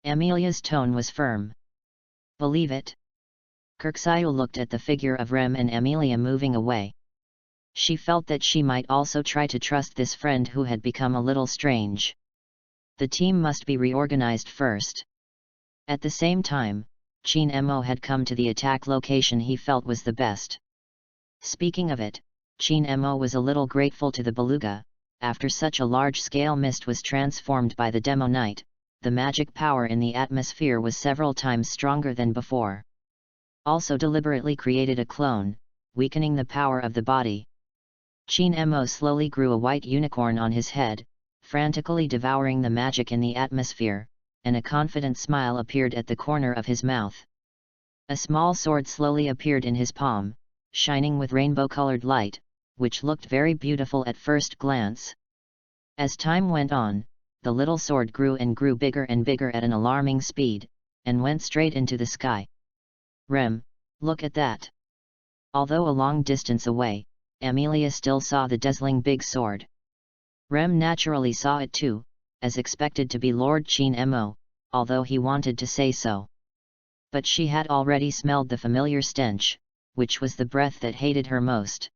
Amelia's tone was firm. Believe it? Kirksaiu looked at the figure of Rem and Amelia moving away. She felt that she might also try to trust this friend who had become a little strange. The team must be reorganized first. At the same time, Chin Mo had come to the attack location he felt was the best. Speaking of it, Chin Mo was a little grateful to the beluga. After such a large-scale mist was transformed by the demo night, the magic power in the atmosphere was several times stronger than before. Also deliberately created a clone, weakening the power of the body. Chin Mo slowly grew a white unicorn on his head, frantically devouring the magic in the atmosphere, and a confident smile appeared at the corner of his mouth. A small sword slowly appeared in his palm, shining with rainbow-colored light, which looked very beautiful at first glance. As time went on, the little sword grew and grew bigger and bigger at an alarming speed, and went straight into the sky. Rem, look at that! Although a long distance away, Amelia still saw the dazzling big sword. Rem naturally saw it too, as expected to be Lord Chin Mo, although he wanted to say so. But she had already smelled the familiar stench, which was the breath that hated her most.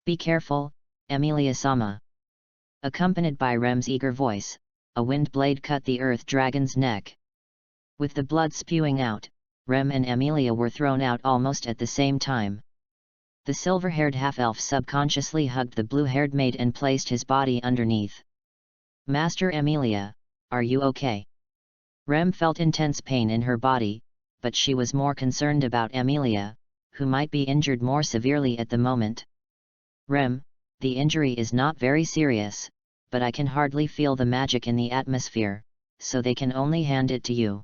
Be careful, Amelia-sama. Accompanied by Rem's eager voice, a wind blade cut the earth dragon's neck. With the blood spewing out, Rem and Amelia were thrown out almost at the same time. The silver-haired half-elf subconsciously hugged the blue-haired maid and placed his body underneath. Master Amelia, are you okay? Rem felt intense pain in her body, but she was more concerned about Amelia, who might be injured more severely at the moment. Rem, the injury is not very serious, but I can hardly feel the magic in the atmosphere, so they can only hand it to you.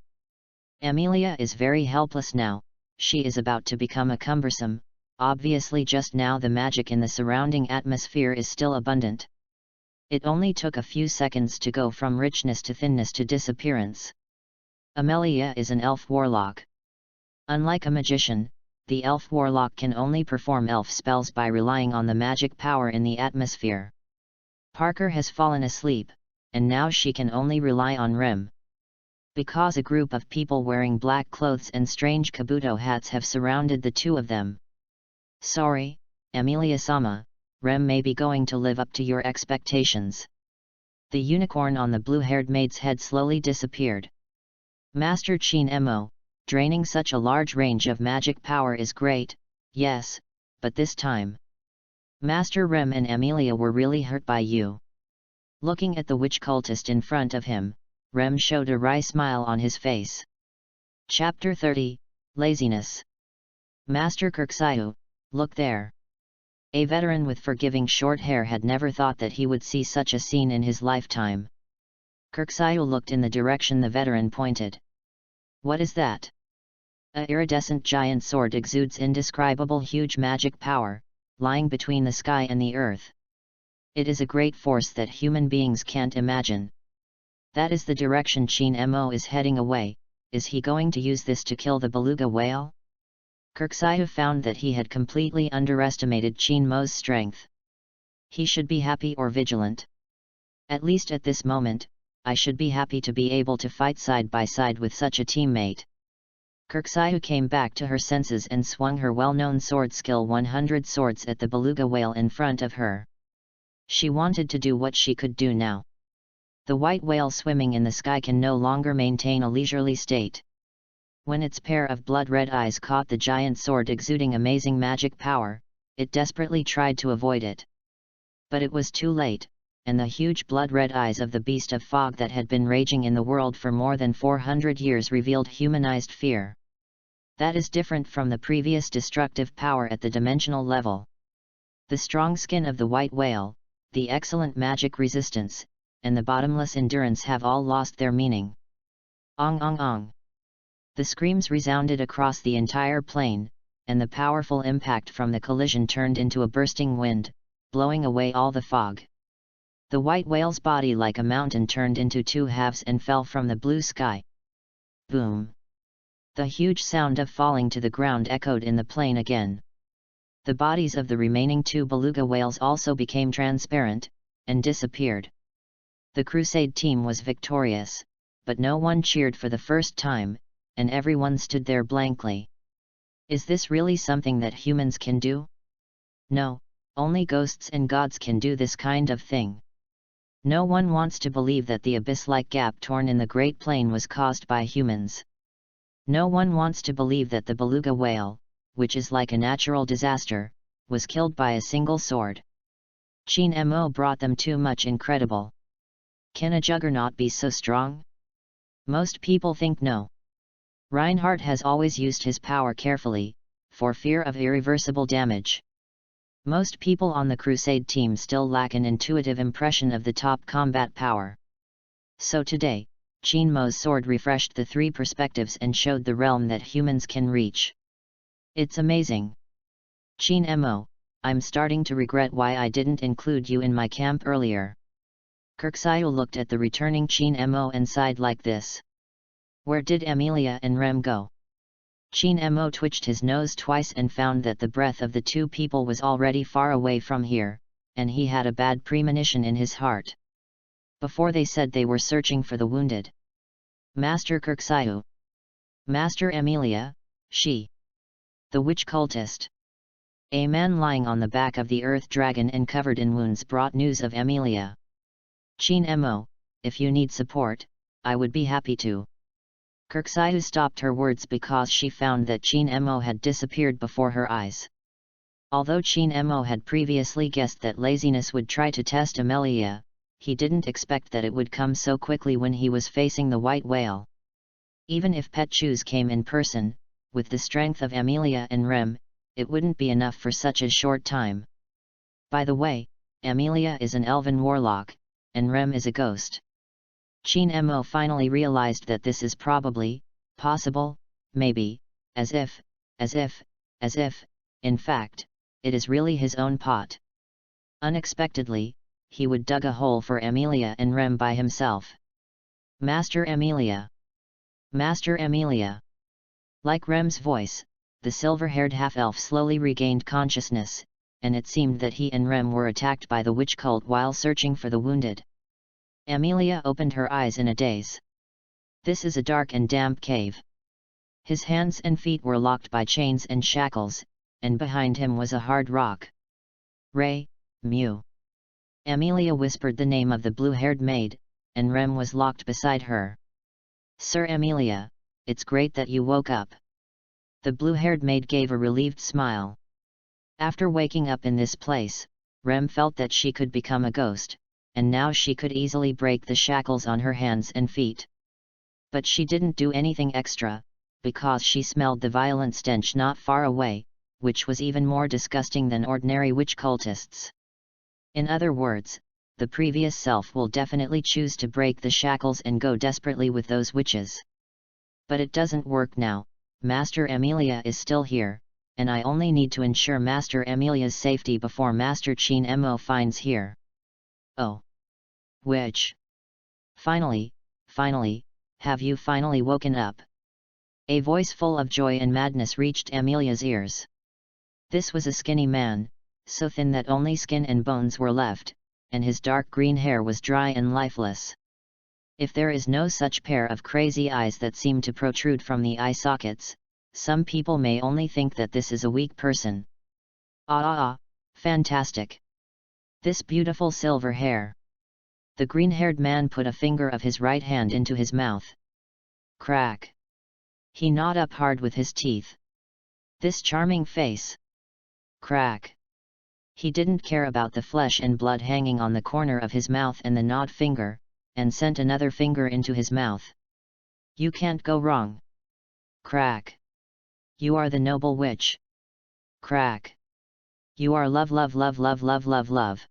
Amelia is very helpless now, she is about to become a cumbersome. Obviously just now the magic in the surrounding atmosphere is still abundant. It only took a few seconds to go from richness to thinness to disappearance. Amelia is an elf warlock. Unlike a magician, the elf warlock can only perform elf spells by relying on the magic power in the atmosphere. Parker has fallen asleep, and now she can only rely on Rem. Because a group of people wearing black clothes and strange kabuto hats have surrounded the two of them. Sorry, Amelia-sama, Rem may be going to live up to your expectations. The unicorn on the blue-haired maid's head slowly disappeared. Master Chin Mo, draining such a large range of magic power is great, yes, but this time. Master Rem and Amelia were really hurt by you. Looking at the witch cultist in front of him, Rem showed a wry smile on his face. Chapter 30, Laziness. Master Kirksaiu, look there. A veteran with forgiving short hair had never thought that he would see such a scene in his lifetime. Kirksaiu looked in the direction the veteran pointed. What is that? A iridescent giant sword exudes indescribable huge magic power, lying between the sky and the earth. It is a great force that human beings can't imagine. That is the direction Chin Mo is heading away. Is he going to use this to kill the beluga whale? Kirksaihu found that he had completely underestimated Chin Mo's strength. He should be happy or vigilant. At least at this moment, I should be happy to be able to fight side by side with such a teammate. Kirksaihu came back to her senses and swung her well-known sword skill 100 swords at the beluga whale in front of her. She wanted to do what she could do now. The white whale swimming in the sky can no longer maintain a leisurely state. When its pair of blood-red eyes caught the giant sword exuding amazing magic power, it desperately tried to avoid it. But it was too late, and the huge blood-red eyes of the beast of fog that had been raging in the world for more than 400 years revealed humanized fear. That is different from the previous destructive power at the dimensional level. The strong skin of the white whale, the excellent magic resistance, and the bottomless endurance have all lost their meaning. Ong ong ong. The screams resounded across the entire plain, and the powerful impact from the collision turned into a bursting wind, blowing away all the fog. The white whale's body like a mountain turned into two halves and fell from the blue sky. Boom! The huge sound of falling to the ground echoed in the plain again. The bodies of the remaining two beluga whales also became transparent, and disappeared. The Crusade team was victorious, but no one cheered for the first time, and everyone stood there blankly. Is this really something that humans can do? No, only ghosts and gods can do this kind of thing. No one wants to believe that the abyss-like gap torn in the Great Plain was caused by humans. No one wants to believe that the beluga whale, which is like a natural disaster, was killed by a single sword. Chin Mo brought them too much incredible. Can a juggernaut be so strong? Most people think no. Reinhardt has always used his power carefully, for fear of irreversible damage. Most people on the Crusade team still lack an intuitive impression of the top combat power. So today, Chin Mo's sword refreshed the three perspectives and showed the realm that humans can reach. It's amazing. Chin Mo, I'm starting to regret why I didn't include you in my camp earlier. Kirksaihu looked at the returning Chin Mo and sighed like this. Where did Emilia and Rem go? Chin Mo twitched his nose twice and found that the breath of the two people was already far away from here, and he had a bad premonition in his heart. Before they said they were searching for the wounded. Master Kirksaihu. Master Emilia, she. The witch cultist. A man lying on the back of the earth dragon and covered in wounds brought news of Emilia. Chin Mo, if you need support, I would be happy to. Kirksaihu stopped her words because she found that Chin Mo had disappeared before her eyes. Although Chin Mo had previously guessed that laziness would try to test Emilia, he didn't expect that it would come so quickly when he was facing the white whale. Even if Pet Choose came in person, with the strength of Emilia and Rem, it wouldn't be enough for such a short time. By the way, Emilia is an elven warlock, and Rem is a ghost. Chin Mo finally realized that this is probably, possible, maybe, as if, in fact, it is really his own pot. Unexpectedly, he would dug a hole for Emilia and Rem by himself. Master Emilia! Master Emilia! Like Rem's voice, the silver-haired half-elf slowly regained consciousness, and it seemed that he and Rem were attacked by the witch cult while searching for the wounded. Emilia opened her eyes in a daze. This is a dark and damp cave. His hands and feet were locked by chains and shackles, and behind him was a hard rock. Ray, Mew. Emilia whispered the name of the blue-haired maid, and Rem was locked beside her. Sir Emilia, it's great that you woke up. The blue-haired maid gave a relieved smile. After waking up in this place, Rem felt that she could become a ghost, and now she could easily break the shackles on her hands and feet. But she didn't do anything extra, because she smelled the violent stench not far away, which was even more disgusting than ordinary witch cultists. In other words, the previous self will definitely choose to break the shackles and go desperately with those witches. But it doesn't work now. Master Emilia is still here, and I only need to ensure Master Emilia's safety before Master Chin Mo finds here. Oh! Witch! Finally, finally, have you finally woken up? A voice full of joy and madness reached Amelia's ears. This was a skinny man, so thin that only skin and bones were left, and his dark green hair was dry and lifeless. If there is no such pair of crazy eyes that seem to protrude from the eye sockets, some people may only think that this is a weak person. Fantastic! This beautiful silver hair! The green-haired man put a finger of his right hand into his mouth. Crack! He gnawed up hard with his teeth. This charming face! Crack! He didn't care about the flesh and blood hanging on the corner of his mouth and the gnawed finger, and sent another finger into his mouth. You can't go wrong. Crack! You are the noble witch. Crack! You are love, love, love, love, love, love, love.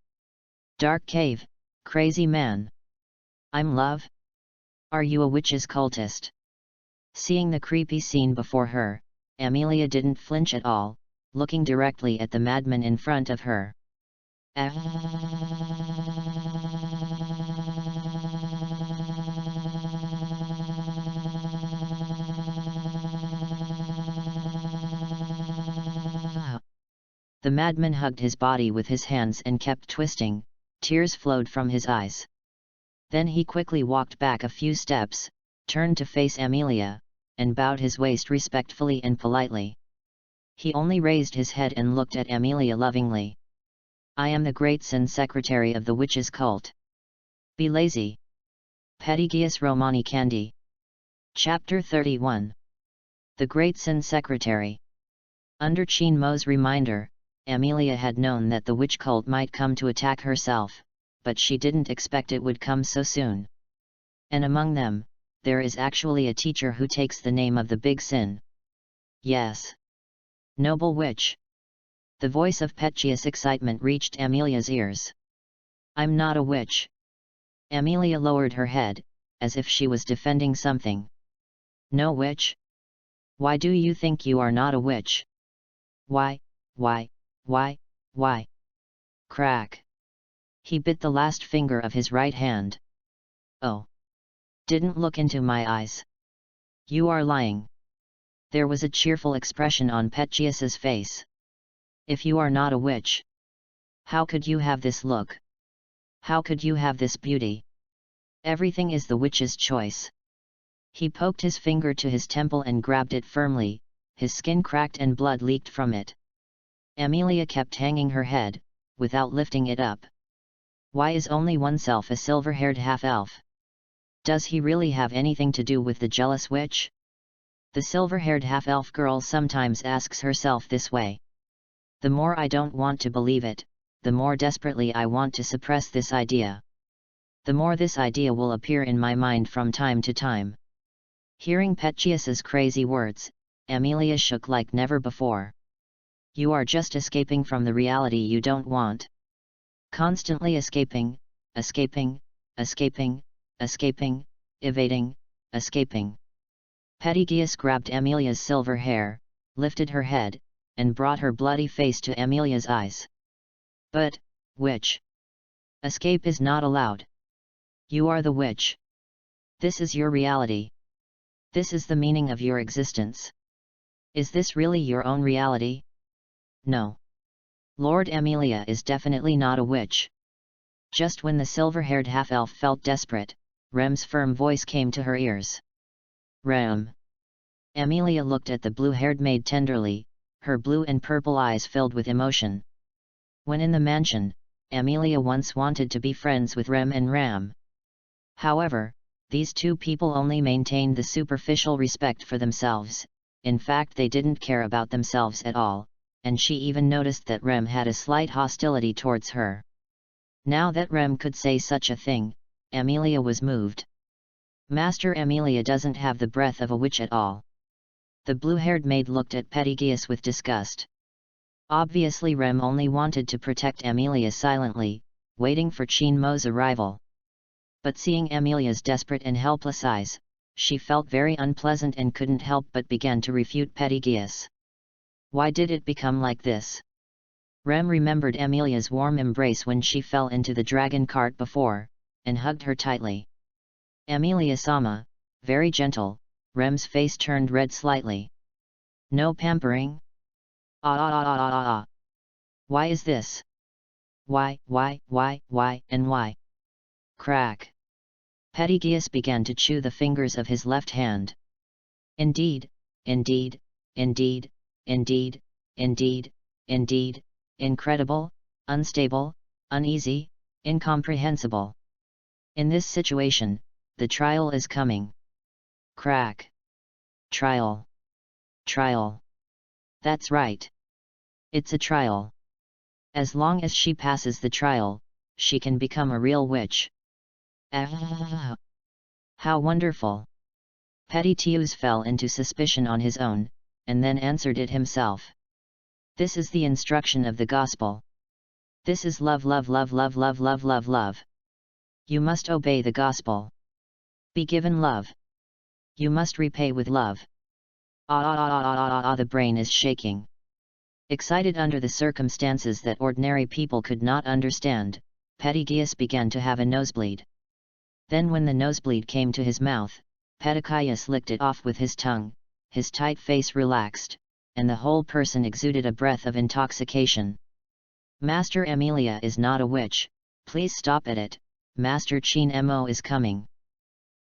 Dark cave, crazy man. I'm love? Are you a witch's cultist? Seeing the creepy scene before her, Amelia didn't flinch at all, looking directly at the madman in front of her. The madman hugged his body with his hands and kept twisting, tears flowed from his eyes. Then he quickly walked back a few steps, turned to face Amelia, and bowed his waist respectfully and politely. He only raised his head and looked at Amelia lovingly. I am the great Sin Secretary of the witches' cult. Be lazy. Pedigius Romani Candy. Chapter 31. The Great Sin Secretary. Under Chin Mo's reminder, Amelia had known that the witch cult might come to attack herself, but she didn't expect it would come so soon. And among them, there is actually a teacher who takes the name of the Big Sin. Yes. Noble witch. The voice of piteous excitement reached Amelia's ears. I'm not a witch. Amelia lowered her head, as if she was defending something. No witch? Why do you think you are not a witch? Why? Crack! He bit the last finger of his right hand. Oh! Didn't look into my eyes. You are lying. There was a cheerful expression on Petchius's face. If you are not a witch, how could you have this look? How could you have this beauty? Everything is the witch's choice. He poked his finger to his temple and grabbed it firmly, his skin cracked and blood leaked from it. Amelia kept hanging her head, without lifting it up. Why is only oneself a silver-haired half-elf? Does he really have anything to do with the jealous witch? The silver-haired half-elf girl sometimes asks herself this way. The more I don't want to believe it, the more desperately I want to suppress this idea. The more this idea will appear in my mind from time to time. Hearing Petchius's crazy words, Amelia shook like never before. You are just escaping from the reality you don't want. Constantly escaping, evading, escaping. Pedigius grabbed Amelia's silver hair, lifted her head, and brought her bloody face to Amelia's eyes. But, witch! Escape is not allowed. You are the witch. This is your reality. This is the meaning of your existence. Is this really your own reality? No. Lord Amelia is definitely not a witch. Just when the silver-haired half-elf felt desperate, Rem's firm voice came to her ears. Rem. Amelia looked at the blue-haired maid tenderly, her blue and purple eyes filled with emotion. When in the mansion, Amelia once wanted to be friends with Rem and Ram. However, these two people only maintained the superficial respect for themselves. In fact, they didn't care about themselves at all, and she even noticed that Rem had a slight hostility towards her. Now that Rem could say such a thing, Amelia was moved. Master Amelia doesn't have the breath of a witch at all. The blue-haired maid looked at Pedigius with disgust. Obviously Rem only wanted to protect Amelia silently, waiting for Chin Mo's arrival. But seeing Amelia's desperate and helpless eyes, she felt very unpleasant and couldn't help but began to refute Pedigius. Why did it become like this? Rem remembered Amelia's warm embrace when she fell into the dragon cart before, and hugged her tightly. Amelia-sama, very gentle. Rem's face turned red slightly. No pampering? Ah. Why is this? Why, and why? Crack. Pettigius began to chew the fingers of his left hand. Indeed, incredible, unstable, uneasy, incomprehensible. In this situation, the trial is coming. Crack. Trial. That's right. It's a trial. As long as she passes the trial, she can become a real witch. How wonderful! Pettigius fell into suspicion on his own, and then answered it himself. This is the instruction of the gospel. This is love. You must obey the gospel. Be given love. You must repay with love. The brain is shaking. Excited under the circumstances that ordinary people could not understand, Pettigius began to have a nosebleed. Then when the nosebleed came to his mouth, Pettigius licked it off with his tongue, his tight face relaxed, and the whole person exuded a breath of intoxication. Master Amelia is not a witch, please stop at it, Master Chin Mo is coming.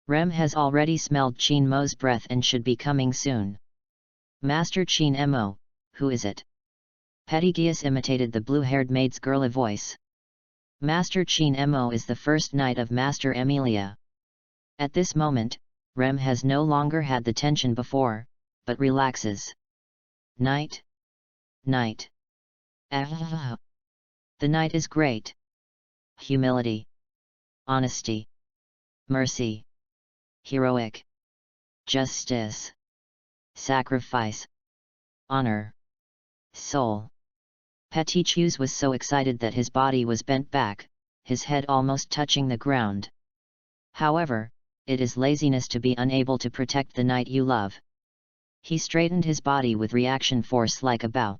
Rem has already smelled Chin Mo's breath and should be coming soon. Master Chin Mo, who is it? Pettigius imitated the blue-haired maid's girly voice. Master Chin Mo is the first knight of Master Amelia. At this moment, Rem has no longer had the tension before, but relaxes. Knight. The knight is great. Humility. Honesty. Mercy. Heroic. Justice. Sacrifice. Honor. Soul. Pettigius was so excited that his body was bent back, his head almost touching the ground. However, it is laziness to be unable to protect the knight you love. He straightened his body with reaction force like a bow.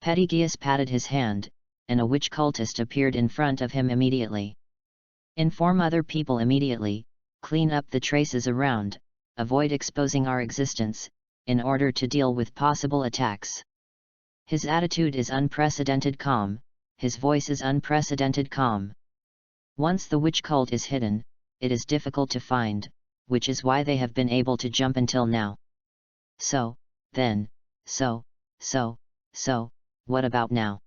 Pettigius patted his hand, and a witch cultist appeared in front of him immediately. Inform other people immediately, clean up the traces around, avoid exposing our existence, in order to deal with possible attacks. His attitude is unprecedented calm, his voice is unprecedented calm. Once the witch cult is hidden, it is difficult to find, which is why they have been able to jump until now. So, what about now?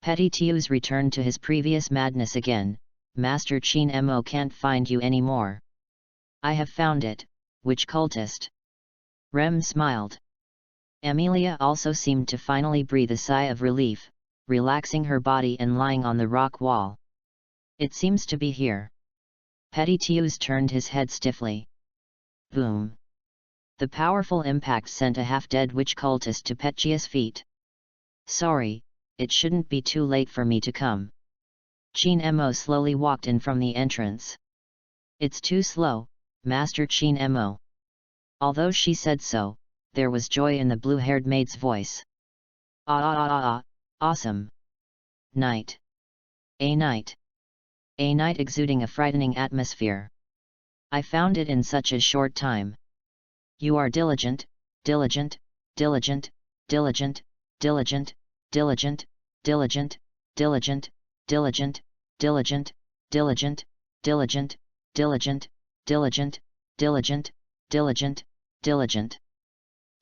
Pettigius returned to his previous madness again. Master Chin Mo can't find you anymore. I have found it, witch cultist. Rem smiled. Amelia also seemed to finally breathe a sigh of relief, relaxing her body and lying on the rock wall. It seems to be here. Pettigius turned his head stiffly. Boom! The powerful impact sent a half-dead witch cultist to Pettigius' feet. Sorry, it shouldn't be too late for me to come. Chin Mo slowly walked in from the entrance. It's too slow, Master Chin Mo. Although she said so, there was joy in the blue-haired maid's voice. Awesome! Night. A night. A night exuding a frightening atmosphere. I found it in such a short time. You are diligent.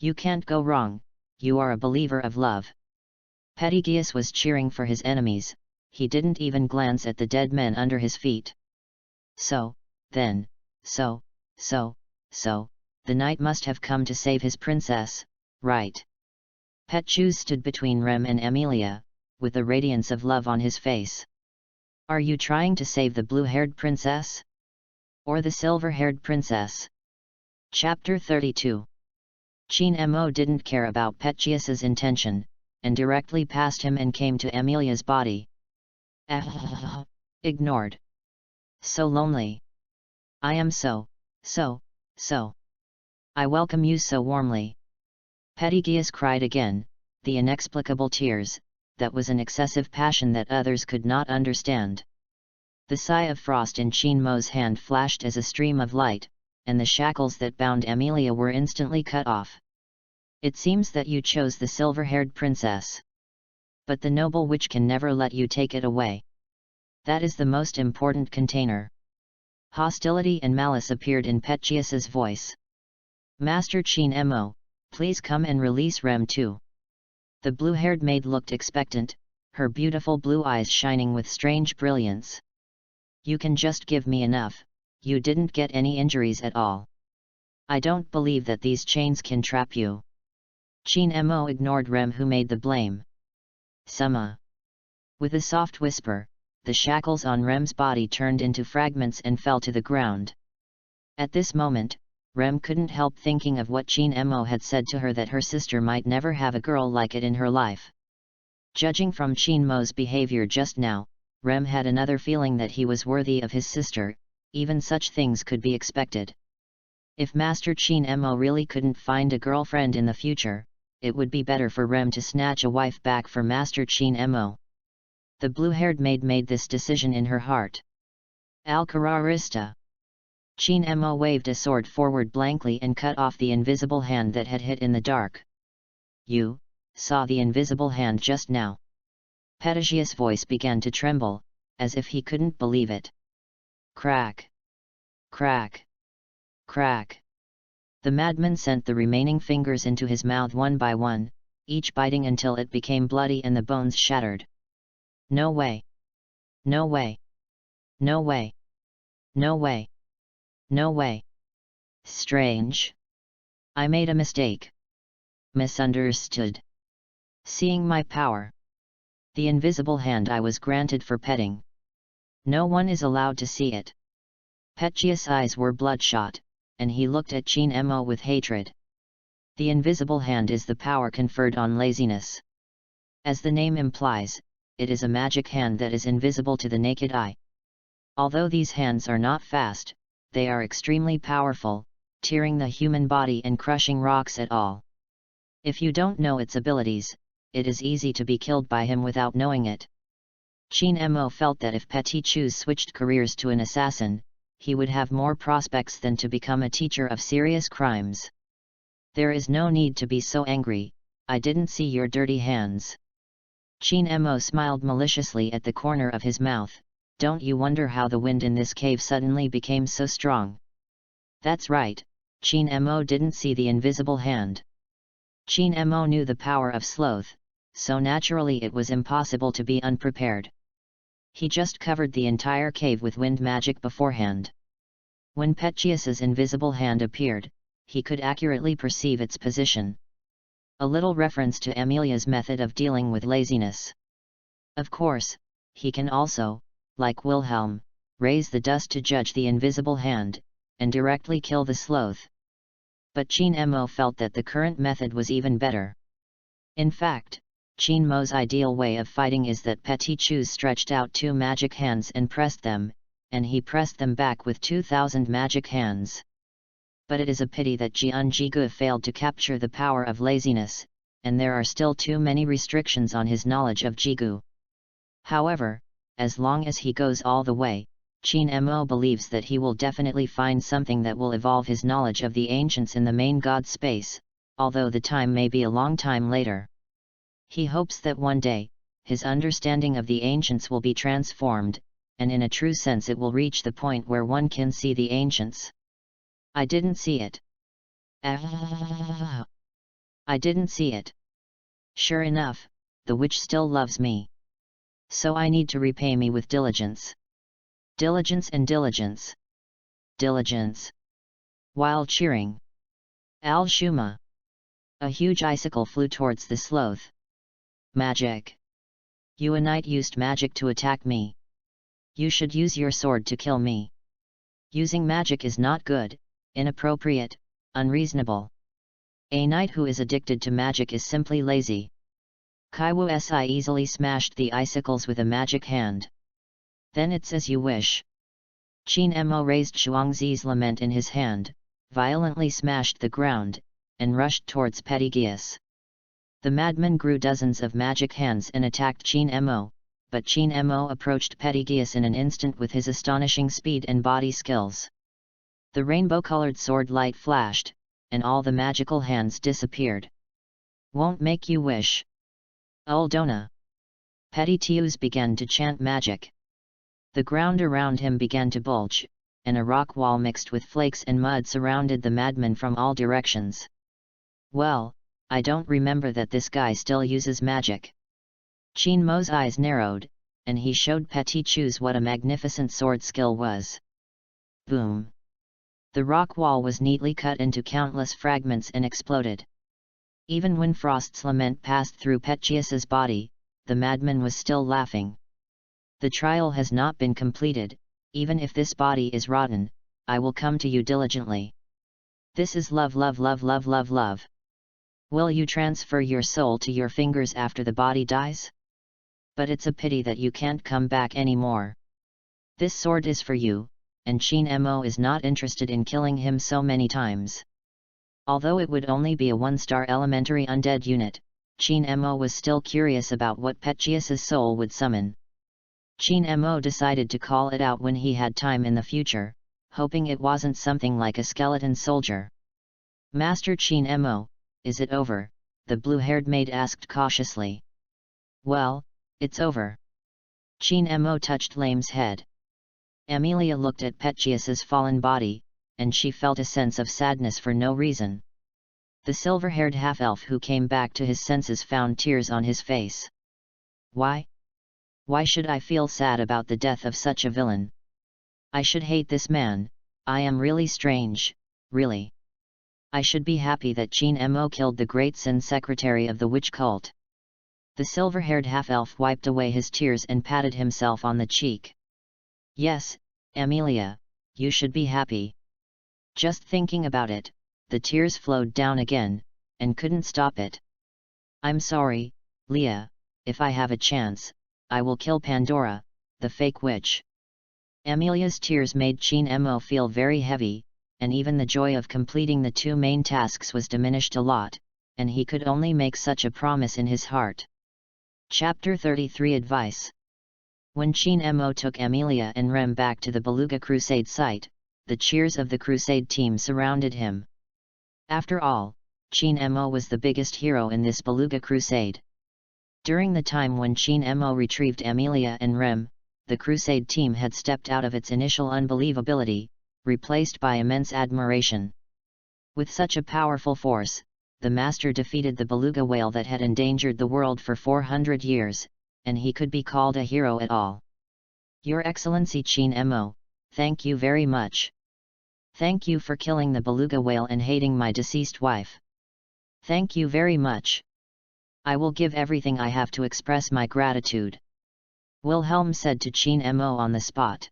You can't go wrong, you are a believer of love. Pettigius was cheering for his enemies, he didn't even glance at the dead men under his feet. So, the knight must have come to save his princess, right? Pettigius stood between Rem and Amelia, with the radiance of love on his face. Are you trying to save the blue-haired princess? Or the silver-haired princess? Chapter 32. Chin Mo didn't care about Pettigius's intention, and directly passed him and came to Amelia's body. Ignored. So lonely. I am so. I welcome you so warmly. Pettigius cried again, the inexplicable tears, that was an excessive passion that others could not understand. The sigh of frost in Qin Mo's hand flashed as a stream of light, and the shackles that bound Amelia were instantly cut off. It seems that you chose the silver-haired princess. But the noble witch can never let you take it away. That is the most important container. Hostility and malice appeared in Petchius's voice. Master Qin Mo, please come and release Rem too. The blue-haired maid looked expectant, her beautiful blue eyes shining with strange brilliance. You can just give me enough, you didn't get any injuries at all. I don't believe that these chains can trap you. Qin Mo ignored Rem, who made the blame. Summa. With a soft whisper, the shackles on Rem's body turned into fragments and fell to the ground. At this moment, Rem couldn't help thinking of what Qin Mo had said to her, that her sister might never have a girl like it in her life. Judging from Qin Mo's behavior just now, Rem had another feeling that he was worthy of his sister. Even such things could be expected. If Master Qin Mo really couldn't find a girlfriend in the future, it would be better for Rem to snatch a wife back for Master Qin Mo. The blue-haired maid made this decision in her heart. Al-Kararista. Qin Mo waved a sword forward blankly and cut off the invisible hand that had hit in the dark. You saw the invisible hand just now. Petchius's voice began to tremble, as if he couldn't believe it. Crack! Crack! Crack! The madman sent the remaining fingers into his mouth one by one, each biting until it became bloody and the bones shattered. No way! No way! No way! No way! No way! Strange! I made a mistake. Misunderstood. Seeing my power. The invisible hand I was granted for petting. No one is allowed to see it. Petchius's eyes were bloodshot, and he looked at Qin Mo with hatred. The invisible hand is the power conferred on laziness. As the name implies, it is a magic hand that is invisible to the naked eye. Although these hands are not fast, they are extremely powerful, tearing the human body and crushing rocks at all. If you don't know its abilities, it is easy to be killed by him without knowing it. Qin Mo felt that if Petchius switched careers to an assassin, he would have more prospects than to become a teacher of serious crimes. There is no need to be so angry, I didn't see your dirty hands. Qin Mo smiled maliciously at the corner of his mouth. Don't you wonder how the wind in this cave suddenly became so strong? That's right, Qin Mo didn't see the invisible hand. Qin Mo knew the power of sloth, so naturally it was impossible to be unprepared. He just covered the entire cave with wind magic beforehand. When Petchius's invisible hand appeared, he could accurately perceive its position. A little reference to Amelia's method of dealing with laziness. Of course, he can also, like Wilhelm, raise the dust to judge the invisible hand, and directly kill the sloth. But Qin Mo felt that the current method was even better. In fact, Qin Mo's ideal way of fighting is that Petchius stretched out two magic hands and pressed them, and he pressed them back with 2,000 magic hands. But it is a pity that Jian Jigu failed to capture the power of laziness, and there are still too many restrictions on his knowledge of Jigu. However, as long as he goes all the way, Qin Mo believes that he will definitely find something that will evolve his knowledge of the ancients in the main god space, although the time may be a long time later. He hopes that one day, his understanding of the ancients will be transformed, and in a true sense it will reach the point where one can see the ancients. I didn't see it. I didn't see it. Sure enough, the witch still loves me. So I need to repay me with diligence. Diligence and diligence. Diligence. While cheering. Al-Shuma. A huge icicle flew towards the sloth. Magic. You a knight used magic to attack me. You should use your sword to kill me. Using magic is not good, inappropriate, unreasonable. A knight who is addicted to magic is simply lazy. Kaiwu Si easily smashed the icicles with a magic hand. Then it's as you wish. Qin Mo raised Shuangzi's lament in his hand, violently smashed the ground, and rushed towards Petchius. The madman grew dozens of magic hands and attacked Qin Mo, but Qin Mo approached Pettigius in an instant with his astonishing speed and body skills. The rainbow-colored sword light flashed, and all the magical hands disappeared. Won't make you wish. Uldona. Pettigius began to chant magic. The ground around him began to bulge, and a rock wall mixed with flakes and mud surrounded the madman from all directions. Well, I don't remember that this guy still uses magic. Qin Mo's eyes narrowed, and he showed Pettigius what a magnificent sword skill was. Boom! The rock wall was neatly cut into countless fragments and exploded. Even when Frost's lament passed through Pettigius's body, the madman was still laughing. The trial has not been completed. Even if this body is rotten, I will come to you diligently. This is love, love, love, love, love, love. Will you transfer your soul to your fingers after the body dies? But it's a pity that you can't come back anymore. This sword is for you, and Qin Mo is not interested in killing him so many times. Although it would only be a 1-star elementary undead unit, Qin Mo was still curious about what Pettigius's soul would summon. Qin Mo decided to call it out when he had time in the future, hoping it wasn't something like a skeleton soldier. Master Qin Mo, is it over? The blue-haired maid asked cautiously. Well, it's over. Qin Mo touched Lame's head. Amelia looked at Pettigius's fallen body, and she felt a sense of sadness for no reason. The silver-haired half-elf who came back to his senses found tears on his face. Why? Why should I feel sad about the death of such a villain? I should hate this man. I am really strange, really. I should be happy that Qin Mo killed the great Sin secretary of the witch cult. The silver-haired half-elf wiped away his tears and patted himself on the cheek. Yes, Amelia, you should be happy. Just thinking about it, the tears flowed down again, and couldn't stop it. I'm sorry, Leah, if I have a chance, I will kill Pandora, the fake witch. Amelia's tears made Qin Mo feel very heavy, and even the joy of completing the 2 main tasks was diminished a lot, and he could only make such a promise in his heart. Chapter 33 Advice. When Qin Mo took Amelia and Rem back to the Beluga Crusade site, the cheers of the Crusade team surrounded him. After all, Qin Mo was the biggest hero in this Beluga Crusade. During the time when Qin Mo retrieved Amelia and Rem, the Crusade team had stepped out of its initial unbelievability, replaced by immense admiration. With such a powerful force, the Master defeated the beluga whale that had endangered the world for 400 years, and he could be called a hero at all. Your Excellency Qin Mo, thank you very much. Thank you for killing the beluga whale and hating my deceased wife. Thank you very much. I will give everything I have to express my gratitude. Wilhelm said to Qin Mo on the spot.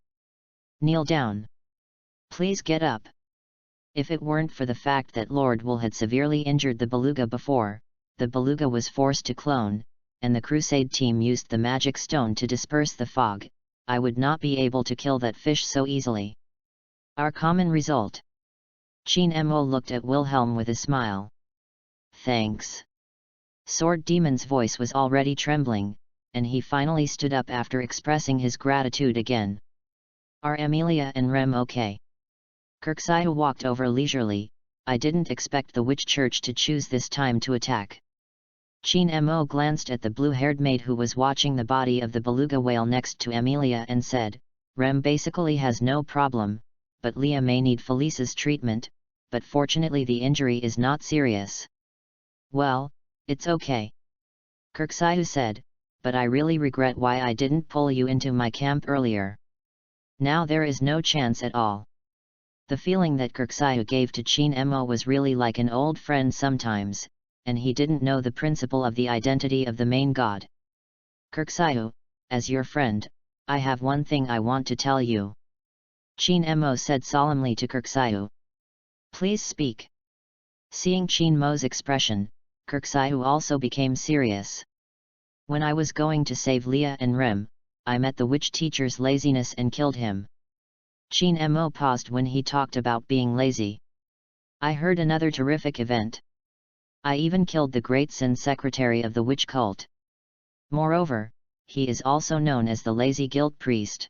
Kneel down. Please get up. If it weren't for the fact that Lord Will had severely injured the beluga before, the beluga was forced to clone, and the Crusade team used the magic stone to disperse the fog, I would not be able to kill that fish so easily. Our common result. Qin Mo looked at Wilhelm with a smile. Thanks. Sword Demon's voice was already trembling, and he finally stood up after expressing his gratitude again. Are Amelia and Rem okay? Kirksaya walked over leisurely. I didn't expect the witch church to choose this time to attack. Qin Mo glanced at the blue-haired maid who was watching the body of the beluga whale next to Amelia and said, Rem basically has no problem, but Leah may need Felice's treatment, but fortunately the injury is not serious. Well, it's okay. Kirksaya said, but I really regret why I didn't pull you into my camp earlier. Now there is no chance at all. The feeling that Kirksaya gave to Qin Mo was really like an old friend sometimes, and he didn't know the principle of the identity of the main god. Kirksaya, as your friend, I have one thing I want to tell you. Qin Mo said solemnly to Kirksaya. Please speak. Seeing Qin Mo's expression, Kirksaya also became serious. When I was going to save Leah and Rem, I met the witch teacher's laziness and killed him. Qin Mo paused when he talked about being lazy. I heard another terrific event. I even killed the great Sin secretary of the witch cult. Moreover, he is also known as the lazy guild priest.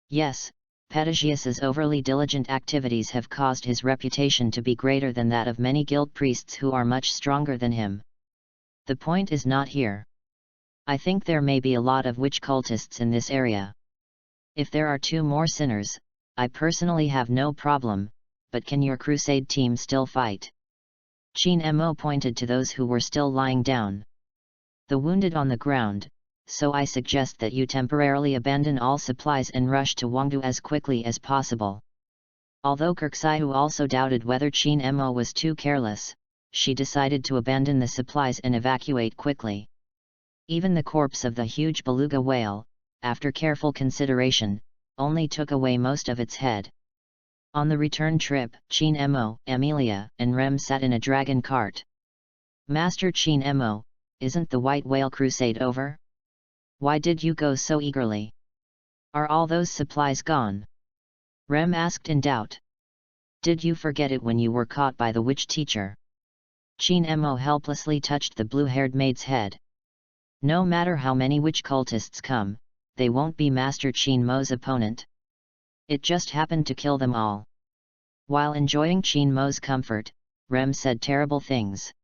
Yes, Petagius's overly diligent activities have caused his reputation to be greater than that of many guild priests who are much stronger than him. The point is not here. I think there may be a lot of witch cultists in this area. If there are 2 more sinners, I personally have no problem, but can your crusade team still fight? Qin Mo pointed to those who were still lying down. The wounded on the ground, so I suggest that you temporarily abandon all supplies and rush to Wangdu as quickly as possible. Although Kirksaihu also doubted whether Qin Mo was too careless, she decided to abandon the supplies and evacuate quickly. Even the corpse of the huge beluga whale, after careful consideration, only took away most of its head. On the return trip, Qin Mo, Amelia, and Rem sat in a dragon cart. Master Qin Mo, isn't the White Whale Crusade over? Why did you go so eagerly? Are all those supplies gone? Rem asked in doubt. Did you forget it when you were caught by the witch teacher? Qin Mo helplessly touched the blue-haired maid's head. No matter how many witch cultists come, they won't be Master Qin Mo's opponent. It just happened to kill them all. While enjoying Qin Mo's comfort, Rem said terrible things.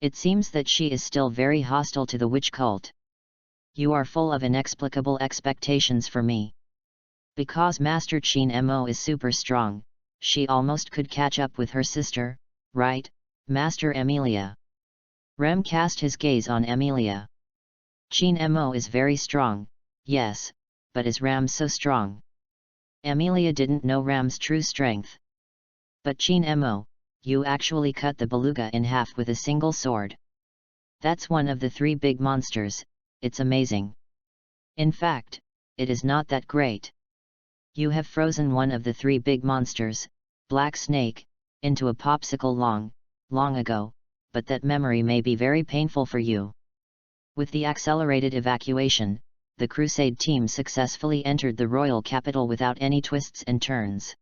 It seems that she is still very hostile to the witch cult. You are full of inexplicable expectations for me. Because Master Qin Mo is super strong, she almost could catch up with her sister, right, Master Amelia? Rem cast his gaze on Amelia. Qin Mo is very strong, yes, but is Ram so strong? Amelia didn't know Ram's true strength. But Qin Mo, you actually cut the beluga in half with a single sword. That's one of the 3 big monsters, it's amazing. In fact, it is not that great. You have frozen one of the 3 big monsters, Black Snake, into a popsicle long ago, but that memory may be very painful for you. With the accelerated evacuation, the Crusade team successfully entered the royal capital without any twists and turns.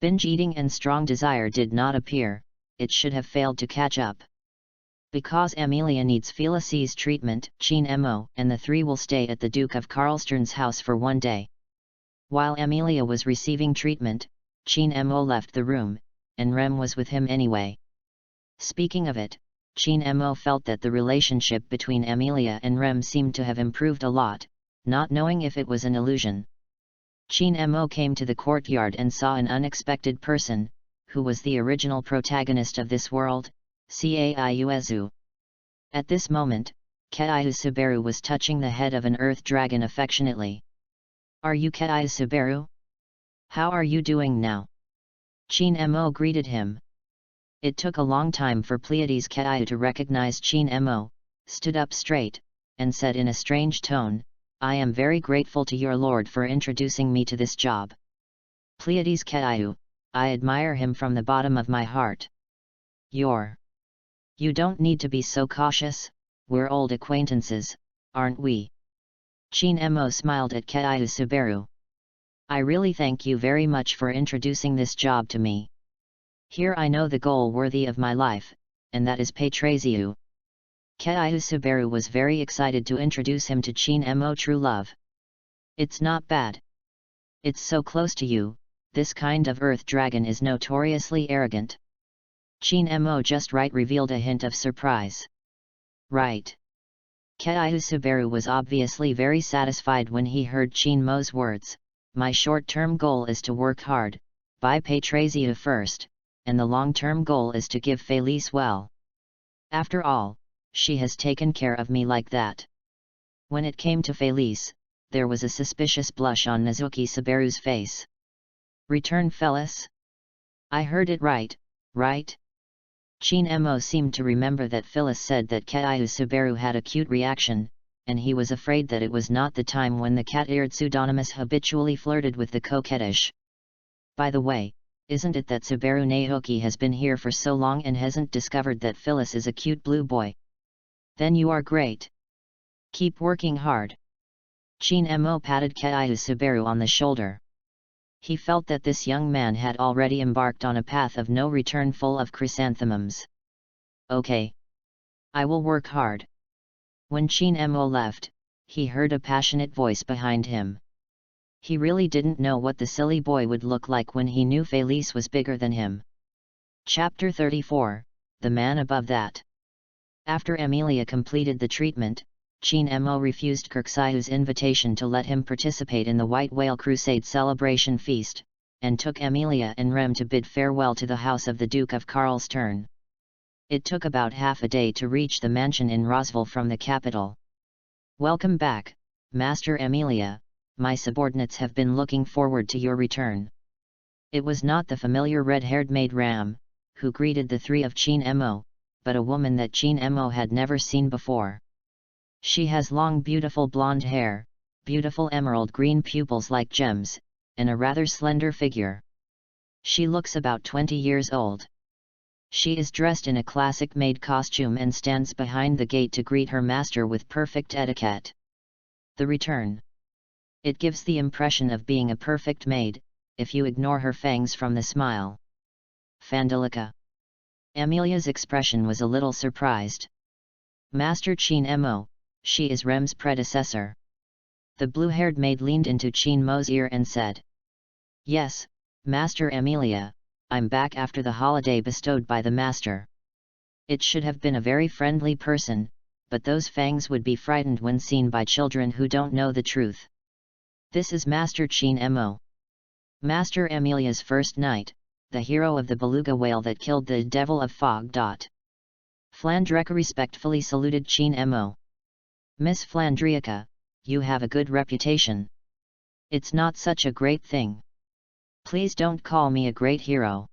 Binge eating and strong desire did not appear, it should have failed to catch up. Because Amelia needs Felicie's treatment, Qin Mo and the 3 will stay at the Duke of Karlstern's house for 1 day. While Amelia was receiving treatment, Qin Mo left the room, and Rem was with him anyway. Speaking of it, Qin Mo felt that the relationship between Amelia and Rem seemed to have improved a lot, not knowing if it was an illusion. Qin Mo came to the courtyard and saw an unexpected person, who was the original protagonist of this world, Caiuezu. At this moment, Kaiu Subaru was touching the head of an earth dragon affectionately. Are you Kaiu Subaru? How are you doing now? Qin Mo greeted him. It took a long time for Pleiades Kaiu to recognize Qin Mo, stood up straight, and said in a strange tone, I am very grateful to your lord for introducing me to this job. Pleiades Kaiu, I admire him from the bottom of my heart. You don't need to be so cautious, we're old acquaintances, aren't we? Qin Mo smiled at Kaiu Subaru. I really thank you very much for introducing this job to me. Here I know the goal worthy of my life, and that is Patraziu. Kaiu Subaru was very excited to introduce him to Qin Mo true love. It's not bad. It's so close to you, this kind of earth dragon is notoriously arrogant. Qin Mo just right revealed a hint of surprise. Right. Kaiu Subaru was obviously very satisfied when he heard Qin Mo's words, my short-term goal is to work hard, buy Patraziu first, and the long-term goal is to give Felice well. After all, she has taken care of me like that. When it came to Felice, there was a suspicious blush on Nazuki Subaru's face. Return Felice? I heard it right? Qin Mo seemed to remember that Phyllis said that Kaiu Subaru had a cute reaction, and he was afraid that it was not the time when the cat-eared pseudonymous habitually flirted with the coquettish. By the way, isn't it that Subaru Naoki has been here for so long and hasn't discovered that Phyllis is a cute blue boy? Then you are great. Keep working hard. Qin Mo patted Kaiu Subaru on the shoulder. He felt that this young man had already embarked on a path of no return full of chrysanthemums. Okay. I will work hard. When Qin Mo left, he heard a passionate voice behind him. He really didn't know what the silly boy would look like when he knew Felice was bigger than him. Chapter 34, The Man Above That. After Emilia completed the treatment, Chin-Mo refused Kirksayu's invitation to let him participate in the White Whale Crusade celebration feast, and took Emilia and Rem to bid farewell to the house of the Duke of Karlstern. It took about half a day to reach the mansion in Roswell from the capital. "Welcome back, Master Emilia. My subordinates have been looking forward to your return." It was not the familiar red-haired maid Ram, who greeted the three of Chin-Mo, but a woman that Chin-Mo had never seen before. She has long beautiful blonde hair, beautiful emerald green pupils like gems, and a rather slender figure. She looks about 20 years old. She is dressed in a classic maid costume and stands behind the gate to greet her master with perfect etiquette. The return. It gives the impression of being a perfect maid, if you ignore her fangs from the smile. Fandelica. Emilia's expression was a little surprised. "Master Chin-Mo, she is Rem's predecessor." The blue-haired maid leaned into Chin-Mo's ear and said, "Yes, Master Emilia, I'm back after the holiday bestowed by the master." It should have been a very friendly person, but those fangs would be frightened when seen by children who don't know the truth. "This is Master Chin-Mo. Master Emilia's first knight, the hero of the beluga whale that killed the Devil of Fog. Flandrica respectfully saluted Chin-Mo. "Miss Flandrica, you have a good reputation." "It's not such a great thing. Please don't call me a great hero."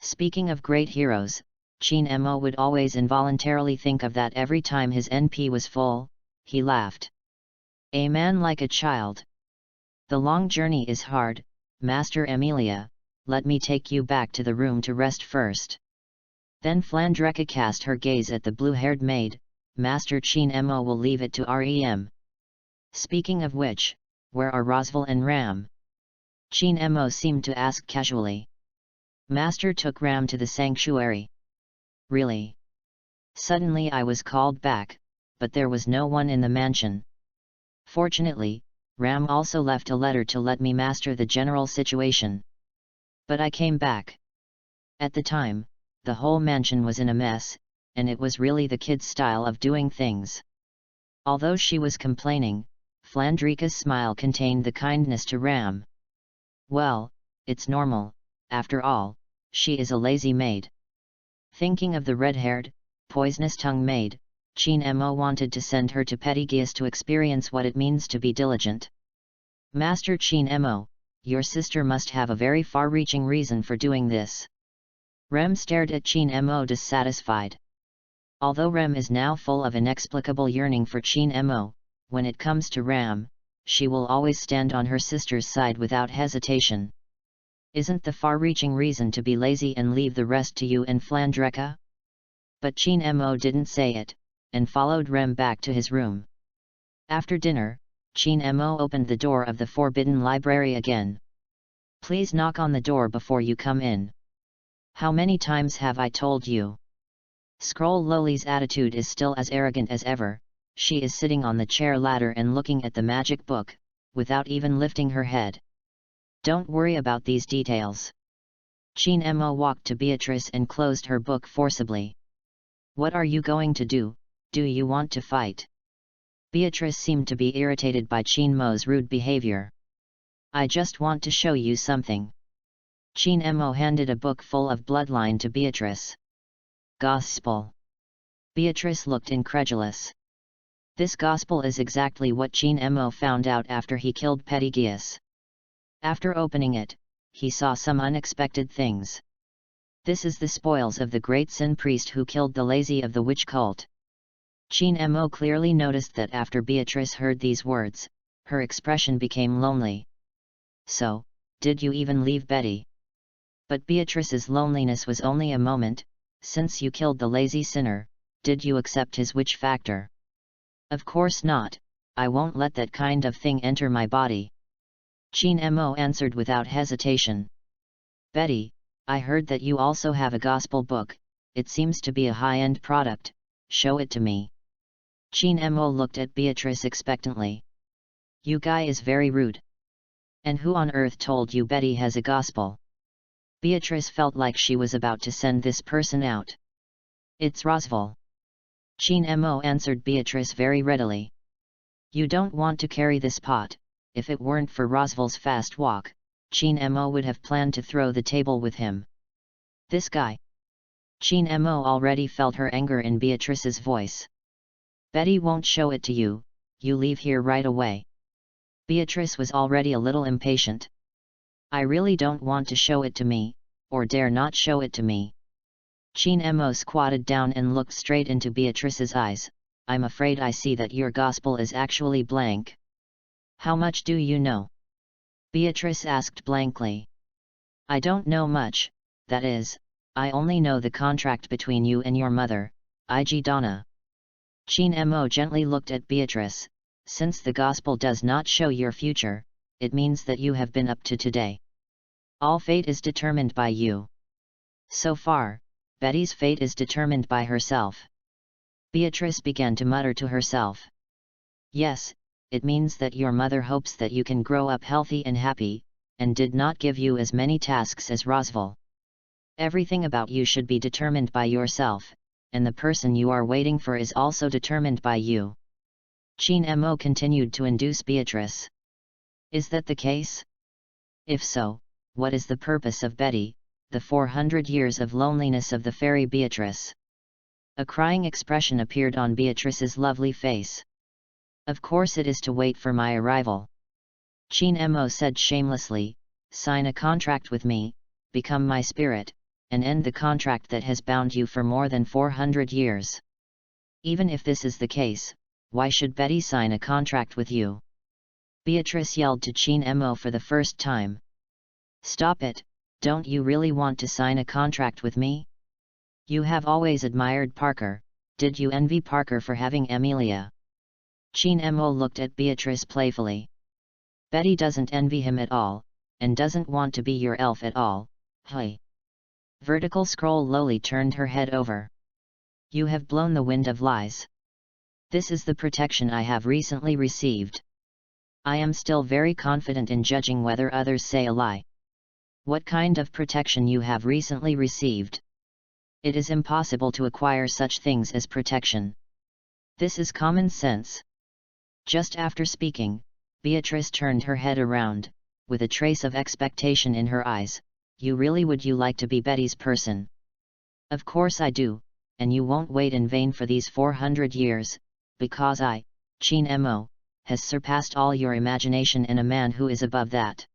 Speaking of great heroes, Chin-Mo would always involuntarily think of that every time his NP was full. He laughed. "A man like a child. The long journey is hard, Master Emilia. Let me take you back to the room to rest first." Then Flandrica cast her gaze at the blue-haired maid. "Master Chin-Mo will leave it to Rem. Speaking of which, where are Roswell and Ram?" Chin-Mo seemed to ask casually. "Master took Ram to the sanctuary." "Really?" "Suddenly I was called back, but there was no one in the mansion. Fortunately, Ram also left a letter to let me master the general situation. But I came back. At the time, the whole mansion was in a mess, and it was really the kid's style of doing things." Although she was complaining, Flandrica's smile contained the kindness to Ram. "Well, it's normal, after all, she is a lazy maid." Thinking of the red-haired, poisonous-tongued maid, Chin-Mo wanted to send her to Pettygeas to experience what it means to be diligent. "Master Chin-Mo, your sister must have a very far-reaching reason for doing this." Rem stared at Chin-Mo dissatisfied. Although Rem is now full of inexplicable yearning for Chin-Mo, when it comes to Ram, she will always stand on her sister's side without hesitation. "Isn't the far-reaching reason to be lazy and leave the rest to you and Flandrica?" But Chin-Mo didn't say it, and followed Rem back to his room. After dinner, Chin-Mo opened the door of the forbidden library again. "Please knock on the door before you come in. How many times have I told you?" Scroll Loli's attitude is still as arrogant as ever. She is sitting on the chair ladder and looking at the magic book, without even lifting her head. "Don't worry about these details." Chin-Mo walked to Beatrice and closed her book forcibly. "What are you going to do? Do you want to fight?" Beatrice seemed to be irritated by Chin-Mo's rude behavior. "I just want to show you something." Chin-Mo handed a book full of bloodline to Beatrice. "Gospel." Beatrice looked incredulous. This gospel is exactly what Chin-Mo found out after he killed Pettygeas. After opening it, he saw some unexpected things. "This is the spoils of the great sin priest who killed the lazy of the witch cult." Chin-Mo clearly noticed that after Beatrice heard these words, her expression became lonely. "So, did you even leave Betty?" But Beatrice's loneliness was only a moment. "Since you killed the lazy sinner, did you accept his witch factor?" "Of course not, I won't let that kind of thing enter my body." Chin-Mo answered without hesitation. "Betty, I heard that you also have a gospel book. It seems to be a high-end product. Show it to me." Chin Mo looked at Beatrice expectantly. You guy is very rude. And who on earth told you Betty has a gospel? Beatrice felt like she was about to send this person out. It's Rosval. Chin Mo answered Beatrice very readily. You don't want to carry this pot. If it weren't for Rosval's fast walk, Chin Mo would have planned to throw the table with him. This guy. Chin Mo already felt her anger in Beatrice's voice. Betty won't show it to you, you leave here right away. Beatrice was already a little impatient. I really don't want to show it to me, or dare not show it to me. Chin Mo squatted down and looked straight into Beatrice's eyes. I'm afraid I see that your gospel is actually blank. How much do you know? Beatrice asked blankly. I don't know much, that is, I only know the contract between you and your mother, I.G. Donna. Chin Mo gently looked at Beatrice. Since the gospel does not show your future, it means that you have been up to today. All fate is determined by you. So far, Betty's fate is determined by herself. Beatrice began to mutter to herself. Yes, it means that your mother hopes that you can grow up healthy and happy, and did not give you as many tasks as Rosval. Everything about you should be determined by yourself, and the person you are waiting for is also determined by you. Chin Mo continued to induce Beatrice. Is that the case? If so, what is the purpose of Betty, the 400 years of loneliness of the fairy Beatrice? A crying expression appeared on Beatrice's lovely face. Of course it is to wait for my arrival. Chin Mo said shamelessly, sign a contract with me, become my spirit, and end the contract that has bound you for more than 400 years. Even if this is the case, why should Betty sign a contract with you? Beatrice yelled to Chin Mo for the first time. Stop it, don't you really want to sign a contract with me? You have always admired Parker, did you envy Parker for having Amelia? Chin Mo looked at Beatrice playfully. Betty doesn't envy him at all, and doesn't want to be your elf at all, hey. Vertical Scroll lowly turned her head over. You have blown the wind of lies. This is the protection I have recently received. I am still very confident in judging whether others say a lie. What kind of protection you have recently received? It is impossible to acquire such things as protection. This is common sense. Just after speaking, Beatrice turned her head around, with a trace of expectation in her eyes. You really would you like to be Betty's person? Of course I do, and you won't wait in vain for these 400 years, because I, Chin Mo, has surpassed all your imagination and a man who is above that.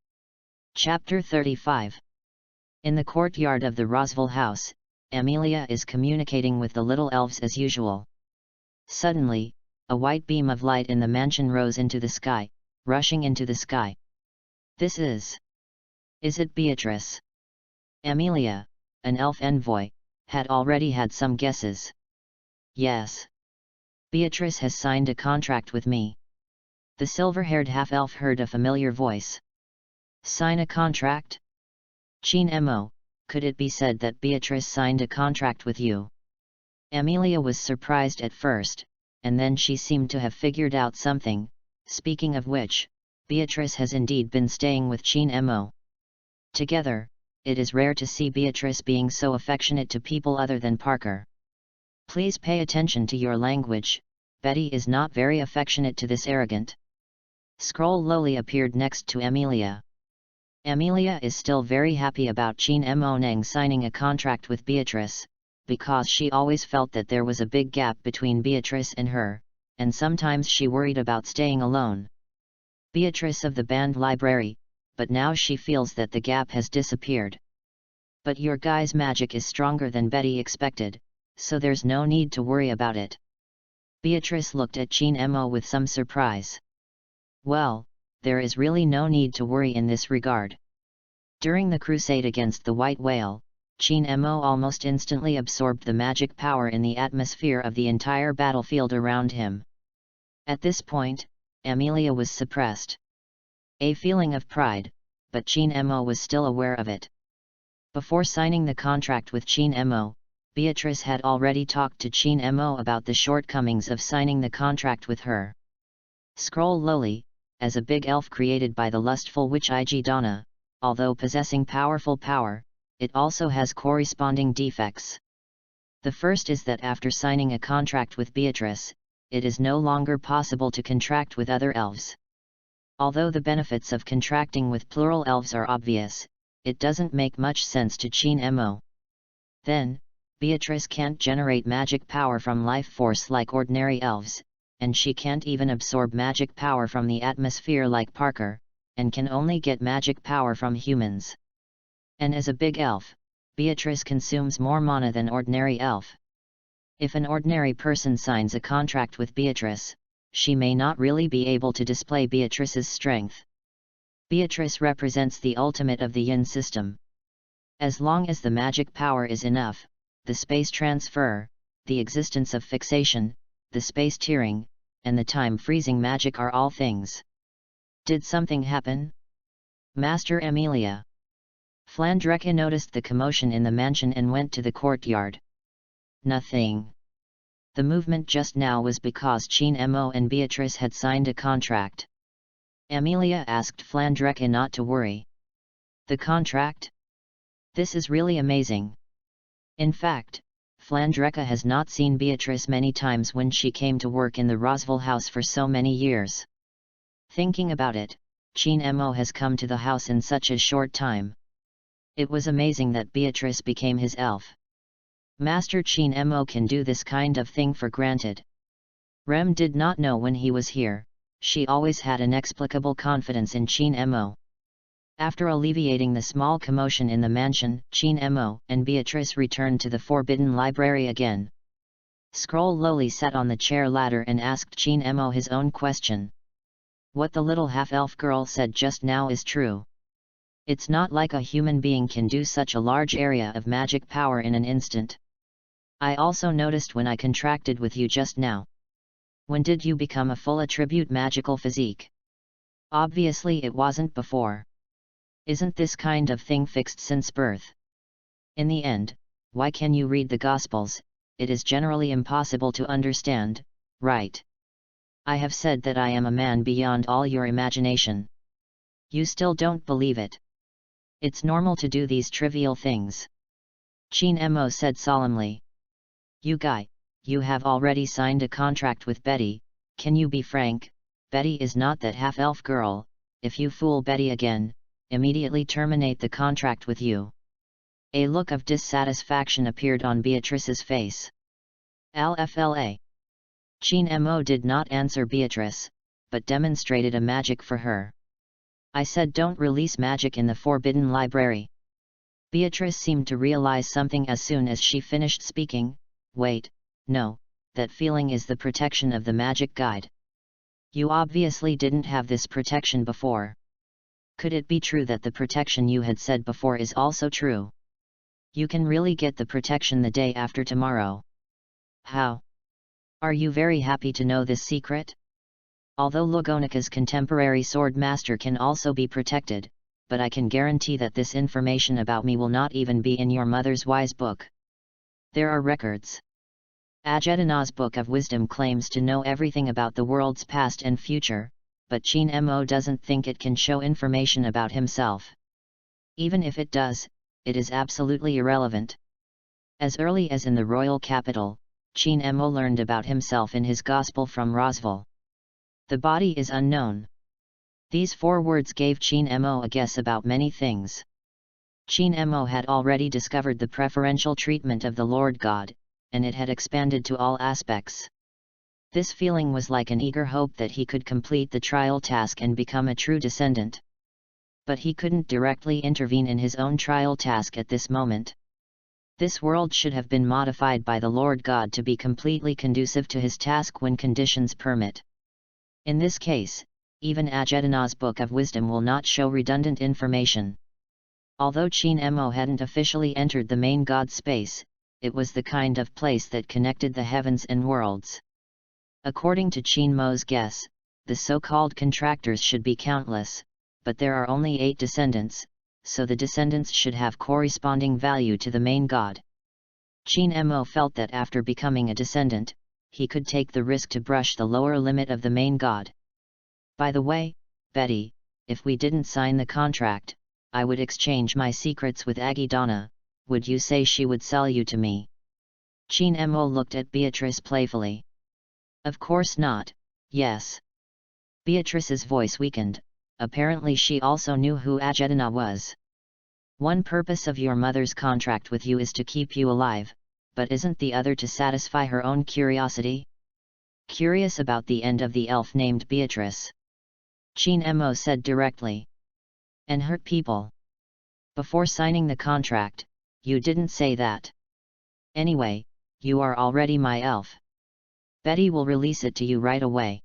Chapter 35. In the courtyard of the Rosval house, Amelia is communicating with the little elves as usual. Suddenly, a white beam of light in the mansion rose into the sky, rushing into the sky. This is... Is it Beatrice? Amelia, an elf envoy, had already had some guesses. Yes. Beatrice has signed a contract with me. The silver-haired half-elf heard a familiar voice. Sign a contract? Chin Mo, could it be said that Beatrice signed a contract with you? Amelia was surprised at first, and then she seemed to have figured out something, speaking of which, Beatrice has indeed been staying with Chin Mo. Together, it is rare to see Beatrice being so affectionate to people other than Parker. Please pay attention to your language, Betty is not very affectionate to this arrogant. Scroll lowly appeared next to Amelia. Amelia is still very happy about Chin Mo Neng signing a contract with Beatrice, because she always felt that there was a big gap between Beatrice and her, and sometimes she worried about staying alone. Beatrice of the band library, but now she feels that the gap has disappeared. But your guy's magic is stronger than Betty expected, so there's no need to worry about it. Beatrice looked at Chin Mo with some surprise. Well, there is really no need to worry in this regard. During the crusade against the White Whale, Chin Mo almost instantly absorbed the magic power in the atmosphere of the entire battlefield around him. At this point, Amelia was suppressed. A feeling of pride, but Chin Mo was still aware of it. Before signing the contract with Chin Mo, Beatrice had already talked to Chin Mo about the shortcomings of signing the contract with her. Scroll lowly, as a big elf created by the lustful witch Donna, although possessing powerful power, it also has corresponding defects. The first is that after signing a contract with Beatrice, it is no longer possible to contract with other elves. Although the benefits of contracting with plural elves are obvious, it doesn't make much sense to Chin Mo. Then, Beatrice can't generate magic power from life force like ordinary elves, and she can't even absorb magic power from the atmosphere like Parker, and can only get magic power from humans. And as a big elf, Beatrice consumes more mana than ordinary elf. If an ordinary person signs a contract with Beatrice, she may not really be able to display Beatrice's strength. Beatrice represents the ultimate of the yin system. As long as the magic power is enough, the space transfer, the existence of fixation, the space tearing, and the time freezing magic are all things. Did something happen? Master Emilia. Flandreca noticed the commotion in the mansion and went to the courtyard. Nothing. The movement just now was because Chin Mo and Beatrice had signed a contract. Emilia asked Flandreca not to worry. The contract? This is really amazing. In fact, Flandreca has not seen Beatrice many times when she came to work in the Roswell house for so many years. Thinking about it, Chin Mo has come to the house in such a short time. It was amazing that Beatrice became his elf. Master Chin Mo can do this kind of thing for granted. Rem did not know when he was here, she always had inexplicable confidence in Chin Mo. After alleviating the small commotion in the mansion, Chin Mo and Beatrice returned to the Forbidden Library again. Scroll lowly sat on the chair ladder and asked Chin Mo his own question. What the little half-elf girl said just now is true. It's not like a human being can do such a large area of magic power in an instant. I also noticed when I contracted with you just now. When did you become a full attribute magical physique? Obviously it wasn't before. Isn't this kind of thing fixed since birth? In the end, why can you read the Gospels? It is generally impossible to understand, right? I have said that I am a man beyond all your imagination. You still don't believe it. It's normal to do these trivial things. Chin Mo said solemnly. You guy, you have already signed a contract with Betty, can you be frank? Betty is not that half-elf girl. If you fool Betty again, immediately terminate the contract with you. A look of dissatisfaction appeared on Beatrice's face. Alfla. Chin Mo did not answer Beatrice, but demonstrated a magic for her. I said don't release magic in the Forbidden Library. Beatrice seemed to realize something as soon as she finished speaking. Wait, no, that feeling is the protection of the magic guide. You obviously didn't have this protection before. Could it be true that the protection you had said before is also true? You can really get the protection the day after tomorrow. How? Are you very happy to know this secret? Although Logonica's contemporary sword master can also be protected, but I can guarantee that this information about me will not even be in your mother's wise book. There are records. Ajedana's Book of Wisdom claims to know everything about the world's past and future, but Chin Mo doesn't think it can show information about himself. Even if it does, it is absolutely irrelevant. As early as in the royal capital, Chin Mo learned about himself in his gospel from Roswell. The body is unknown. These 4 words gave Chin Mo a guess about many things. Chin Mo had already discovered the preferential treatment of the Lord God, and it had expanded to all aspects. This feeling was like an eager hope that he could complete the trial task and become a true descendant. But he couldn't directly intervene in his own trial task at this moment. This world should have been modified by the Lord God to be completely conducive to his task when conditions permit. In this case, even Ajedana's Book of Wisdom will not show redundant information. Although Chin Mo hadn't officially entered the main God space, it was the kind of place that connected the heavens and worlds. According to Chin Mo's guess, the so-called contractors should be countless, but there are only 8 descendants, so the descendants should have corresponding value to the main God. Chin Mo felt that after becoming a descendant, he could take the risk to brush the lower limit of the main god. By the way, Betty, if we didn't sign the contract, I would exchange my secrets with Agidana. Would you say she would sell you to me? Chin Mo looked at Beatrice playfully. Of course not, yes. Beatrice's voice weakened. Apparently she also knew who Agidana was. One purpose of your mother's contract with you is to keep you alive, but isn't the other to satisfy her own curiosity? Curious about the end of the elf named Beatrice. Chin Mo said directly. And hurt people. Before signing the contract, you didn't say that. Anyway, you are already my elf. Betty will release it to you right away.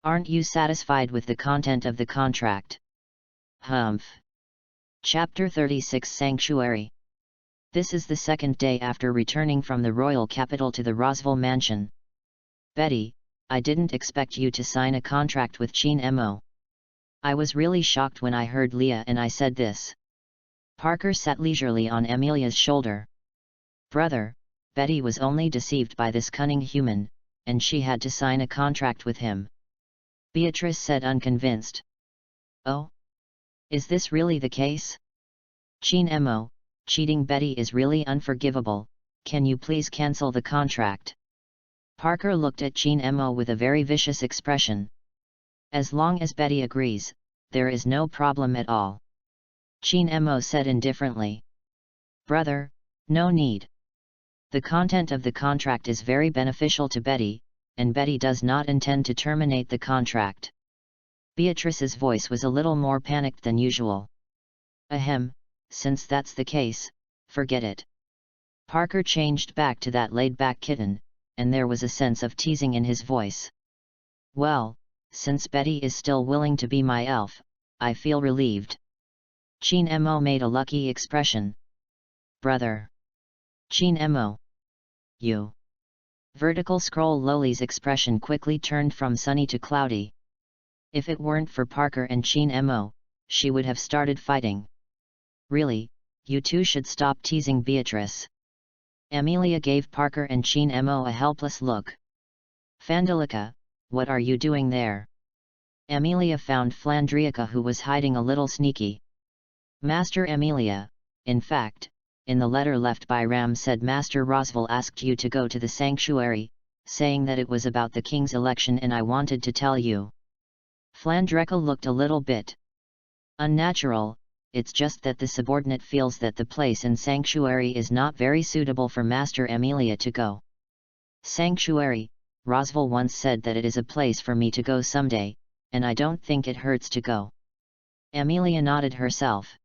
Aren't you satisfied with the content of the contract? Humph. Chapter 36 Sanctuary. This is the second day after returning from the royal capital to the Roswell mansion. Betty, I didn't expect you to sign a contract with Chin Mo. I was really shocked when I heard Leah and I said this. Parker sat leisurely on Amelia's shoulder. Brother, Betty was only deceived by this cunning human, and she had to sign a contract with him. Beatrice said unconvinced. Oh? Is this really the case? Chin Mo, cheating Betty is really unforgivable, can you please cancel the contract? Parker looked at Chin Mo with a very vicious expression. As long as Betty agrees, there is no problem at all. Chin Mo said indifferently. Brother, no need. The content of the contract is very beneficial to Betty, and Betty does not intend to terminate the contract. Beatrice's voice was a little more panicked than usual. Ahem, since that's the case, forget it. Parker changed back to that laid-back kitten, and there was a sense of teasing in his voice. Well, since Betty is still willing to be my elf, I feel relieved. Chin Mo made a lucky expression. Brother. Chin Mo. You. Vertical scroll Loli's expression quickly turned from sunny to cloudy. If it weren't for Parker and Chin Mo, she would have started fighting. Really, you two should stop teasing Beatrice. Amelia gave Parker and Chin Mo a helpless look. Fandelica, what are you doing there? Amelia found Flandriaca, who was hiding a little sneaky. Master Amelia, in fact, in the letter left by Ram said Master Roswell asked you to go to the sanctuary, saying that it was about the king's election and I wanted to tell you. Flandriaca looked a little bit unnatural. It's just that the subordinate feels that the place in sanctuary is not very suitable for Master Amelia to go. Sanctuary, Roswell once said that it is a place for me to go someday, and I don't think it hurts to go. Amelia nodded herself.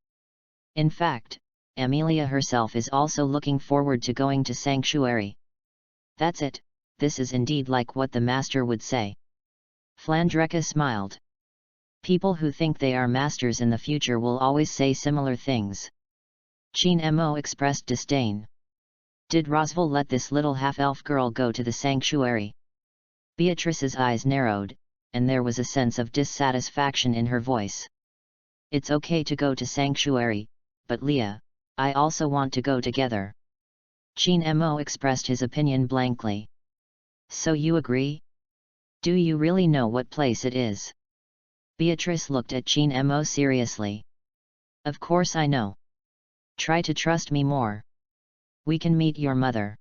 In fact, Amelia herself is also looking forward to going to sanctuary. That's it, this is indeed like what the master would say. Flandriaca smiled. People who think they are masters in the future will always say similar things. Chin Mo expressed disdain. Did Roswell let this little half-elf girl go to the sanctuary? Beatrice's eyes narrowed, and there was a sense of dissatisfaction in her voice. It's okay to go to sanctuary, but Leah, I also want to go together. Chin Mo expressed his opinion blankly. So you agree? Do you really know what place it is? Beatrice looked at Chin Mo seriously. Of course I know. Try to trust me more. We can meet your mother.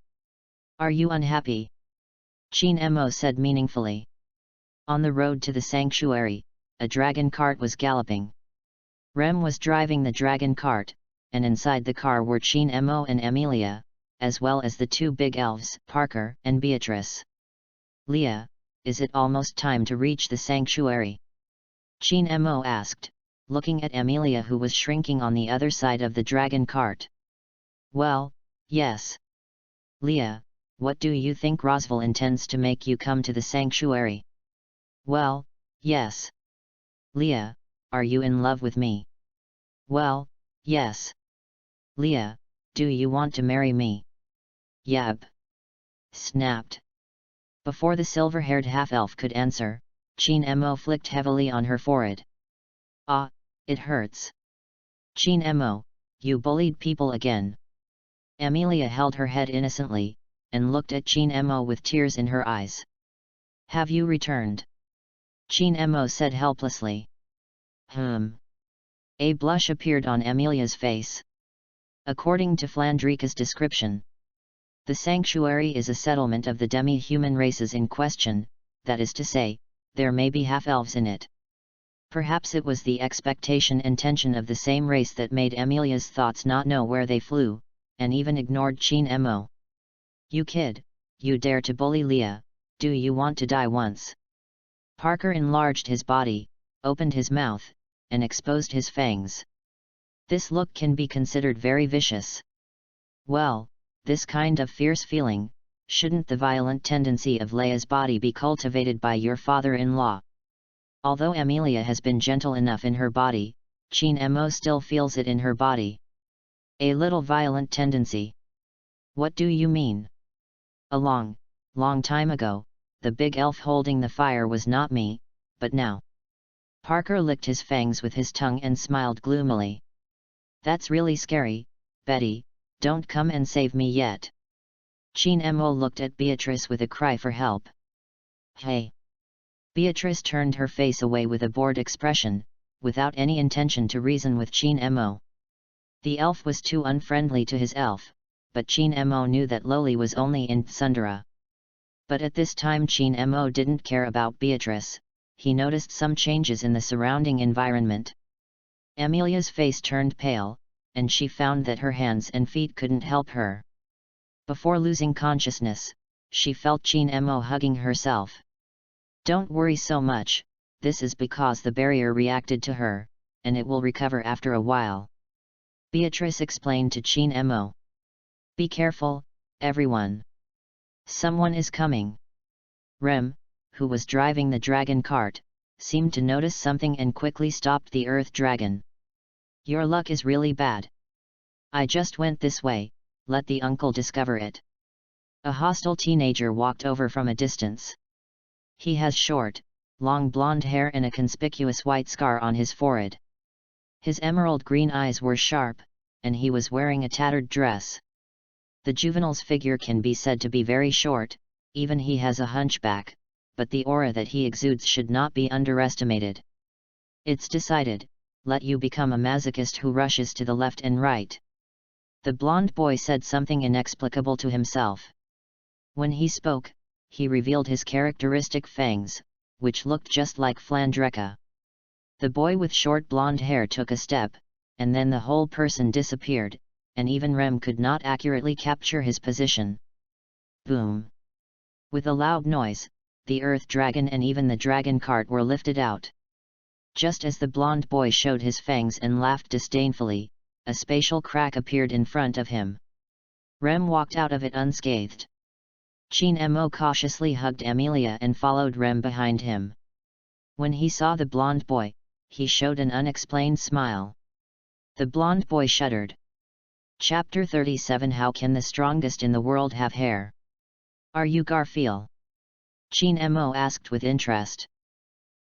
Are you unhappy? Chin Mo said meaningfully. On the road to the sanctuary, a dragon cart was galloping. Rem was driving the dragon cart, and inside the car were Chin Mo and Amelia, as well as the two big elves, Parker and Beatrice. Leah, is it almost time to reach the sanctuary? Chin Mo asked, looking at Amelia, who was shrinking on the other side of the dragon cart. Well, yes. Leah, what do you think Roswell intends to make you come to the sanctuary? Well, yes. Leah, are you in love with me? Well, yes. Leah, do you want to marry me? Yab. Snapped. Before the silver-haired half-elf could answer, Chin Mo flicked heavily on her forehead. Ah, it hurts. Chin Mo, you bullied people again. Amelia held her head innocently, and looked at Chin Mo with tears in her eyes. "Have you returned?" Chin Mo said helplessly. A blush appeared on Amelia's face. According to Flandrica's description, the sanctuary is a settlement of the demi-human races in question, that is to say, there may be half-elves in it. Perhaps it was the expectation and tension of the same race that made Amelia's thoughts not know where they flew, and even ignored Chin Mo. "You kid, you dare to bully Leah, do you want to die once?" Parker enlarged his body, opened his mouth, and exposed his fangs. This look can be considered very vicious. Well, this kind of fierce feeling, shouldn't the violent tendency of Leah's body be cultivated by your father-in-law? Although Amelia has been gentle enough in her body, Chin Mo still feels it in her body. A little violent tendency. What do you mean? A long time ago, the big elf holding the fire was not me, but now. Parker licked his fangs with his tongue and smiled gloomily. "That's really scary, Betty, don't come and save me yet." Chin Mo looked at Beatrice with a cry for help. "Hey!" Beatrice turned her face away with a bored expression, without any intention to reason with Chin Mo. The elf was too unfriendly to his elf, but Chin Mo knew that Loli was only in Tsundere. But at this time Chin Mo didn't care about Beatrice, he noticed some changes in the surrounding environment. Amelia's face turned pale, and she found that her hands and feet couldn't help her. Before losing consciousness, she felt Chin Mo hugging herself. "Don't worry so much, this is because the barrier reacted to her, and it will recover after a while," Beatrice explained to Chin Mo. "Be careful, everyone. Someone is coming." Rem, who was driving the dragon cart, seemed to notice something and quickly stopped the earth dragon. "Your luck is really bad. I just went this way, let the uncle discover it." A hostile teenager walked over from a distance. He has short, long blonde hair and a conspicuous white scar on his forehead. His emerald green eyes were sharp, and he was wearing a tattered dress. The juvenile's figure can be said to be very short, even he has a hunchback, but the aura that he exudes should not be underestimated. "It's decided, let you become a masochist who rushes to the left and right." The blonde boy said something inexplicable to himself. When he spoke, he revealed his characteristic fangs, which looked just like Flandrica. The boy with short blonde hair took a step, and then the whole person disappeared, and even Rem could not accurately capture his position. Boom! With a loud noise, the earth dragon and even the dragon cart were lifted out. Just as the blonde boy showed his fangs and laughed disdainfully, a spatial crack appeared in front of him. Rem walked out of it unscathed. Chin Mo cautiously hugged Amelia and followed Rem behind him. When he saw the blonde boy, he showed an unexplained smile. The blonde boy shuddered. Chapter 37. How can the strongest in the world have hair? "Are you Garfield?" Chin Mo asked with interest.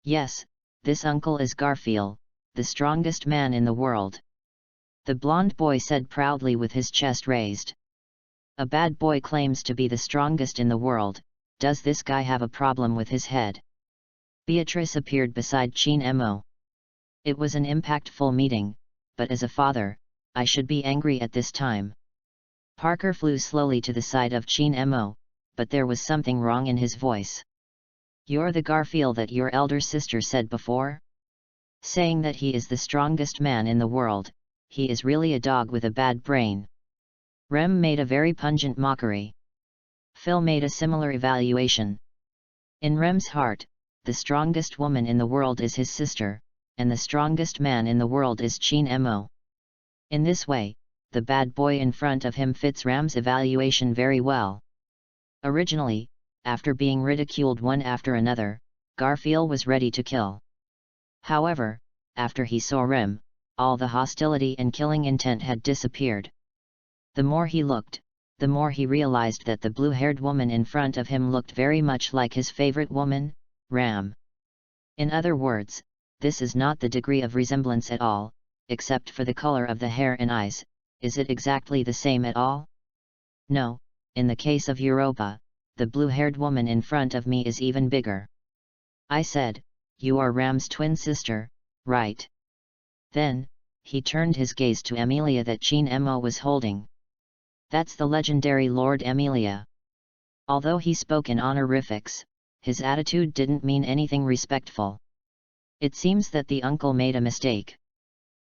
"Yes, this uncle is Garfield, the strongest man in the world," the blonde boy said proudly with his chest raised. "A bad boy claims to be the strongest in the world, does this guy have a problem with his head?" Beatrice appeared beside Chin Mo. It was an impactful meeting, but as a father, I should be angry at this time. Parker flew slowly to the side of Chin Mo, but there was something wrong in his voice. "You're the Garfield that your elder sister said before? Saying that he is the strongest man in the world, he is really a dog with a bad brain." Rem made a very pungent mockery. Phil made a similar evaluation. In Rem's heart, the strongest woman in the world is his sister, and the strongest man in the world is Chin Mo. In this way, the bad boy in front of him fits Ram's evaluation very well. Originally, after being ridiculed one after another, Garfield was ready to kill. However, after he saw Rem, all the hostility and killing intent had disappeared. The more he looked, the more he realized that the blue-haired woman in front of him looked very much like his favorite woman, Ram. In other words, this is not the degree of resemblance at all, except for the color of the hair and eyes. Is it exactly the same at all? No, in the case of Europa, the blue-haired woman in front of me is even bigger. I said, you are Ram's twin sister, right? Then, he turned his gaze to Emilia that Chin Emo was holding. That's the legendary Lord Emilia. Although he spoke in honorifics, his attitude didn't mean anything respectful. It seems that the uncle made a mistake.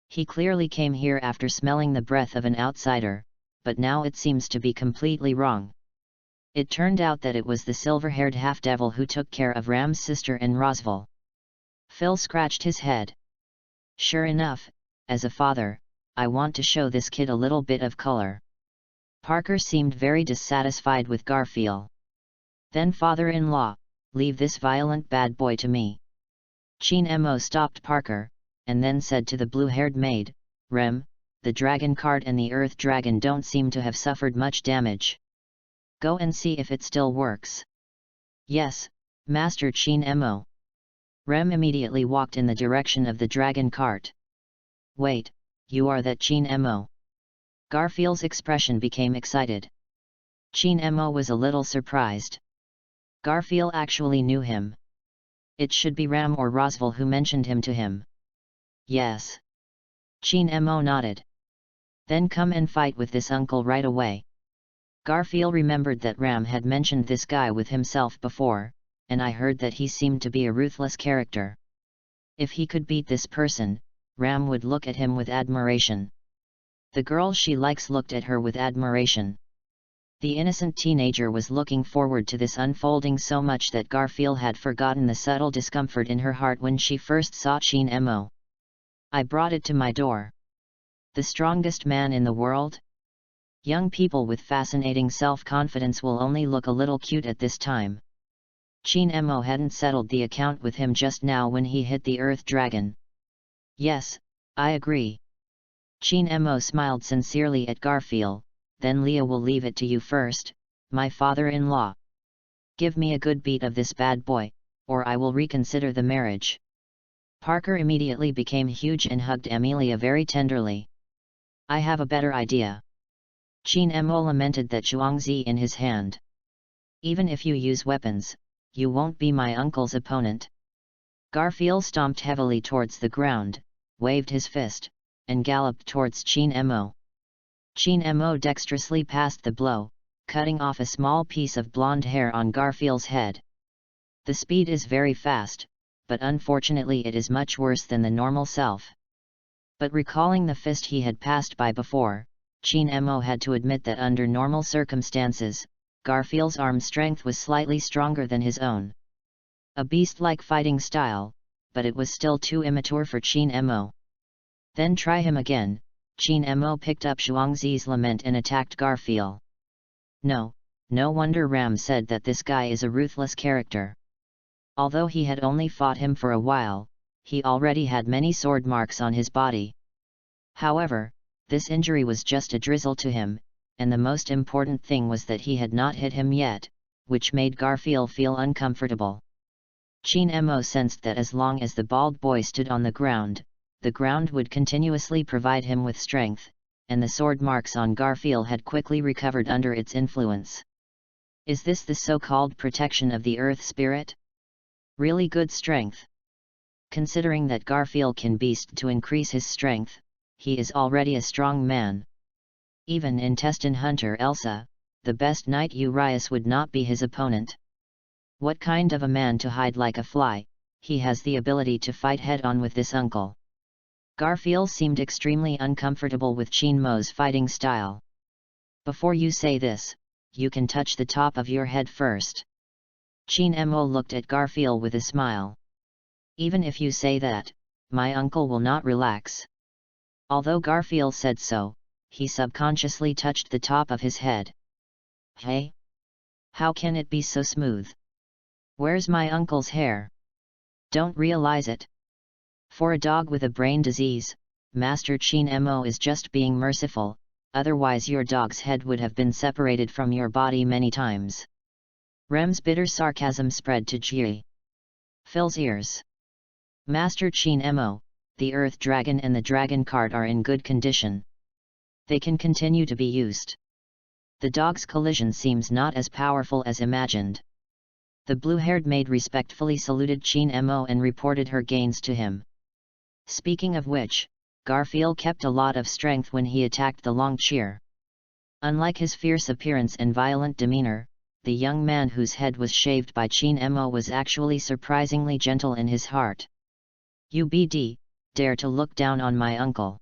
He clearly came here after smelling the breath of an outsider, but now it seems to be completely wrong. It turned out that it was the silver-haired half-devil who took care of Ram's sister and Rosval. Phil scratched his head. Sure enough, as a father, I want to show this kid a little bit of color. Parker seemed very dissatisfied with Garfield. Then father-in-law, leave this violent bad boy to me. Chin Emo stopped Parker, and then said to the blue-haired maid, Rem, the dragon cart and the earth dragon don't seem to have suffered much damage. Go and see if it still works. Yes, Master Chin Emo. Rem immediately walked in the direction of the dragon cart. Wait, you are that Chin Emo? Garfield's expression became excited. Chin Emo was a little surprised. Garfield actually knew him. It should be Ram or Rosval who mentioned him to him. Yes. Chin Emo nodded. Then come and fight with this uncle right away. Garfield remembered that Ram had mentioned this guy with himself before, and I heard that he seemed to be a ruthless character. If he could beat this person, Ram would look at him with admiration. The girl she likes looked at her with admiration. The innocent teenager was looking forward to this unfolding so much that Garfield had forgotten the subtle discomfort in her heart when she first saw Chin Emo. I brought it to my door. The strongest man in the world? Young people with fascinating self-confidence will only look a little cute at this time. Chin Emo hadn't settled the account with him just now when he hit the earth dragon. Yes, I agree. Chin Emo smiled sincerely at Garfield, then Leah will leave it to you first, my father-in-law. Give me a good beat of this bad boy, or I will reconsider the marriage. Parker immediately became huge and hugged Emilia very tenderly. I have a better idea. Chin Emo lamented that Zhuangzi in his hand. Even if you use weapons, you won't be my uncle's opponent. Garfield stomped heavily towards the ground, waved his fist, and galloped towards Chin Emo. Chin Emo dexterously passed the blow, cutting off a small piece of blonde hair on Garfield's head. The speed is very fast, but unfortunately it is much worse than the normal self. But recalling the fist he had passed by before, Chin Emo had to admit that under normal circumstances, Garfield's arm strength was slightly stronger than his own. A beast-like fighting style, but it was still too immature for Chin Emo. Then try him again. Chin Emo picked up Zhuangzi's lament and attacked Garfield. No wonder Ram said that this guy is a ruthless character. Although he had only fought him for a while, he already had many sword marks on his body. However, this injury was just a drizzle to him, and the most important thing was that he had not hit him yet, which made Garfield feel uncomfortable. Chin Emo sensed that as long as the bald boy stood on the ground would continuously provide him with strength, and the sword marks on Garfield had quickly recovered under its influence. Is this the so-called protection of the earth spirit? Really good strength. Considering that Garfield can beast to increase his strength, he is already a strong man. Even intestine hunter Elsa, the best knight Urias would not be his opponent. What kind of a man to hide like a fly, he has the ability to fight head-on with this uncle. Garfield seemed extremely uncomfortable with Chin Emo's fighting style. Before you say this, you can touch the top of your head first. Chin Emo looked at Garfield with a smile. Even if you say that, my uncle will not relax. Although Garfield said so, he subconsciously touched the top of his head. Hey? How can it be so smooth? Where's my uncle's hair? Don't realize it. For a dog with a brain disease, Master Chin Emo is just being merciful, otherwise your dog's head would have been separated from your body many times. Rem's bitter sarcasm spread to Ji. Phil's ears. Master Chin Emo, the earth dragon and the dragon cart are in good condition. They can continue to be used. The dog's collision seems not as powerful as imagined. The blue-haired maid respectfully saluted Chin Mo and reported her gains to him. Speaking of which, Garfield kept a lot of strength when he attacked the long cheer. Unlike his fierce appearance and violent demeanor, the young man whose head was shaved by Chin Mo was actually surprisingly gentle in his heart. "You dare to look down on my uncle."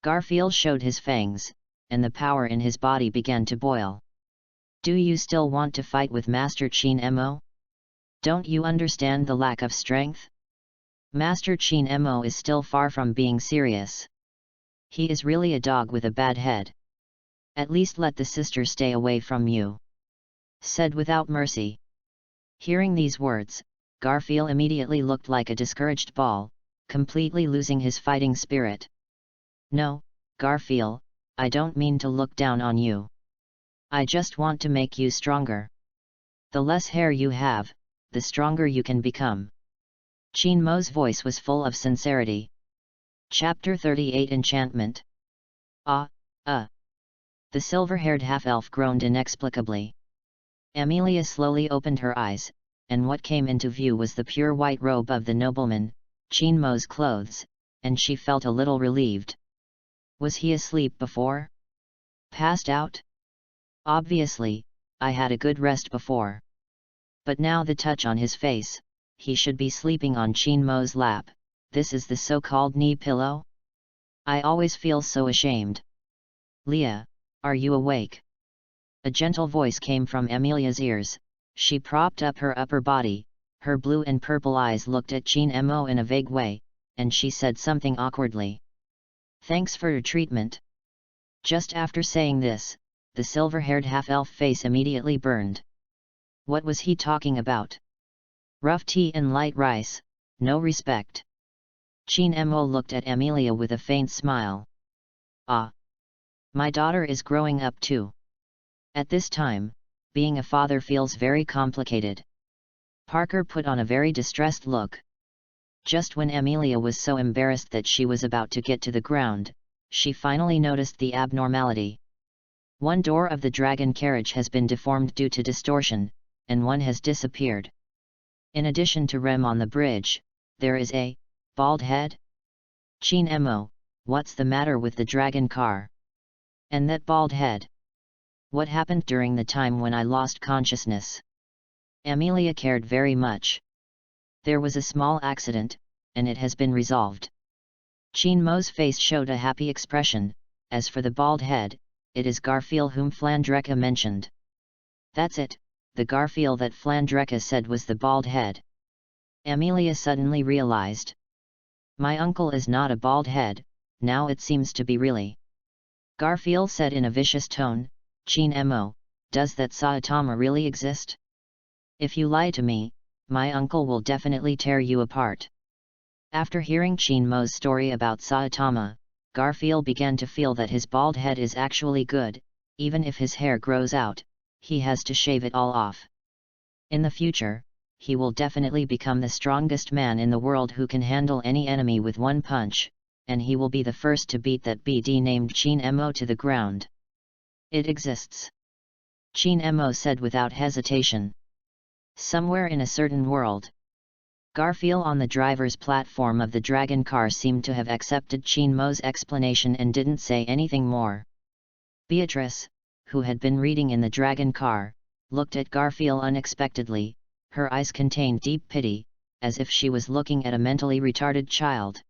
Garfield showed his fangs, and the power in his body began to boil. "Do you still want to fight with Master Chin Mo? Don't you understand the lack of strength? Master Chin Mo is still far from being serious. He is really a dog with a bad head. At least let the sister stay away from you," said without mercy. Hearing these words, Garfield immediately looked like a discouraged ball, completely losing his fighting spirit. "No, Garfield, I don't mean to look down on you. I just want to make you stronger. The less hair you have, the stronger you can become." Chin Mo's voice was full of sincerity. Chapter 38 Enchantment. The silver-haired half-elf groaned inexplicably. Amelia slowly opened her eyes, and what came into view was the pure white robe of the nobleman, Chin Mo's clothes, and she felt a little relieved. Was he asleep before? Passed out? Obviously, I had a good rest before. But now the touch on his face, he should be sleeping on Chin Mo's lap. This is the so-called knee pillow? I always feel so ashamed. "Leah, are you awake?" A gentle voice came from Amelia's ears. She propped up her upper body, her blue and purple eyes looked at Chin Mo in a vague way, and she said something awkwardly. "Thanks for your treatment." Just after saying this, the silver-haired half-elf face immediately burned. What was he talking about? Rough tea and light rice, no respect. Chin Mo looked at Amelia with a faint smile. "Ah. My daughter is growing up too. At this time, being a father feels very complicated." Parker put on a very distressed look. Just when Amelia was so embarrassed that she was about to get to the ground, she finally noticed the abnormality. One door of the dragon carriage has been deformed due to distortion, and one has disappeared. In addition to Rem on the bridge, there is a bald head? Chin Mo, what's the matter with the dragon car? And that bald head? What happened during the time when I lost consciousness? Amelia cared very much. There was a small accident, and it has been resolved. Chin Mo's face showed a happy expression. As for the bald head, it is Garfield whom Flandreca mentioned. That's it, the Garfield that Flandreca said was the bald head. Amelia suddenly realized. My uncle is not a bald head, now it seems to be really. Garfield said in a vicious tone, Chin Mo, does that Saitama really exist? If you lie to me, my uncle will definitely tear you apart. After hearing Chin Mo's story about Saitama, Garfield began to feel that his bald head is actually good. Even if his hair grows out, he has to shave it all off. In the future, he will definitely become the strongest man in the world who can handle any enemy with one punch, and he will be the first to beat that BD named Chin Mo to the ground. It exists. Chin Mo said without hesitation. Somewhere in a certain world. Garfield on the driver's platform of the dragon car seemed to have accepted Chin Mo's explanation and didn't say anything more. Beatrice, who had been reading in the dragon car, looked at Garfield unexpectedly. Her eyes contained deep pity, as if she was looking at a mentally retarded child.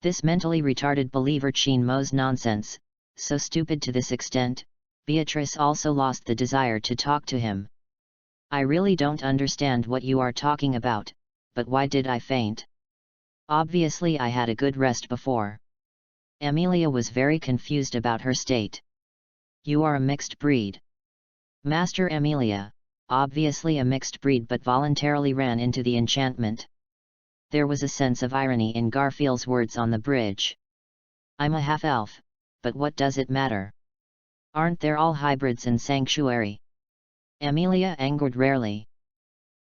This mentally retarded believer Chin Mo's nonsense, so stupid to this extent, Beatrice also lost the desire to talk to him. I really don't understand what you are talking about, but why did I faint? Obviously I had a good rest before. Amelia was very confused about her state. You are a mixed breed. Master Amelia, obviously a mixed breed but voluntarily ran into the enchantment. There was a sense of irony in Garfield's words on the bridge. I'm a half-elf, but what does it matter? Aren't there all hybrids in Sanctuary? Amelia angered rarely.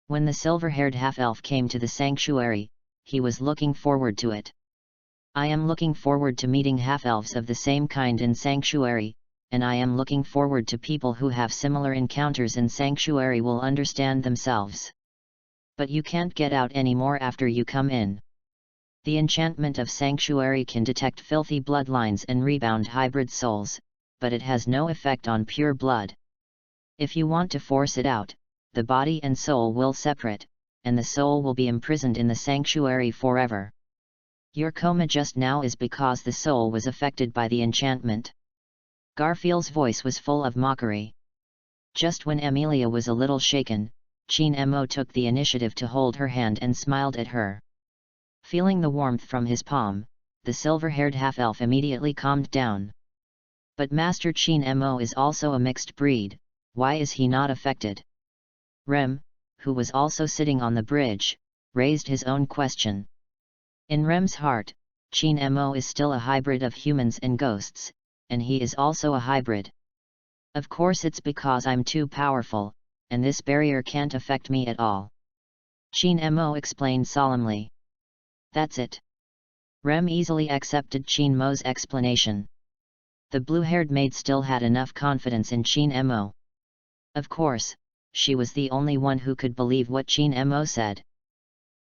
When the silver-haired half-elf came to the Sanctuary, he was looking forward to it. I am looking forward to meeting half-elves of the same kind in Sanctuary, and I am looking forward to people who have similar encounters in Sanctuary will understand themselves. But you can't get out anymore after you come in. The enchantment of Sanctuary can detect filthy bloodlines and rebound hybrid souls, but it has no effect on pure blood. If you want to force it out, the body and soul will separate, and the soul will be imprisoned in the Sanctuary forever. Your coma just now is because the soul was affected by the enchantment. Garfield's voice was full of mockery. Just when Amelia was a little shaken, Chin Mo took the initiative to hold her hand and smiled at her. Feeling the warmth from his palm, the silver-haired half-elf immediately calmed down. But Master Chin Mo is also a mixed breed, why is he not affected? Rem, who was also sitting on the bridge, raised his own question. In Rem's heart, Chin Mo is still a hybrid of humans and ghosts, and he is also a hybrid. Of course it's because I'm too powerful, and this barrier can't affect me at all. Chin Mo explained solemnly. That's it. Rem easily accepted Chin Mo's explanation. The blue-haired maid still had enough confidence in Chin Mo. Of course, she was the only one who could believe what Chin Mo said.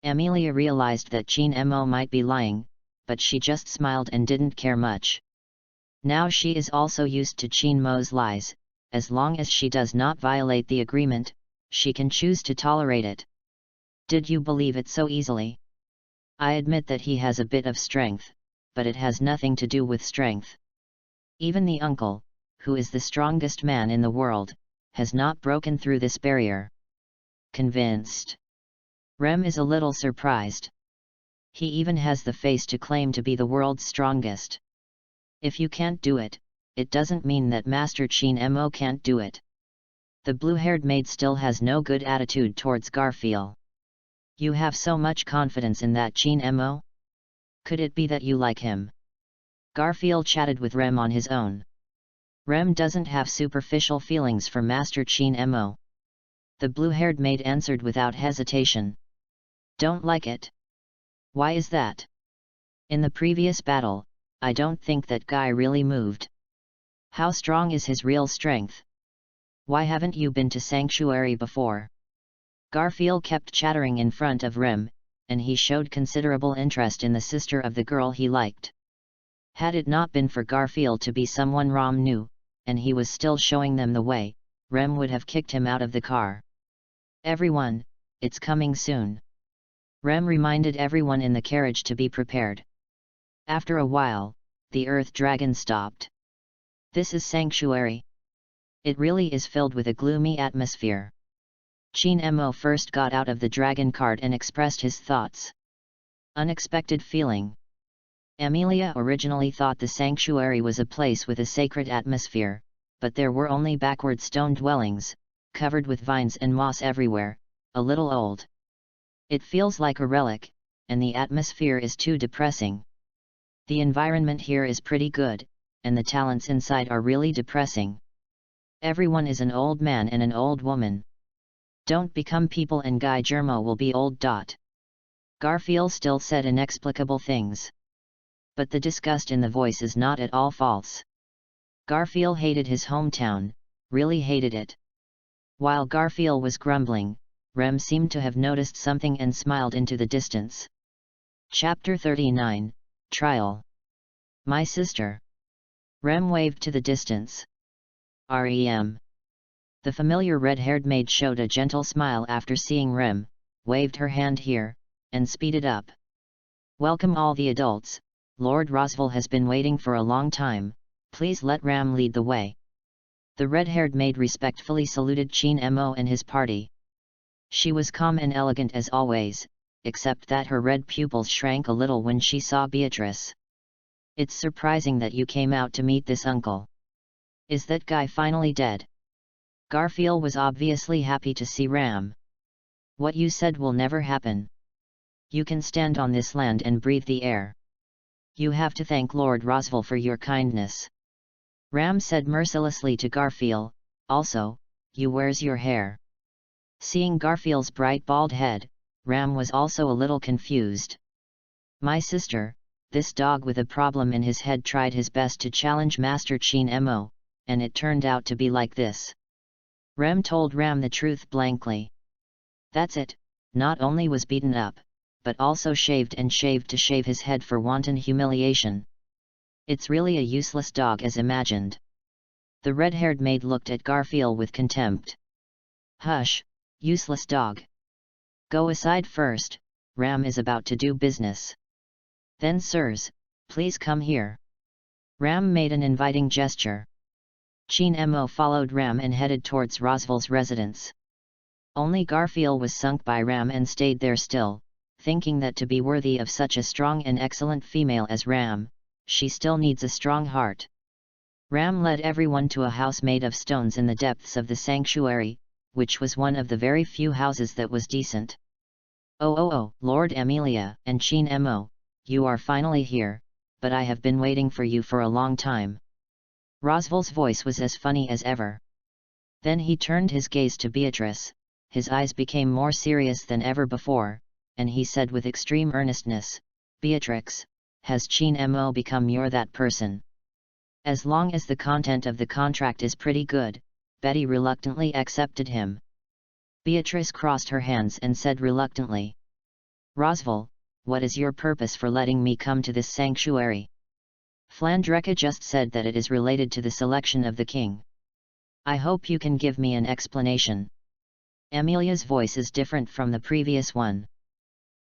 Amelia realized that Chin Mo might be lying, but she just smiled and didn't care much. Now she is also used to Chin Mo's lies, as long as she does not violate the agreement, she can choose to tolerate it. Did you believe it so easily? I admit that he has a bit of strength, but it has nothing to do with strength. Even the uncle, who is the strongest man in the world, has not broken through this barrier. Convinced. Rem is a little surprised. He even has the face to claim to be the world's strongest. If you can't do it, it doesn't mean that Master Chin Mo can't do it. The blue-haired maid still has no good attitude towards Garfield. You have so much confidence in that Chin Mo? Could it be that you like him? Garfield chatted with Rem on his own. Rem doesn't have superficial feelings for Master Chin Mo. The blue-haired maid answered without hesitation. Don't like it. Why is that? In the previous battle, I don't think that guy really moved. How strong is his real strength? Why haven't you been to Sanctuary before? Garfield kept chattering in front of Rem, and he showed considerable interest in the sister of the girl he liked. Had it not been for Garfield to be someone Rom knew, and he was still showing them the way, Rem would have kicked him out of the car. Everyone, it's coming soon. Rem reminded everyone in the carriage to be prepared. After a while, the Earth Dragon stopped. This is Sanctuary. It really is filled with a gloomy atmosphere. Chin Mo first got out of the dragon cart and expressed his thoughts. Unexpected feeling. Amelia originally thought the Sanctuary was a place with a sacred atmosphere, but there were only backward stone dwellings, covered with vines and moss everywhere, a little old. It feels like a relic, and the atmosphere is too depressing. The environment here is pretty good, and the talents inside are really depressing. Everyone is an old man and an old woman. Don't become people and Guy Germo will be old. Garfield still said inexplicable things. But the disgust in the voice is not at all false. Garfield hated his hometown, really hated it. While Garfield was grumbling, Rem seemed to have noticed something and smiled into the distance. Chapter 39, Trial. My sister. Rem waved to the distance. Rem. The familiar red-haired maid showed a gentle smile after seeing Rem, waved her hand here, and speeded up. Welcome all the adults, Lord Roswell has been waiting for a long time, please let Ram lead the way. The red-haired maid respectfully saluted Chin Mo and his party. She was calm and elegant as always, except that her red pupils shrank a little when she saw Beatrice. It's surprising that you came out to meet this uncle. Is that guy finally dead? Garfield was obviously happy to see Ram. What you said will never happen. You can stand on this land and breathe the air. You have to thank Lord Roswell for your kindness. Ram said mercilessly to Garfield, also, you where's your hair? Seeing Garfield's bright bald head, Ram was also a little confused. My sister, this dog with a problem in his head tried his best to challenge Master Chin Mo, and it turned out to be like this. Rem told Ram the truth blankly. That's it, not only was beaten up, but also shaved to shave his head for wanton humiliation. It's really a useless dog as imagined. The red-haired maid looked at Garfield with contempt. Hush, useless dog. Go aside first, Ram is about to do business. Then sirs, please come here. Ram made an inviting gesture. Chin Mo followed Ram and headed towards Rosval's residence. Only Garfield was sunk by Ram and stayed there still, thinking that to be worthy of such a strong and excellent female as Ram, she still needs a strong heart. Ram led everyone to a house made of stones in the depths of the sanctuary, which was one of the very few houses that was decent. Oh, Lord Amelia and Chin Mo, you are finally here, but I have been waiting for you for a long time. Rosval's voice was as funny as ever. Then he turned his gaze to Beatrice, his eyes became more serious than ever before, and he said with extreme earnestness, Beatrix, has Chin Mo become your that person? As long as the content of the contract is pretty good, Betty reluctantly accepted him. Beatrice crossed her hands and said reluctantly, Rosval, what is your purpose for letting me come to this sanctuary? Flandreka just said that it is related to the selection of the king. I hope you can give me an explanation. Amelia's voice is different from the previous one.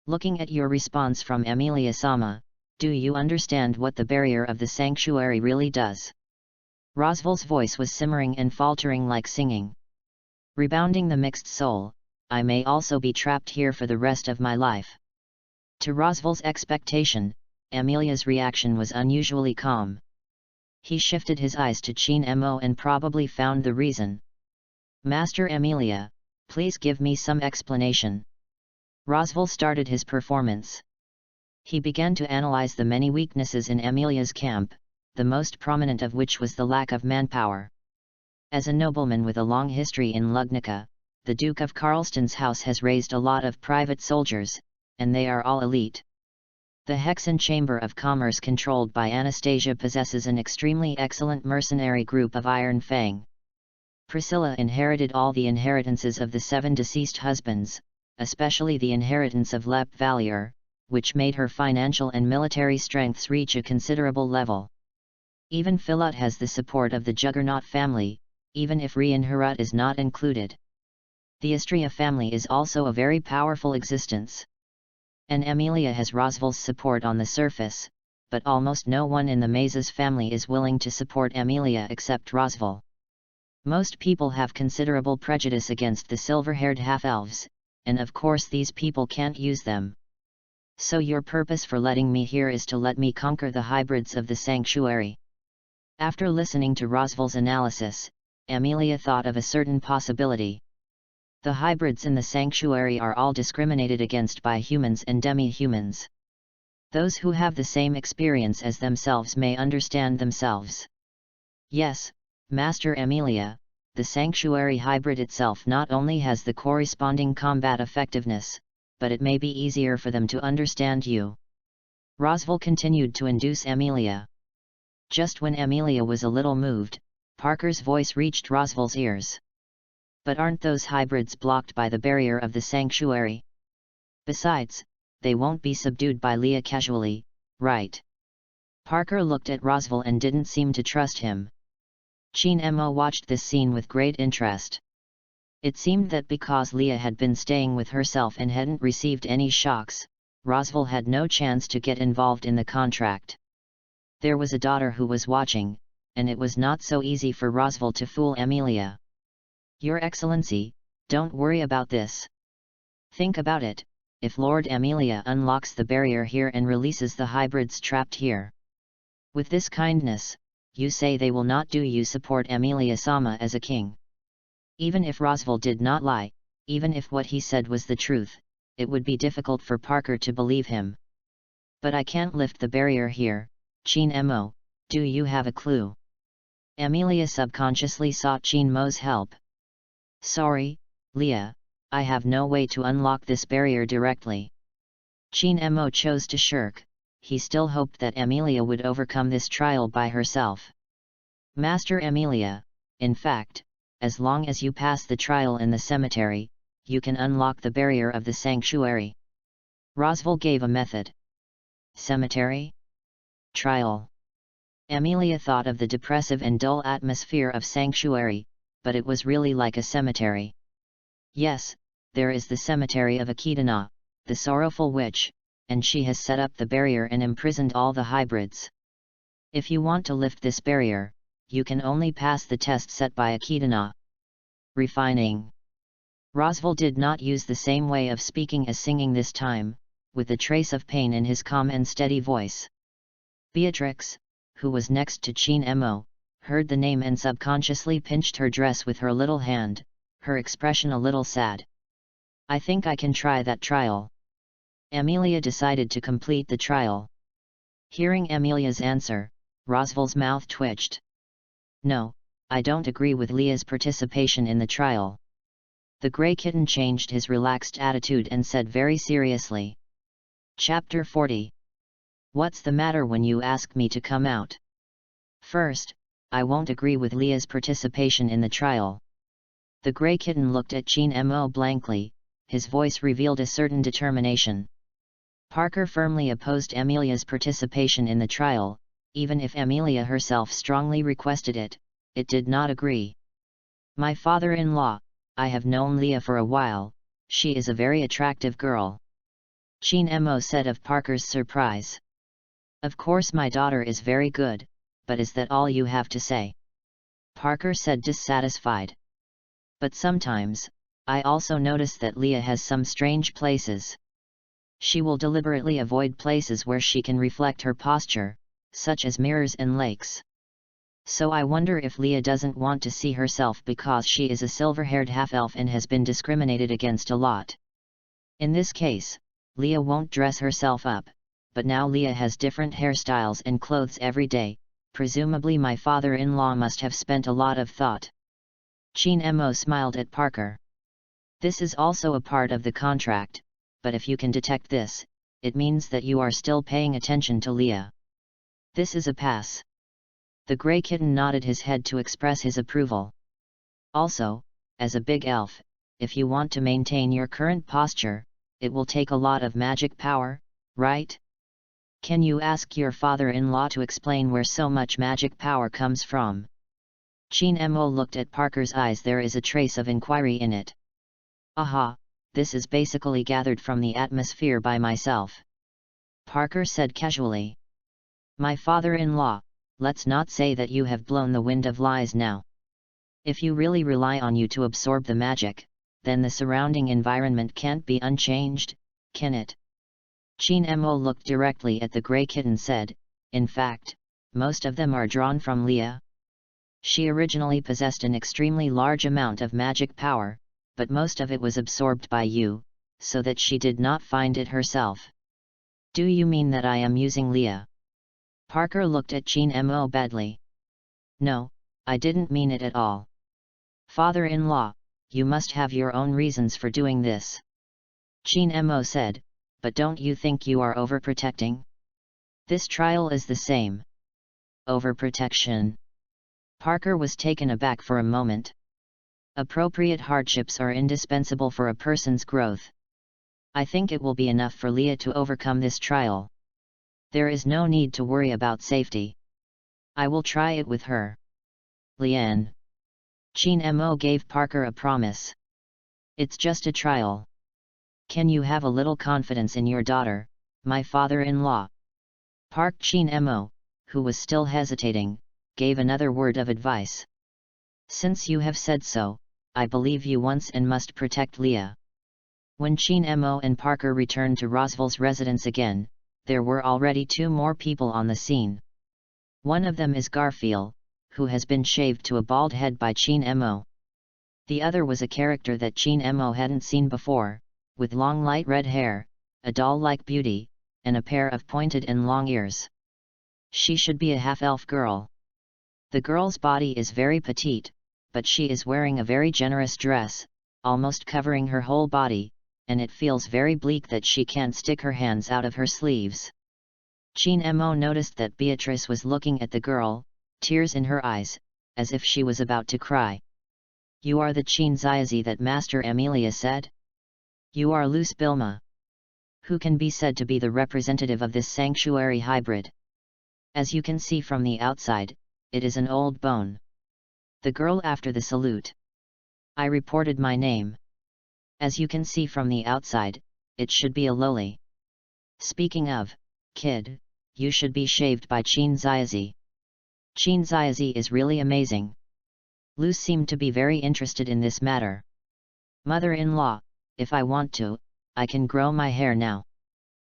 Looking at your response from Amelia-sama, do you understand what the barrier of the sanctuary really does? Rosval's voice was simmering and faltering like singing. Rebounding the mixed soul, I may also be trapped here for the rest of my life. To Rosval's expectation, Amelia's reaction was unusually calm. He shifted his eyes to Chin Mo and probably found the reason. Master Amelia, please give me some explanation. Rosval started his performance. He began to analyze the many weaknesses in Amelia's camp, the most prominent of which was the lack of manpower. As a nobleman with a long history in Lugnica, the Duke of Carlston's house has raised a lot of private soldiers, and they are all elite. The Hexen Chamber of Commerce controlled by Anastasia possesses an extremely excellent mercenary group of Iron Fang. Priscilla inherited all the inheritances of the 7 deceased husbands, especially the inheritance of Lep Valier, which made her financial and military strengths reach a considerable level. Even Philot has the support of the Juggernaut family, even if Rienharut is not included. The Istria family is also a very powerful existence. And Amelia has Rosval's support on the surface, but almost no one in the Mazes family is willing to support Amelia except Rosval. Most people have considerable prejudice against the silver-haired half-elves, and of course these people can't use them. So your purpose for letting me here is to let me conquer the hybrids of the sanctuary. After listening to Rosval's analysis, Amelia thought of a certain possibility. The hybrids in the sanctuary are all discriminated against by humans and demi-humans. Those who have the same experience as themselves may understand themselves. Yes, Master Amelia, the sanctuary hybrid itself not only has the corresponding combat effectiveness, but it may be easier for them to understand you. Rosval continued to induce Amelia. Just when Amelia was a little moved, Parker's voice reached Rosval's ears. But aren't those hybrids blocked by the barrier of the sanctuary? Besides, they won't be subdued by Leah casually, right? Parker looked at Rosval and didn't seem to trust him. Chin Mo watched this scene with great interest. It seemed that because Leah had been staying with herself and hadn't received any shocks, Rosval had no chance to get involved in the contract. There was a daughter who was watching, and it was not so easy for Rosval to fool Amelia. Your Excellency, don't worry about this. Think about it, if Lord Amelia unlocks the barrier here and releases the hybrids trapped here. With this kindness, you say they will not do you support Amelia-sama as a king. Even if Rosval did not lie, even if what he said was the truth, it would be difficult for Parker to believe him. But I can't lift the barrier here, Chin Mo, do you have a clue? Amelia subconsciously sought Chin Mo's help. Sorry, Leah, I have no way to unlock this barrier directly. Chin Mo chose to shirk, he still hoped that Amelia would overcome this trial by herself. Master Amelia, in fact, as long as you pass the trial in the cemetery, you can unlock the barrier of the sanctuary. Rosval gave a method. Cemetery? Trial. Amelia thought of the depressive and dull atmosphere of sanctuary, but it was really like a cemetery. Yes, there is the cemetery of Echidna, the sorrowful witch, and she has set up the barrier and imprisoned all the hybrids. If you want to lift this barrier, you can only pass the test set by Echidna. Refining. Rosval did not use the same way of speaking as singing this time, with a trace of pain in his calm and steady voice. Beatrix, who was next to Chin Mo, heard the name and subconsciously pinched her dress with her little hand, her expression a little sad. I think I can try that trial. Amelia decided to complete the trial. Hearing Amelia's answer, Rosval's mouth twitched. No, I don't agree with Leah's participation in the trial. The grey kitten changed his relaxed attitude and said very seriously. Chapter 40. What's the matter when you ask me to come out? First, I won't agree with Leah's participation in the trial. The grey kitten looked at Chin Mo blankly, his voice revealed a certain determination. Parker firmly opposed Amelia's participation in the trial, even if Amelia herself strongly requested it, it did not agree. My father-in-law, I have known Leah for a while, she is a very attractive girl. Chin Mo said of Parker's surprise. Of course my daughter is very good, but is that all you have to say? Parker said dissatisfied. But sometimes, I also notice that Leah has some strange places. She will deliberately avoid places where she can reflect her posture, such as mirrors and lakes. So I wonder if Leah doesn't want to see herself because she is a silver-haired half-elf and has been discriminated against a lot. In this case, Leah won't dress herself up, but now Leah has different hairstyles and clothes every day, presumably my father-in-law must have spent a lot of thought. Chin Mo smiled at Parker. This is also a part of the contract, but if you can detect this, it means that you are still paying attention to Leah. This is a pass. The grey kitten nodded his head to express his approval. Also, as a big elf, if you want to maintain your current posture, it will take a lot of magic power, right? Can you ask your father-in-law to explain where so much magic power comes from? Chin Mo looked at Parker's eyes. There is a trace of inquiry in it. Aha, this is basically gathered from the atmosphere by myself. Parker said casually. My father-in-law, let's not say that you have blown the wind of lies now. If you really rely on you to absorb the magic, then the surrounding environment can't be unchanged, can it? Chin Mo looked directly at the grey kitten and said, in fact, most of them are drawn from Leah. She originally possessed an extremely large amount of magic power, but most of it was absorbed by you, so that she did not find it herself. Do you mean that I am using Leah? Parker looked at Chin Mo badly. No, I didn't mean it at all. Father-in-law, you must have your own reasons for doing this. Chin Mo said, but don't you think you are overprotecting? This trial is the same. Overprotection. Parker was taken aback for a moment. Appropriate hardships are indispensable for a person's growth. I think it will be enough for Leah to overcome this trial. There is no need to worry about safety. I will try it with her. Lian. Chin Mo gave Parker a promise. It's just a trial. Can you have a little confidence in your daughter, my father-in-law? Park Chin Mo, who was still hesitating, gave another word of advice. Since you have said so, I believe you once and must protect Leah. When Chin Mo and Parker returned to Rosval's residence again, there were already two more people on the scene. One of them is Garfield, who has been shaved to a bald head by Chin Mo. The other was a character that Chin Mo hadn't seen before, with long light red hair, a doll-like beauty, and a pair of pointed and long ears. She should be a half-elf girl. The girl's body is very petite, but she is wearing a very generous dress, almost covering her whole body, and it feels very bleak that she can't stick her hands out of her sleeves. Chin Mo noticed that Beatrice was looking at the girl, tears in her eyes, as if she was about to cry. "You are the Chin Ziazi that Master Amelia said? You are Luce Bilma. Who can be said to be the representative of this sanctuary hybrid? As you can see from the outside, it is an old bone." The girl after the salute. I reported my name. "As you can see from the outside, it should be a lowly. Speaking of, kid, you should be shaved by Chin Ziazi. Chin Ziazi is really amazing." Luce seemed to be very interested in this matter. "Mother-in-law, if I want to, I can grow my hair now.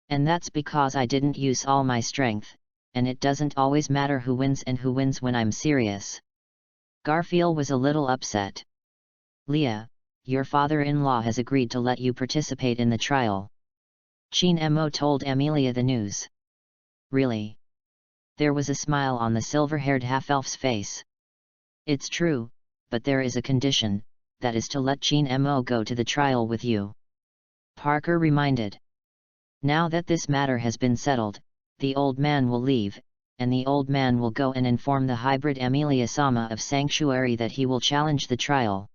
And that's because I didn't use all my strength, and it doesn't always matter who wins and who wins when I'm serious." Garfield was a little upset. "Leah, your father-in-law has agreed to let you participate in the trial." Chin Mo told Amelia the news. "Really?" There was a smile on the silver-haired half-elf's face. "It's true, but there is a condition, that is to let Chin Mo go to the trial with you," Parker reminded. "Now that this matter has been settled, the old man will leave, and the old man will go and inform the hybrid Amelia-sama of Sanctuary that he will challenge the trial."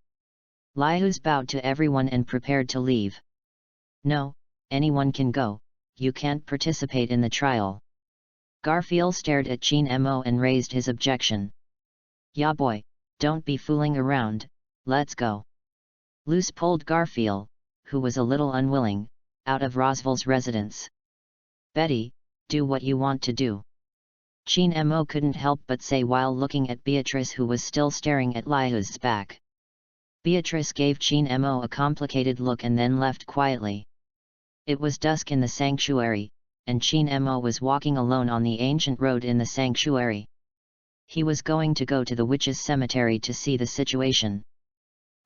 Lius bowed to everyone and prepared to leave. "No, anyone can go, you can't participate in the trial." Garfield stared at Chin Mo and raised his objection. "Ya boy, don't be fooling around, let's go." Luce pulled Garfield, who was a little unwilling, out of Roswell's residence. "Betty, do what you want to do." Chin Mo couldn't help but say while looking at Beatrice, who was still staring at Lius's back. Beatrice gave Chin Mo a complicated look and then left quietly. It was dusk in the sanctuary, and Chin Mo was walking alone on the ancient road in the sanctuary. He was going to go to the witches' cemetery to see the situation.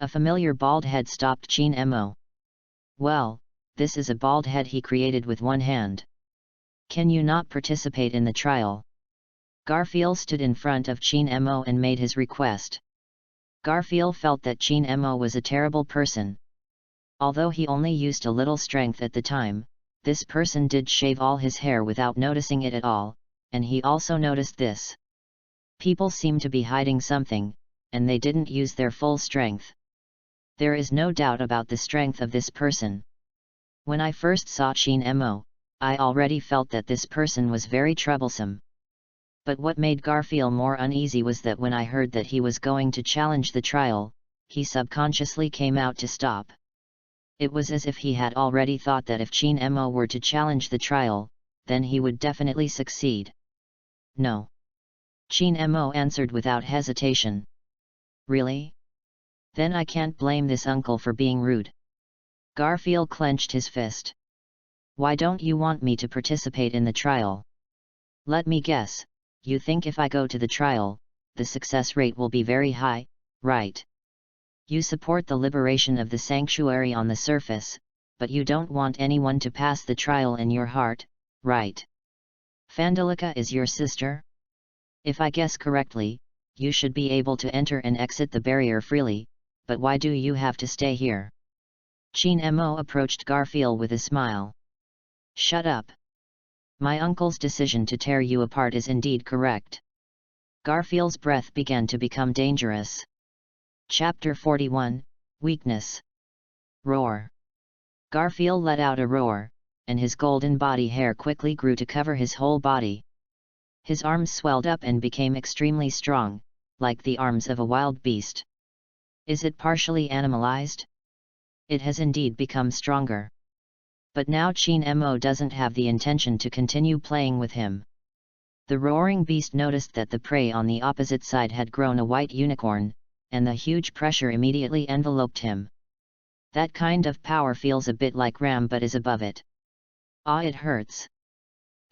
A familiar bald head stopped Chin Mo. "Well, this is a bald head he created with one hand. Can you not participate in the trial?" Garfield stood in front of Chin Mo and made his request. Garfield felt that Chin Mo was a terrible person. Although he only used a little strength at the time, this person did shave all his hair without noticing it at all, and he also noticed this. People seem to be hiding something, and they didn't use their full strength. There is no doubt about the strength of this person. When I first saw Chin Mo, I already felt that this person was very troublesome. But what made Garfield more uneasy was that when I heard that he was going to challenge the trial, he subconsciously came out to stop. It was as if he had already thought that if Chin Mo were to challenge the trial, then he would definitely succeed. "No." Chin Mo answered without hesitation. "Really? Then I can't blame this uncle for being rude." Garfield clenched his fist. "Why don't you want me to participate in the trial? Let me guess, you think if I go to the trial, the success rate will be very high, right? You support the liberation of the sanctuary on the surface, but you don't want anyone to pass the trial in your heart, right? Fandelica is your sister? If I guess correctly, you should be able to enter and exit the barrier freely, but why do you have to stay here?" Chin Mo approached Garfield with a smile. "Shut up. My uncle's decision to tear you apart is indeed correct." Garfield's breath began to become dangerous. Chapter 41, Weakness. Roar. Garfield let out a roar, and his golden body hair quickly grew to cover his whole body. His arms swelled up and became extremely strong, like the arms of a wild beast. Is it partially animalized? It has indeed become stronger. But now Chin Mo doesn't have the intention to continue playing with him. The roaring beast noticed that the prey on the opposite side had grown a white unicorn, and the huge pressure immediately enveloped him. That kind of power feels a bit like Ram but is above it. Ah, it hurts.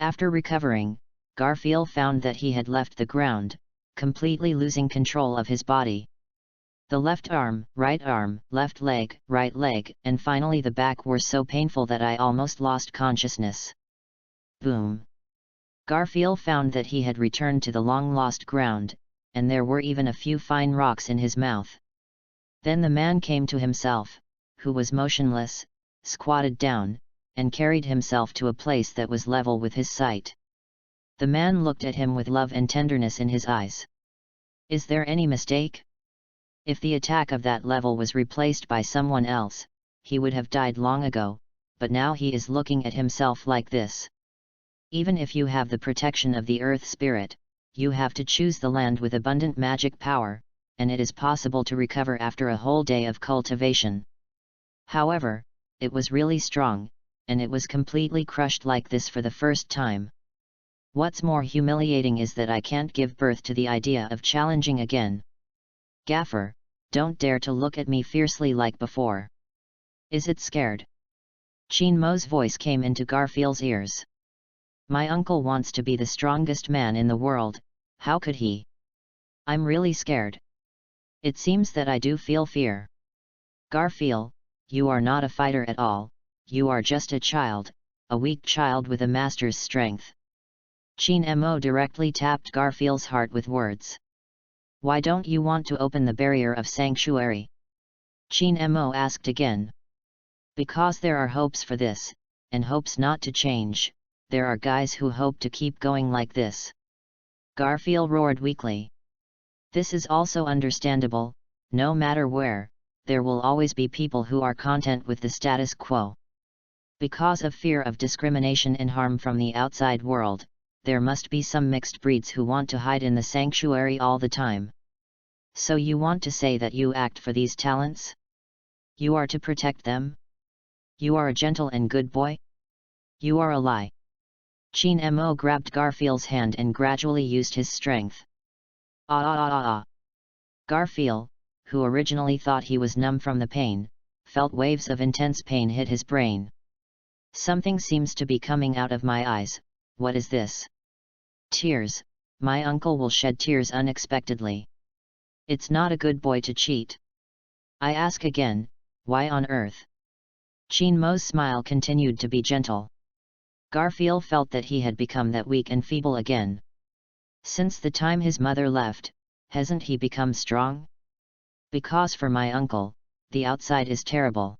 After recovering, Garfield found that he had left the ground, completely losing control of his body. The left arm, left leg, right leg, and finally the back were so painful that I almost lost consciousness. Boom! Garfield found that he had returned to the long-lost ground, and there were even a few fine rocks in his mouth. Then the man came to himself, who was motionless, squatted down, and carried himself to a place that was level with his sight. The man looked at him with love and tenderness in his eyes. Is there any mistake? If the attack of that level was replaced by someone else, he would have died long ago, but now he is looking at himself like this. Even if you have the protection of the earth spirit, you have to choose the land with abundant magic power, and it is possible to recover after a whole day of cultivation. However, it was really strong, and it was completely crushed like this for the first time. What's more humiliating is that I can't give birth to the idea of challenging again. Gaffer, don't dare to look at me fiercely like before. Is it scared? Chin Mo's voice came into Garfield's ears. My uncle wants to be the strongest man in the world, how could he? I'm really scared. It seems that I do feel fear. Garfield, you are not a fighter at all, you are just a child, a weak child with a master's strength. Chin Mo directly tapped Garfield's heart with words. Why don't you want to open the barrier of sanctuary? Chin Mo asked again. Because there are hopes for this, and hopes not to change, there are guys who hope to keep going like this. Garfield roared weakly. This is also understandable, no matter where, there will always be people who are content with the status quo. Because of fear of discrimination and harm from the outside world, there must be some mixed breeds who want to hide in the sanctuary all the time. So you want to say that you act for these talents? You are to protect them? You are a gentle and good boy? You are a lie. Chin Mo grabbed Garfield's hand and gradually used his strength. Garfield, who originally thought he was numb from the pain, felt waves of intense pain hit his brain. Something seems to be coming out of my eyes, what is this? Tears, my uncle will shed tears unexpectedly. It's not a good boy to cheat. I ask again, why on earth? Chin Mo's smile continued to be gentle. Garfield felt that he had become that weak and feeble again. Since the time his mother left, hasn't he become strong? Because for my uncle, the outside is terrible.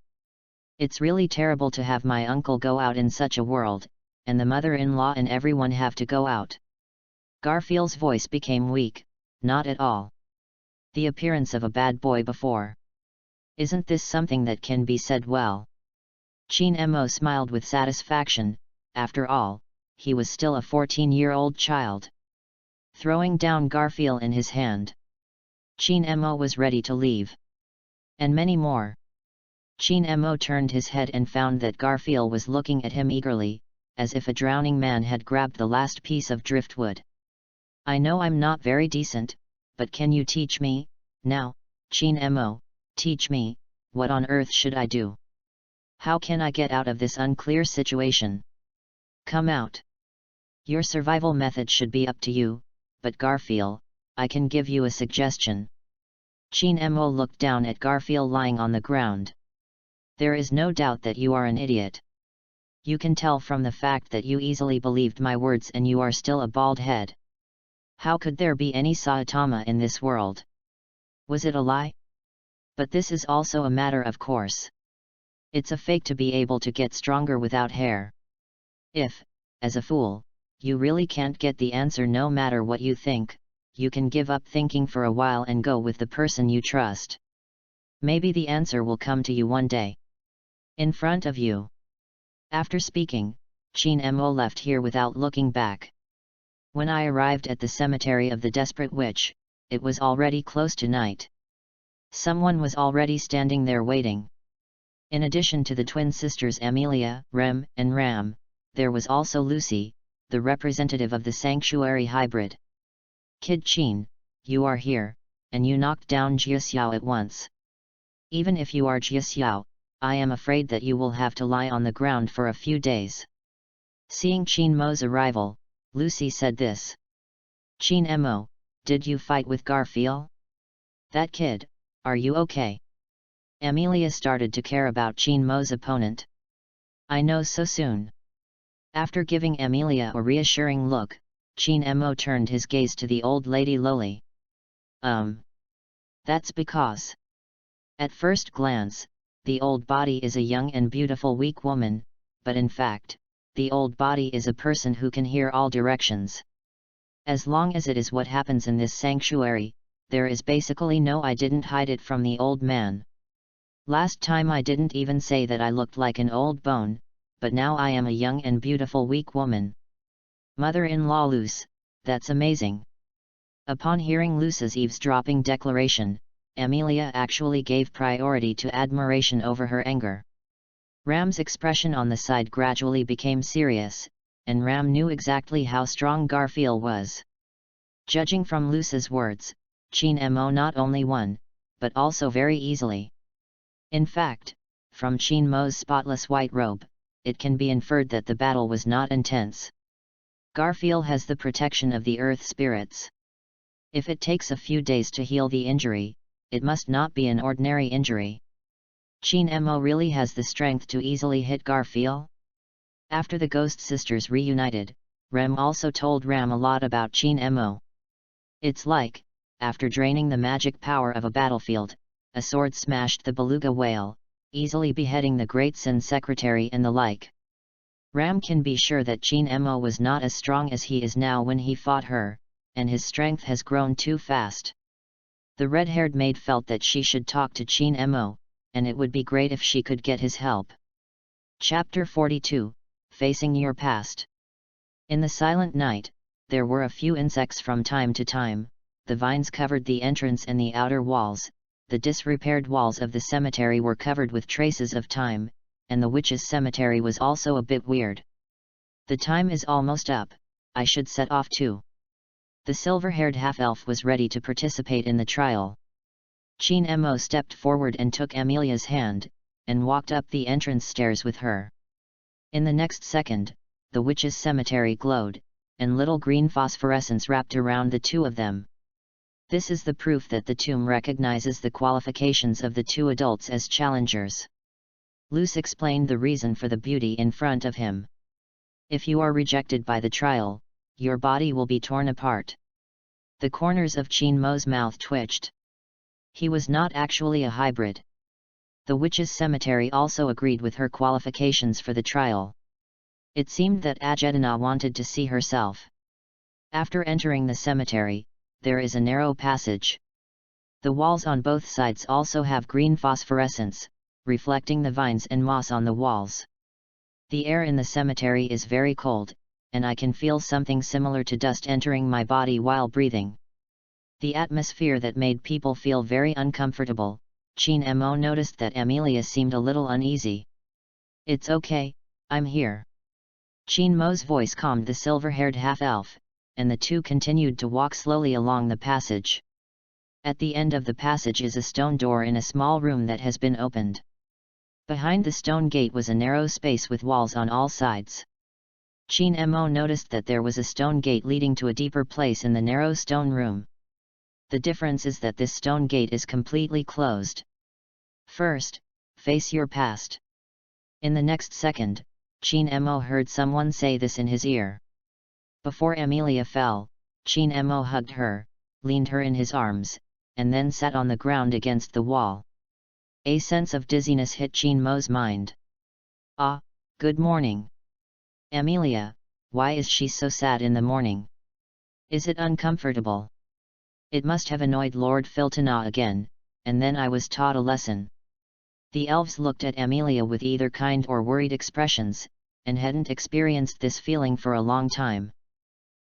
It's really terrible to have my uncle go out in such a world, and the mother-in-law and everyone have to go out. Garfield's voice became weak, not at all. The appearance of a bad boy before. Isn't this something that can be said well? Chin Mo smiled with satisfaction, after all, he was still a 14-year-old child. Throwing down Garfield in his hand, Chin Mo was ready to leave. And many more. Chin Mo turned his head and found that Garfield was looking at him eagerly, as if a drowning man had grabbed the last piece of driftwood. I know I'm not very decent, but can you teach me, now, Chin Mo, teach me, what on earth should I do? How can I get out of this unclear situation? Come out. Your survival method should be up to you, but Garfield, I can give you a suggestion. Chin Mo looked down at Garfield lying on the ground. There is no doubt that you are an idiot. You can tell from the fact that you easily believed my words and you are still a bald head. How could there be any Saitama in this world? Was it a lie? But this is also a matter of course. It's a fake to be able to get stronger without hair. If, as a fool, you really can't get the answer no matter what you think, you can give up thinking for a while and go with the person you trust. Maybe the answer will come to you one day. In front of you. After speaking, Chin Mo left here without looking back. When I arrived at the cemetery of the Desperate Witch, it was already close to night. Someone was already standing there waiting. In addition to the twin sisters Amelia, Rem, and Ram, there was also Lucy, the representative of the sanctuary hybrid. Kid Chin, you are here, and you knocked down Jia Xiao at once. Even if you are Jia Xiao, I am afraid that you will have to lie on the ground for a few days. Seeing Chin Mo's arrival, Lucy said this. Chin Mo, did you fight with Garfield? That kid, are you okay? Amelia started to care about Chin Mo's opponent. I know so soon. After giving Amelia a reassuring look, Chin Mo turned his gaze to the old lady Loli. That's because. At first glance, the old body is a young and beautiful weak woman, but in fact, the old body is a person who can hear all directions. As long as it is what happens in this sanctuary, there is basically no I didn't hide it from the old man. Last time I didn't even say that I looked like an old bone, but now I am a young and beautiful weak woman. Mother-in-law Luce, that's amazing. Upon hearing Luce's eavesdropping declaration, Amelia actually gave priority to admiration over her anger. Ram's expression on the side gradually became serious, and Ram knew exactly how strong Garfield was. Judging from Luce's words, Chin Mo not only won, but also very easily. In fact, from Chin Mo's spotless white robe, it can be inferred that the battle was not intense. Garfield has the protection of the earth spirits. If it takes a few days to heal the injury, it must not be an ordinary injury. Chin Mo really has the strength to easily hit Garfield? After the Ghost Sisters reunited, Rem also told Ram a lot about Chin Mo. It's like, after draining the magic power of a battlefield, a sword smashed the beluga whale, easily beheading the great Sin secretary and the like. Ram can be sure that Chin Mo was not as strong as he is now when he fought her, and his strength has grown too fast. The red-haired maid felt that she should talk to Chin Mo, and it would be great if she could get his help. Chapter 42, Facing Your Past. In the silent night, there were a few insects from time to time, the vines covered the entrance and the outer walls, the disrepaired walls of the cemetery were covered with traces of time, and the witches' cemetery was also a bit weird. The time is almost up, I should set off too. The silver-haired half-elf was ready to participate in the trial. Chin Mo stepped forward and took Amelia's hand, and walked up the entrance stairs with her. In the next second, the witches' cemetery glowed, and little green phosphorescence wrapped around the two of them. This is the proof that the tomb recognizes the qualifications of the two adults as challengers. Luce explained the reason for the beauty in front of him. If you are rejected by the trial, your body will be torn apart. The corners of Chin Mo's mouth twitched. He was not actually a hybrid. The witches' cemetery also agreed with her qualifications for the trial. It seemed that Ajedana wanted to see herself. After entering the cemetery, there is a narrow passage. The walls on both sides also have green phosphorescence, reflecting the vines and moss on the walls. The air in the cemetery is very cold, and I can feel something similar to dust entering my body while breathing. The atmosphere that made people feel very uncomfortable. Chin Mo noticed that Amelia seemed a little uneasy. It's okay, I'm here. Chin Mo's voice calmed the silver-haired half-elf, and the two continued to walk slowly along the passage. At the end of the passage is a stone door in a small room that has been opened. Behind the stone gate was a narrow space with walls on all sides. Chin Mo noticed that there was a stone gate leading to a deeper place in the narrow stone room. The difference is that this stone gate is completely closed. First, face your past. In the next second, Chin Mo heard someone say this in his ear. Before Amelia fell, Chin Mo hugged her, leaned her in his arms, and then sat on the ground against the wall. A sense of dizziness hit Chin Mo's mind. Ah, good morning. Amelia, why is she so sad in the morning? Is it uncomfortable? It must have annoyed Lord Filtana again, and then I was taught a lesson. The elves looked at Amelia with either kind or worried expressions, and hadn't experienced this feeling for a long time.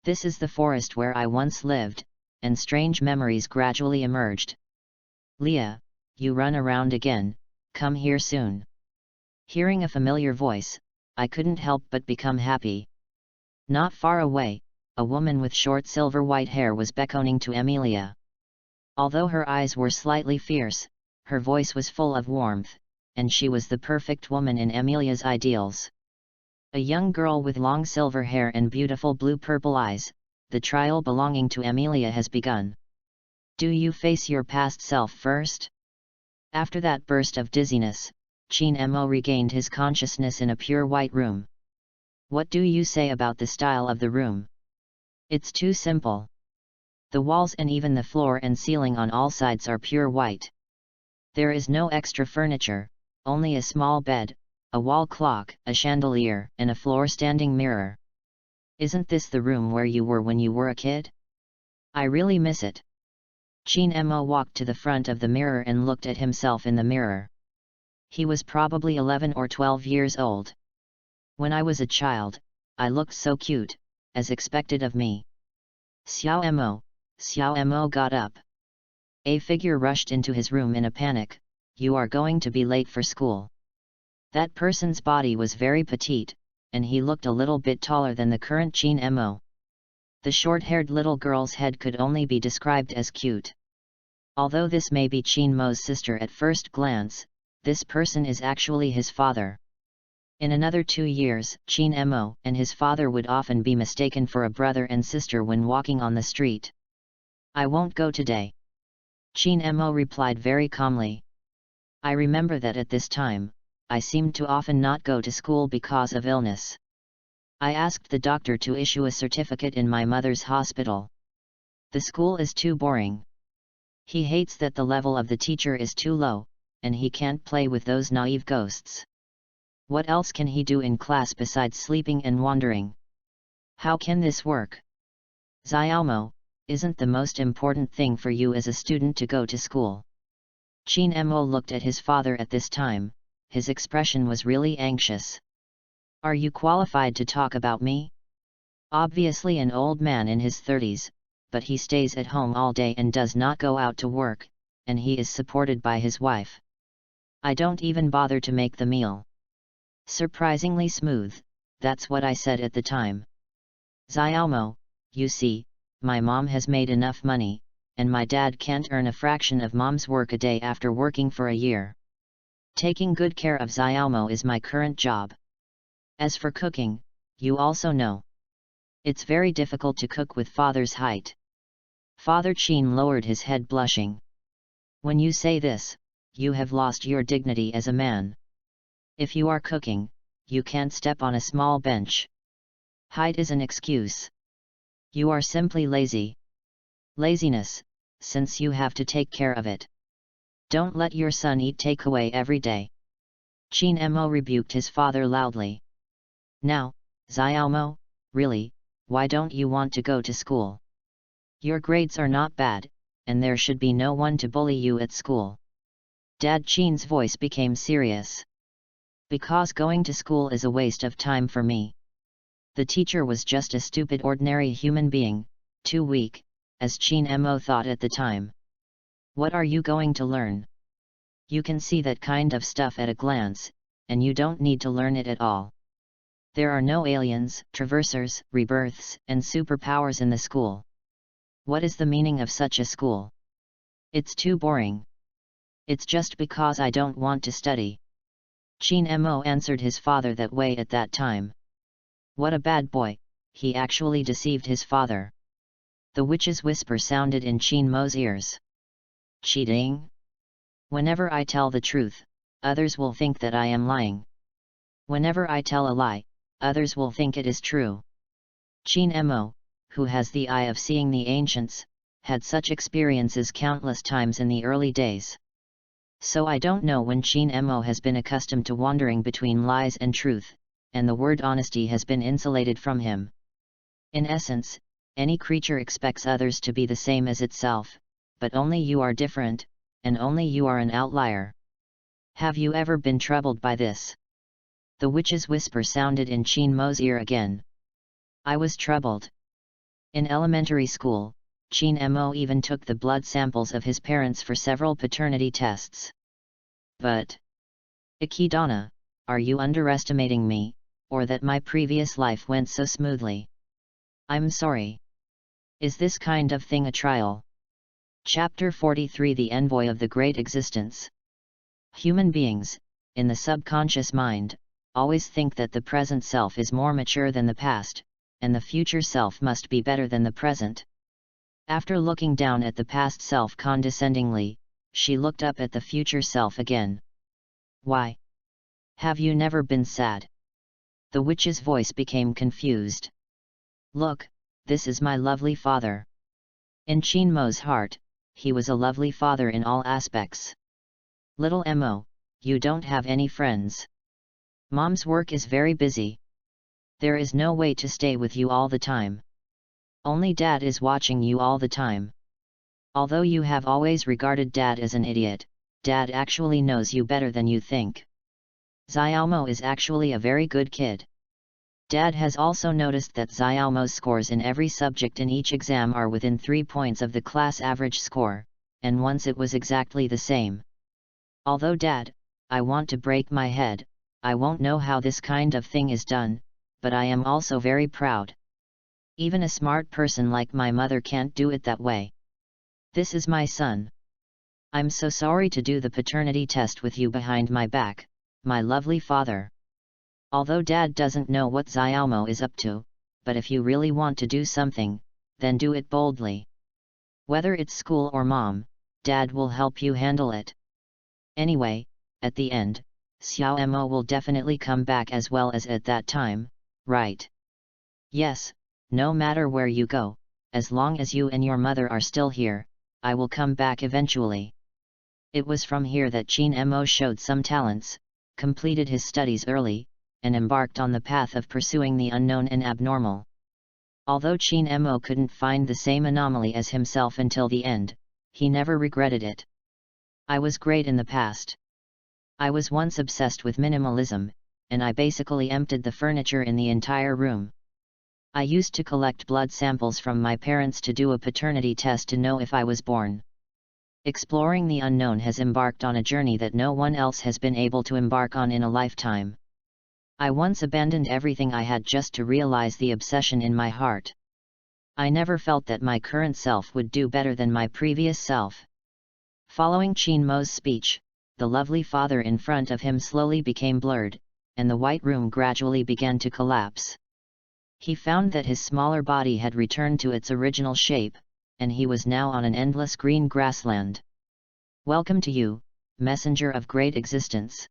This is the forest where I once lived, and strange memories gradually emerged. Leah, you run around again, come here soon. Hearing a familiar voice, I couldn't help but become happy. Not far away, a woman with short silver-white hair was beckoning to Amelia. Although her eyes were slightly fierce, her voice was full of warmth, and she was the perfect woman in Amelia's ideals. A young girl with long silver hair and beautiful blue-purple eyes, the trial belonging to Amelia has begun. Do you face your past self first? After that burst of dizziness, Chin Mo regained his consciousness in a pure white room. What do you say about the style of the room? It's too simple. The walls and even the floor and ceiling on all sides are pure white. There is no extra furniture, only a small bed, a wall clock, a chandelier, and a floor-standing mirror. Isn't this the room where you were when you were a kid? I really miss it. Chin Mo walked to the front of the mirror and looked at himself in the mirror. He was probably 11 or 12 years old. When I was a child, I looked so cute, as expected of me. Xiao Mo got up. A figure rushed into his room in a panic. You are going to be late for school. That person's body was very petite, and he looked a little bit taller than the current Chin Mo. The short-haired little girl's head could only be described as cute. Although this may be Chin Mo's sister at first glance, this person is actually his father. In another 2 years, Chin Mo and his father would often be mistaken for a brother and sister when walking on the street. I won't go today. Chin Mo replied very calmly. I remember that at this time, I seemed to often not go to school because of illness. I asked the doctor to issue a certificate in my mother's hospital. The school is too boring. He hates that the level of the teacher is too low, and he can't play with those naive ghosts. What else can he do in class besides sleeping and wandering? How can this work? Xiaomo, isn't the most important thing for you as a student to go to school? Chin Mo looked at his father at this time. His expression was really anxious. Are you qualified to talk about me? Obviously an old man in his 30s, but he stays at home all day and does not go out to work, and he is supported by his wife. I don't even bother to make the meal. Surprisingly smooth, that's what I said at the time. Xiaomo, you see, my mom has made enough money, and my dad can't earn a fraction of mom's work a day after working for a year. Taking good care of Xiaomo is my current job. As for cooking, you also know. It's very difficult to cook with father's height. Father Chin lowered his head blushing. When you say this, you have lost your dignity as a man. If you are cooking, you can't step on a small bench. Height is an excuse. You are simply lazy. Laziness, since you have to take care of it. Don't let your son eat takeaway every day. Chin Mo rebuked his father loudly. Now, Xiaomo, really, why don't you want to go to school? Your grades are not bad, and there should be no one to bully you at school. Dad Chin's voice became serious. Because going to school is a waste of time for me. The teacher was just a stupid ordinary human being, too weak, as Chin Mo thought at the time. What are you going to learn? You can see that kind of stuff at a glance, and you don't need to learn it at all. There are no aliens, traversers, rebirths, and superpowers in the school. What is the meaning of such a school? It's too boring. It's just because I don't want to study. Chin Mo answered his father that way at that time. What a bad boy, he actually deceived his father. The witch's whisper sounded in Chin Mo's ears. Cheating? Whenever I tell the truth, others will think that I am lying. Whenever I tell a lie, others will think it is true. Chin Mo, who has the eye of seeing the ancients, had such experiences countless times in the early days. So I don't know when Chin Mo has been accustomed to wandering between lies and truth, and the word honesty has been insulated from him. In essence, any creature expects others to be the same as itself, but only you are different, and only you are an outlier. Have you ever been troubled by this? The witch's whisper sounded in Chin Mo's ear again. I was troubled. In elementary school, Chin Mo even took the blood samples of his parents for several paternity tests. But, Ikidana, are you underestimating me, or that my previous life went so smoothly? I'm sorry. Is this kind of thing a trial? Chapter 43 The Envoy of the Great Existence. Human beings, in the subconscious mind, always think that the present self is more mature than the past, and the future self must be better than the present. After looking down at the past self condescendingly, she looked up at the future self again. Why? Have you never been sad? The witch's voice became confused. Look, this is my lovely father. In Chin Mo's heart, he was a lovely father in all aspects. Little Mo, you don't have any friends. Mom's work is very busy. There is no way to stay with you all the time. Only Dad is watching you all the time. Although you have always regarded Dad as an idiot, Dad actually knows you better than you think. Xiaomo is actually a very good kid. Dad has also noticed that Xiaomo's scores in every subject in each exam are within 3 points of the class average score, and once it was exactly the same. Although Dad, I want to break my head, I won't know how this kind of thing is done, but I am also very proud. Even a smart person like my mother can't do it that way. This is my son. I'm so sorry to do the paternity test with you behind my back, my lovely father. Although Dad doesn't know what Xiaomo is up to, but if you really want to do something, then do it boldly. Whether it's school or mom, Dad will help you handle it. Anyway, at the end, Xiaomo will definitely come back as well as at that time, right? Yes, no matter where you go, as long as you and your mother are still here, I will come back eventually. It was from here that Qin Mo showed some talents, completed his studies early, and embarked on the path of pursuing the unknown and abnormal. Although Qin Mo couldn't find the same anomaly as himself until the end, he never regretted it. I was great in the past. I was once obsessed with minimalism, and I basically emptied the furniture in the entire room. I used to collect blood samples from my parents to do a paternity test to know if I was born. Exploring the unknown has embarked on a journey that no one else has been able to embark on in a lifetime. I once abandoned everything I had just to realize the obsession in my heart. I never felt that my current self would do better than my previous self. Following Qin Mo's speech, the lovely father in front of him slowly became blurred, and the white room gradually began to collapse. He found that his smaller body had returned to its original shape, and he was now on an endless green grassland. Welcome to you, messenger of great existence.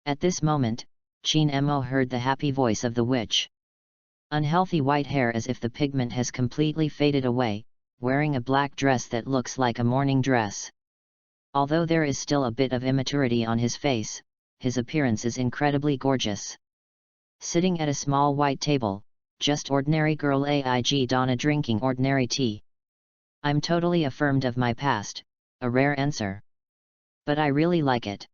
At this moment, Qin Mo heard the happy voice of the witch. Unhealthy white hair as if the pigment has completely faded away, wearing a black dress that looks like a morning dress. Although there is still a bit of immaturity on his face, his appearance is incredibly gorgeous. Sitting at a small white table, just ordinary girl Aig Donna drinking ordinary tea. I'm totally affirmed of my past, a rare answer. But I really like it.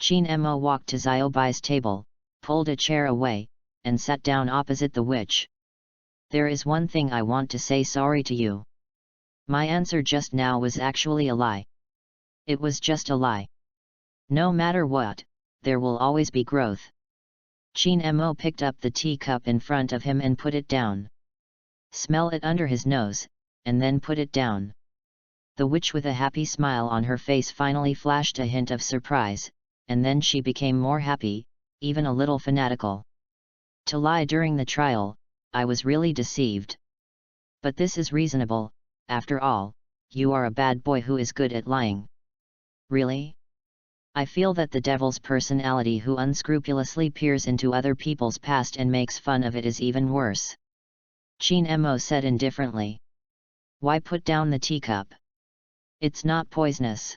Qin Mo walked to Xiaobai's table, pulled a chair away, and sat down opposite the witch. There is one thing I want to say sorry to you. My answer just now was actually a lie. It was just a lie. No matter what, there will always be growth. Qin Mo picked up the teacup in front of him and put it down. Smell it under his nose, and then put it down. The witch with a happy smile on her face finally flashed a hint of surprise, and then she became more happy, even a little fanatical. To lie during the trial, I was really deceived. But this is reasonable, after all, you are a bad boy who is good at lying. Really? I feel that the devil's personality who unscrupulously peers into other people's past and makes fun of it is even worse. Qin Mo said indifferently. Why put down the teacup? It's not poisonous.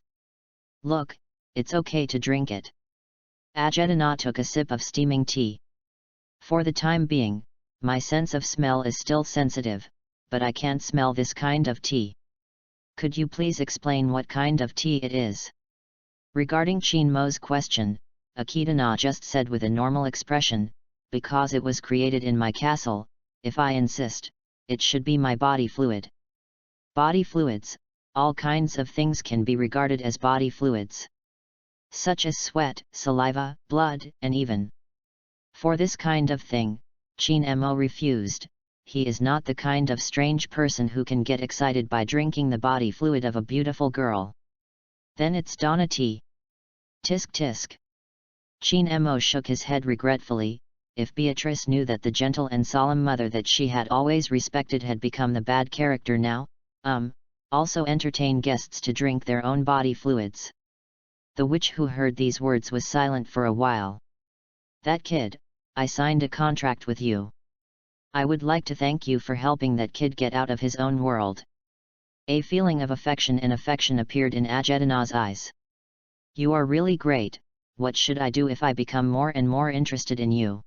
Look, it's okay to drink it. Ajedana took a sip of steaming tea. For the time being, my sense of smell is still sensitive, but I can't smell this kind of tea. Could you please explain what kind of tea it is? Regarding Qin Mo's question, Akitana just said with a normal expression, because it was created in my castle, if I insist, it should be my body fluid. Body fluids, all kinds of things can be regarded as body fluids. Such as sweat, saliva, blood, and even. For this kind of thing, Qin Mo refused. He is not the kind of strange person who can get excited by drinking the body fluid of a beautiful girl. Then it's Donna tea. Tisk tisk. Qin Mo shook his head regretfully. If Beatrice knew that the gentle and solemn mother that she had always respected had become the bad character now, also entertain guests to drink their own body fluids. The witch who heard these words was silent for a while. That kid, I signed a contract with you. I would like to thank you for helping that kid get out of his own world. A feeling of affection appeared in Ajedana's eyes. You are really great. What should I do if I become more and more interested in you?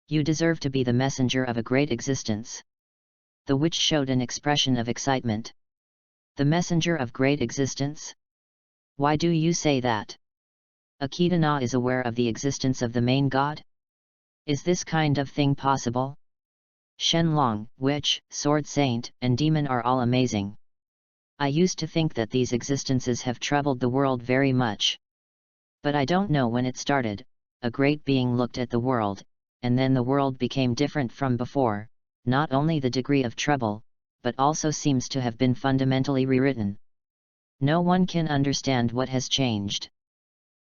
You deserve to be the messenger of a great existence. The witch showed an expression of excitement. The messenger of great existence? Why do you say that? Akita is aware of the existence of the main god? Is this kind of thing possible? Shenlong, witch, sword saint, and demon are all amazing. I used to think that these existences have troubled the world very much. But I don't know when it started. A great being looked at the world, and then the world became different from before. Not only the degree of trouble, but also seems to have been fundamentally rewritten. No one can understand what has changed.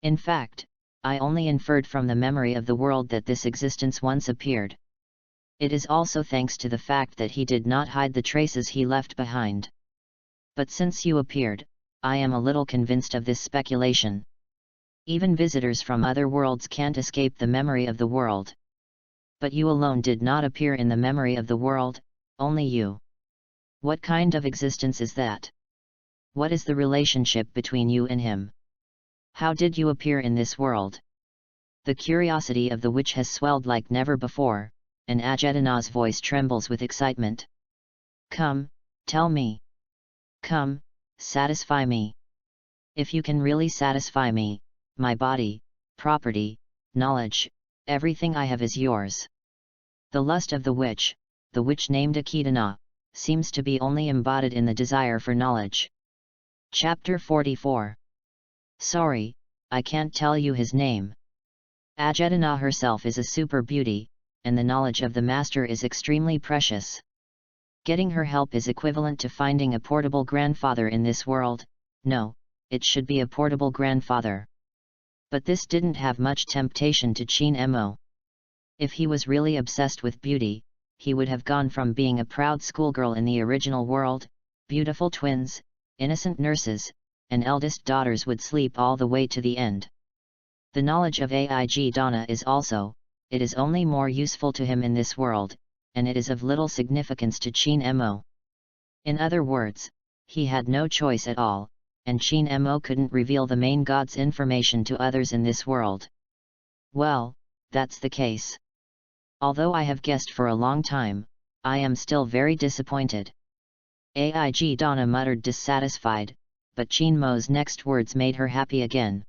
In fact, I only inferred from the memory of the world that this existence once appeared. It is also thanks to the fact that he did not hide the traces he left behind. But since you appeared, I am a little convinced of this speculation. Even visitors from other worlds can't escape the memory of the world. But you alone did not appear in the memory of the world, only you. What kind of existence is that? What is the relationship between you and him? How did you appear in this world? The curiosity of the witch has swelled like never before, and Ajetana's voice trembles with excitement. Come, tell me. Come, satisfy me. If you can really satisfy me, my body, property, knowledge, everything I have is yours. The lust of the witch named Akita, seems to be only embodied in the desire for knowledge. Chapter 44. Sorry, I can't tell you his name. Ajetana herself is a super beauty, and the knowledge of the master is extremely precious. Getting her help is equivalent to finding a portable grandfather in this world. No, it should be a portable grandfather. But this didn't have much temptation to Chin Mo. If he was really obsessed with beauty, he would have gone from being a proud schoolgirl in the original world, beautiful twins, innocent nurses, and eldest daughters would sleep all the way to the end. The knowledge of Aig Dana is also, it is only more useful to him in this world, and it is of little significance to Chin Mo. In other words, he had no choice at all, and Chin Mo couldn't reveal the main god's information to others in this world. Well, that's the case. Although I have guessed for a long time, I am still very disappointed. Aig Dana muttered dissatisfied, but Chin Mo's next words made her happy again.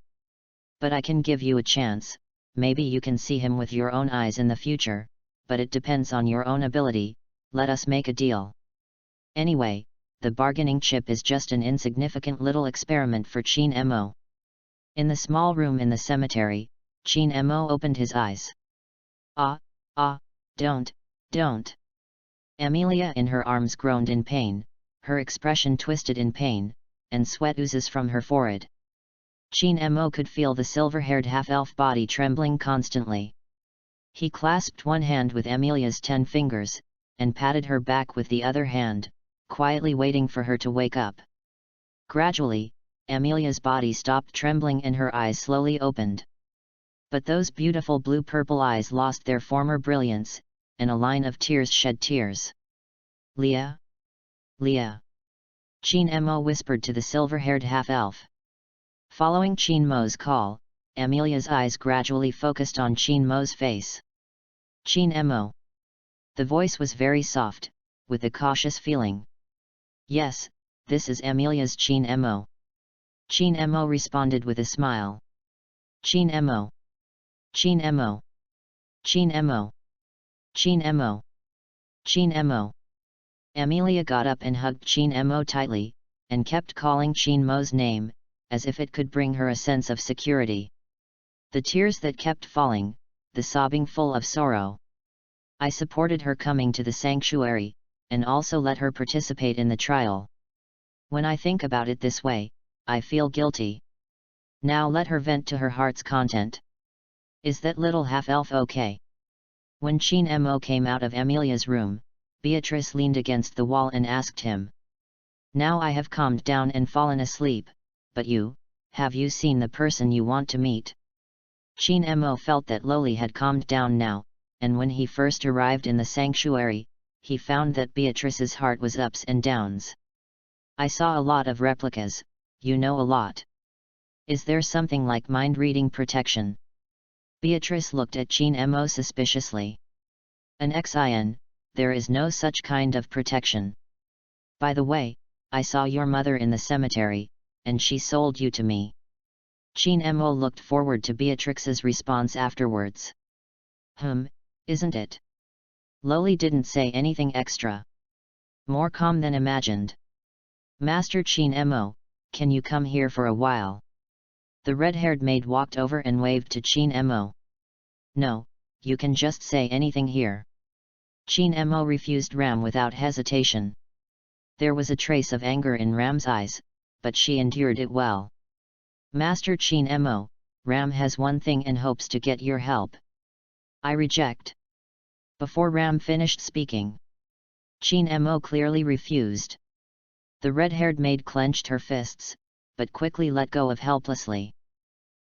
But I can give you a chance, maybe you can see him with your own eyes in the future, but it depends on your own ability. Let us make a deal. Anyway, the bargaining chip is just an insignificant little experiment for Chin Mo. In the small room in the cemetery, Chin Mo opened his eyes. Don't. Amelia in her arms groaned in pain, her expression twisted in pain, and sweat oozes from her forehead. Chin Mo could feel the silver-haired half-elf body trembling constantly. He clasped one hand with Amelia's 10 fingers, and patted her back with the other hand, quietly waiting for her to wake up. Gradually, Amelia's body stopped trembling and her eyes slowly opened. But those beautiful blue-purple eyes lost their former brilliance, and a line of tears shed tears. Leah? Leah? Chin Mo whispered to the silver-haired half-elf. Following Chin Mo's call, Amelia's eyes gradually focused on Chin Mo's face. Chin Mo. The voice was very soft, with a cautious feeling. Yes, this is Amelia's Chin Mo. Chin Mo responded with a smile. Chin Mo. Chin Mo. Chin Mo. Chin Mo. Chin Mo. Amelia got up and hugged Chin Mo tightly, and kept calling Chin Mo's name, as if it could bring her a sense of security. The tears that kept falling, the sobbing full of sorrow. I supported her coming to the sanctuary, and also let her participate in the trial. When I think about it this way, I feel guilty. Now let her vent to her heart's content. Is that little half-elf okay? When Chin Mo came out of Amelia's room, Beatrice leaned against the wall and asked him. Now I have calmed down and fallen asleep, but have you seen the person you want to meet? Chin Mo felt that Loli had calmed down now, and when he first arrived in the sanctuary, he found that Beatrice's heart was ups and downs. I saw a lot of replicas, you know a lot. Is there something like mind-reading protection? Beatrice looked at Chin Mo suspiciously. An Xin, there is no such kind of protection. By the way, I saw your mother in the cemetery, and she sold you to me. Chin Mo looked forward to Beatrix's response afterwards. Isn't it? Loli didn't say anything extra. More calm than imagined. Master Chin Mo, can you come here for a while? The red-haired maid walked over and waved to Chin Mo. No, you can just say anything here. Chin Mo refused Ram without hesitation. There was a trace of anger in Ram's eyes, but she endured it well. Master Chin Mo, Ram has one thing and hopes to get your help. I reject. Before Ram finished speaking, Chin Mo clearly refused. The red-haired maid clenched her fists, but quickly let go of helplessly.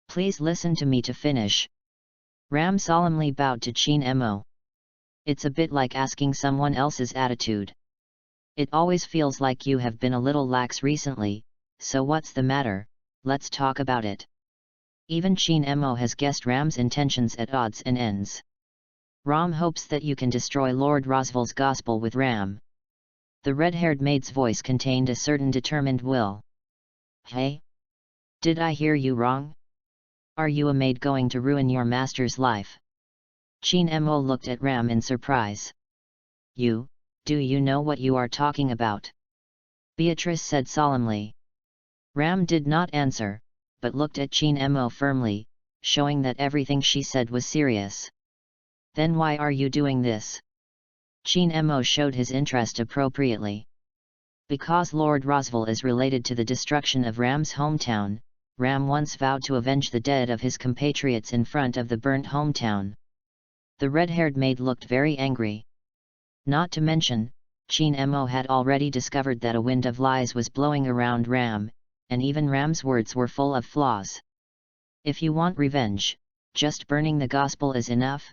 Please listen to me to finish. Ram solemnly bowed to Chin Mo. It's a bit like asking someone else's attitude. It always feels like you have been a little lax recently, so what's the matter? Let's talk about it. Even Chin Mo has guessed Ram's intentions at odds and ends. Ram hopes that you can destroy Lord Rosval's gospel with Ram. The red-haired maid's voice contained a certain determined will. Hey? Did I hear you wrong? Are you a maid going to ruin your master's life? Chin Mo looked at Ram in surprise. Do you know what you are talking about? Beatrice said solemnly. Ram did not answer, but looked at Chin Mo firmly, showing that everything she said was serious. Then why are you doing this? Chin Mo showed his interest appropriately. Because Lord Rosval is related to the destruction of Ram's hometown, Ram once vowed to avenge the dead of his compatriots in front of the burnt hometown. The red-haired maid looked very angry. Not to mention, Chin Mo had already discovered that a wind of lies was blowing around Ram, and even Ram's words were full of flaws. If you want revenge, just burning the gospel is enough.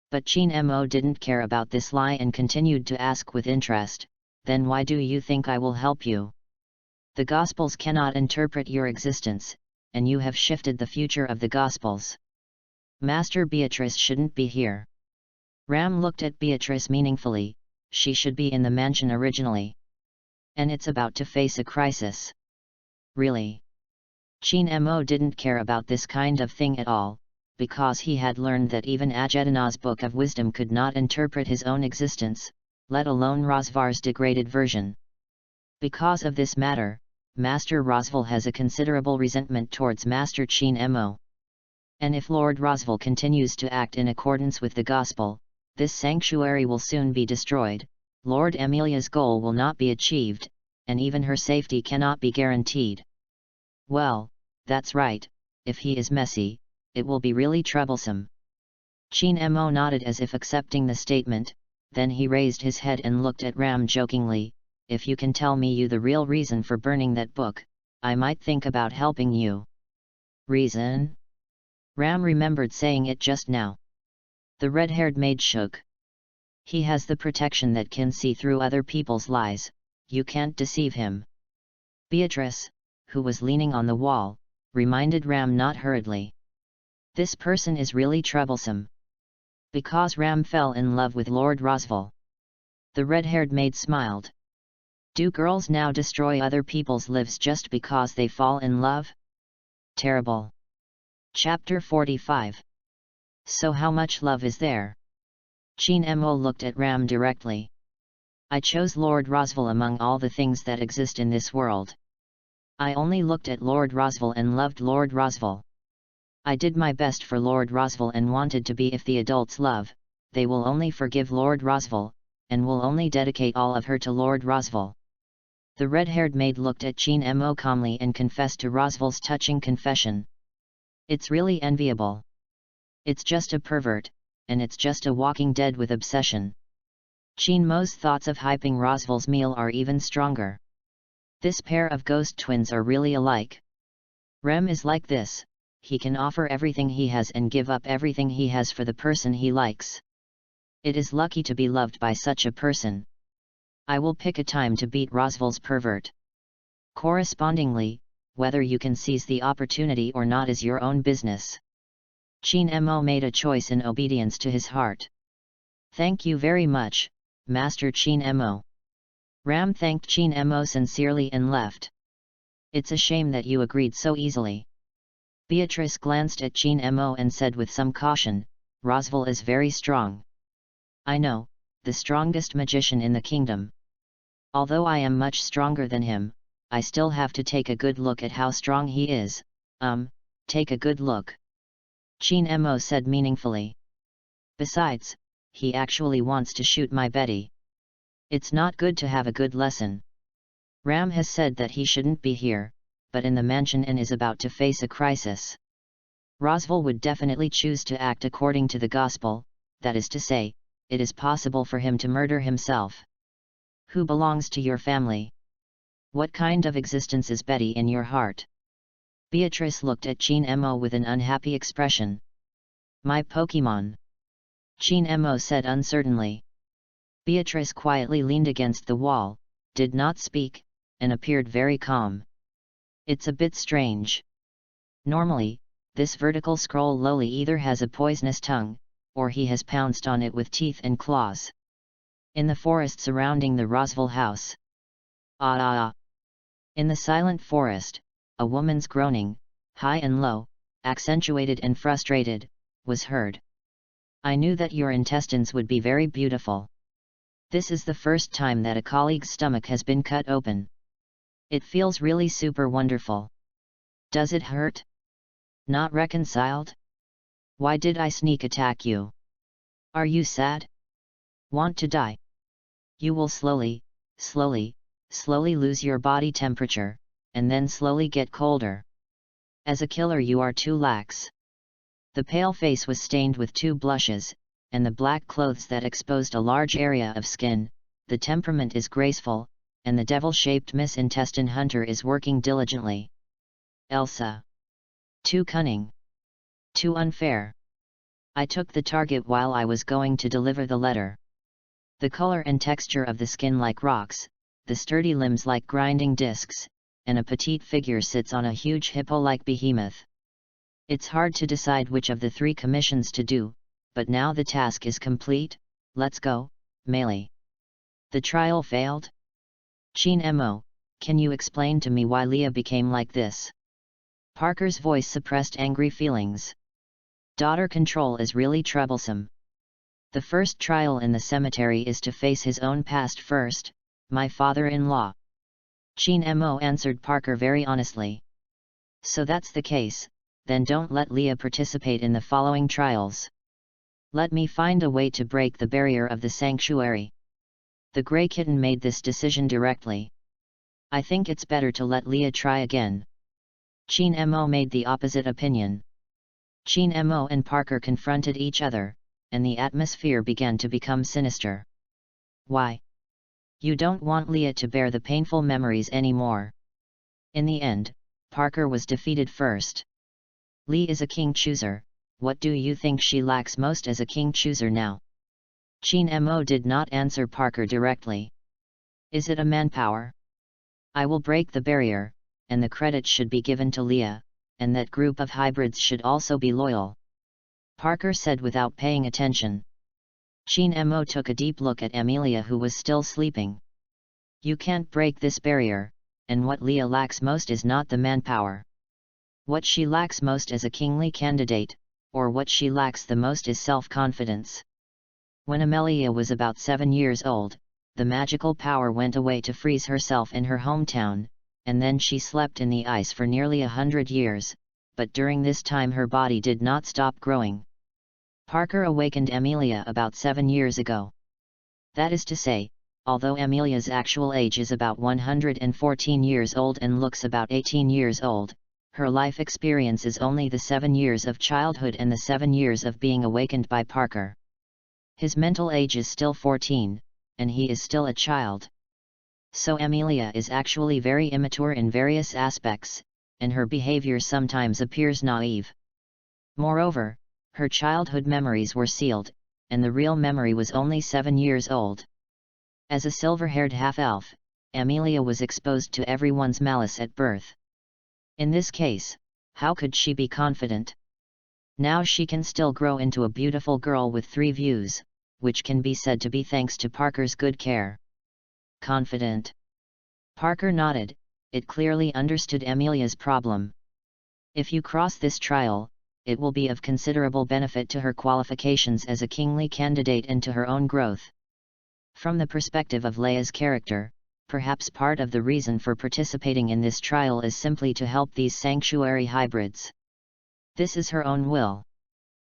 But Chin Mo didn't care about this lie and continued to ask with interest, then why do you think I will help you? The Gospels cannot interpret your existence, and you have shifted the future of the Gospels. Master Beatrice shouldn't be here. Ram looked at Beatrice meaningfully, she should be in the mansion originally. And it's about to face a crisis. Really? Chin Mo didn't care about this kind of thing at all, because he had learned that even Ajedana's Book of Wisdom could not interpret his own existence, let alone Rosvar's degraded version. Because of this matter, Master Rosval has a considerable resentment towards Master Chin Mo. And if Lord Rosval continues to act in accordance with the Gospel, this sanctuary will soon be destroyed, Lord Amelia's goal will not be achieved, and even her safety cannot be guaranteed. Well, that's right, if he is messy, it will be really troublesome. Chin Mo nodded as if accepting the statement, then he raised his head and looked at Ram jokingly. If you can tell me the real reason for burning that book, I might think about helping you. Reason? Ram remembered saying it just now. The red-haired maid shook. He has the protection that can see through other people's lies, you can't deceive him. Beatrice, who was leaning on the wall, reminded Ram not hurriedly. This person is really troublesome. Because Ram fell in love with Lord Rosval. The red-haired maid smiled. Do girls now destroy other people's lives just because they fall in love? Terrible. Chapter 45. So how much love is there? Chin Mo looked at Ram directly. I chose Lord Rosval among all the things that exist in this world. I only looked at Lord Rosval and loved Lord Rosval. I did my best for Lord Rosval and wanted to be if the adults love, they will only forgive Lord Rosval, and will only dedicate all of her to Lord Rosval. The red-haired maid looked at Chin Mo calmly and confessed to Rosval's touching confession. It's really enviable. It's just a pervert, and it's just a walking dead with obsession. Chin Mo's thoughts of hyping Rosval's meal are even stronger. This pair of ghost twins are really alike. Rem is like this, he can offer everything he has and give up everything he has for the person he likes. It is lucky to be loved by such a person. I will pick a time to beat Rosval's pervert. Correspondingly, whether you can seize the opportunity or not is your own business. Chin Mo made a choice in obedience to his heart. Thank you very much, Master Chin Mo. Ram thanked Chin Mo sincerely and left. It's a shame that you agreed so easily. Beatrice glanced at Chin Mo and said with some caution, Rosval is very strong. I know, the strongest magician in the kingdom. Although I am much stronger than him, I still have to take a good look at how strong he is. Take a good look. Chin Mo said meaningfully. Besides, he actually wants to shoot my Betty. It's not good to have a good lesson. Ram has said that he shouldn't be here, but in the mansion and is about to face a crisis. Rosval would definitely choose to act according to the gospel, that is to say, it is possible for him to murder himself. Who belongs to your family? What kind of existence is Betty in your heart? Beatrice looked at Chin Mo with an unhappy expression. My Pokemon. Chin Mo said uncertainly. Beatrice quietly leaned against the wall, did not speak, and appeared very calm. It's a bit strange. Normally, this vertical scroll loli either has a poisonous tongue, or he has pounced on it with teeth and claws. In the forest surrounding the Rosval house. In the silent forest, a woman's groaning, high and low, accentuated and frustrated, was heard. I knew that your intestines would be very beautiful. This is the first time that a colleague's stomach has been cut open. It feels really super wonderful. Does it hurt? Not reconciled? Why did I sneak attack you? Are you sad? Want to die? You will slowly lose your body temperature, and then slowly get colder. As a killer you are too lax. The pale face was stained with two blushes, and the black clothes that exposed a large area of skin. The temperament is graceful, and the devil-shaped Miss Intestine Hunter is working diligently. Elsa. Too cunning. Too unfair. I took the target while I was going to deliver the letter. The color and texture of the skin like rocks, the sturdy limbs like grinding discs, and a petite figure sits on a huge hippo-like behemoth. It's hard to decide which of the three commissions to do, but now the task is complete. Let's go, Melee. The trial failed? Chin Mo, can you explain to me why Leah became like this? Parker's voice suppressed angry feelings. Daughter control is really troublesome. The first trial in the cemetery is to face his own past first, my father-in-law. Chin Mo answered Parker very honestly. So that's the case, then don't let Leah participate in the following trials. Let me find a way to break the barrier of the sanctuary. The Grey Kitten made this decision directly. I think it's better to let Leah try again. Chin Mo made the opposite opinion. Chin Mo and Parker confronted each other, and the atmosphere began to become sinister. Why? You don't want Leah to bear the painful memories anymore. In the end, Parker was defeated first. Lee is a king chooser. What do you think she lacks most as a king chooser now? Chin Mo did not answer Parker directly. Is it a manpower? I will break the barrier, and the credit should be given to Leah, and that group of hybrids should also be loyal. Parker said without paying attention. Chin Mo took a deep look at Amelia who was still sleeping. You can't break this barrier, and what Leah lacks most is not the manpower. What she lacks most as a kingly candidate, or what she lacks the most is self-confidence. When Amelia was about 7 years old, the magical power went away to freeze herself in her hometown, and then she slept in the ice for nearly 100 years, but during this time her body did not stop growing. Parker awakened Amelia about 7 years ago. That is to say, although Amelia's actual age is about 114 years old and looks about 18 years old, her life experience is only the 7 years of childhood and the 7 years of being awakened by Parker. His mental age is still 14, and he is still a child. So Amelia is actually very immature in various aspects, and her behavior sometimes appears naive. Moreover, her childhood memories were sealed, and the real memory was only 7 years old. As a silver-haired half-elf, Amelia was exposed to everyone's malice at birth. In this case, how could she be confident? Now she can still grow into a beautiful girl with 3 views, which can be said to be thanks to Parker's good care. confident. Parker nodded, it clearly understood Amelia's problem. If you cross this trial, it will be of considerable benefit to her qualifications as a kingly candidate and to her own growth. From the perspective of Leia's character, perhaps part of the reason for participating in this trial is simply to help these sanctuary hybrids. This is her own will.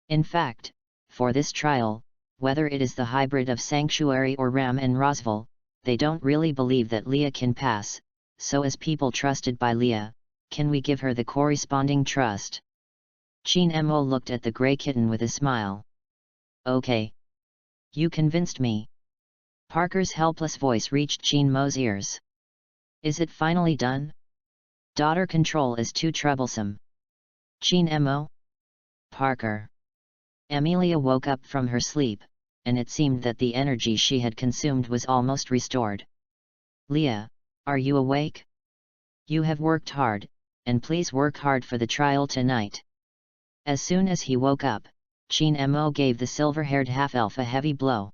In fact, for this trial, whether it is the hybrid of Sanctuary or Ram and Rosval, they don't really believe that Leia can pass, so as people trusted by Leia, can we give her the corresponding trust? Qin Mo looked at the grey kitten with a smile. Okay. You convinced me. Parker's helpless voice reached Qin Mo's ears. Is it finally done? Daughter control is too troublesome. Qin Mo? Parker. Amelia woke up from her sleep, and it seemed that the energy she had consumed was almost restored. Leia, are you awake? You have worked hard, and please work hard for the trial tonight. As soon as he woke up, Qin Mo gave the silver-haired half-elf a heavy blow.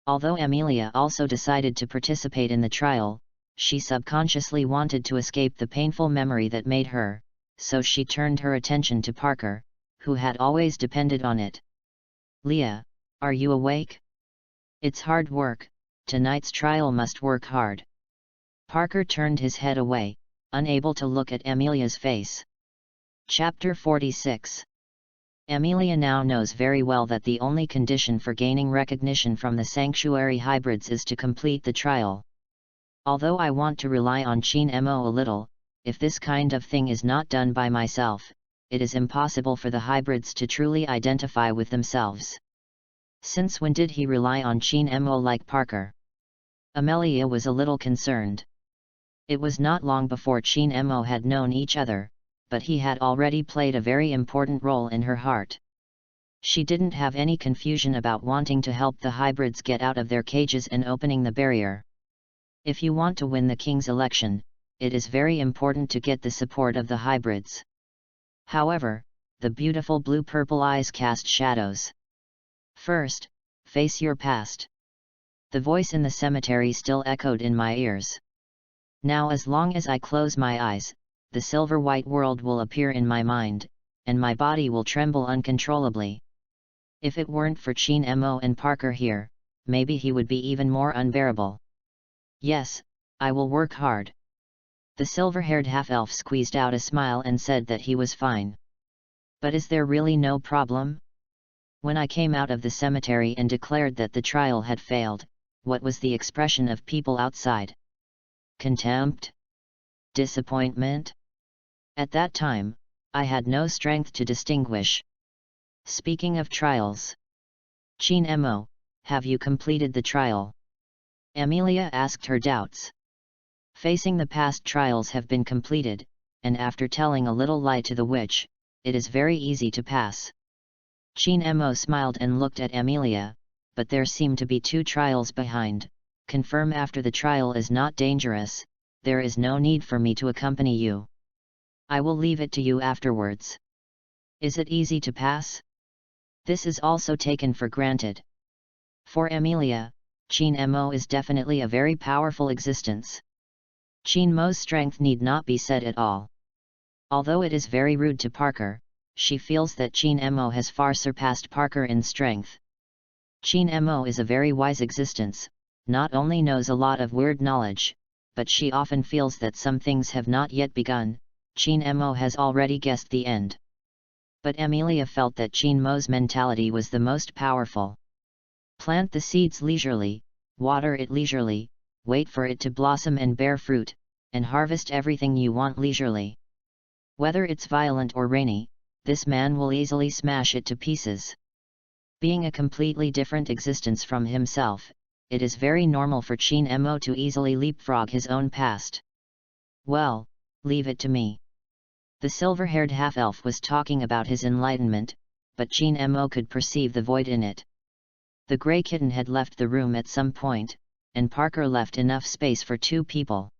Although Amelia also decided to participate in the trial, she subconsciously wanted to escape the painful memory that made her, so she turned her attention to Parker, who had always depended on it. Leia, are you awake? It's hard work, tonight's trial must work hard. Parker turned his head away, unable to look at Amelia's face. Chapter 46. Amelia now knows very well that the only condition for gaining recognition from the sanctuary hybrids is to complete the trial. Although I want to rely on Qin Mo a little, if this kind of thing is not done by myself, it is impossible for the hybrids to truly identify with themselves. Since when did he rely on Qin Mo like Parker? Amelia was a little concerned. It was not long before Qin Mo had known each other, but he had already played a very important role in her heart. She didn't have any confusion about wanting to help the hybrids get out of their cages and opening the barrier. If you want to win the king's election, it is very important to get the support of the hybrids. However, the beautiful blue-purple eyes cast shadows. First, face your past. The voice in the cemetery still echoed in my ears. Now as long as I close my eyes, the silver-white world will appear in my mind, and my body will tremble uncontrollably. If it weren't for Qin Mo and Parker here, maybe he would be even more unbearable. Yes, I will work hard. The silver-haired half-elf squeezed out a smile and said that he was fine. But is there really no problem? When I came out of the cemetery and declared that the trial had failed, what was the expression of people outside? Contempt? Disappointment? At that time, I had no strength to distinguish. Speaking of trials. Qin Mo, have you completed the trial? Amelia asked her doubts. Facing the past trials have been completed, and after telling a little lie to the witch, it is very easy to pass. Qin Mo smiled and looked at Amelia, but there seem to be 2 trials behind. Confirm after the trial is not dangerous, there is no need for me to accompany you. I will leave it to you afterwards. Is it easy to pass? This is also taken for granted. For Amelia, Qin Mo is definitely a very powerful existence. Qin Mo's strength need not be said at all. Although it is very rude to Parker, she feels that Qin Mo has far surpassed Parker in strength. Qin Mo is a very wise existence, not only knows a lot of weird knowledge, but she often feels that some things have not yet begun. Qin Mo has already guessed the end. But Amelia felt that Qin Mo's mentality was the most powerful. Plant the seeds leisurely, water it leisurely, wait for it to blossom and bear fruit, and harvest everything you want leisurely. Whether it's violent or rainy, this man will easily smash it to pieces. Being a completely different existence from himself, it is very normal for Qin Mo to easily leapfrog his own past. Well, leave it to me. The silver-haired half-elf was talking about his enlightenment, but Qin Mo could perceive the void in it. The grey kitten had left the room at some point, and Parker left enough space for 2 people.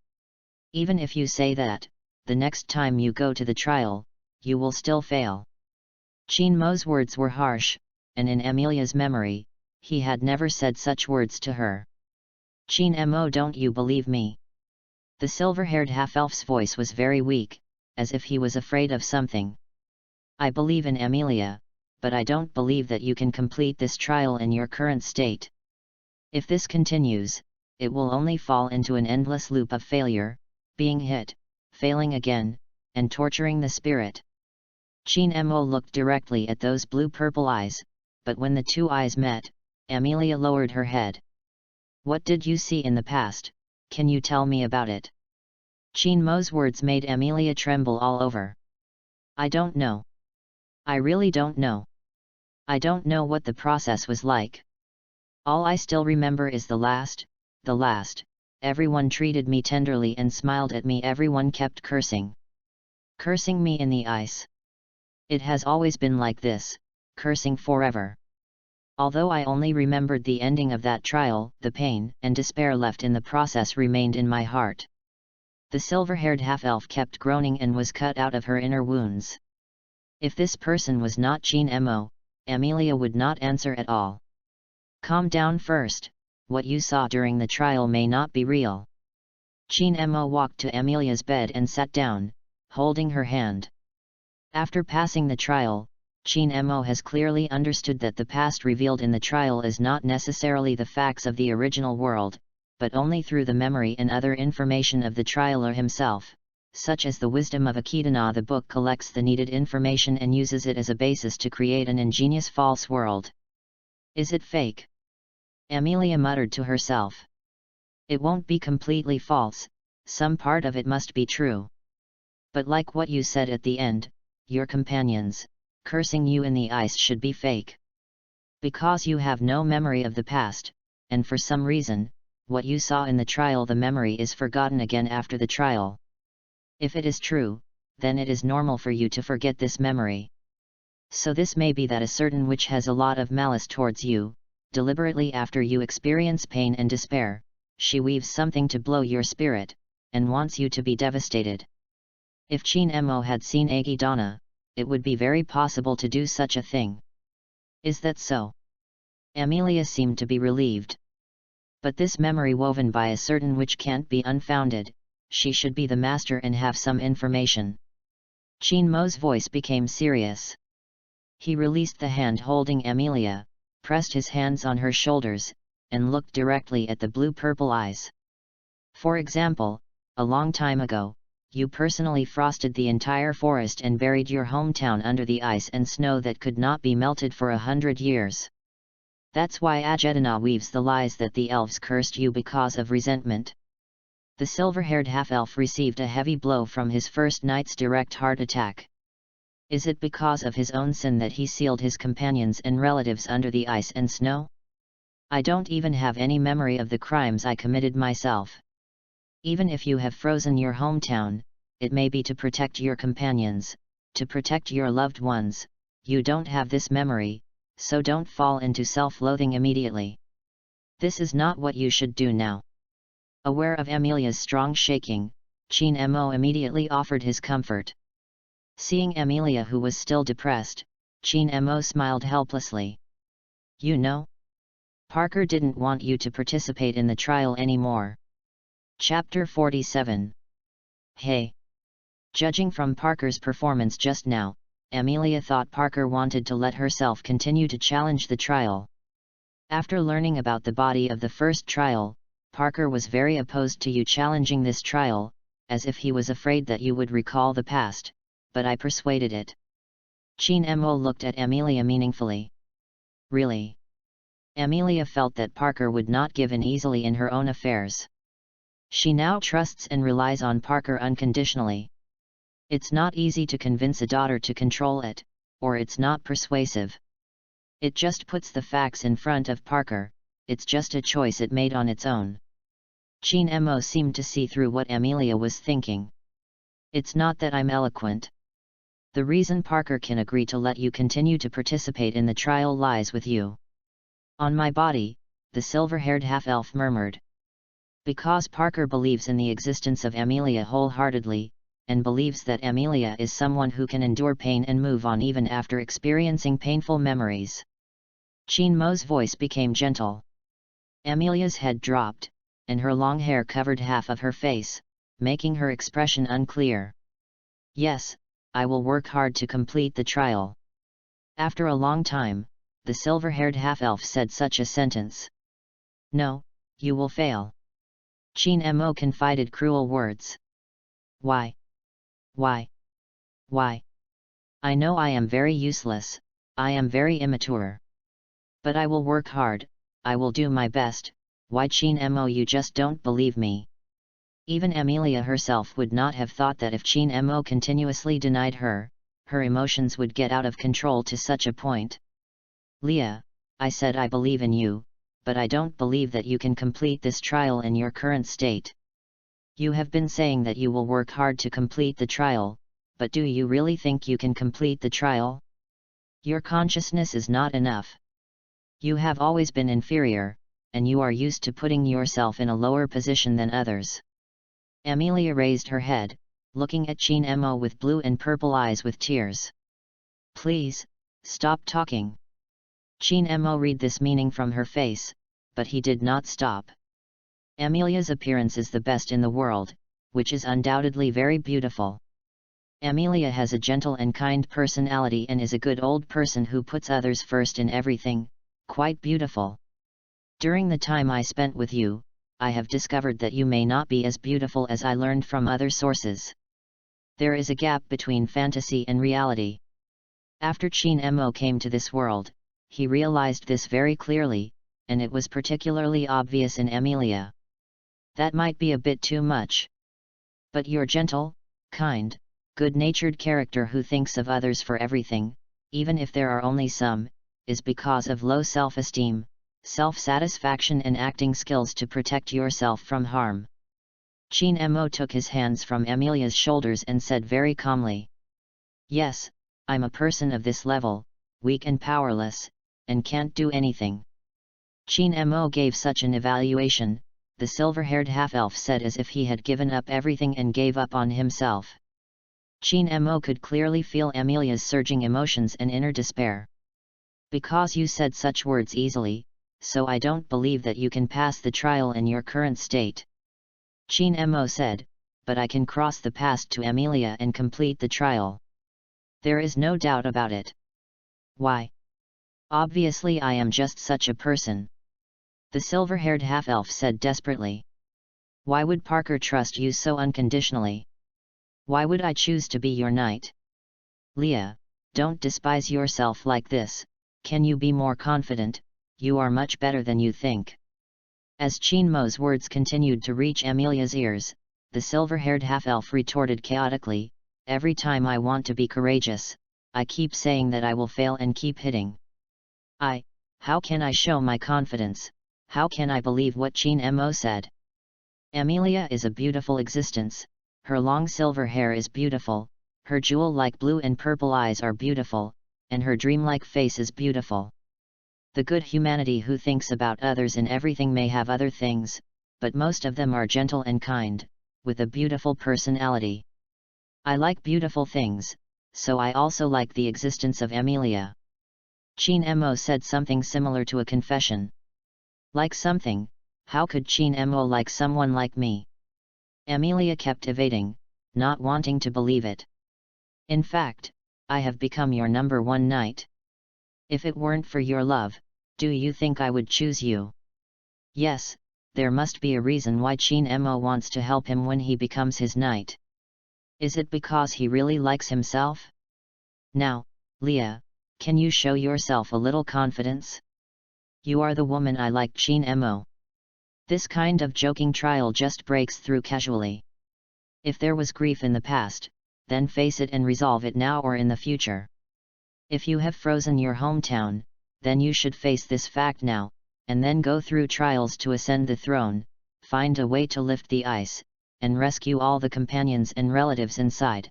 Even if you say that, the next time you go to the trial, you will still fail. Qin Mo's words were harsh, and in Amelia's memory, he had never said such words to her. Chin Mo, don't you believe me? The silver-haired half-elf's voice was very weak, as if he was afraid of something. I believe in Amelia, but I don't believe that you can complete this trial in your current state. If this continues, it will only fall into an endless loop of failure, being hit, failing again, and torturing the spirit. Chin Mo looked directly at those blue-purple eyes, but when the two eyes met, Amelia lowered her head. What did you see in the past? Can you tell me about it? Chin Mo's words made Amelia tremble all over. I don't know. I really don't know. I don't know what the process was like. All I still remember is the last. Everyone treated me tenderly and smiled at me. Everyone kept cursing me in the ice. It has always been like this, cursing forever. Although I only remembered the ending of that trial, the pain and despair left in the process remained in my heart. The silver-haired half-elf kept groaning and was cut out of her inner wounds. If this person was not Chin Mo, Amelia would not answer at all. Calm down first, what you saw during the trial may not be real. Chin Mo walked to Amelia's bed and sat down, holding her hand. After passing the trial, Chin Mo has clearly understood that the past revealed in the trial is not necessarily the facts of the original world, but only through the memory and other information of the trialer himself, such as the wisdom of Akitana. The book collects the needed information and uses it as a basis to create an ingenious false world. Is it fake? Amelia muttered to herself. It won't be completely false, some part of it must be true. But like what you said at the end, your companions, cursing you in the ice should be fake. Because you have no memory of the past, and for some reason, what you saw in the trial, the memory is forgotten again after the trial. If it is true, then it is normal for you to forget this memory. So this may be that a certain witch has a lot of malice towards you, deliberately after you experience pain and despair, she weaves something to blow your spirit, and wants you to be devastated. If Chin Mo had seen Akitana, it would be very possible to do such a thing. Is that so? Amelia seemed to be relieved. But this memory woven by a certain witch can't be unfounded, she should be the master and have some information. Chin Mo's voice became serious. He released the hand holding Amelia, pressed his hands on her shoulders, and looked directly at the blue-purple eyes. For example, a long time ago, you personally frosted the entire forest and buried your hometown under the ice and snow that could not be melted for 100 years. That's why Akitana weaves the lies that the elves cursed you because of resentment. The silver-haired half-elf received a heavy blow from his first night's direct heart attack. Is it because of his own sin that he sealed his companions and relatives under the ice and snow? I don't even have any memory of the crimes I committed myself. Even if you have frozen your hometown, it may be to protect your companions, to protect your loved ones. You don't have this memory, so don't fall into self-loathing immediately. This is not what you should do now. Aware of Amelia's strong shaking, Chin Mo immediately offered his comfort. Seeing Amelia, who was still depressed, Chin Mo smiled helplessly. You know, Parker didn't want you to participate in the trial anymore. Chapter 47. Hey! Judging from Parker's performance just now, Amelia thought Parker wanted to let herself continue to challenge the trial. After learning about the body of the first trial, Parker was very opposed to you challenging this trial, as if he was afraid that you would recall the past, but I persuaded it. Chin Mo looked at Amelia meaningfully. Really? Amelia felt that Parker would not give in easily in her own affairs. She now trusts and relies on Parker unconditionally. It's not easy to convince a daughter to control it, or it's not persuasive. It just puts the facts in front of Parker, it's just a choice it made on its own. Chin Mo seemed to see through what Amelia was thinking. It's not that I'm eloquent. The reason Parker can agree to let you continue to participate in the trial lies with you. On my body, the silver-haired half-elf murmured. Because Parker believes in the existence of Amelia wholeheartedly, and believes that Amelia is someone who can endure pain and move on even after experiencing painful memories. Chin Mo's voice became gentle. Amelia's head dropped, and her long hair covered half of her face, making her expression unclear. Yes, I will work hard to complete the trial. After a long time, the silver-haired half-elf said such a sentence. No, you will fail. Chin Mo confided cruel words. Why? Why? Why? I know I am very useless, I am very immature. But I will work hard, I will do my best. Why, Chin Mo, you just don't believe me? Even Amelia herself would not have thought that if Chin Mo continuously denied her, her emotions would get out of control to such a point. Leah, I said I believe in you, but I don't believe that you can complete this trial in your current state. You have been saying that you will work hard to complete the trial, but do you really think you can complete the trial? Your consciousness is not enough. You have always been inferior, and you are used to putting yourself in a lower position than others. Amelia raised her head, looking at Chin Mo with blue and purple eyes with tears. Please, stop talking. Chin Mo read this meaning from her face, but he did not stop. Amelia's appearance is the best in the world, which is undoubtedly very beautiful. Amelia has a gentle and kind personality and is a good old person who puts others first in everything, quite beautiful. During the time I spent with you, I have discovered that you may not be as beautiful as I learned from other sources. There is a gap between fantasy and reality. After Chin Mo came to this world, he realized this very clearly, and it was particularly obvious in Amelia. That might be a bit too much. But your gentle, kind, good-natured character who thinks of others for everything, even if there are only some, is because of low self-esteem, self-satisfaction and acting skills to protect yourself from harm. Chin Mo took his hands from Amelia's shoulders and said very calmly. Yes, I'm a person of this level, weak and powerless, and can't do anything. Chin Mo gave such an evaluation, the silver-haired half-elf said as if he had given up everything and gave up on himself. Chin Mo could clearly feel Amelia's surging emotions and inner despair. Because you said such words easily, so I don't believe that you can pass the trial in your current state. Chin Mo said, but I can cross the past to Amelia and complete the trial. There is no doubt about it. Why? Obviously I am just such a person. The silver-haired half-elf said desperately. Why would Parker trust you so unconditionally? Why would I choose to be your knight? Leah, don't despise yourself like this, can you be more confident? You are much better than you think. As Chin Mo's words continued to reach Amelia's ears, the silver-haired half-elf retorted chaotically, every time I want to be courageous, I keep saying that I will fail and keep hitting. How can I show my confidence, how can I believe what Chin Mo said? Amelia is a beautiful existence, her long silver hair is beautiful, her jewel-like blue and purple eyes are beautiful, and her dreamlike face is beautiful. The good humanity who thinks about others in everything may have other things, but most of them are gentle and kind, with a beautiful personality. I like beautiful things, so I also like the existence of Amelia. Chin Mo said something similar to a confession. Like something, how could Chin Mo like someone like me? Amelia kept evading, not wanting to believe it. In fact, I have become your number one knight. If it weren't for your love, do you think I would choose you? Yes, there must be a reason why Chin Mo wants to help him when he becomes his knight. Is it because he really likes himself? Now, Leah, can you show yourself a little confidence? You are the woman I like, Chin Mo. This kind of joking trial just breaks through casually. If there was grief in the past, then face it and resolve it now or in the future. If you have frozen your hometown, then you should face this fact now, and then go through trials to ascend the throne, find a way to lift the ice, and rescue all the companions and relatives inside.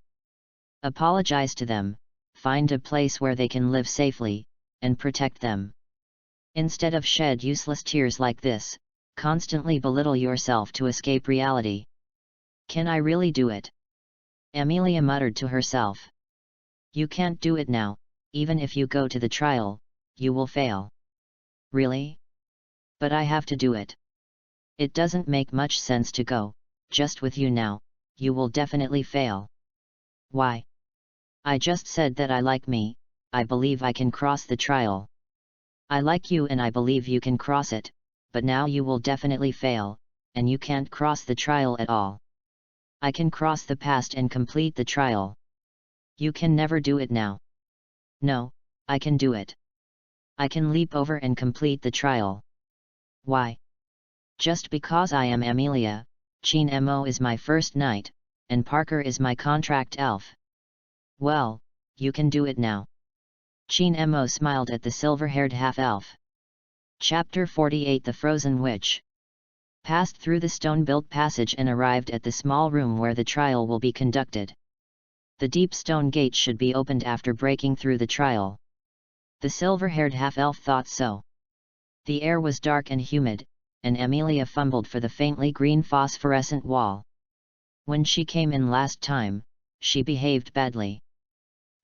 Apologize to them, find a place where they can live safely, and protect them. Instead of shed useless tears like this, constantly belittle yourself to escape reality. Can I really do it? Amelia muttered to herself. You can't do it now, even if you go to the trial, you will fail. Really? But I have to do it. It doesn't make much sense to go, just with you now, you will definitely fail. Why? I just said that I like me, I believe I can cross the trial. I like you and I believe you can cross it, but now you will definitely fail, and you can't cross the trial at all. I can cross the past and complete the trial. You can never do it now. No, I can do it. I can leap over and complete the trial. Why? Just because I am Amelia, Chin Mo is my first knight, and Parker is my contract elf. Well, you can do it now. Chin Mo smiled at the silver-haired half-elf. Chapter 48 The Frozen Witch. Passed through the stone-built passage and arrived at the small room where the trial will be conducted. The deep stone gate should be opened after breaking through the trial. The silver-haired half-elf thought so. The air was dark and humid, and Amelia fumbled for the faintly green phosphorescent wall. When she came in last time, she behaved badly.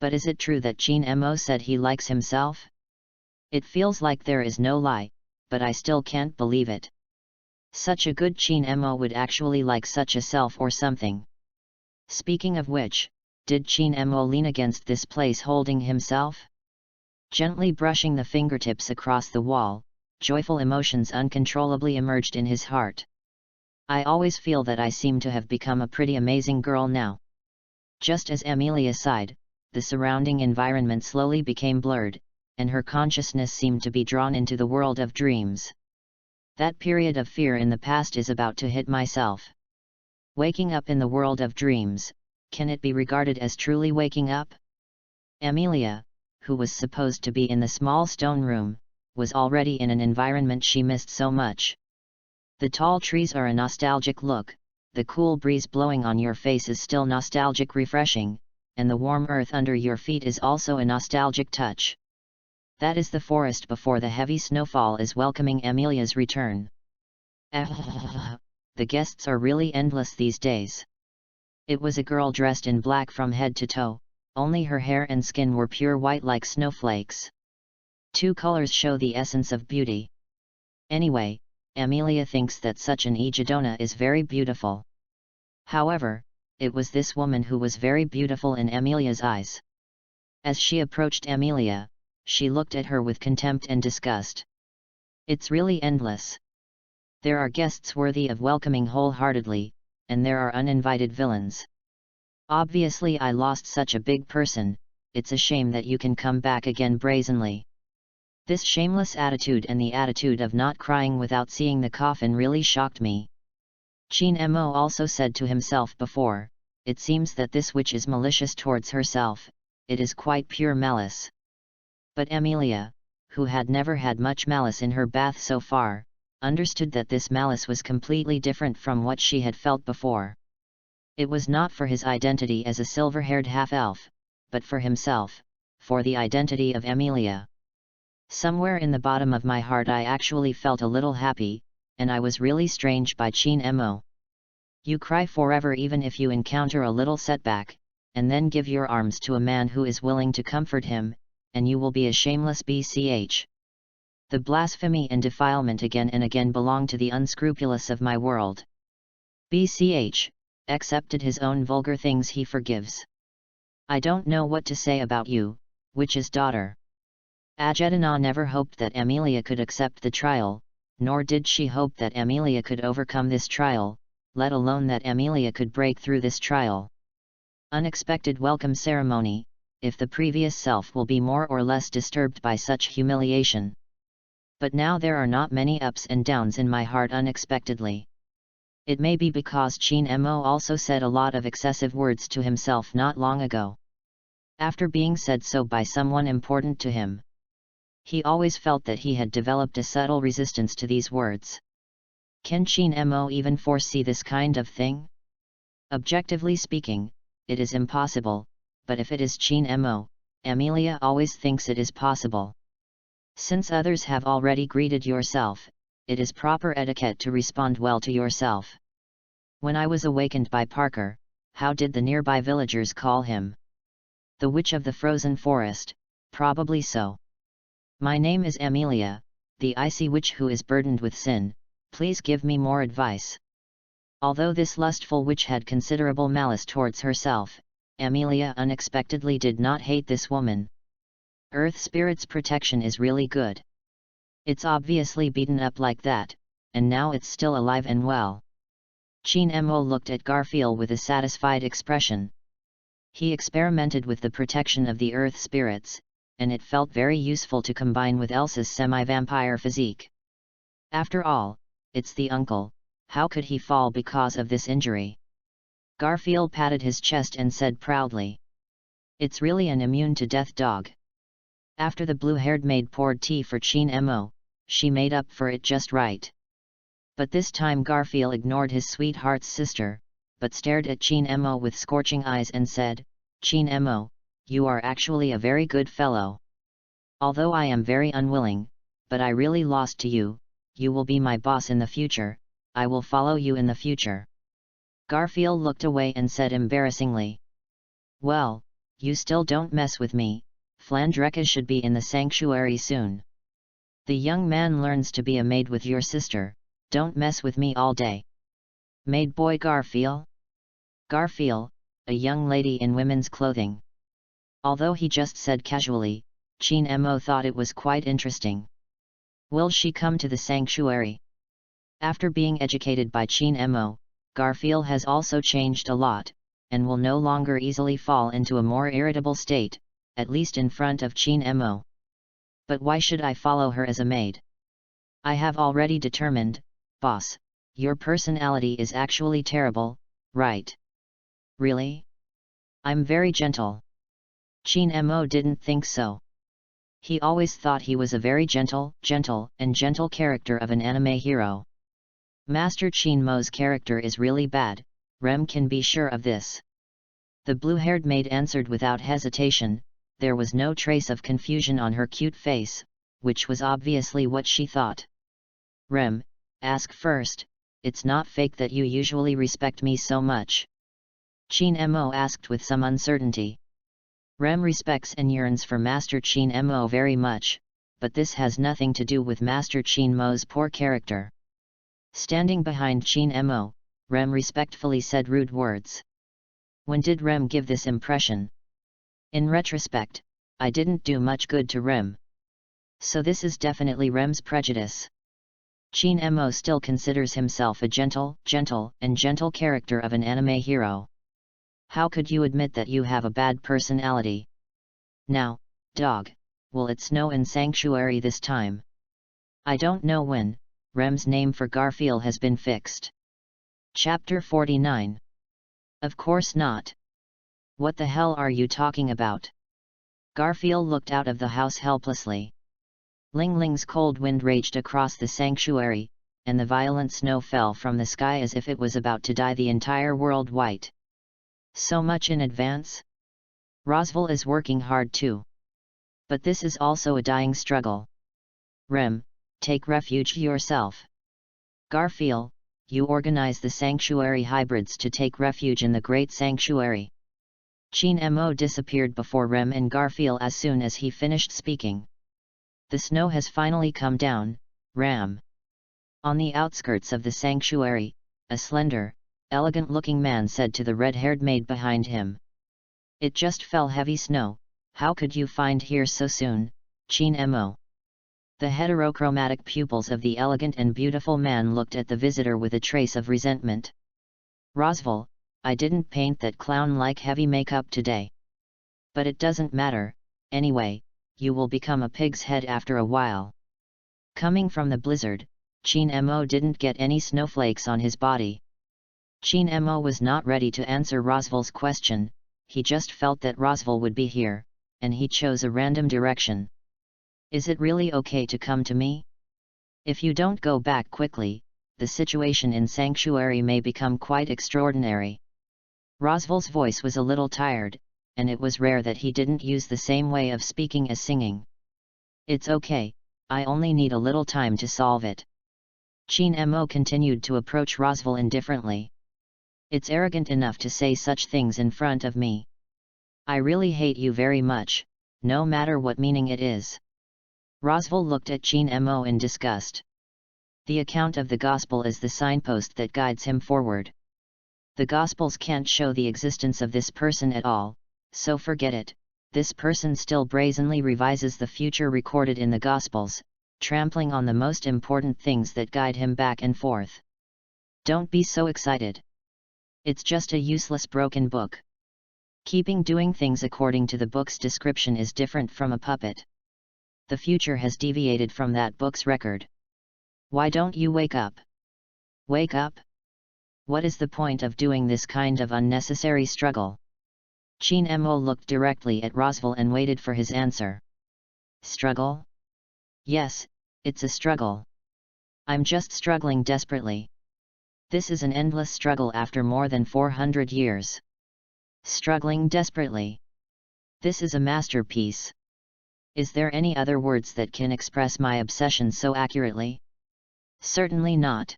But is it true that Chin Mo said he likes himself? It feels like there is no lie, but I still can't believe it. Such a good Chin Mo would actually like such a self or something. Speaking of which, did Chin Mo lean against this place holding himself? Gently brushing the fingertips across the wall, joyful emotions uncontrollably emerged in his heart. I always feel that I seem to have become a pretty amazing girl now. Just as Amelia sighed, the surrounding environment slowly became blurred, and her consciousness seemed to be drawn into the world of dreams. That period of fear in the past is about to hit myself. Waking up in the world of dreams, can it be regarded as truly waking up? Amelia, who was supposed to be in the small stone room, was already in an environment she missed so much. The tall trees are a nostalgic look, the cool breeze blowing on your face is still nostalgic refreshing, and the warm earth under your feet is also a nostalgic touch. That is the forest before the heavy snowfall is welcoming Amelia's return. The guests are really endless these days. It was a girl dressed in black from head to toe, only her hair and skin were pure white like snowflakes. Two colors show the essence of beauty. Anyway, Amelia thinks that such an Ejidona is very beautiful. However, it was this woman who was very beautiful in Amelia's eyes. As she approached Amelia, she looked at her with contempt and disgust. It's really endless. There are guests worthy of welcoming wholeheartedly, and there are uninvited villains. Obviously I lost such a big person, it's a shame that you can come back again brazenly. This shameless attitude and the attitude of not crying without seeing the coffin really shocked me. Chin Mo also said to himself before, it seems that this witch is malicious towards herself, it is quite pure malice. But Amelia, who had never had much malice in her bath so far, understood that this malice was completely different from what she had felt before. It was not for his identity as a silver-haired half-elf, but for himself, for the identity of Amelia. Somewhere in the bottom of my heart I actually felt a little happy, and I was really strange by Chin Mo. You cry forever even if you encounter a little setback, and then give your arms to a man who is willing to comfort him, and you will be a shameless BCH. The blasphemy and defilement again and again belong to the unscrupulous of my world. BCH, accepted his own vulgar things he forgives. I don't know what to say about you, witch's daughter. Ajedana never hoped that Amelia could accept the trial, nor did she hope that Amelia could overcome this trial, let alone that Amelia could break through this trial. Unexpected welcome ceremony, if the previous self will be more or less disturbed by such humiliation. But now there are not many ups and downs in my heart unexpectedly. It may be because Chin Mo also said a lot of excessive words to himself not long ago. After being said so by someone important to him, he always felt that he had developed a subtle resistance to these words. Can Chin Mo even foresee this kind of thing? Objectively speaking, it is impossible, but if it is Chin Mo, Amelia always thinks it is possible. Since others have already greeted yourself, it is proper etiquette to respond well to yourself. When I was awakened by Parker, how did the nearby villagers call him? The Witch of the Frozen Forest, probably so. My name is Amelia, the icy witch who is burdened with sin, Please give me more advice. Although this lustful witch had considerable malice towards herself, Amelia unexpectedly did not hate this woman. Earth Spirit's protection is really good. It's obviously beaten up like that, and now it's still alive and well. Chin-mo looked at Garfield with a satisfied expression. He experimented with the protection of the Earth Spirits, and it felt very useful to combine with Elsa's semi-vampire physique. After all, it's the uncle, how could he fall because of this injury? Garfield patted his chest and said proudly. It's really an immune-to-death dog. After the blue-haired maid poured tea for Chin-mo, she made up for it just right. But this time Garfield ignored his sweetheart's sister, but stared at Chin-mo with scorching eyes and said, Chin-mo, you are actually a very good fellow. Although I am very unwilling, but I really lost to you, you will be my boss in the future, I will follow you in the future. Garfield looked away and said embarrassingly. Well, you still don't mess with me, Flandreka should be in the sanctuary soon. The young man learns to be a maid with your sister, don't mess with me all day. Maid boy Garfield? Garfield, a young lady in women's clothing. Although he just said casually, Chin-mo thought it was quite interesting. Will she come to the sanctuary? After being educated by Chin-mo, Garfield has also changed a lot, and will no longer easily fall into a more irritable state, at least in front of Chin-mo. But why should I follow her as a maid? I have already determined, boss, your personality is actually terrible, right? Really? I'm very gentle. Chin-mo didn't think so. He always thought he was a very gentle character of an anime hero. Master Chin-mo's character is really bad, Rem can be sure of this. The blue-haired maid answered without hesitation, there was no trace of confusion on her cute face, which was obviously what she thought. Rem, ask first, it's not fake that you usually respect me so much. Chin-mo asked with some uncertainty. Rem respects and yearns for Master Chin-mo very much, but this has nothing to do with Master Chin-mo's poor character. Standing behind Chin-mo, Rem respectfully said rude words. When did Rem give this impression? In retrospect, I didn't do much good to Rem. So this is definitely Rem's prejudice. Chin-mo still considers himself a gentle character of an anime hero. How could you admit that you have a bad personality? Now, dog, will it snow in Sanctuary this time? I don't know when, Rem's name for Garfield has been fixed. Chapter 49. Of course not. What the hell are you talking about? Garfield looked out of the house helplessly. Ling Ling's cold wind raged across the sanctuary, and the violent snow fell from the sky as if it was about to dye the entire world white. So much in advance? Roswell is working hard too. But this is also a dying struggle. Rem, take refuge yourself. Garfield, you organize the sanctuary hybrids to take refuge in the great sanctuary. Chin-mo disappeared before Rem and Garfield as soon as he finished speaking. The snow has finally come down, Ram. On the outskirts of the sanctuary, a slender, elegant-looking man said to the red-haired maid behind him. It just fell heavy snow, how could you find here so soon, Chin-mo? The heterochromatic pupils of the elegant and beautiful man looked at the visitor with a trace of resentment. Roswell, I didn't paint that clown-like heavy makeup today. But it doesn't matter, anyway, you will become a pig's head after a while. Coming from the blizzard, Chin-mo didn't get any snowflakes on his body. Chin-mo was not ready to answer Roswell's question, he just felt that Roswell would be here, and he chose a random direction. Is it really okay to come to me? If you don't go back quickly, the situation in Sanctuary may become quite extraordinary. Roswell's voice was a little tired, and it was rare that he didn't use the same way of speaking as singing. It's okay, I only need a little time to solve it. Chin-mo continued to approach Roswell indifferently. It's arrogant enough to say such things in front of me. I really hate you very much, no matter what meaning it is. Roswell looked at Chin-mo in disgust. The account of the Gospel is the signpost that guides him forward. The Gospels can't show the existence of this person at all, so forget it. This person still brazenly revises the future recorded in the Gospels, trampling on the most important things that guide him back and forth. Don't be so excited. It's just a useless broken book. Keeping doing things according to the book's description is different from a puppet. The future has deviated from that book's record. Why don't you wake up? Wake up? What is the point of doing this kind of unnecessary struggle? Chin Mo looked directly at Rosval and waited for his answer. Struggle? Yes, it's a struggle. I'm just struggling desperately. This is an endless struggle after more than 400 years. Struggling desperately. This is a masterpiece. Is there any other words that can express my obsession so accurately? Certainly not.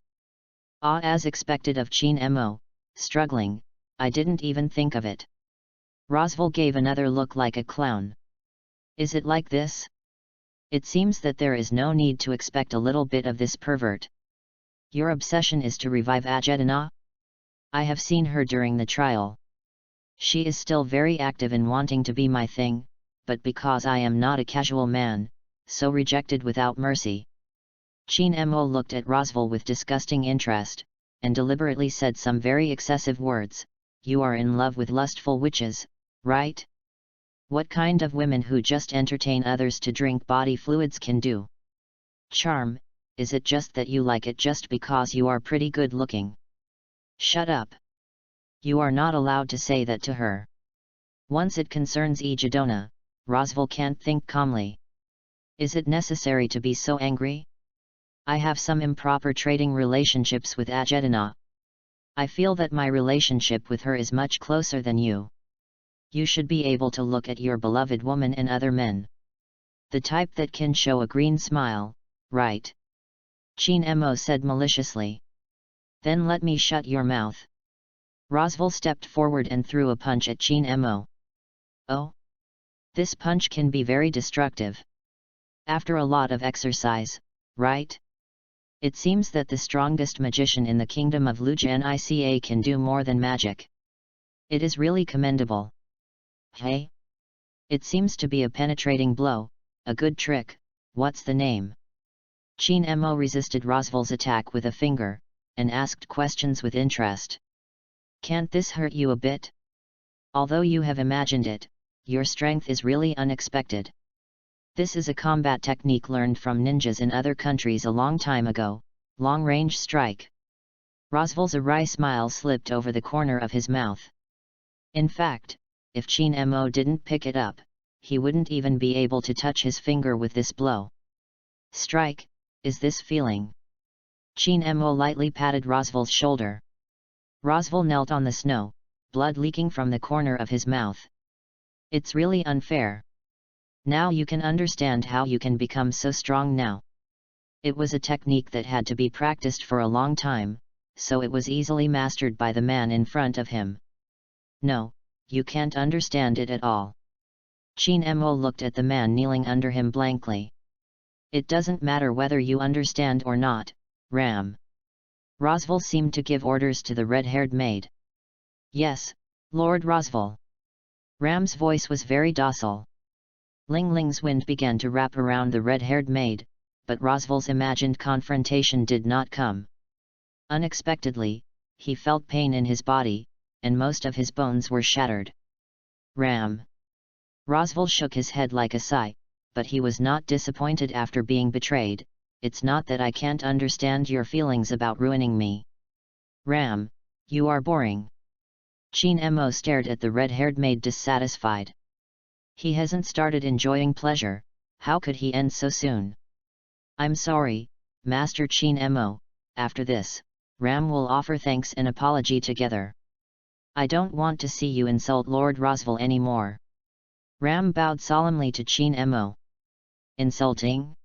As expected of Chin Mo, struggling, I didn't even think of it. Rosval gave another look like a clown. Is it like this? It seems that there is no need to expect a little bit of this pervert. Your obsession is to revive Ajedana? I have seen her during the trial. She is still very active in wanting to be my thing, but because I am not a casual man, so rejected without mercy. Chin Mo looked at Rosval with disgusting interest, and deliberately said some very excessive words. You are in love with lustful witches, right? What kind of women who just entertain others to drink body fluids can do? Charm, is it just that you like it just because you are pretty good looking? Shut up. You are not allowed to say that to her. Once it concerns Ajedana, Rosval can't think calmly. Is it necessary to be so angry? I have some improper trading relationships with Ajedana. I feel that my relationship with her is much closer than you. You should be able to look at your beloved woman and other men. The type that can show a green smile, right? Chin Mo said maliciously. Then let me shut your mouth. Rosval stepped forward and threw a punch at Chin Mo. Oh? This punch can be very destructive. After a lot of exercise, right? It seems that the strongest magician in the kingdom of Lujinica can do more than magic. It is really commendable. Hey? It seems to be a penetrating blow, a good trick. What's the name? Chin Mo resisted Rosval's attack with a finger, and asked questions with interest. Can't this hurt you a bit? Although you have imagined it, your strength is really unexpected. This is a combat technique learned from ninjas in other countries a long time ago, long-range strike. Rosval's wry smile slipped over the corner of his mouth. In fact, if Chin Mo didn't pick it up, he wouldn't even be able to touch his finger with this blow. Strike, is this feeling? Chin Mo lightly patted Rosval's shoulder. Rosval knelt on the snow, blood leaking from the corner of his mouth. It's really unfair. Now you can understand how you can become so strong now. It was a technique that had to be practiced for a long time, so it was easily mastered by the man in front of him. No, you can't understand it at all. Chin Mo looked at the man kneeling under him blankly. It doesn't matter whether you understand or not, Ram. Rosval seemed to give orders to the red-haired maid. Yes, Lord Rosval. Ram's voice was very docile. Ling Ling's wind began to wrap around the red-haired maid, but Rosval's imagined confrontation did not come. Unexpectedly, he felt pain in his body, and most of his bones were shattered. Ram. Rosval shook his head like a sigh, but he was not disappointed after being betrayed. It's not that I can't understand your feelings about ruining me. Ram, you are boring. Chin Mo stared at the red-haired maid dissatisfied. He hasn't started enjoying pleasure, how could he end so soon? I'm sorry, Master Chin Mo, after this, Ram will offer thanks and apology together. I don't want to see you insult Lord Rosval anymore. Ram bowed solemnly to Chin Mo. Insulting?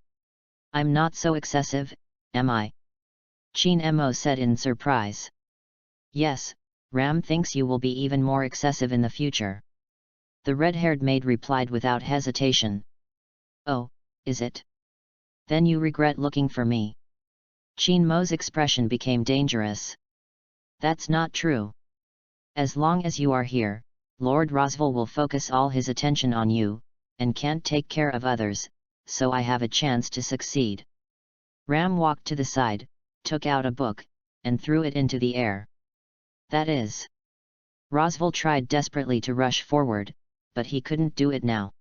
I'm not so excessive, am I? Chin Mo said in surprise. Yes, Ram thinks you will be even more excessive in the future. The red-haired maid replied without hesitation. Oh, is it? Then you regret looking for me. Chin Mo's expression became dangerous. That's not true. As long as you are here, Lord Roswell will focus all his attention on you, and can't take care of others, so I have a chance to succeed. Ram walked to the side, took out a book, and threw it into the air. That is. Roswell tried desperately to rush forward, but he couldn't do it now.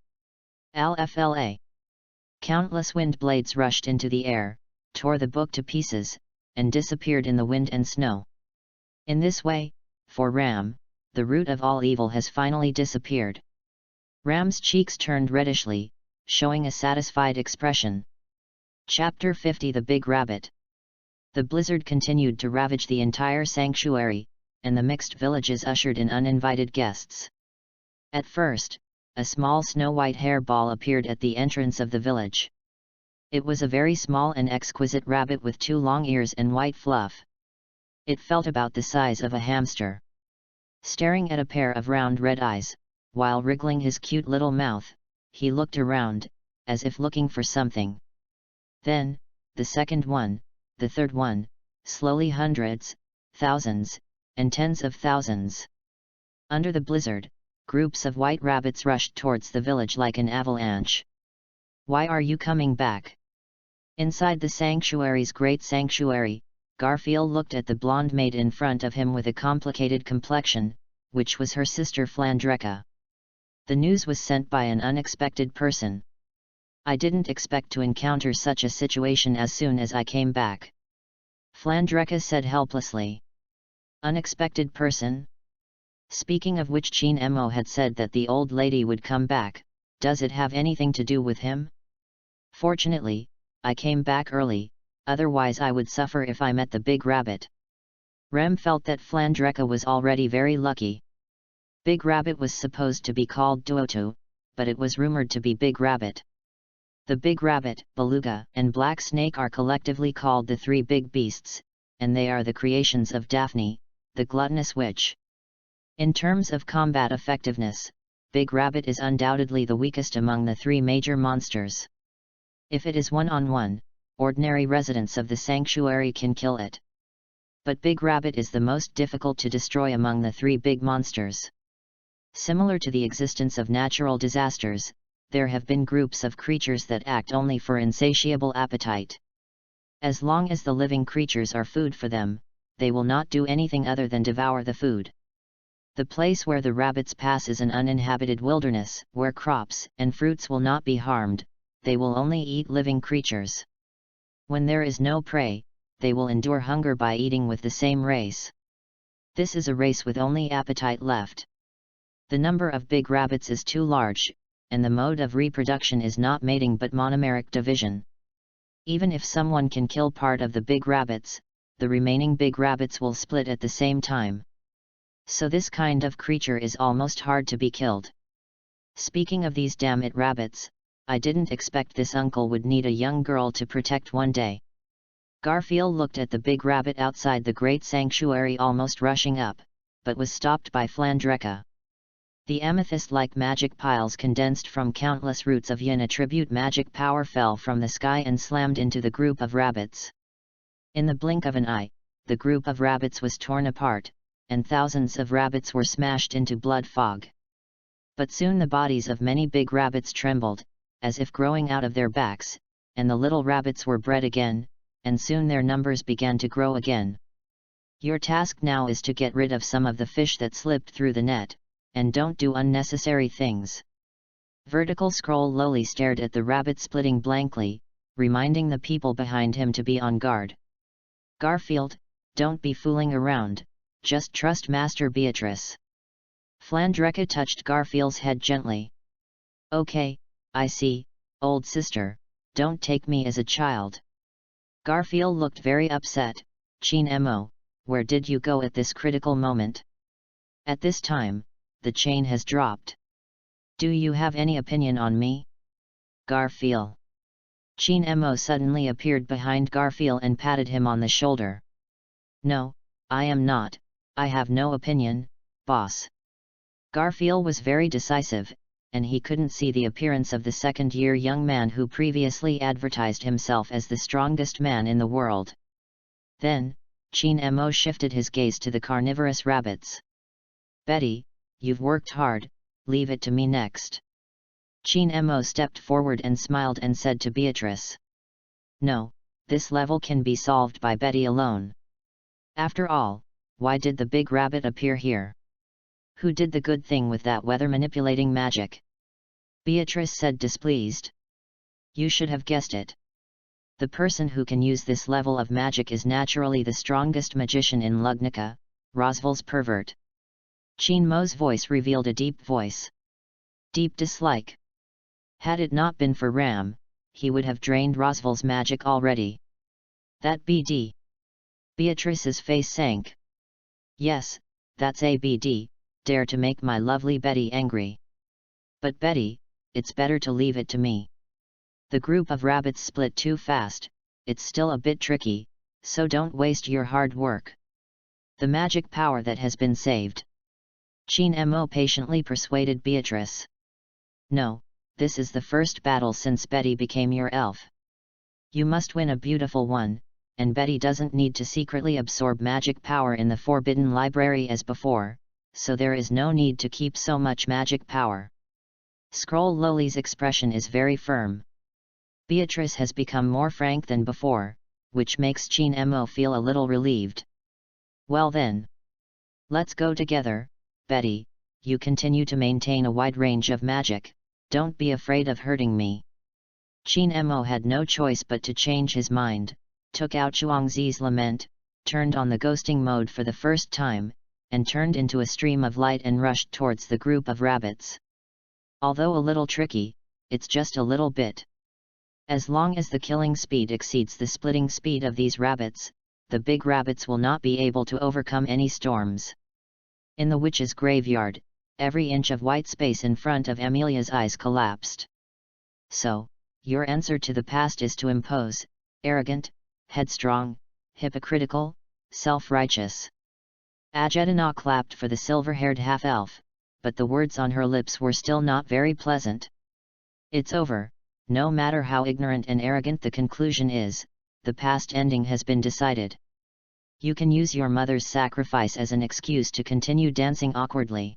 Alfla. Countless wind blades rushed into the air, tore the book to pieces, and disappeared in the wind and snow. In this way, for Ram, the root of all evil has finally disappeared. Ram's cheeks turned reddishly, showing a satisfied expression. Chapter 50 The Big Rabbit. The blizzard continued to ravage the entire sanctuary, and the mixed villages ushered in uninvited guests. At first, a small snow-white hairball appeared at the entrance of the village. It was a very small and exquisite rabbit with 2 long ears and white fluff. It felt about the size of a hamster. Staring at a pair of round red eyes, while wriggling his cute little mouth, he looked around, as if looking for something. Then, the second one, the third one, slowly hundreds, thousands, and tens of thousands. Under the blizzard, groups of white rabbits rushed towards the village like an avalanche. Why are you coming back? Inside the sanctuary's great sanctuary, Garfield looked at the blonde maid in front of him with a complicated complexion, which was her sister Flandreka. The news was sent by an unexpected person. I didn't expect to encounter such a situation as soon as I came back. Flandreka said helplessly. Unexpected person? Speaking of which, Chin Mo had said that the old lady would come back. Does it have anything to do with him? Fortunately, I came back early, otherwise I would suffer if I met the big rabbit. Rem felt that Flandreka was already very lucky. Big Rabbit was supposed to be called Duotu, but it was rumored to be Big Rabbit. The Big Rabbit, Beluga, and Black Snake are collectively called the 3 big beasts, and they are the creations of Daphne, the gluttonous witch. In terms of combat effectiveness, Big Rabbit is undoubtedly the weakest among the 3 major monsters. If it is one-on-one, ordinary residents of the sanctuary can kill it. But Big Rabbit is the most difficult to destroy among the 3 big monsters. Similar to the existence of natural disasters, there have been groups of creatures that act only for insatiable appetite. As long as the living creatures are food for them, they will not do anything other than devour the food. The place where the rabbits pass is an uninhabited wilderness, where crops and fruits will not be harmed, they will only eat living creatures. When there is no prey, they will endure hunger by eating with the same race. This is a race with only appetite left. The number of big rabbits is too large, and the mode of reproduction is not mating but monomeric division. Even if someone can kill part of the big rabbits, the remaining big rabbits will split at the same time. So this kind of creature is almost hard to be killed. Speaking of these damn it rabbits, I didn't expect this uncle would need a young girl to protect one day. Garfield looked at the big rabbit outside the great sanctuary almost rushing up, but was stopped by Flandreka. The amethyst-like magic piles condensed from countless roots of yin attribute magic power fell from the sky and slammed into the group of rabbits. In the blink of an eye, the group of rabbits was torn apart, and thousands of rabbits were smashed into blood fog. But soon the bodies of many big rabbits trembled, as if growing out of their backs, and the little rabbits were bred again, and soon their numbers began to grow again. Your task now is to get rid of some of the fish that slipped through the net, and don't do unnecessary things. Vertical Scroll lowly stared at the rabbit splitting blankly, reminding the people behind him to be on guard. Garfield, don't be fooling around, just trust Master Beatrice. Flandreka touched Garfield's head gently. Okay, I see, old sister, don't take me as a child. Garfield looked very upset. Chin Mo, where did you go at this critical moment? At this time, the chain has dropped. Do you have any opinion on me? Garfield. Chin Mo suddenly appeared behind Garfield and patted him on the shoulder. No, I am not, I have no opinion, boss. Garfield was very decisive, and he couldn't see the appearance of the second-year young man who previously advertised himself as the strongest man in the world. Then, Chin Mo shifted his gaze to the carnivorous rabbits. Betty, you've worked hard, leave it to me next. Chin Mo stepped forward and smiled and said to Beatrice. No, this level can be solved by Betty alone. After all, why did the big rabbit appear here? Who did the good thing with that weather-manipulating magic? Beatrice said displeased. You should have guessed it. The person who can use this level of magic is naturally the strongest magician in Lugnica, Rosval's pervert. Chin Mo's voice revealed a deep voice. Deep dislike. Had it not been for Ram, he would have drained Rosval's magic already. That BD. Beatrice's face sank. Yes, that's a BD, dare to make my lovely Betty angry. But Betty, it's better to leave it to me. The group of rabbits split too fast, it's still a bit tricky, so don't waste your hard work. The magic power that has been saved. Chin Mo patiently persuaded Beatrice. No, this is the first battle since Betty became your elf. You must win a beautiful one, and Betty doesn't need to secretly absorb magic power in the Forbidden Library as before, so there is no need to keep so much magic power. Scroll Loli's expression is very firm. Beatrice has become more frank than before, which makes Chin Mo feel a little relieved. Well then. Let's go together, Betty, you continue to maintain a wide range of magic, don't be afraid of hurting me. Chin Mo had no choice but to change his mind, took out Chuangzi's lament, turned on the ghosting mode for the first time, and turned into a stream of light and rushed towards the group of rabbits. Although a little tricky, it's just a little bit. As long as the killing speed exceeds the splitting speed of these rabbits, the big rabbits will not be able to overcome any storms. In the witch's graveyard, every inch of white space in front of Amelia's eyes collapsed. So, your answer to the past is to impose, arrogant, headstrong, hypocritical, self-righteous. Ajedana clapped for the silver-haired half-elf, but the words on her lips were still not very pleasant. It's over, no matter how ignorant and arrogant the conclusion is, the past ending has been decided. You can use your mother's sacrifice as an excuse to continue dancing awkwardly.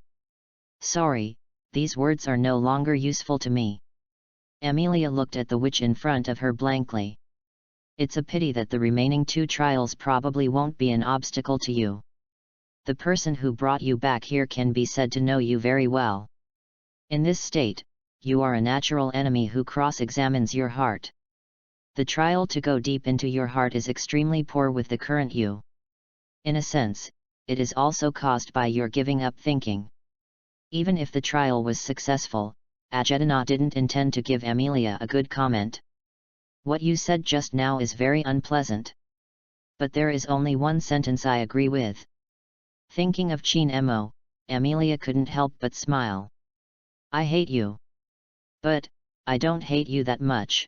Sorry, these words are no longer useful to me. Amelia looked at the witch in front of her blankly. It's a pity that the remaining 2 trials probably won't be an obstacle to you. The person who brought you back here can be said to know you very well. In this state, you are a natural enemy who cross-examines your heart. The trial to go deep into your heart is extremely poor with the current you. In a sense, it is also caused by your giving up thinking. Even if the trial was successful, Ajedana didn't intend to give Amelia a good comment. What you said just now is very unpleasant. But there is only one sentence I agree with. Thinking of Chin Mo, Amelia couldn't help but smile. I hate you. But, I don't hate you that much.